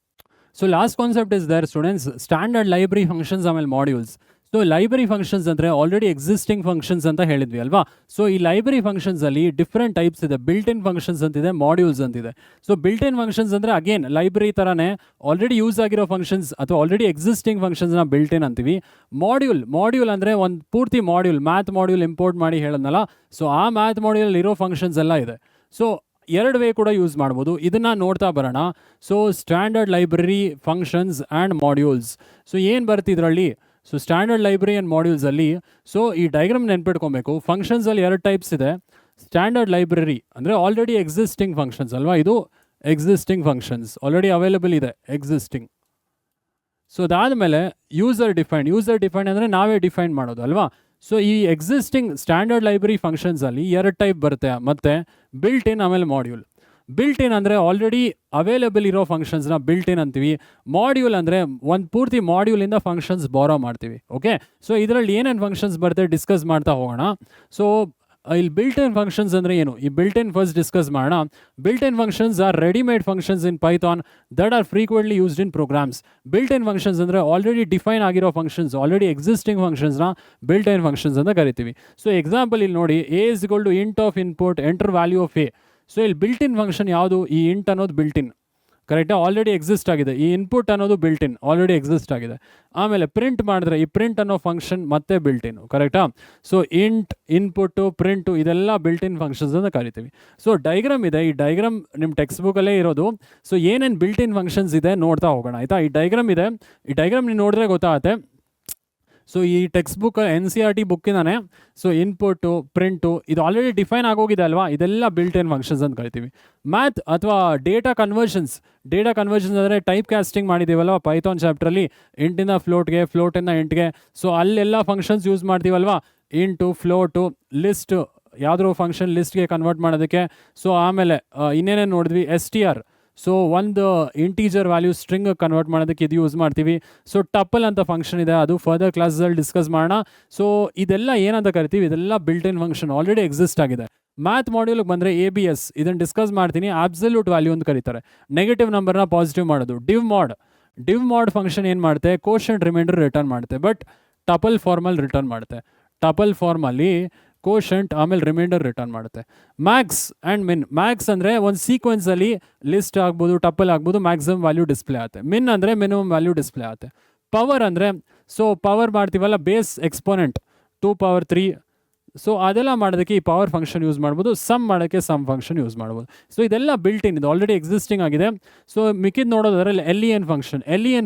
so last concept is there students, standard library functions ಆಮೇಲೆ ಮಾಡ್ಯೂಲ್ಸ್. ಸೊ ಲೈಬ್ರರಿ ಫಂಕ್ಷನ್ಸ್ ಅಂದರೆ ಆಲ್ರೆಡಿ ಎಕ್ಸಿಸ್ಟಿಂಗ್ ಫಂಕ್ಷನ್ಸ್ ಅಂತ ಹೇಳಿದ್ವಿ ಅಲ್ವಾ. ಸೊ ಈ ಲೈಬ್ರರಿ ಫಂಕ್ಷನ್ಸಲ್ಲಿ ಡಿಫ್ರೆಂಟ್ ಟೈಪ್ಸ್ ಇದೆ. ಬಿಲ್ಟ್ ಇನ್ ಫಂಕ್ಷನ್ಸ್ ಅಂತಿದೆ, ಮಾಡ್ಯೂಲ್ಸ್ ಅಂತಿದೆ. ಸೊ ಬಿಲ್ಟ್ ಇನ್ ಫಂಕ್ಷನ್ಸ್ ಅಂದರೆ ಅಗೇನ್ ಲೈಬ್ರರಿ ಥರನೇ ಆಲ್ರೆಡಿ ಯೂಸ್ ಆಗಿರೋ ಫಂಕ್ಷನ್ಸ್ ಅಥವಾ ಆಲ್ರೆಡಿ ಎಕ್ಸಿಸ್ಟಿಂಗ್ ಫಂಕ್ಷನ್ಸ್ನ ಬಿಲ್ಟ್ ಇನ್ ಅಂತೀವಿ. ಮಾಡ್ಯೂಲ್ ಅಂದರೆ ಒಂದು ಪೂರ್ತಿ ಮಾಡ್ಯೂಲ್, ಮ್ಯಾಥ್ ಮಾಡ್ಯೂಲ್ ಇಂಪೋರ್ಟ್ ಮಾಡಿ ಹೇಳೋದ್ನಲ್ಲ, ಸೊ ಆ ಮ್ಯಾಥ್ ಮಾಡ್ಯೂಲ್ ಇರೋ ಫಂಕ್ಷನ್ಸ್ ಎಲ್ಲ ಇದೆ. ಸೊ 2 ವೇ ಕೂಡ ಯೂಸ್ ಮಾಡ್ಬೋದು. ಇದನ್ನು ನೋಡ್ತಾ ಬರೋಣ. So standard library functions and modules. So ಏನು ಬರುತ್ತೆ ಇದರಲ್ಲಿ? ಸೊ ಸ್ಟ್ಯಾಂಡರ್ಡ್ ಲೈಬ್ರರಿ ಆ್ಯಂಡ್ ಮಾಡ್ಯೂಲ್ಸಲ್ಲಿ ಸೊ ಈ ಡೈಗ್ರಾಮ್ ನೆನ್ಪಿಟ್ಕೊಬೇಕು. ಫಂಕ್ಷನ್ಸಲ್ಲಿ 2 ಟೈಪ್ಸ್ ಇದೆ. ಸ್ಟ್ಯಾಂಡರ್ಡ್ ಲೈಬ್ರರಿ ಅಂದರೆ ಆಲ್ರೆಡಿ ಎಕ್ಸಿಸ್ಟಿಂಗ್ ಫಂಕ್ಷನ್ಸ್ ಅಲ್ವಾ, ಇದು ಎಕ್ಸಿಸ್ಟಿಂಗ್ ಫಂಕ್ಷನ್ಸ್ ಆಲ್ರೆಡಿ ಅವೈಲೇಬಲ್ ಇದೆ, ಎಕ್ಸಿಸ್ಟಿಂಗ್. ಸೊ ಅದಾದಮೇಲೆ ಯೂಸರ್ ಡಿಫೈನ್ಡ್ ಅಂದರೆ ನಾವೇ ಡಿಫೈನ್ ಮಾಡೋದು ಅಲ್ವಾ. ಸೊ ಈ ಎಕ್ಸಿಸ್ಟಿಂಗ್ ಸ್ಟ್ಯಾಂಡರ್ಡ್ ಲೈಬ್ರರಿ ಫಂಕ್ಷನ್ಸಲ್ಲಿ 2 ಟೈಪ್ ಬರುತ್ತೆ, ಮತ್ತು ಬಿಲ್ಟ್ ಇನ್ ಆಮೇಲೆ ಮಾಡ್ಯೂಲ್. ಬಿಲ್ಟ್ ಇನ್ ಅಂದರೆ ಆಲ್ರೆಡಿ ಅವೈಲೇಬಲ್ ಇರೋ ಫಂಕ್ಷನ್ಸ್ನ ಬಿಲ್ಟ್ ಇನ್ ಅಂತೀವಿ. ಮಾಡ್ಯೂಲ್ ಅಂದರೆ ಒಂದು ಪೂರ್ತಿ ಮಾಡ್ಯೂಲಿಂದ ಫಂಕ್ಷನ್ಸ್ ಬಾರೋ ಮಾಡ್ತೀವಿ. ಓಕೆ, ಸೊ ಇದರಲ್ಲಿ ಏನೇನು ಫಂಕ್ಷನ್ಸ್ ಬರುತ್ತೆ ಡಿಸ್ಕಸ್ ಮಾಡ್ತಾ ಹೋಗೋಣ. ಸೊ ಇಲ್ಲಿ ಬಿಲ್ಟ್ ಇನ್ ಫಂಕ್ಷನ್ಸ್ ಅಂದರೆ ಏನು? ಈ ಬಿಲ್ಟ್ ಇನ್ ಫಸ್ಟ್ ಡಿಸ್ಕಸ್ ಮಾಡೋಣ. Built in functions are readymade functions in Python that are frequently used in programs. Built in functions ಅಂದರೆ ಆಲ್ರೆಡಿ ಡಿಫೈನ್ ಆಗಿರೋ ಫಂಕ್ಷನ್ಸ್, ಆಲ್ರೆಡಿ ಎಕ್ಸಿಸ್ಟಿಂಗ್ ಫಂಕ್ಷನ್ಸ್ನ ಬಿಲ್ಟ್ ಇನ್ ಫಂಕ್ಷನ್ಸ್ ಅಂತ ಕರಿತೀವಿ. So example ಇಲ್ಲಿ ನೋಡಿ, a is equal to int of input enter value of a. So ಇಲ್ಲಿ built in function ಯಾವುದು? ಈ ಇಂಟ್ ಅನ್ನೋದು ಬಿಲ್ಟ್ ಇನ್, ಕರೆಕ್ಟಾ? ಆಲ್ರೆಡಿ ಎಕ್ಸಿಸ್ಟ್ ಆಗಿದೆ. ಈ ಇನ್ಪುಟ್ ಅನ್ನೋದು ಬಿಲ್ಟ್ ಇನ್, ಆಲ್ರೆಡಿ ಎಕ್ಸಿಸ್ಟ್ ಆಗಿದೆ. ಆಮೇಲೆ ಪ್ರಿಂಟ್ ಮಾಡಿದ್ರೆ ಈ ಪ್ರಿಂಟ್ ಅನ್ನೋ ಫಂಕ್ಷನ್ ಮತ್ತೆ ಬಿಲ್ಟ್ ಇನ್, ಕರೆಕ್ಟಾ? ಸೊ ಇಂಟ್, ಇನ್ಪುಟ್ಟು, ಪ್ರಿಂಟು ಇದೆಲ್ಲ ಬಿಲ್ಟ್ ಇನ್ ಫಂಕ್ಷನ್ಸ್ ಅಂತ ಕರಿತೀವಿ. ಸೊ ಡೈಗ್ರಾಮ್ ಇದೆ, ಈ ಡೈಗ್ರಾಮ್ ನಿಮ್ಮ ಟೆಕ್ಸ್ಟ್ ಬುಕ್ಕಲ್ಲೇ ಇರೋದು. ಸೊ ಏನೇನು ಬಿಲ್ಟ್ ಇನ್ ಫಂಕ್ಷನ್ಸ್ ಇದೆ ನೋಡ್ತಾ ಹೋಗೋಣ, ಆಯಿತಾ? ಈ ಡೈಗ್ರಾಮ್ ಇದೆ, ಈ ಡೈಗ್ರಾಮ್ ನೀವು ನೋಡಿದ್ರೆ ಗೊತ್ತಾಗುತ್ತೆ. ಸೊ ಈ ಟೆಕ್ಸ್ಟ್ ಬುಕ್ NCERT ಬುಕ್ಕಿಂದಾನೆ ಸೊ ಇನ್ಪುಟ್ಟು ಪ್ರಿಂಟು ಇದು ಆಲ್ರೆಡಿ ಡಿಫೈನ್ ಆಗೋಗಿದೆ ಅಲ್ವಾ, ಇದೆಲ್ಲ ಬಿಲ್ಟ್ ಇನ್ ಫಂಕ್ಷನ್ಸ್ ಅಂತ ಕರಿತೀವಿ. ಮ್ಯಾಥ್ ಅಥವಾ ಡೇಟಾ ಕನ್ವರ್ಷನ್ಸ್ ಅಂದರೆ ಟೈಪ್ ಕಾಸ್ಟಿಂಗ್ ಮಾಡಿದ್ದೀವಲ್ವ ಪೈಥಾನ್ ಚಾಪ್ಟ್ರಲ್ಲಿ, ಇಂಟಿಂದ ಫ್ಲೋಟ್ಗೆ, ಫ್ಲೋಟಿಂದ ಇಂಟ್ಗೆ. ಸೊ ಅಲ್ಲೆಲ್ಲ ಫಂಕ್ಷನ್ಸ್ ಯೂಸ್ ಮಾಡ್ತೀವಲ್ವಾ, ಇಂಟು, ಫ್ಲೋಟು, ಲಿಸ್ಟ್, ಯಾವುದೋ ಫಂಕ್ಷನ್ ಲಿಸ್ಟ್ಗೆ ಕನ್ವರ್ಟ್ ಮಾಡೋದಕ್ಕೆ. ಸೊ ಆಮೇಲೆ ಇನ್ನೇನೇನು ನೋಡಿದ್ವಿ, STR, ಸೊ ಒಂದು ಇಂಟೀಜರ್ ವ್ಯಾಲ್ಯೂ ಸ್ಟ್ರಿಂಗ್ ಕನ್ವರ್ಟ್ ಮಾಡೋದಕ್ಕೆ ಇದು ಯೂಸ್ ಮಾಡ್ತೀವಿ. ಸೊ ಟಪಲ್ ಅಂತ ಫಂಕ್ಷನ್ ಇದೆ, ಅದು ಫರ್ದರ್ ಕ್ಲಾಸಲ್ಲಿ ಡಿಸ್ಕಸ್ ಮಾಡೋಣ. ಸೊ ಇದೆಲ್ಲ ಏನಂತ ಕರಿತೀವಿ, ಇದೆಲ್ಲ ಬಿಲ್ಟ್ ಇನ್ ಫಂಕ್ಷನ್ ಆಲ್ರೆಡಿ ಎಕ್ಸಿಸ್ಟ್ ಆಗಿದೆ. ಮ್ಯಾಥ್ ಮಾಡ್ಯೂಲ್ಗೆ ಬಂದರೆ ABS, ಇದನ್ನು ಡಿಸ್ಕಸ್ ಮಾಡ್ತೀನಿ. ಅಬ್ಸಲ್ಯೂಟ್ ವ್ಯಾಲ್ಯೂ ಅಂತ ಕರೀತಾರೆ, ನೆಗೆಟಿವ್ ನಂಬರ್ನ ಪಾಸಿಟಿವ್ ಮಾಡೋದು. ಡಿವ್ ಮಾಡ್ ಫಂಕ್ಷನ್ ಏನು ಮಾಡುತ್ತೆ, ಕೋಷಂಟ್ ರಿಮೈಂಡರ್ ರಿಟರ್ನ್ ಮಾಡುತ್ತೆ, ಬಟ್ ಟಪಲ್ ಫಾರ್ಮಲ್ಲಿ ರಿಟರ್ನ್ ಮಾಡುತ್ತೆ. ಟಪಲ್ ಫಾರ್ಮಲ್ಲಿ ಕೋಷಂಟ್ ಆಮೇಲೆ ರಿಮೈಂಡರ್ ರಿಟರ್ನ್ ಮಾಡುತ್ತೆ. ಮ್ಯಾಕ್ಸ್ ಆ್ಯಂಡ್ ಮಿನ್, ಮ್ಯಾಕ್ಸ್ ಅಂದರೆ ಒಂದು ಸೀಕ್ವೆನ್ಸಲ್ಲಿ ಲಿಸ್ಟ್ ಆಗ್ಬೋದು, ಟಪಲ್ ಆಗ್ಬೋದು, ಮ್ಯಾಕ್ಸಿಮಮ್ ವ್ಯಾಲ್ಯೂ ಡಿಸ್ಪ್ಲೇ ಆಗುತ್ತೆ. ಮಿನ್ ಅಂದರೆ ಮಿನಿಮಮ್ ವ್ಯಾಲ್ಯೂ ಡಿಸ್ಪ್ಲೇ ಆಗುತ್ತೆ. ಪವರ್ ಅಂದರೆ ಸೊ ಪವರ್ ಮಾಡ್ತೀವಲ್ಲ, ಬೇಸ್ ಎಕ್ಸ್ಪೋನೆಂಟ್ 2 power 3, ಸೊ ಅದೆಲ್ಲ ಮಾಡೋದಕ್ಕೆ ಈ ಪವರ್ ಫಂಕ್ಷನ್ ಯೂಸ್ ಮಾಡ್ಬೋದು. ಸಮ್ ಮಾಡೋಕ್ಕೆ ಸಮ್ ಫಂಕ್ಷನ್ ಯೂಸ್ ಮಾಡ್ಬೋದು. ಸೊ ಇದೆಲ್ಲ ಬಿಲ್ಟ್ ಇನ್, ಇದು ಆಲ್ರೆಡಿ ಎಕ್ಸಿಸ್ಟಿಂಗ್ ಆಗಿದೆ. ಸೊ ಮಿಕ್ಕಿದ್ ನೋಡೋದ್ರಲ್ಲಿ LEN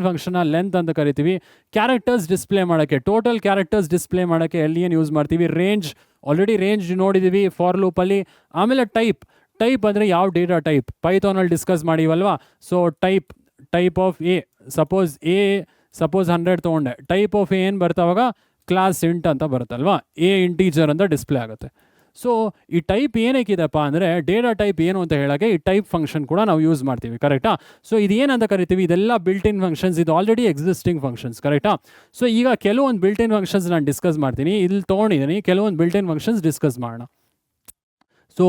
ಫಂಕ್ಷನ್ನ ಲೆಂತ್ ಅಂತ ಕರಿತೀವಿ. ಕ್ಯಾರೆಕ್ಟರ್ಸ್ ಡಿಸ್ಪ್ಲೇ ಮಾಡೋಕ್ಕೆ, ಟೋಟಲ್ ಕ್ಯಾರೆಕ್ಟರ್ಸ್ ಡಿಸ್ಪ್ಲೇ ಮಾಡೋಕ್ಕೆ LEN ಯೂಸ್ ಮಾಡ್ತೀವಿ. ರೇಂಜ್ ಆಲ್ರೆಡಿ ರೇಂಜ್ ನೋಡಿದ್ದೀವಿ ಫಾರ್ ಲೂಪಲ್ಲಿ. ಆಮೇಲೆ ಟೈಪ್ ಅಂದರೆ ಯಾವ ಡೇಟಾ ಟೈಪ್, ಪೈಥಾನಲ್ಲಿ ಡಿಸ್ಕಸ್ ಮಾಡಿವಲ್ವಾ. ಸೊ ಟೈಪ್ ಆಫ್ ಸಪೋಸ್ 100 ತೊಗೊಂಡೆ, ಟೈಪ್ ಆಫ್ ಏನು ಬರ್ತಾವಾಗ ಕ್ಲಾಸ್ ಇಂಟ್ ಅಂತ ಬರುತ್ತಲ್ವಾ, ಇಂಟೀಜರ್ ಅಂತ ಡಿಸ್ಪ್ಲೇ ಆಗುತ್ತೆ. ಸೊ ಈ ಟೈಪ್ ಏನಕ್ಕಿದೆಪ್ಪ ಅಂದರೆ ಡೇಟಾ ಟೈಪ್ ಏನು ಅಂತ ಹೇಳೋಕ್ಕೆ ಈ ಟೈಪ್ ಫಂಕ್ಷನ್ ಕೂಡ ನಾವು ಯೂಸ್ ಮಾಡ್ತೀವಿ, ಕರೆಕ್ಟಾ. ಸೊ ಇದೇನಂತ ಕರಿತೀವಿ, ಇದೆಲ್ಲ ಬಿಲ್ಟ್ ಇನ್ ಫಂಕ್ಷನ್ಸ್, ಇದು ಆಲ್ರೆಡಿ ಎಕ್ಸಿಸ್ಟಿಂಗ್ ಫಂಕ್ಷನ್ಸ್, ಕರೆಕ್ಟಾ. ಸೊ ಈಗ ಕೆಲವೊಂದು ಬಿಲ್ಟ್ ಇನ್ ಫಂಕ್ಷನ್ಸ್ ನಾನು ಡಿಸ್ಕಸ್ ಮಾಡ್ತೀನಿ, ಇಲ್ಲಿ ತೊಗೊಂಡಿದ್ದೀನಿ ಕೆಲವೊಂದು ಬಿಲ್ಟ್ ಇನ್ ಫಂಕ್ಷನ್ಸ್ ಡಿಸ್ಕಸ್ ಮಾಡೋಣ. ಸೊ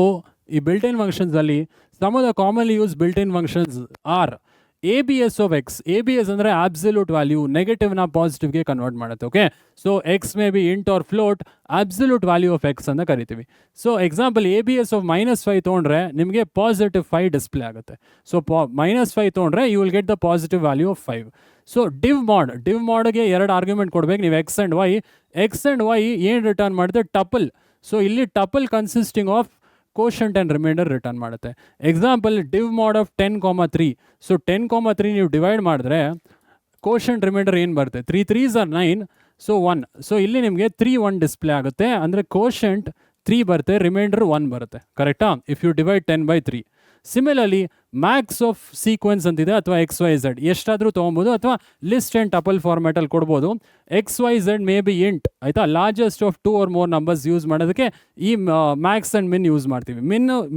ಈ ಬಿಲ್ಟ್ ಇನ್ ಫಂಕ್ಷನ್ಸಲ್ಲಿ some of the commonly use built in functions are ABS of X. ABS ಅಂದರೆ ಅಬ್ಸಲ್ಯೂಟ್ ವ್ಯಾಲ್ಯೂ, ನೆಗೆಟಿವ್ನ ಪಾಸಿಟಿವ್ಗೆ ಕನ್ವರ್ಟ್ ಮಾಡುತ್ತೆ. Okay, so X may be int or float, absolute value of X ಅಂತ ಕರಿತೀವಿ. So example ABS of -5 ತೊಗೊಂಡ್ರೆ ನಿಮಗೆ +5 display ಆಗುತ್ತೆ. So -5 ತೊಗೊಂಡ್ರೆ you will get the positive value of 5. So div ಮಾಡ್ಗೆ 2 ಆರ್ಗ್ಯುಮೆಂಟ್ ಕೊಡಬೇಕು ನೀವು, X ಆ್ಯಂಡ್ Y ಏನು ರಿಟರ್ನ್ ಮಾಡುತ್ತೆ, ಟಪಲ್. ಸೊ ಇಲ್ಲಿ tuple consisting of quotient and remainder return ಮಾಡುತ್ತೆ. Example div mod of 10,3. So 10,3 ನೀವು ಡಿವೈಡ್ ಮಾಡಿದ್ರೆ ಕೋಷಂಟ್ ರಿಮೈಂಡರ್ ಏನು ಬರುತ್ತೆ, 3 3s are 9, ಸೊ 1. ಸೊ ಇಲ್ಲಿ ನಿಮಗೆ 3 1 ಡಿಸ್ಪ್ಲೇ ಆಗುತ್ತೆ, ಅಂದರೆ ಕೋಷಂಟ್ 3 ಬರುತ್ತೆ, ರಿಮೈಂಡರ್ 1 ಬರುತ್ತೆ, ಕರೆಕ್ಟಾ, if you divide 10/3. Similarly max of sequence ಅಂತಿದೆ, ಅಥವಾ XYZ ಎಷ್ಟಾದರೂ ತೊಗೊಬೋದು, ಅಥವಾ ಲಿಸ್ಟ್ ಆ್ಯಂಡ್ ಟಪಲ್ ಫಾರ್ಮ್ಯಾಟಲ್ಲಿ ಕೊಡ್ಬೋದು. XYZ ಮೇ ಬಿ ಇಂಟ್, ಆಯಿತಾ, largest of 2 or more numbers use ಮಾಡೋದಕ್ಕೆ ಈ ಮ್ಯಾಕ್ಸ್ ಆ್ಯಂಡ್ ಮಿನ್ ಯೂಸ್ ಮಾಡ್ತೀವಿ.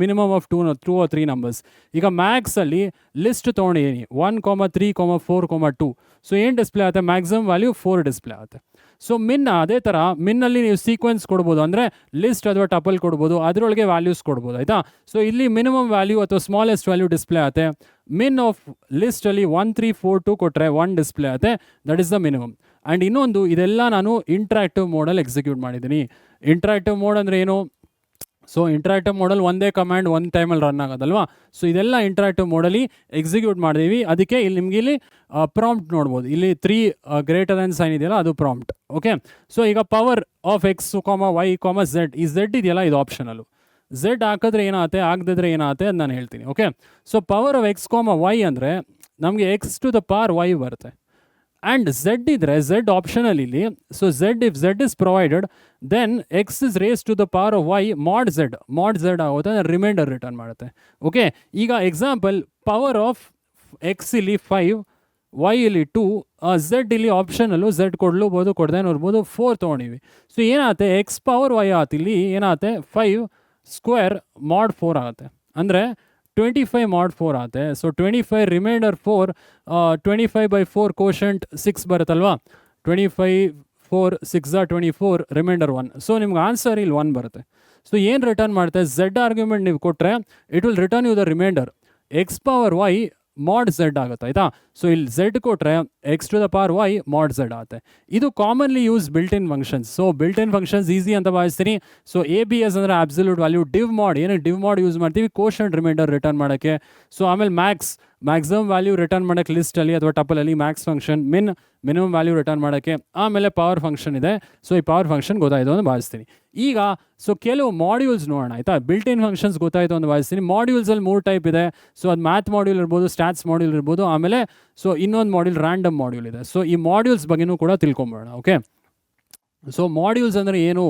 Minimum of 2 or 3 numbers. ಈಗ ಮ್ಯಾಕ್ಸಲ್ಲಿ ಲಿಸ್ಟ್ ತೊಗೊಂಡಿದ್ದೀನಿ 1, 3, 4, 2. ಸೊ ಏನು ಡಿಸ್ಪ್ಲೇ ಆಗುತ್ತೆ, ಮ್ಯಾಕ್ಸಿಮಮ್ ವ್ಯಾಲ್ಯೂ 4 ಡಿಸ್ಪ್ಲೇ ಆಗುತ್ತೆ. ಸೊ ಅದೇ ಥರ ಮಿನ್ನಲ್ಲಿ ನೀವು ಸೀಕ್ವೆನ್ಸ್ ಕೊಡ್ಬೋದು, ಅಂದರೆ ಲಿಸ್ಟ್ ಅಥವಾ ಟಪಲ್ ಕೊಡ್ಬೋದು, ಅದರೊಳಗೆ ವ್ಯಾಲ್ಯೂಸ್ ಕೊಡ್ಬೋದು, ಆಯಿತಾ. ಸೊ ಇಲ್ಲಿ ಮಿನಿಮಮ್ ವ್ಯಾಲ್ಯೂ ಅಥವಾ ಸ್ಮಾಲೆಸ್ಟ್ ವ್ಯಾಲ್ಯೂ ಡಿಸ್ಪ್ಲೇ ಆಗುತ್ತೆ. ಮಿನ್ ಆಫ್ ಲಿಸ್ಟಲ್ಲಿ 1 3 4 2 ಕೊಟ್ಟರೆ 1 ಡಿಸ್ಪ್ಲೇ ಆಗುತ್ತೆ, that is the minimum. And ಇನ್ನೊಂದು, ಇದೆಲ್ಲ ನಾನು ಇಂಟ್ರಾಕ್ಟಿವ್ ಮೋಡಲ್ಲಿ ಎಕ್ಸಿಕ್ಯೂಟ್ ಮಾಡಿದ್ದೀನಿ. ಇಂಟ್ರಾಕ್ಟಿವ್ ಮೋಡ್ ಅಂದರೆ ಏನು, ಸೊ ಇಂಟ್ರಾಕ್ಟಿವ್ ಮೋಡಲ್ಲಿ ಒಂದೇ ಕಮಾಂಡ್ ಒಂದು ಟೈಮಲ್ಲಿ ರನ್ ಆಗೋದಲ್ವಾ. ಸೊ ಇದೆಲ್ಲ ಇಂಟ್ರಾಕ್ಟಿವ್ ಮೋಡಲ್ಲಿ ಎಕ್ಸಿಕ್ಯೂಟ್ ಮಾಡಿದ್ದೀವಿ. ಅದಕ್ಕೆ ಇಲ್ಲಿ ನಿಮಗೆ ಇಲ್ಲಿ ಪ್ರಾಂಪ್ಟ್ ನೋಡ್ಬೋದು, ಇಲ್ಲಿ 3 greater ಸೈನ್ ಇದೆಯಲ್ಲ, ಅದು ಪ್ರಾಂಪ್ಟ್. ಓಕೆ, ಸೊ ಈಗ power of X, Y, Z, ಈ Z ಇದೆಯಲ್ಲ ಇದು ಆಪ್ಷನಲ್ಲು. Z ಹಾಕಿದ್ರೆ ಏನಾಗುತ್ತೆ, ಆಗದಿದ್ರೆ ಏನಾಗುತ್ತೆ ಅದು ನಾನು ಹೇಳ್ತೀನಿ. Okay, so power of X, Y ಅಂದರೆ ನಮಗೆ X⁻Y ಬರುತ್ತೆ. ಆ್ಯಂಡ್ Z ಇದ್ದರೆ Z ಆಪ್ಷನಲ್ ಇಲ್ಲಿ. So if Z is provided, then X is raised to the power of Y mod Z ಆಗುತ್ತೆ, ರಿಮೈಂಡರ್ ರಿಟರ್ನ್ ಮಾಡುತ್ತೆ. ಓಕೆ, ಈಗ ಎಕ್ಸಾಂಪಲ್ ಪವರ್ ಆಫ್ X ಇಲ್ಲಿ 5, Y ಇಲ್ಲಿ 2, Z ಇಲ್ಲಿ ಆಪ್ಷನಲ್ಲು, Z ಕೊಡ್ಲೂಬೋದು, ಕೊಡ್ದೇ ನೋಡ್ಬೋದು, 4 ತೊಗೊಂಡಿವಿ. ಸೊ ಏನಾಗುತ್ತೆ, X⁻Y ಆಗುತ್ತೆ, ಇಲ್ಲಿ ಏನಾಗುತ್ತೆ 5 ಸ್ಕ್ವೇರ್ mod 4 ಆಗುತ್ತೆ, ಅಂದರೆ 25 mod 4 ಆಗುತ್ತೆ. ಸೊ 25 ರಿಮೈಂಡರ್ 4, 25/4 ಕೋಷಂಟ್ 6 ಬರುತ್ತಲ್ವಾ, 25 4 6 24, ರಿಮೈಂಡರ್ 1. ಸೊ ನಿಮ್ಗೆ ಆನ್ಸರ್ ಇಲ್ಲಿ 1 ಬರುತ್ತೆ. ಸೊ ಏನು ರಿಟರ್ನ್ ಮಾಡುತ್ತೆ, Z ಆರ್ಗ್ಯುಮೆಂಟ್ ನೀವು ಕೊಟ್ಟರೆ it will return you the remainder. X⁻Y mod Z ಆಗುತ್ತೆ, ಆಯಿತಾ. ಸೊ ಇಲ್ಲಿ Z ಕೊಟ್ಟರೆ X⁻Y mod Z ಆಗುತ್ತೆ. ಇದು commonly use built in functions. So built in functions easy ಅಂತ ಭಾವಿಸ್ತೀನಿ. ಸೊ ABS ಅಂದರೆ ಅಬ್ಸಲ್ಯೂಟ್ ವ್ಯಾಲ್ಯೂ. ಏನಕ್ಕೆ ಡಿವ್ ಮಾಡ್ ಯೂಸ್ ಮಾಡ್ತೀವಿ, ಕೋಷಂಟ್ ರಿಮೈಂಡರ್ ರಿಟರ್ನ್ ಮಾಡೋಕ್ಕೆ. ಸೊ ಆಮೇಲೆ ಮ್ಯಾಕ್ಸಿಮಮ್ ವ್ಯಾಲ್ಯೂ ರಿಟರ್ನ್ ಮಾಡೋಕ್ಕೆ ಲಿಸ್ಟಲ್ಲಿ ಅಥವಾ ಟಪಲಲ್ಲಿ max function. Minimum value return ಮಾಡೋಕ್ಕೆ. ಆಮೇಲೆ ಪವರ್ ಫಂಕ್ಷನ್ ಇದೆ. ಸೊ ಈ ಪವರ್ ಫಂಕ್ಷನ್ ಗೊತ್ತಾಯಿತು ಅಂತ ಭಾವಿಸ್ತೀನಿ. ಈಗ ಸೊ ಕೆಲವು ಮಾಡ್ಯೂಲ್ಸ್ ನೋಡೋಣ, ಆಯಿತಾ. ಬಿಲ್ಟ್ ಇನ್ ಫಂಕ್ಷನ್ಸ್ ಗೊತ್ತಾಯಿತು ಅಂತ ಭಾವಿಸ್ತೀನಿ. ಮಾಡ್ಯೂಲ್ಸಲ್ಲಿ 3 ಟೈಪ್ ಇದೆ. ಸೊ ಅದು ಮ್ಯಾಥ್ ಮಾಡ್ಯೂಲ್ ಇರ್ಬೋದು, ಸ್ಟ್ಯಾಟ್ಸ್ ಮಾಡ್ಯೂಲ್ ಇರ್ಬೋದು, ಆಮೇಲೆ ಸೊ ಇನ್ನೊಂದು ಮಾಡ್ಯೂಲ್ ರ್ಯಾಂಡಮ್ ಮಾಡ್ಯೂಲ್ ಇದೆ. ಸೊ ಈ ಮಾಡ್ಯೂಲ್ಸ್ ಬಗ್ಗೆನೂ ಕೂಡ ತಿಳ್ಕೊಂಬೋಣ. ಓಕೆ, ಸೊ ಮಾಡ್ಯೂಲ್ಸ್ ಅಂದರೆ ಏನು?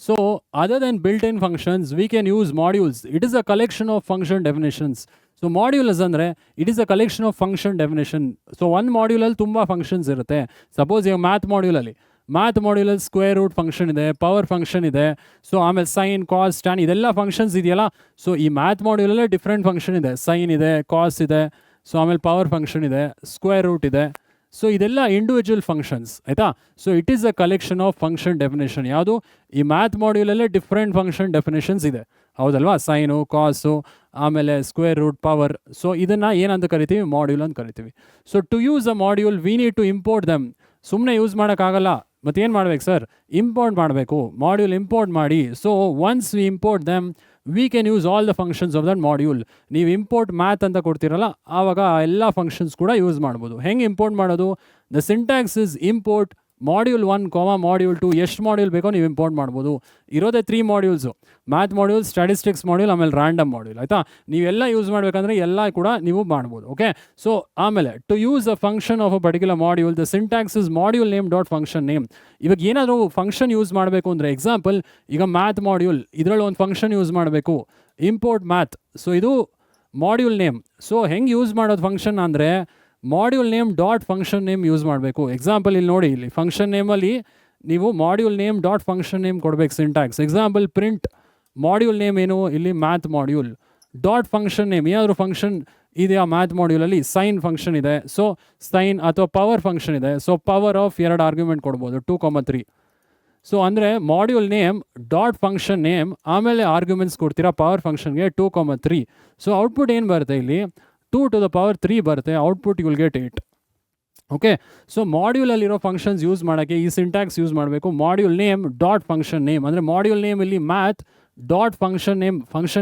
So other than built in functions we can use modules. It is a collection of function definitions. So modules ಅಂದರೆ it is a collection of function definition. So ಒಂದು ಮಾಡ್ಯೂಲಲ್ಲಿ ತುಂಬ functions ಇರುತ್ತೆ. Suppose ಈಗ math ಮಾಡ್ಯೂಲಲ್ಲಿ square root function ಇದೆ, power function ಇದೆ, so ಆಮೇಲೆ sign, ಕಾಸ್, tan ಇದೆಲ್ಲ ಫಂಕ್ಷನ್ಸ್ ಇದೆಯಲ್ಲ. ಸೊ ಈ ಮ್ಯಾಥ್ ಮಾಡ್ಯೂಲಲ್ಲೇ ಡಿಫ್ರೆಂಟ್ ಫಂಕ್ಷನ್ ಇದೆ, ಸೈನ್ ಇದೆ, ಕಾಸ್ ಇದೆ, ಸೊ ಆಮೇಲೆ ಪವರ್ ಫಂಕ್ಷನ್ ಇದೆ, ಸ್ಕ್ವೇರ್ ರೂಟ್ ಇದೆ. ಸೊ ಇದೆಲ್ಲ ಇಂಡಿವಿಜುವಲ್ ಫಂಕ್ಷನ್ಸ್ ಆಯಿತಾ. So it is a collection of function definition. ಯಾವುದು? ಈ ಮ್ಯಾಥ್ ಮಾಡ್ಯೂಲಲ್ಲೇ ಡಿಫ್ರೆಂಟ್ ಫಂಕ್ಷನ್ ಡೆಫಿನೇಷನ್ಸ್ ಇದೆ, ಹೌದಲ್ವಾ? ಸೈನು, ಕಾಸು, ಆಮೇಲೆ ಸ್ಕ್ವೇರ್ ರೂಟ್, ಪವರ್. ಸೊ ಇದನ್ನು ಏನಂತ ಕರಿತೀವಿ? ಮಾಡ್ಯೂಲ್ ಅಂತ ಕರಿತೀವಿ. So to use a module we need to import them. ಸುಮ್ಮನೆ ಯೂಸ್ ಮಾಡೋಕ್ಕಾಗಲ್ಲ, ಮತ್ತೇನು ಮಾಡ್ಬೇಕು ಸರ್? ಇಂಪೋರ್ಟ್ ಮಾಡಬೇಕು, ಮಾಡ್ಯೂಲ್ ಇಂಪೋರ್ಟ್ ಮಾಡಿ. So once we import them we can use all the functions of that module. ನೀವು ಇಂಪೋರ್ಟ್ ಮ್ಯಾಥ್ ಅಂತ ಕೊಡ್ತೀರಲ್ಲ, ಆವಾಗ ಎಲ್ಲ ಫಂಕ್ಷನ್ಸ್ ಕೂಡ ಯೂಸ್ ಮಾಡ್ಬೋದು. ಹೆಂಗೆ ಇಂಪೋರ್ಟ್ ಮಾಡೋದು? The syntax is import module 1, module 2. ಎಷ್ಟು ಮಾಡ್ಯೂಲ್ ಬೇಕೋ ನೀವು ಇಂಪೋರ್ಟ್ ಮಾಡ್ಬೋದು. ಇರೋದೇ 3 modules: math module, statistics module, ಆಮೇಲೆ ರ್ಯಾಂಡಮ್ ಮಾಡ್ಯೂಲ್, ಆಯಿತಾ? ನೀವೆಲ್ಲ ಯೂಸ್ ಮಾಡಬೇಕಂದ್ರೆ ಎಲ್ಲ ಕೂಡ ನೀವು ಮಾಡ್ಬೋದು. ಓಕೆ. ಸೊ ಆಮೇಲೆ to use a function of a particular module the syntax is module name dot function name. ಇವಾಗ ಏನಾದರೂ ಫಂಕ್ಷನ್ ಯೂಸ್ ಮಾಡಬೇಕು ಅಂದರೆ, ಎಕ್ಸಾಂಪಲ್ ಈಗ ಮ್ಯಾಥ್ ಮಾಡ್ಯೂಲ್ ಇದರಲ್ಲಿ ಒಂದು ಫಂಕ್ಷನ್ ಯೂಸ್ ಮಾಡಬೇಕು, ಇಂಪೋರ್ಟ್ ಮ್ಯಾಥ್. ಸೊ ಇದು ಮಾಡ್ಯೂಲ್ ನೇಮ್. ಸೊ ಹೆಂಗೆ ಯೂಸ್ ಮಾಡೋದು ಫಂಕ್ಷನ್ ಅಂದರೆ, module name dot function name use ಮಾಡಬೇಕು. ಎಕ್ಸಾಂಪಲ್ ಇಲ್ಲಿ ನೋಡಿ, ಇಲ್ಲಿ ಫಂಕ್ಷನ್ ನೇಮಲ್ಲಿ ನೀವು module name dot function name ಕೊಡಬೇಕು syntax. Example print module name ಏನು? ಇಲ್ಲಿ math module dot function name. ಏನಾದರೂ ಫಂಕ್ಷನ್ ಇದೆಯಾ ಮ್ಯಾಥ್ ಮಾಡ್ಯೂಲಲ್ಲಿ? ಸೈನ್ ಫಂಕ್ಷನ್ ಇದೆ, ಸೊ ಸೈನ್, ಅಥವಾ ಪವರ್ ಫಂಕ್ಷನ್ ಇದೆ, ಸೊ ಪವರ್ ಆಫ್ 2 ಆರ್ಗ್ಯುಮೆಂಟ್ ಕೊಡ್ಬೋದು, 2, 3. ಸೊ ಅಂದರೆ module name dot function name, ಆಮೇಲೆ ಆರ್ಗ್ಯುಮೆಂಟ್ಸ್ ಕೊಡ್ತೀರಾ ಪವರ್ ಫಂಕ್ಷನ್ಗೆ 2, 3. ಸೊ ಔಟ್ಪುಟ್ ಏನು ಬರುತ್ತೆ ಇಲ್ಲಿ? 2 to the power 3 ಬರುತ್ತೆ. Output you will get 8. Okay. So ಮಾಡ್ಯೂಲಲ್ಲಿರೋ ಫಂಕ್ಷನ್ಸ್ ಯೂಸ್ ಮಾಡೋಕ್ಕೆ ಈ ಸಿಂಟ್ಯಾಕ್ಸ್ ಯೂಸ್ ಮಾಡಬೇಕು. Module name dot function name ಅಂದರೆ ಮಾಡ್ಯೂಲ್ ನೇಮ್ ಇಲ್ಲಿ math dot function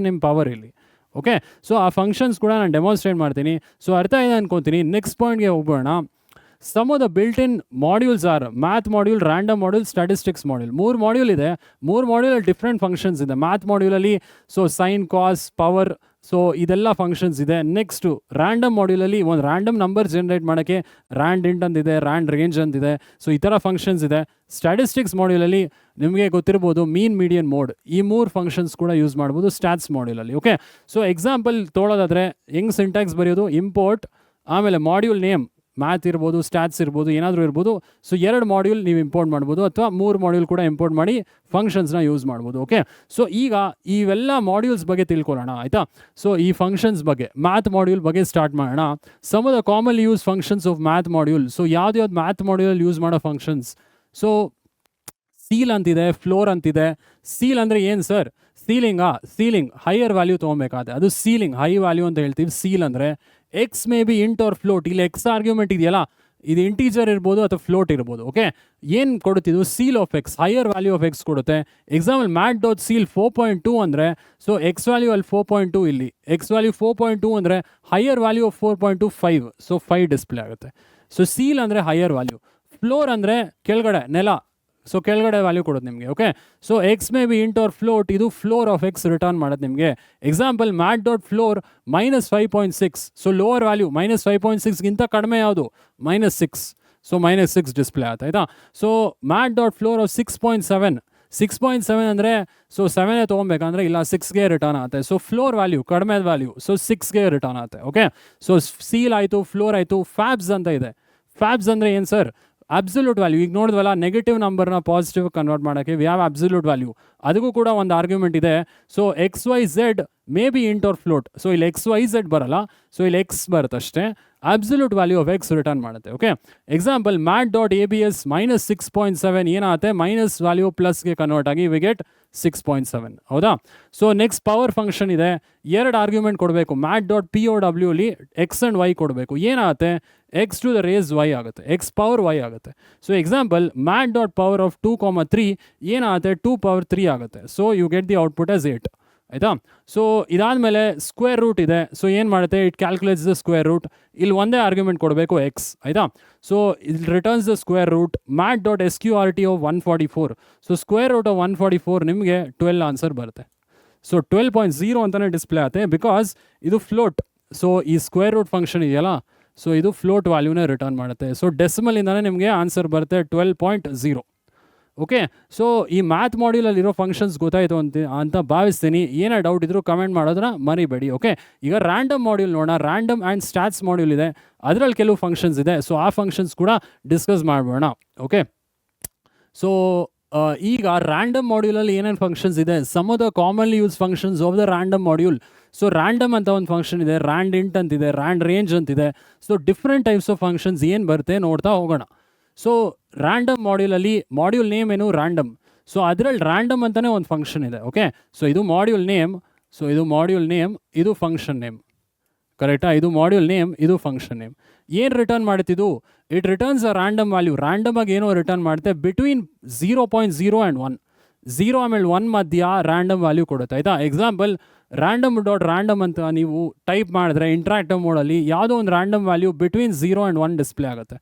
name power ಇಲ್ಲಿ. ಓಕೆ. ಸೊ ಆ ಫಂಕ್ಷನ್ಸ್ ಕೂಡ ನಾನು ಡೆಮಾನ್ಸ್ಟ್ರೇಟ್ ಮಾಡ್ತೀನಿ. ಸೊ ಅರ್ಥ ಇದೆ ಅನ್ಕೊತೀನಿ. ನೆಕ್ಸ್ಟ್ ಪಾಯಿಂಟ್ಗೆ ಹೋಗೋಣ. Some of the built in modules are math module, random module, statistics module. 3 module ಇದೆ. 3 ಮಾಡ್ಯೂಲಲ್ಲಿ ಡಿಫ್ರೆಂಟ್ ಫಂಕ್ಷನ್ಸ್ ಇದೆ. ಮ್ಯಾಥ್ ಮಾಡ್ಯೂಲಲ್ಲಿ so sine, cos, power, so ಇದೆಲ್ಲ ಫಂಕ್ಷನ್ಸ್ ಇದೆ. ನೆಕ್ಸ್ಟು ರ್ಯಾಂಡಮ್ ಮಾಡ್ಯೂಲಲ್ಲಿ ಒಂದು ರ್ಯಾಂಡಮ್ ನಂಬರ್ ಜನ್ರೇಟ್ ಮಾಡೋಕ್ಕೆ ರ್ಯಾಂಡ್ ಇಂಟ್ ಅಂತಿದೆ, ರ್ಯಾಂಡ್ ರೇಂಜ್ ಅಂತಿದೆ. ಸೊ ಈ ಥರ ಫಂಕ್ಷನ್ಸ್ ಇದೆ. ಸ್ಟ್ಯಾಟಿಸ್ಟಿಕ್ಸ್ ಮಾಡ್ಯೂಲಲ್ಲಿ ನಿಮಗೆ ಗೊತ್ತಿರ್ಬೋದು ಮೀನ್, ಮೀಡಿಯನ್, ಮೋಡ್, ಈ 3 ಫಂಕ್ಷನ್ಸ್ ಕೂಡ ಯೂಸ್ ಮಾಡ್ಬೋದು ಸ್ಟ್ಯಾಟ್ಸ್ ಮಾಡ್ಯೂಲಲ್ಲಿ. ಓಕೆ. ಸೊ ಎಕ್ಸಾಂಪಲ್ ತೊಗೊಳೋದಾದರೆ ಹೆಂಗೆ ಸಿಂಟ್ಯಾಕ್ಸ್ ಬರೆಯೋದು? ಇಂಪೋರ್ಟ್, ಆಮೇಲೆ ಮಾಡ್ಯೂಲ್ ನೇಮ್, ಮ್ಯಾಥ್ ಇರ್ಬೋದು, ಸ್ಟ್ಯಾಟ್ಸ್ ಇರ್ಬೋದು, ಏನಾದರೂ ಇರ್ಬೋದು. ಸೊ 2 ಮಾಡ್ಯೂಲ್ ನೀವು ಇಂಪೋರ್ಟ್ ಮಾಡ್ಬೋದು, ಅಥವಾ 3 ಮಾಡ್ಯೂಲ್ ಕೂಡ ಇಂಪೋರ್ಟ್ ಮಾಡಿ ಫಂಕ್ಷನ್ಸ್ನ ಯೂಸ್ ಮಾಡ್ಬೋದು. ಓಕೆ. ಸೊ ಈಗ ಇವೆಲ್ಲ ಮಾಡ್ಯೂಲ್ಸ್ ಬಗ್ಗೆ ತಿಳ್ಕೊಳ್ಳೋಣ, ಆಯಿತಾ? ಸೊ ಈ ಫಂಕ್ಷನ್ಸ್ ಬಗ್ಗೆ, ಮ್ಯಾಥ್ ಮಾಡ್ಯೂಲ್ ಬಗ್ಗೆ ಸ್ಟಾರ್ಟ್ ಮಾಡೋಣ. Some of the commonly use functions of math module. So ಯಾವ್ದು ಮ್ಯಾಥ್ ಮಾಡ್ಯೂಲಲ್ಲಿ ಯೂಸ್ ಮಾಡೋ ಫಂಕ್ಷನ್ಸ್? ಸೊ ಸೀಲ್ ಅಂತಿದೆ, ಫ್ಲೋರ್ ಅಂತಿದೆ. ಸೀಲ್ ಅಂದರೆ ಏನು ಸರ್? ಸೀಲಿಂಗ್ ಹೈಯರ್ ವ್ಯಾಲ್ಯೂ ತೊಗೊಬೇಕಾದ್ರೆ ಅದು ಸೀಲಿಂಗ್, ಹೈ ವ್ಯಾಲ್ಯೂ ಅಂತ ಹೇಳ್ತೀವಿ. ಸೀಲ್ ಅಂದರೆ x may be int or float. ಇಲ್ಲಿ ಎಕ್ಸ್ ಆರ್ಗ್ಯುಮೆಂಟ್ ಇದೆಯಲ್ಲ, ಇದು ಇಂಟೀಜರ್ ಇರ್ಬೋದು ಅಥವಾ ಫ್ಲೋಟ್ ಇರ್ಬೋದು. ಓಕೆ. ಏನು ಕೊಡುತ್ತಿದ್ದು? Ceil of x, higher value of X ಕೊಡುತ್ತೆ. ಎಕ್ಸಾಂಪಲ್ ಮ್ಯಾಟ್ ಡಾಟ್ ಸೀಲ್ 4.2 ಅಂದರೆ, ಸೊ ಎಕ್ಸ್ ವ್ಯಾಲ್ಯೂ ಅಲ್ಲಿ 4.2, ಇಲ್ಲಿ ಎಕ್ಸ್ ವ್ಯಾಲ್ಯೂ 4.2 ಅಂದರೆ higher value of 4.2 5, so 5 display ಆಗುತ್ತೆ. ಸೊ ಸೀಲ್ ಅಂದರೆ ಹೈಯರ್ ವ್ಯಾಲ್ಯೂ. ಫ್ಲೋರ್ ಅಂದರೆ ಕೆಳಗಡೆ, ನೆಲ, ಸೊ ಕೆಳಗಡೆ ವ್ಯಾಲ್ಯೂ ಕೊಡೋದು ನಿಮಗೆ. Okay. So x may be int or float, ಇದು ಫ್ಲೋರ್ ಆಫ್ ಎಕ್ಸ್ ರಿಟರ್ನ್ ಮಾಡೋದು ನಿಮಗೆ. Example math dot floor -5.6, so lower value. -5.6ಗಿಂತ ಕಡಿಮೆ ಯಾವುದು? -6, ಸೊ -6 ಡಿಸ್ಪ್ಲೇ ಆಗುತ್ತೆ, ಆಯಿತಾ? So math dot floor of 6.7 ಅಂದರೆ ಸೊ 7 ತೊಗೊಬೇಕಂದ್ರೆ ಇಲ್ಲ 6ಗೆ ರಿಟರ್ನ್ ಆಗುತ್ತೆ. ಸೊ ಫ್ಲೋರ್ ವ್ಯಾಲ್ಯೂ ಕಡಿಮೆ ವ್ಯಾಲ್ಯೂ, ಸೊ 6ಗೆ ರಿಟರ್ನ್ ಆಗುತ್ತೆ. ಓಕೆ. ಸೊ ಸೀಲ್ ಆಯಿತು, ಫ್ಲೋರ್ ಆಯಿತು. ಫ್ಯಾಬ್ಸ್ ಅಂತ ಇದೆ. ಫ್ಯಾಬ್ಸ್ ಅಂದರೆ ಏನು ಸರ್? Absolute value. ಈಗ ನೋಡಿದ್ವಲ್ಲ, ನೆಗೆಟಿವ್ ನಂಬರ್ನ ಪಾಸಿಟಿವ್ ಕನ್ವರ್ಟ್ ಮಾಡೋಕ್ಕೆ ವಿ ಹ್ಯಾವ್ ಅಬ್ಸಲ್ಯೂಟ್ ವ್ಯಾಲ್ಯೂ. ಅದಕ್ಕೂ ಕೂಡ ಒಂದು ಆರ್ಗ್ಯುಮೆಂಟ್ ಇದೆ. So XYZ may be int or float. So ಇಲ್ಲಿ XYZ ಬರಲ್ಲ, ಸೊ ಇಲ್ಲಿ ಎಕ್ಸ್ ಬರುತ್ತೆ ಅಷ್ಟೇ. Absolute value of x return ಮಾಡುತ್ತೆ. Okay. Example math dot ABS -6.7 ಏನಾಗುತ್ತೆ? ಮೈನಸ್ ವ್ಯಾಲ್ಯೂ ಪ್ಲಸ್ಗೆ ಕನ್ವರ್ಟ್ ಆಗಿ ವಿ ಗೆಟ್ 6.7. ಹೌದಾ? ಸೊ ನೆಕ್ಸ್ಟ್ ಪವರ್ ಫಂಕ್ಷನ್ ಇದೆ. 2 ಆರ್ಗ್ಯುಮೆಂಟ್ ಕೊಡಬೇಕು. ಮ್ಯಾಟ್ ಡಾಟ್ POW ಅಲ್ಲಿ ಎಕ್ಸ್ ಆ್ಯಂಡ್ ವೈ ಕೊಡಬೇಕು. ಏನಾಗುತ್ತೆ? X to the raise y ಆಗುತ್ತೆ, ಎಕ್ಸ್ ಪವರ್ ವೈ ಆಗುತ್ತೆ. So example math dot power of 2, 3 ಏನಾಗುತ್ತೆ? 2 ಪವರ್ 3 ಆಗುತ್ತೆ. So you get the output as 8. ಆಯಿತಾ? ಸೊ ಇದಾದಮೇಲೆ ಸ್ಕ್ವೇರ್ ರೂಟ್ ಇದೆ. ಸೊ ಏನು ಮಾಡುತ್ತೆ? It calculates the square root. ಇಲ್ಲಿ ಒಂದೇ ಆರ್ಗ್ಯುಮೆಂಟ್ ಕೊಡಬೇಕು, ಎಕ್ಸ್. ಆಯಿತಾ? ಸೊ ಇಲ್ಲಿ returns the square root. Math dot SQRT of 144. So square root of 144 ನಿಮಗೆ 12 ಆನ್ಸರ್ ಬರುತ್ತೆ. ಸೊ 12.0 ಅಂತಲೇ ಡಿಸ್ಪ್ಲೇ ಆಗುತ್ತೆ, ಬಿಕಾಸ್ ಇದು ಫ್ಲೋಟ್. ಸೊ ಈ ಸ್ಕ್ವೇರ್ ರೂಟ್ ಫಂಕ್ಷನ್ ಇದೆಯಲ್ಲ, ಸೊ ಇದು ಫ್ಲೋಟ್ ವ್ಯಾಲ್ಯೂನೇ ರಿಟರ್ನ್ ಮಾಡುತ್ತೆ. ಸೊ ಡೆಸಿಮಲಿಂದನೇ ನಿಮಗೆ ಆನ್ಸರ್ ಬರುತ್ತೆ 12.0. ಓಕೆ, ಸೊ ಈ ಮ್ಯಾಥ್ ಮಾಡ್ಯೂಲಲ್ಲಿರೋ ಫಂಕ್ಷನ್ಸ್ ಗೊತ್ತಾಯಿತು ಅಂತ ಭಾವಿಸ್ತೀನಿ. ಏನೇ ಡೌಟ್ ಇದ್ರೂ ಕಮೆಂಟ್ ಮಾಡೋದನ್ನ ಮರಿಬೇಡಿ. ಓಕೆ, ಈಗ ರ್ಯಾಂಡಮ್ ಮಾಡ್ಯೂಲ್ ನೋಡೋಣ. ರ್ಯಾಂಡಮ್ ಆ್ಯಂಡ್ ಸ್ಟ್ಯಾಟ್ಸ್ ಮಾಡ್ಯೂಲ್ ಇದೆ, ಅದರಲ್ಲಿ ಕೆಲವು ಫಂಕ್ಷನ್ಸ್ ಇದೆ. ಸೊ ಆ ಫಂಕ್ಷನ್ಸ್ ಕೂಡ ಡಿಸ್ಕಸ್ ಮಾಡೋಣ. ಓಕೆ, ಸೊ ಈಗ ರ್ಯಾಂಡಮ್ ಮಾಡ್ಯೂಲಲ್ಲಿ ಏನೇನು ಫಂಕ್ಷನ್ಸ್ ಇದೆ, some of the commonly use functions of the random module. So random ಅಂತ ಒಂದು ಫಂಕ್ಷನ್ ಇದೆ, ರ್ಯಾಂಡ್ ಇಂಟ್ ಅಂತಿದೆ, ರ್ಯಾಂಡ್ ರೇಂಜ್ ಅಂತಿದೆ. So different types of functions ಏನು ಬರುತ್ತೆ ನೋಡ್ತಾ ಹೋಗೋಣ. ಸೊ ರ್ಯಾಂಡಮ್ ಮಾಡ್ಯೂಲಲ್ಲಿ ಮಾಡ್ಯೂಲ್ ನೇಮ್ ಏನು ರ್ಯಾಂಡಮ್. ಸೊ ಅದರಲ್ಲಿ ರ್ಯಾಂಡಮ್ ಅಂತಲೇ ಒಂದು ಫಂಕ್ಷನ್ ಇದೆ. ಓಕೆ, ಸೊ ಇದು ಮಾಡ್ಯೂಲ್ ನೇಮ್, ಸೊ ಇದು ಮಾಡ್ಯೂಲ್ ನೇಮ್, ಇದು ಫಂಕ್ಷನ್ ನೇಮ್. ಕರೆಕ್ಟಾ? ಇದು ಮಾಡ್ಯೂಲ್ ನೇಮ್, ಇದು ಫಂಕ್ಷನ್ ನೇಮ್. ಏನು ರಿಟರ್ನ್ ಮಾಡ್ತಿದ್ದು? It returns a random value. ರ್ಯಾಂಡಮಾಗಿ ಏನೋ ರಿಟರ್ನ್ ಮಾಡುತ್ತೆ ಬಿಟ್ವೀನ್ 0.0 ಆ್ಯಂಡ್ 1. 0 ಆಮೇಲೆ 1 ಮಧ್ಯ ರ್ಯಾಂಡಮ್ ವ್ಯಾಲ್ಯೂ ಕೊಡುತ್ತೆ. ಆಯಿತಾ? ಎಕ್ಸಾಂಪಲ್, random.random ಅಂತ ನೀವು ಟೈಪ್ ಮಾಡಿದ್ರೆ ಇಂಟ್ರಾಕ್ಟಿವ್ ಮೋಡಲ್ಲಿ ಯಾವುದೋ ಒಂದು random value between 0 and 1 display ಆಗುತ್ತೆ.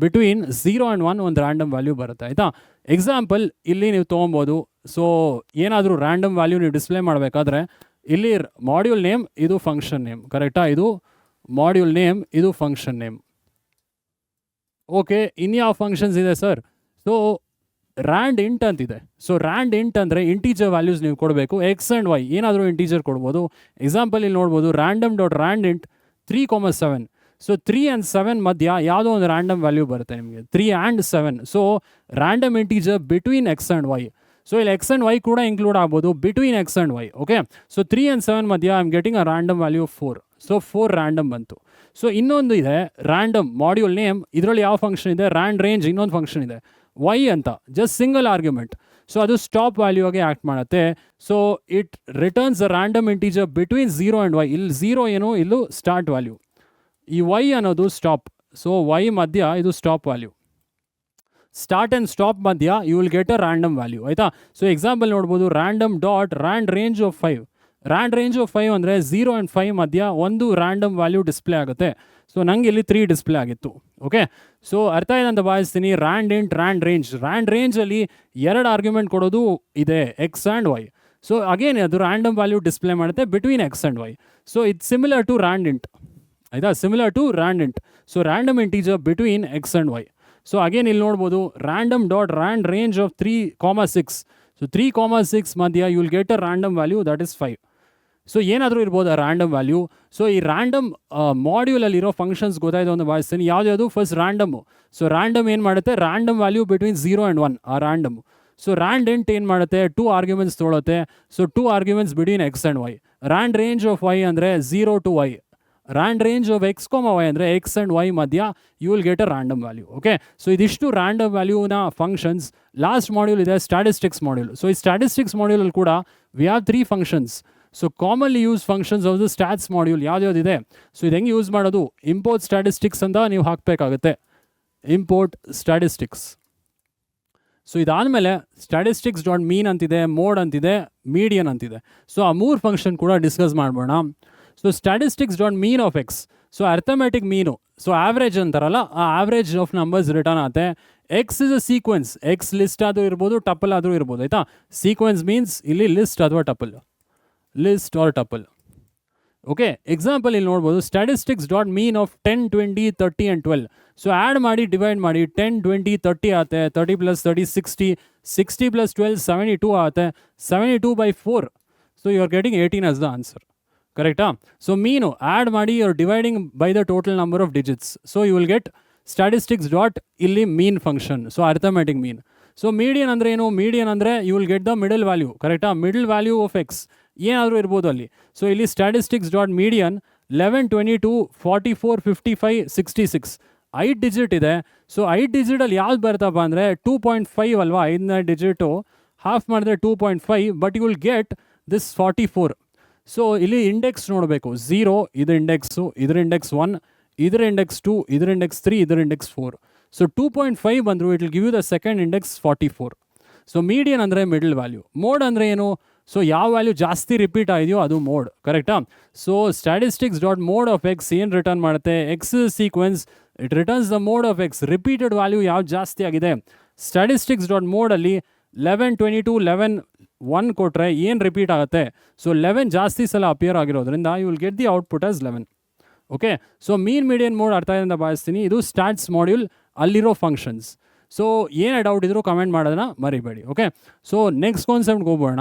ಬಿಟ್ವೀನ್ 0 ಆ್ಯಂಡ್ 1 ಒಂದು ರ್ಯಾಂಡಮ್ ವ್ಯಾಲ್ಯೂ ಬರುತ್ತೆ. ಆಯಿತಾ? ಎಕ್ಸಾಂಪಲ್ ಇಲ್ಲಿ ನೀವು ತೊಗೊಬೋದು. ಸೊ ಏನಾದರೂ ರ್ಯಾಂಡಮ್ ವ್ಯಾಲ್ಯೂ ನೀವು ಡಿಸ್ಪ್ಲೇ ಮಾಡಬೇಕಾದ್ರೆ ಇಲ್ಲಿ ಮಾಡ್ಯೂಲ್ ನೇಮ್, ಇದು ಫಂಕ್ಷನ್ ನೇಮ್. ಕರೆಕ್ಟಾ? ಇದು ಮಾಡ್ಯೂಲ್ ನೇಮ್, ಇದು ಫಂಕ್ಷನ್ ನೇಮ್. ಓಕೆ, ಇನ್ಯಾವ ಫಂಕ್ಷನ್ಸ್ ಇದೆ ಸರ್? ಸೊ ರ್ಯಾಂಡ್ ಇಂಟ್ ಅಂತಿದೆ. ಸೊ ರ್ಯಾಂಡ್ ಇಂಟ್ ಅಂದರೆ ಇಂಟೀಜರ್ ವ್ಯಾಲ್ಯೂಸ್ ನೀವು ಕೊಡಬೇಕು. ಎಕ್ಸ್ ಆ್ಯಂಡ್ ವೈ ಏನಾದರೂ ಇಂಟೀಜರ್ ಕೊಡ್ಬೋದು. ಎಕ್ಸಾಂಪಲ್ ಇಲ್ಲಿ ನೋಡ್ಬೋದು, random.rand int 3,7. ಸೊ 3 ಆ್ಯಂಡ್ 7 ಮಧ್ಯ ಯಾವುದೋ ಒಂದು ರ್ಯಾಂಡಮ್ ವ್ಯಾಲ್ಯೂ ಬರುತ್ತೆ ನಿಮಗೆ, 3 and 7. So random integer between x and y. So ಇಲ್ಲಿ ಎಕ್ಸ್ ಆ್ಯಂಡ್ ವೈ ಕೂಡ ಇನ್ಕ್ಲೂಡ್ ಆಗ್ಬೋದು, between x and y. Okay, so 3 and 7 ಮಧ್ಯ I am getting a random value 4. So 4 random ಬಂತು. ಸೊ ಇನ್ನೊಂದು ಇದೆ random module name. ಇದರಲ್ಲಿ ಯಾವ function ಇದೆ? ರ್ಯಾಂಡ್ ರೇಂಜ್ ಇನ್ನೊಂದು ಫಂಕ್ಷನ್ ಇದೆ, ವೈ ಅಂತ, ಜಸ್ಟ್ ಸಿಂಗಲ್ ಆರ್ಗ್ಯುಮೆಂಟ್. ಸೊ ಅದು ಸ್ಟಾಪ್ ವ್ಯಾಲ್ಯೂ ಆಗಿ ಆ್ಯಕ್ಟ್ ಮಾಡುತ್ತೆ. So it returns a random integer between 0 and y. ಇಲ್ಲಿ 0 ಏನು, ಇಲ್ಲೂ ಸ್ಟಾರ್ಟ್ ವ್ಯಾಲ್ಯೂ. ಈ ವೈ ಅನ್ನೋದು ಸ್ಟಾಪ್. ಸೊ ವೈ ಮಧ್ಯ ಇದು stop value. Start and stop ಮಧ್ಯ you will get a random value. ಆಯಿತಾ? ಸೊ ಎಕ್ಸಾಂಪಲ್ ನೋಡ್ಬೋದು, random.rand range of 5. Rand range of 5 ಅಂದರೆ 0 ಆ್ಯಂಡ್ 5 ಮಧ್ಯ ಒಂದು ರ್ಯಾಂಡಮ್ ವ್ಯಾಲ್ಯೂ ಡಿಸ್ಪ್ಲೇ ಆಗುತ್ತೆ. ಸೊ ನಂಗೆ ಇಲ್ಲಿ 3 ಡಿಸ್ಪ್ಲೇ ಆಗಿತ್ತು. ಓಕೆ, ಸೊ ಅರ್ಥ ಇದೆ ಅಂತ ಭಾವಿಸ್ತೀನಿ. Rand int, rand range. Rand ರೇಂಜಲ್ಲಿ 2 ಆರ್ಗ್ಯುಮೆಂಟ್ ಕೊಡೋದು ಇದೆ, x and y. So again ಅದು ರ್ಯಾಂಡಮ್ ವ್ಯಾಲ್ಯೂ ಡಿಸ್ಪ್ಲೇ ಮಾಡುತ್ತೆ between x and y. So it's similar to rand int. ಆಯಿತಾ? Similar to rand int. So random integer between x and y. So again ಇಲ್ಲಿ ನೋಡ್ಬೋದು, random.rand range of 3,6. So 3,6 ಮಧ್ಯ you will get a random value, that is 5. So ಏನಾದರೂ ಇರ್ಬೋದು ಆ random value. So ಈ random ಮಾಡ್ಯೂಲಲ್ಲಿರೋ functions ಗೊತ್ತಾಯಿತು ಅಂತ ಭಾವಿಸ್ತೀನಿ. ಯಾವ್ದು? ಫಸ್ಟ್ ರ್ಯಾಂಡಮು. ಸೊ ರ್ಯಾಂಡಮ್ ಏನು ಮಾಡುತ್ತೆ? ರ್ಯಾಂಡಮ್ ವ್ಯಾಲ್ಯೂ ಬಿಟ್ವೀನ್ 0 ಆ್ಯಂಡ್ 1, ಆ ರ್ಯಾಂಡಮ್. ಸೊ ರ್ಯಾಂಡ್ ಇಂಟ್ ಏನು ಮಾಡುತ್ತೆ? 2 ಆರ್ಗ್ಯುಮೆಂಟ್ಸ್ ತೊಗೊಳುತ್ತೆ. So 2 arguments between x and y. Rand range of y ಅಂದರೆ 0 to y. Rand range of x y ಅಂದರೆ ಎಕ್ಸ್ ಆ್ಯಂಡ್ ವೈ ಮಧ್ಯ you will get a random value. Okay, so ಇದಿಷ್ಟು random ವ್ಯಾಲ್ಯೂನ functions. Last module ಇದೆ statistics module. So ಈ statistics ಮಾಡ್ಯೂಲಲ್ಲಿ ಕೂಡ we have 3 functions. So commonly use functions of the stats module ಯಾವ್ದಿದೆ? So ಇದು ಹೆಂಗೆ ಯೂಸ್ ಮಾಡೋದು? ಇಂಪೋರ್ಟ್ ಸ್ಟ್ಯಾಟಿಸ್ಟಿಕ್ಸ್ ಅಂತ ನೀವು ಹಾಕಬೇಕಾಗುತ್ತೆ, ಇಂಪೋರ್ಟ್ ಸ್ಟ್ಯಾಟಿಸ್ಟಿಕ್ಸ್. ಸೊ ಇದಾದಮೇಲೆ statistics.mean ಅಂತಿದೆ, ಮೋಡ್ ಅಂತಿದೆ, ಮೀಡಿಯನ್ ಅಂತಿದೆ. ಸೊ ಆ 3 ಫಂಕ್ಷನ್ ಕೂಡ ಡಿಸ್ಕಸ್ ಮಾಡೋಣ. So statistics.mean of x. So arithmetic mean. So average ಅಂತಾರಲ್ಲ, ಆ ಆವ್ರೇಜ್ ಆಫ್ ನಂಬರ್ಸ್ ರಿಟರ್ನ್ ಆಗುತ್ತೆ. X is a sequence. X list ಆದರೂ ಇರ್ಬೋದು, ಟಪಲ್ ಆದರೂ ಇರ್ಬೋದು. ಆಯಿತಾ? ಸೀಕ್ವೆನ್ಸ್ ಮೀನ್ಸ್ ಇಲ್ಲಿ ಲಿಸ್ಟ್ ಅಥವಾ tuple, list or tuple. Okay, example ಇಲ್ಲಿ ನೋಡ್ಬೋದು, statistics.mean of 10, 20, 30 and 12. So add ಮಾಡಿ ಡಿವೈಡ್ ಮಾಡಿ 10, 20, 30 ಆಗುತ್ತೆ. 30 + 30 60. 60 + 12 72 ಆಗುತ್ತೆ. 72/4. So you are getting 18 as the answer. ಕರೆಕ್ಟಾ? ಸೊ ಮೀನು ಆ್ಯಡ್ ಮಾಡಿ you are dividing by the total number of digits. So you will get statistics dot ಇಲ್ಲಿ mean function. So arithmetic mean. So median ಅಂದರೆ ಏನು? Median ಅಂದರೆ you will get the middle value. ಕರೆಕ್ಟಾ? Middle value of x ಏನಾದರೂ ಇರ್ಬೋದು ಅಲ್ಲಿ. So ಇಲ್ಲಿ statistics.median 11, 22, 44, 55, 66 5 digit ಇದೆ. ಸೊ 5 ಡಿಜಿಟಲ್ಲಿ ಯಾವ್ದು ಬರ್ತಪ್ಪ ಅಂದರೆ 2.5 ಅಲ್ವಾ? 5ನೇ ಡಿಜಿಟು ಹಾಫ್ ಮಾಡಿದ್ರೆ 2.5, but you will get this 44. So ಇಲ್ಲಿ ಇಂಡೆಕ್ಸ್ ನೋಡಬೇಕು. 0 ಇದ್ರ ಇಂಡೆಕ್ಸು, ಇದ್ರ ಇಂಡೆಕ್ಸ್ 1, ಇದ್ರ ಇಂಡೆಕ್ಸ್ 2, ಇದ್ರ ಇಂಡೆಕ್ಸ್ 3, ಇದ್ರ ಇಂಡೆಕ್ಸ್ 4. ಸೊ 2.5 ಬಂದರು, it will give you the second index 44. So median ಅಂದರೆ ಮಿಡಲ್ ವ್ಯಾಲ್ಯೂ. ಮೋಡ್ ಅಂದರೆ ಏನು? ಸೊ ಯಾವ ವ್ಯಾಲ್ಯೂ ಜಾಸ್ತಿ ರಿಪೀಟ್ ಆಗಿದೆಯೋ ಅದು ಮೋಡ್. ಕರೆಕ್ಟಾ? ಸೊ statistics.mode of x ಏನು ರಿಟರ್ನ್ ಮಾಡುತ್ತೆ? X sequence, it returns the mode of X. Repeated value ಯಾವ್ದು ಜಾಸ್ತಿ ಆಗಿದೆ? statistics.modeಲ್ಲಿ 11, 22, 11, 1 ಕೊಟ್ಟರೆ ಏನು ರಿಪೀಟ್ ಆಗುತ್ತೆ? ಸೊ 11 ಜಾಸ್ತಿ ಸಲ ಅಪಿಯರ್ ಆಗಿರೋದ್ರಿಂದ you will get the output as 11. Okay, so mean median mode ಅರ್ಥ ಇದೆ ಅಂತ ಭಾವಿಸ್ತೀನಿ. ಇದು ಸ್ಟ್ಯಾಟ್ಸ್ ಮಾಡ್ಯೂಲ್ ಅಲ್ಲಿರೋ ಫಂಕ್ಷನ್ಸ್. ಸೊ ಏನೇ ಡೌಟ್ ಇದ್ರೂ ಕಮೆಂಟ್ ಮಾಡೋದನ್ನ ಮರಿಬೇಡಿ. ಓಕೆ, ಸೊ ನೆಕ್ಸ್ಟ್ ಕಾನ್ಸೆಪ್ಟ್ಗೆ ಹೋಗೋಣ,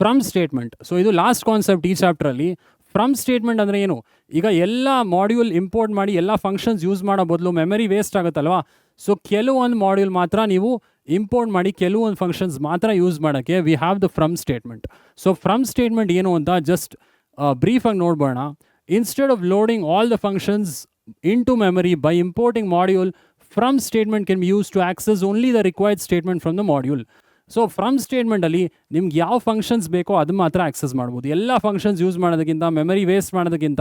ಫ್ರಮ್ ಸ್ಟೇಟ್ಮೆಂಟ್. ಸೊ ಇದು ಲಾಸ್ಟ್ ಕಾನ್ಸೆಪ್ಟ್ ಈ ಚಾಪ್ಟ್ರಲ್ಲಿ. ಫ್ರಮ್ ಸ್ಟೇಟ್ಮೆಂಟ್ ಅಂದರೆ ಏನು? ಈಗ ಎಲ್ಲ ಮಾಡ್ಯೂಲ್ ಇಂಪೋರ್ಟ್ ಮಾಡಿ ಎಲ್ಲ ಫಂಕ್ಷನ್ಸ್ ಯೂಸ್ ಮಾಡೋ ಬದಲು ಮೆಮರಿ ವೇಸ್ಟ್ ಆಗುತ್ತಲ್ವಾ. ಸೊ ಕೆಲವೊಂದು ಮಾಡ್ಯೂಲ್ ಮಾತ್ರ ನೀವು ಇಂಪೋರ್ಟ್ ಮಾಡಿ ಕೆಲವೊಂದು ಫಂಕ್ಷನ್ಸ್ ಮಾತ್ರ ಯೂಸ್ ಮಾಡೋಕ್ಕೆ we have the from statement. So from statement ಏನು ಅಂತ ಜಸ್ಟ್ ಬ್ರೀಫಾಗಿ ನೋಡ್ಬೋಣ. Instead of loading all the functions into memory by importing module, from statement can be use to access only the required statement from the module. So from ಸ್ಟೇಟ್ಮೆಂಟಲ್ಲಿ ನಿಮ್ಗೆ ಯಾವ functions ಬೇಕೋ ಅದು ಮಾತ್ರ ಆಕ್ಸೆಸ್ ಮಾಡ್ಬೋದು. ಎಲ್ಲ ಫಂಕ್ಷನ್ಸ್ ಯೂಸ್ ಮಾಡೋದಕ್ಕಿಂತ, memory waste ಮಾಡೋದಕ್ಕಿಂತ,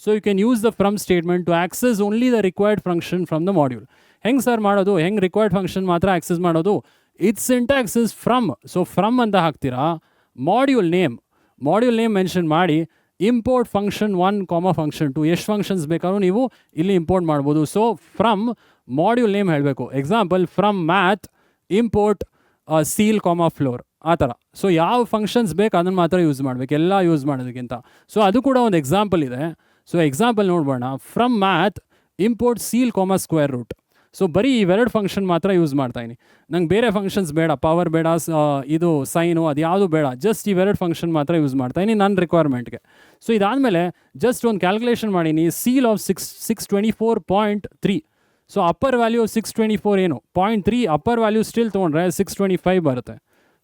so you can use the from statement to access only the required function from the module. ಹೆಂಗೆ ಸರ್ ಮಾಡೋದು? ಹೆಂಗೆ ರಿಕ್ವೈರ್ಡ್ ಫಂಕ್ಷನ್ ಮಾತ್ರ ಆಕ್ಸೆಸ್ ಮಾಡೋದು? It's syntax is from. So from ಅಂತ ಹಾಕ್ತೀರಾ, ಮಾಡ್ಯೂಲ್ ನೇಮ್ ಮೆನ್ಷನ್ ಮಾಡಿ, import function 1, function 2 ಎಷ್ಟು functions ಬೇಕಾದ್ರೂ ನೀವು ಇಲ್ಲಿ ಇಂಪೋರ್ಟ್ ಮಾಡ್ಬೋದು. ಸೊ ಫ್ರಮ್ ಮಾಡ್ಯೂಲ್ ನೇಮ್ ಹೇಳಬೇಕು. Example, from math import ceil, floor, ಆ ಥರ. ಸೊ ಯಾವ ಫಂಕ್ಷನ್ಸ್ ಬೇಕು ಅದನ್ನು ಮಾತ್ರ ಯೂಸ್ ಮಾಡಬೇಕು, ಎಲ್ಲ ಯೂಸ್ ಮಾಡೋದಕ್ಕಿಂತ. ಸೊ ಅದು ಕೂಡ ಒಂದು ಎಕ್ಸಾಂಪಲ್ ಇದೆ. ಸೊ ಎಕ್ಸಾಂಪಲ್ ನೋಡ್ಬೋಣ. From math import ceil, square root. So ಬರೀ ಇವೆರಡು ಫಂಕ್ಷನ್ ಮಾತ್ರ ಯೂಸ್ ಮಾಡ್ತಾಯಿನಿ, ನಂಗೆ ಬೇರೆ ಫಂಕ್ಷನ್ಸ್ ಬೇಡ, ಪವರ್ ಬೇಡ, ಇದು ಸೈನು ಅದು ಯಾವುದು ಬೇಡ, ಜಸ್ಟ್ ಇವೆರಡು ಫಂಕ್ಷನ್ ಮಾತ್ರ ಯೂಸ್ ಮಾಡ್ತಾಯಿನಿ ನನ್ನ ರಿಕ್ವೈರ್ಮೆಂಟ್ಗೆ. ಸೊ ಇದಾದಮೇಲೆ ಜಸ್ಟ್ ಒಂದು ಕ್ಯಾಲ್ಕುಲೇಷನ್ ಮಾಡೀನಿ. Seal of 624.3. So upper value 624 ಏನು 0.3, ಅಪ್ಪರ್ ವ್ಯಾಲ್ಯೂ ಸ್ಟಿಲ್ ತೊಗೊಂಡ್ರೆ 625 ಬರುತ್ತೆ.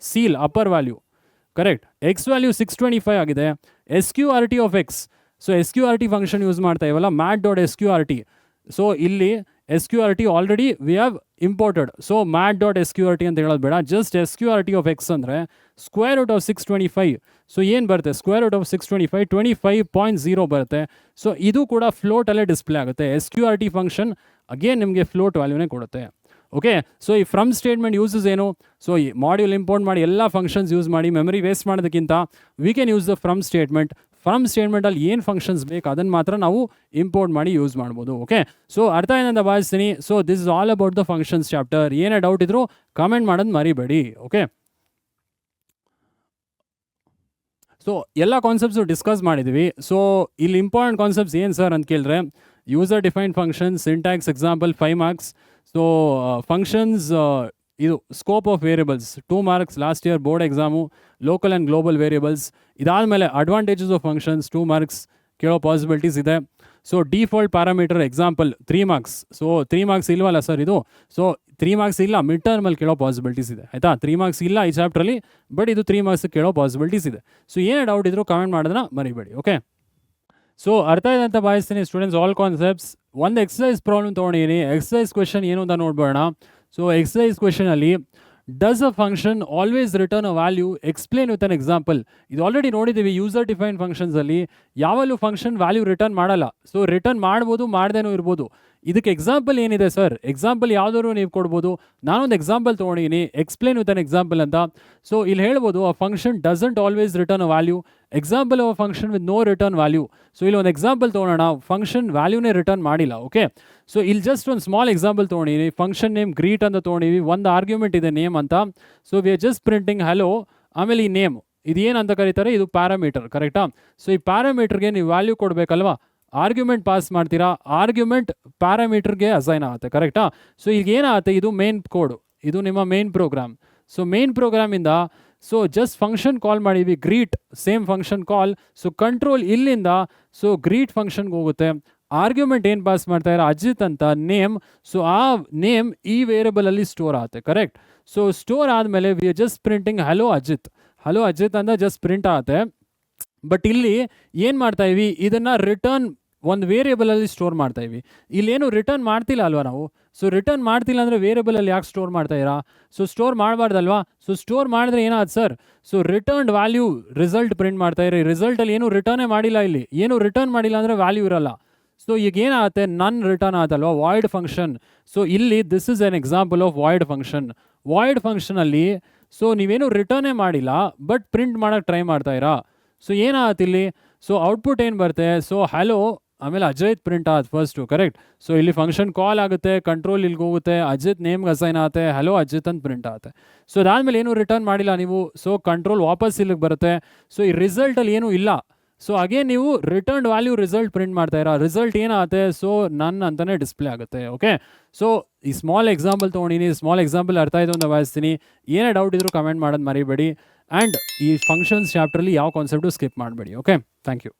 Seal upper value correct. X value 625 ಆಗಿದೆ. SQRT of X. So SQRT function use ಮಾಡ್ತಾ ಇವಲ್ಲ, mat.sqrt. ಸೊ ಇಲ್ಲಿ SQRT already we have imported. So mat.sqrt ಅಂತ ಹೇಳೋದು ಬೇಡ, ಜಸ್ಟ್ SQRT ಆಫ್ ಎಕ್ಸ್ ಅಂದರೆ ಸ್ಕ್ವೇರ್ ರೂಟ್ ಆಫ್ 625. ಸೊ ಏನು ಬರುತ್ತೆ? ಸ್ಕ್ವೇರ್ ರೂಟ್ ಆಫ್ 625 25.0 ಬರುತ್ತೆ. ಸೊ ಇದು ಕೂಡ ಫ್ಲೋಟಲ್ಲೇ ಡಿಸ್ಪ್ಲೇ ಆಗುತ್ತೆ. SQRT ಫಂಕ್ಷನ್ ಅಗೇನ್ ನಿಮಗೆ ಫ್ಲೋಟ್ ವ್ಯಾಲ್ಯೂನೇ ಕೊಡುತ್ತೆ. ಓಕೆ, ಸೊ ಈ ಫ್ರಮ್ ಸ್ಟೇಟ್ಮೆಂಟ್ ಯೂಸಸ್ ಏನು? ಸೊ ಈ ಮಾಡ್ಯೂಲ್ ಇಂಪೋರ್ಟ್ ಮಾಡಿ ಎಲ್ಲ ಫಂಕ್ಷನ್ಸ್ ಯೂಸ್ ಮಾಡಿ ಮೆಮರಿ ವೇಸ್ಟ್ ಮಾಡೋದಕ್ಕಿಂತ we can use the from statement. From ಸ್ಟೇಟ್ಮೆಂಟಲ್ಲಿ ಏನು ಫಂಕ್ಷನ್ಸ್ ಬೇಕು ಅದನ್ನು ಮಾತ್ರ ನಾವು ಇಂಪೋರ್ಟ್ ಮಾಡಿ ಯೂಸ್ ಮಾಡ್ಬೋದು. ಓಕೆ, ಸೊ ಅರ್ಥ ಏನಂತ ಭಾವಿಸ್ತೀನಿ. So this is all about the functions chapter. ಏನೇ ಡೌಟ್ ಇದ್ರೂ ಕಾಮೆಂಟ್ ಮಾಡೋದು ಮರಿಬೇಡಿ. ಓಕೆ, ಸೊ ಎಲ್ಲ ಕಾನ್ಸೆಪ್ಟ್ಸು ಡಿಸ್ಕಸ್ ಮಾಡಿದ್ವಿ. ಸೊ ಇಲ್ಲಿ ಇಂಪಾರ್ಟೆಂಟ್ ಕಾನ್ಸೆಪ್ಟ್ಸ್ ಏನು ಸರ್ ಅಂತ ಕೇಳಿದ್ರೆ, user defined functions, syntax example 5 marks. So functions, ಇದು scope of variables 2 marks last year board exam, local and global variables. ಇದಾದಮೇಲೆ ಅಡ್ವಾಂಟೇಜಸ್ ಆಫ್ ಫಂಕ್ಷನ್ಸ್ 2 ಮಾರ್ಕ್ಸ್ ಕೇಳೋ possibilities ಇದೆ. So default parameter example 3 marks. So 3 marks ಇಲ್ವಲ್ಲ sir ಇದು? So 3 marks ಇಲ್ಲ, mid ಟರ್ಮಲ್ಲಿ ಕೇಳೋ possibilities ಇದೆ. ಆಯಿತಾ? 3 ಮಾರ್ಕ್ಸ್ ಇಲ್ಲ ಈ ಚಾಪ್ಟ್ರಲ್ಲಿ, ಬಟ್ ಇದು 3 ಮಾರ್ಕ್ಸ್ ಕೇಳೋ ಪಾಸಿಬಿಲಿಟೀಸ್ ಇದೆ. ಸೊ ಏನೇ ಡೌಟ್ ಇದ್ರೂ ಕಮೆಂಟ್ ಮಾಡೋದನ್ನ ಮರಿಬೇಡಿ. ಓಕೆ, ಸೊ ಅರ್ಥ ಇದೆ ಅಂತ ಭಾವಿಸ್ತೀನಿ ಸ್ಟೂಡೆಂಟ್ಸ್. All concepts. ಒಂದು ಎಕ್ಸಸೈಸ್ ಪ್ರಾಬ್ಲಮ್ ತೊಗೊಂಡಿದ್ದೀನಿ. ಎಕ್ಸಸೈಸ್ ಕ್ವೆಶನ್ ಏನು ಅಂತ ನೋಡ್ಬೋಣ. ಸೊ ಎಕ್ಸಸೈಸ್ ಕ್ವೆಶನಲ್ಲಿ, does a function always return a value, explain with an example. ಇದು ಆಲ್ರೆಡಿ ನೋಡಿದ್ದೀವಿ. ಯೂಸರ್ ಡಿಫೈನ್ ಫಂಕ್ಷನ್ಸಲ್ಲಿ ಯಾವಲ್ಲೂ ಫಂಕ್ಷನ್ ವ್ಯಾಲ್ಯೂ ರಿಟರ್ನ್ ಮಾಡಲ್ಲ. ಸೊ ರಿಟರ್ನ್ ಮಾಡ್ಬೋದು, ಮಾಡ್ದೇನೂ ಇರ್ಬೋದು. ಇದಕ್ಕೆ ಎಕ್ಸಾಂಪಲ್ ಏನಿದೆ ಸರ್? ಎಕ್ಸಾಂಪಲ್ ಯಾವುದಾದ್ರು ನೀವು ಕೊಡ್ಬೋದು. ನಾನೊಂದು ಎಕ್ಸಾಂಪಲ್ ತೊಗೊಂಡಿದ್ದೀನಿ, ಎಕ್ಸ್ಪ್ಲೇನ್ ವಿತ್ ಅನ್ ಎಕ್ಸಾಂಪಲ್ ಅಂತ. ಸೊ ಇಲ್ಲಿ ಹೇಳ್ಬೋದು, a function doesn't always return a value, example of a function with no return value. So ಇಲ್ಲಿ ಒಂದು ಎಕ್ಸಾಂಪಲ್ ತೊಗೊಳೋಣ, ಫಂಕ್ಷನ್ ವ್ಯಾಲ್ಯೂನೇ ರಿಟರ್ನ್ ಮಾಡಿಲ್ಲ. ಓಕೆ, ಸೊ ಇಲ್ಲಿ ಜಸ್ಟ್ ಒಂದು ಸ್ಮಾಲ್ ಎಕ್ಸಾಂಪಲ್ ತೊಗೊಂಡಿದ್ದೀನಿ. ಫಂಕ್ಷನ್ ನೇಮ್ ಗ್ರೀಟ್ ಅಂತ ತೊಗೊಂಡಿವಿ, ಒಂದು ಆರ್ಗ್ಯುಮೆಂಟ್ ಇದೆ ನೇಮ್ ಅಂತ. So we are just printing hello, ಆಮೇಲೆ ಈ ನೇಮ್ ಇದೇನು ಅಂತ ಕರೀತಾರೆ? ಇದು ಪ್ಯಾರಾಮೀಟರ್, ಕರೆಕ್ಟಾ? ಸೊ ಈ ಪ್ಯಾರಾಮೀಟರ್ಗೆ ನೀವು ವ್ಯಾಲ್ಯೂ ಕೊಡಬೇಕಲ್ವಾ? ಆರ್ಗ್ಯುಮೆಂಟ್ ಪಾಸ್ ಮಾಡ್ತೀರಾ, ಆರ್ಗ್ಯುಮೆಂಟ್ ಪ್ಯಾರಾಮೀಟರ್ಗೆ ಅಸೈನ್ ಆಗುತ್ತೆ, ಕರೆಕ್ಟಾ? ಸೊ ಈಗ ಏನಾಗುತ್ತೆ? ಇದು ಮೇನ್ ಕೋಡ್, ಇದು ನಿಮ್ಮ ಮೇನ್ ಪ್ರೋಗ್ರಾಮ್. ಸೊ ಮೇನ್ ಪ್ರೋಗ್ರಾಮಿಂದ ಸೊ ಜಸ್ಟ್ ಫಂಕ್ಷನ್ ಕಾಲ್ ಮಾಡಿವಿ, greet, same function call. So control ಇಲ್ಲಿಂದ ಸೊ ಗ್ರೀಟ್ ಫಂಕ್ಷನ್ಗೆ ಹೋಗುತ್ತೆ. ಆರ್ಗ್ಯುಮೆಂಟ್ ಏನು ಪಾಸ್ ಮಾಡ್ತಾಯಿರ? ಅಜಿತ್ ಅಂತ ನೇಮ್. ಸೊ ಆ ನೇಮ್ ಈ ವೇರಿಯಬಲಲ್ಲಿ ಸ್ಟೋರ್ ಆಗುತ್ತೆ, ಕರೆಕ್ಟ್? ಸೊ ಸ್ಟೋರ್ ಆದಮೇಲೆ we are just printing hello Ajit ಅಂತ ಜಸ್ಟ್ ಪ್ರಿಂಟ್ ಆಗುತ್ತೆ. ಬಟ್ ಇಲ್ಲಿ ಏನು ಮಾಡ್ತಾಯಿವಿ? ಇದನ್ನು ರಿಟರ್ನ್ ಒಂದು ವೇರಿಯಬಲಲ್ಲಿ ಸ್ಟೋರ್ ಮಾಡ್ತಾಯಿವಿ. ಇಲ್ಲೇನು ರಿಟರ್ನ್ ಮಾಡ್ತಿಲ್ಲ ಅಲ್ವಾ ನಾವು? ಸೊ ರಿಟರ್ನ್ ಮಾಡ್ತಿಲ್ಲ ಅಂದರೆ ವೇರಿಯಬಲಲ್ಲಿ ಯಾಕೆ ಸ್ಟೋರ್ ಮಾಡ್ತಾಯಿರಾ? ಸೊ ಸ್ಟೋರ್ ಮಾಡಬಾರ್ದಲ್ವಾ? ಸೊ ಸ್ಟೋರ್ ಮಾಡಿದ್ರೆ ಏನಾಯ್ತು sir? So returned value result print ಮಾಡ್ತಾಯಿರಿ. ರಿಸಲ್ಟಲ್ಲಿ ಏನು ರಿಟರ್ನೇ ಮಾಡಿಲ್ಲ, ಇಲ್ಲಿ ಏನು ರಿಟರ್ನ್ ಮಾಡಿಲ್ಲ ಅಂದರೆ ವ್ಯಾಲ್ಯೂ ಇರಲ್ಲ. ಸೊ ಈಗ ಏನಾಗುತ್ತೆ? ನನ್ ರಿಟರ್ನ್ ಆಗುತ್ತಲ್ವ, ವಾಯ್ಡ್ ಫಂಕ್ಷನ್. ಸೊ ಇಲ್ಲಿ this is an example of void function. Void ಫಂಕ್ಷನಲ್ಲಿ ಸೊ ನೀವೇನು ರಿಟರ್ನೇ ಮಾಡಿಲ್ಲ, ಬಟ್ ಪ್ರಿಂಟ್ ಮಾಡೋಕ್ಕೆ ಟ್ರೈ ಮಾಡ್ತಾಯಿರಾ. ಸೊ ಏನಾಗುತ್ತೆ ಇಲ್ಲಿ? ಸೊ ಔಟ್ಪುಟ್ ಏನು ಬರುತ್ತೆ? ಸೊ ಹಲೋ ಆಮೇಲೆ ಅಜಿತ್ ಪ್ರಿಂಟ್ ಆಗುತ್ತೆ ಫಸ್ಟು, ಕರೆಕ್ಟ್? ಸೊ ಇಲ್ಲಿ ಫಂಕ್ಷನ್ ಕಾಲ್ ಆಗುತ್ತೆ, ಕಂಟ್ರೋಲ್ ಇಲ್ಲಿಗೆ ಹೋಗುತ್ತೆ, ಅಜಿತ್ ನೇಮ್ಗೆ ಅಸೈನ್ ಆಗುತ್ತೆ, ಹಲೋ ಅಜಿತ್ ಅಂತ ಪ್ರಿಂಟ್ ಆಗುತ್ತೆ. ಸೊ ಅದಾದಮೇಲೆ ಏನು ರಿಟರ್ನ್ ಮಾಡಿಲ್ಲ ನೀವು. ಸೊ ಕಂಟ್ರೋಲ್ ವಾಪಸ್ ಇಲ್ಲಿಗೆ ಬರುತ್ತೆ. ಸೊ ಈ ರಿಸಲ್ಟಲ್ಲಿ ಏನೂ ಇಲ್ಲ, ಸೊ ಅಗೇನ್ ನೀವು ರಿಟರ್ನ್ ವ್ಯಾಲ್ಯೂ ರಿಸಲ್ಟ್ ಪ್ರಿಂಟ್ ಮಾಡ್ತಾ ಇರೋ ರಿಸಲ್ಟ್ ಏನಾಗುತ್ತೆ, ಸೊ ನನ್ ಅಂತಾನೆ ಡಿಸ್ಪ್ಲೇ ಆಗುತ್ತೆ. ಓಕೆ, ಸೊ ಈ ಸ್ಮಾಲ್ ಎಕ್ಸಾಂಪಲ್ ತೊಗೊಂಡಿನಿ, ಸ್ಮಾಲ್ ಎಕ್ಸಾಂಪಲ್ ಅರ್ಥ ಆಯಿತು ಅಂತ ಭಾವಿಸ್ತೀನಿ. ಏನೇ ಡೌಟ್ ಇದ್ರೂ ಕಮೆಂಟ್ ಮಾಡೋದು ಮರಿಬೇಡಿ. ಆ್ಯಂಡ್ ಈ ಫಂಕ್ಷನ್ಸ್ ಚಾಪ್ಟ್ರಲ್ಲಿ ಯಾವ ಕಾನ್ಸೆಪ್ಟು ಸ್ಕಿಪ್ ಮಾಡಬೇಡಿ. Okay, thank you.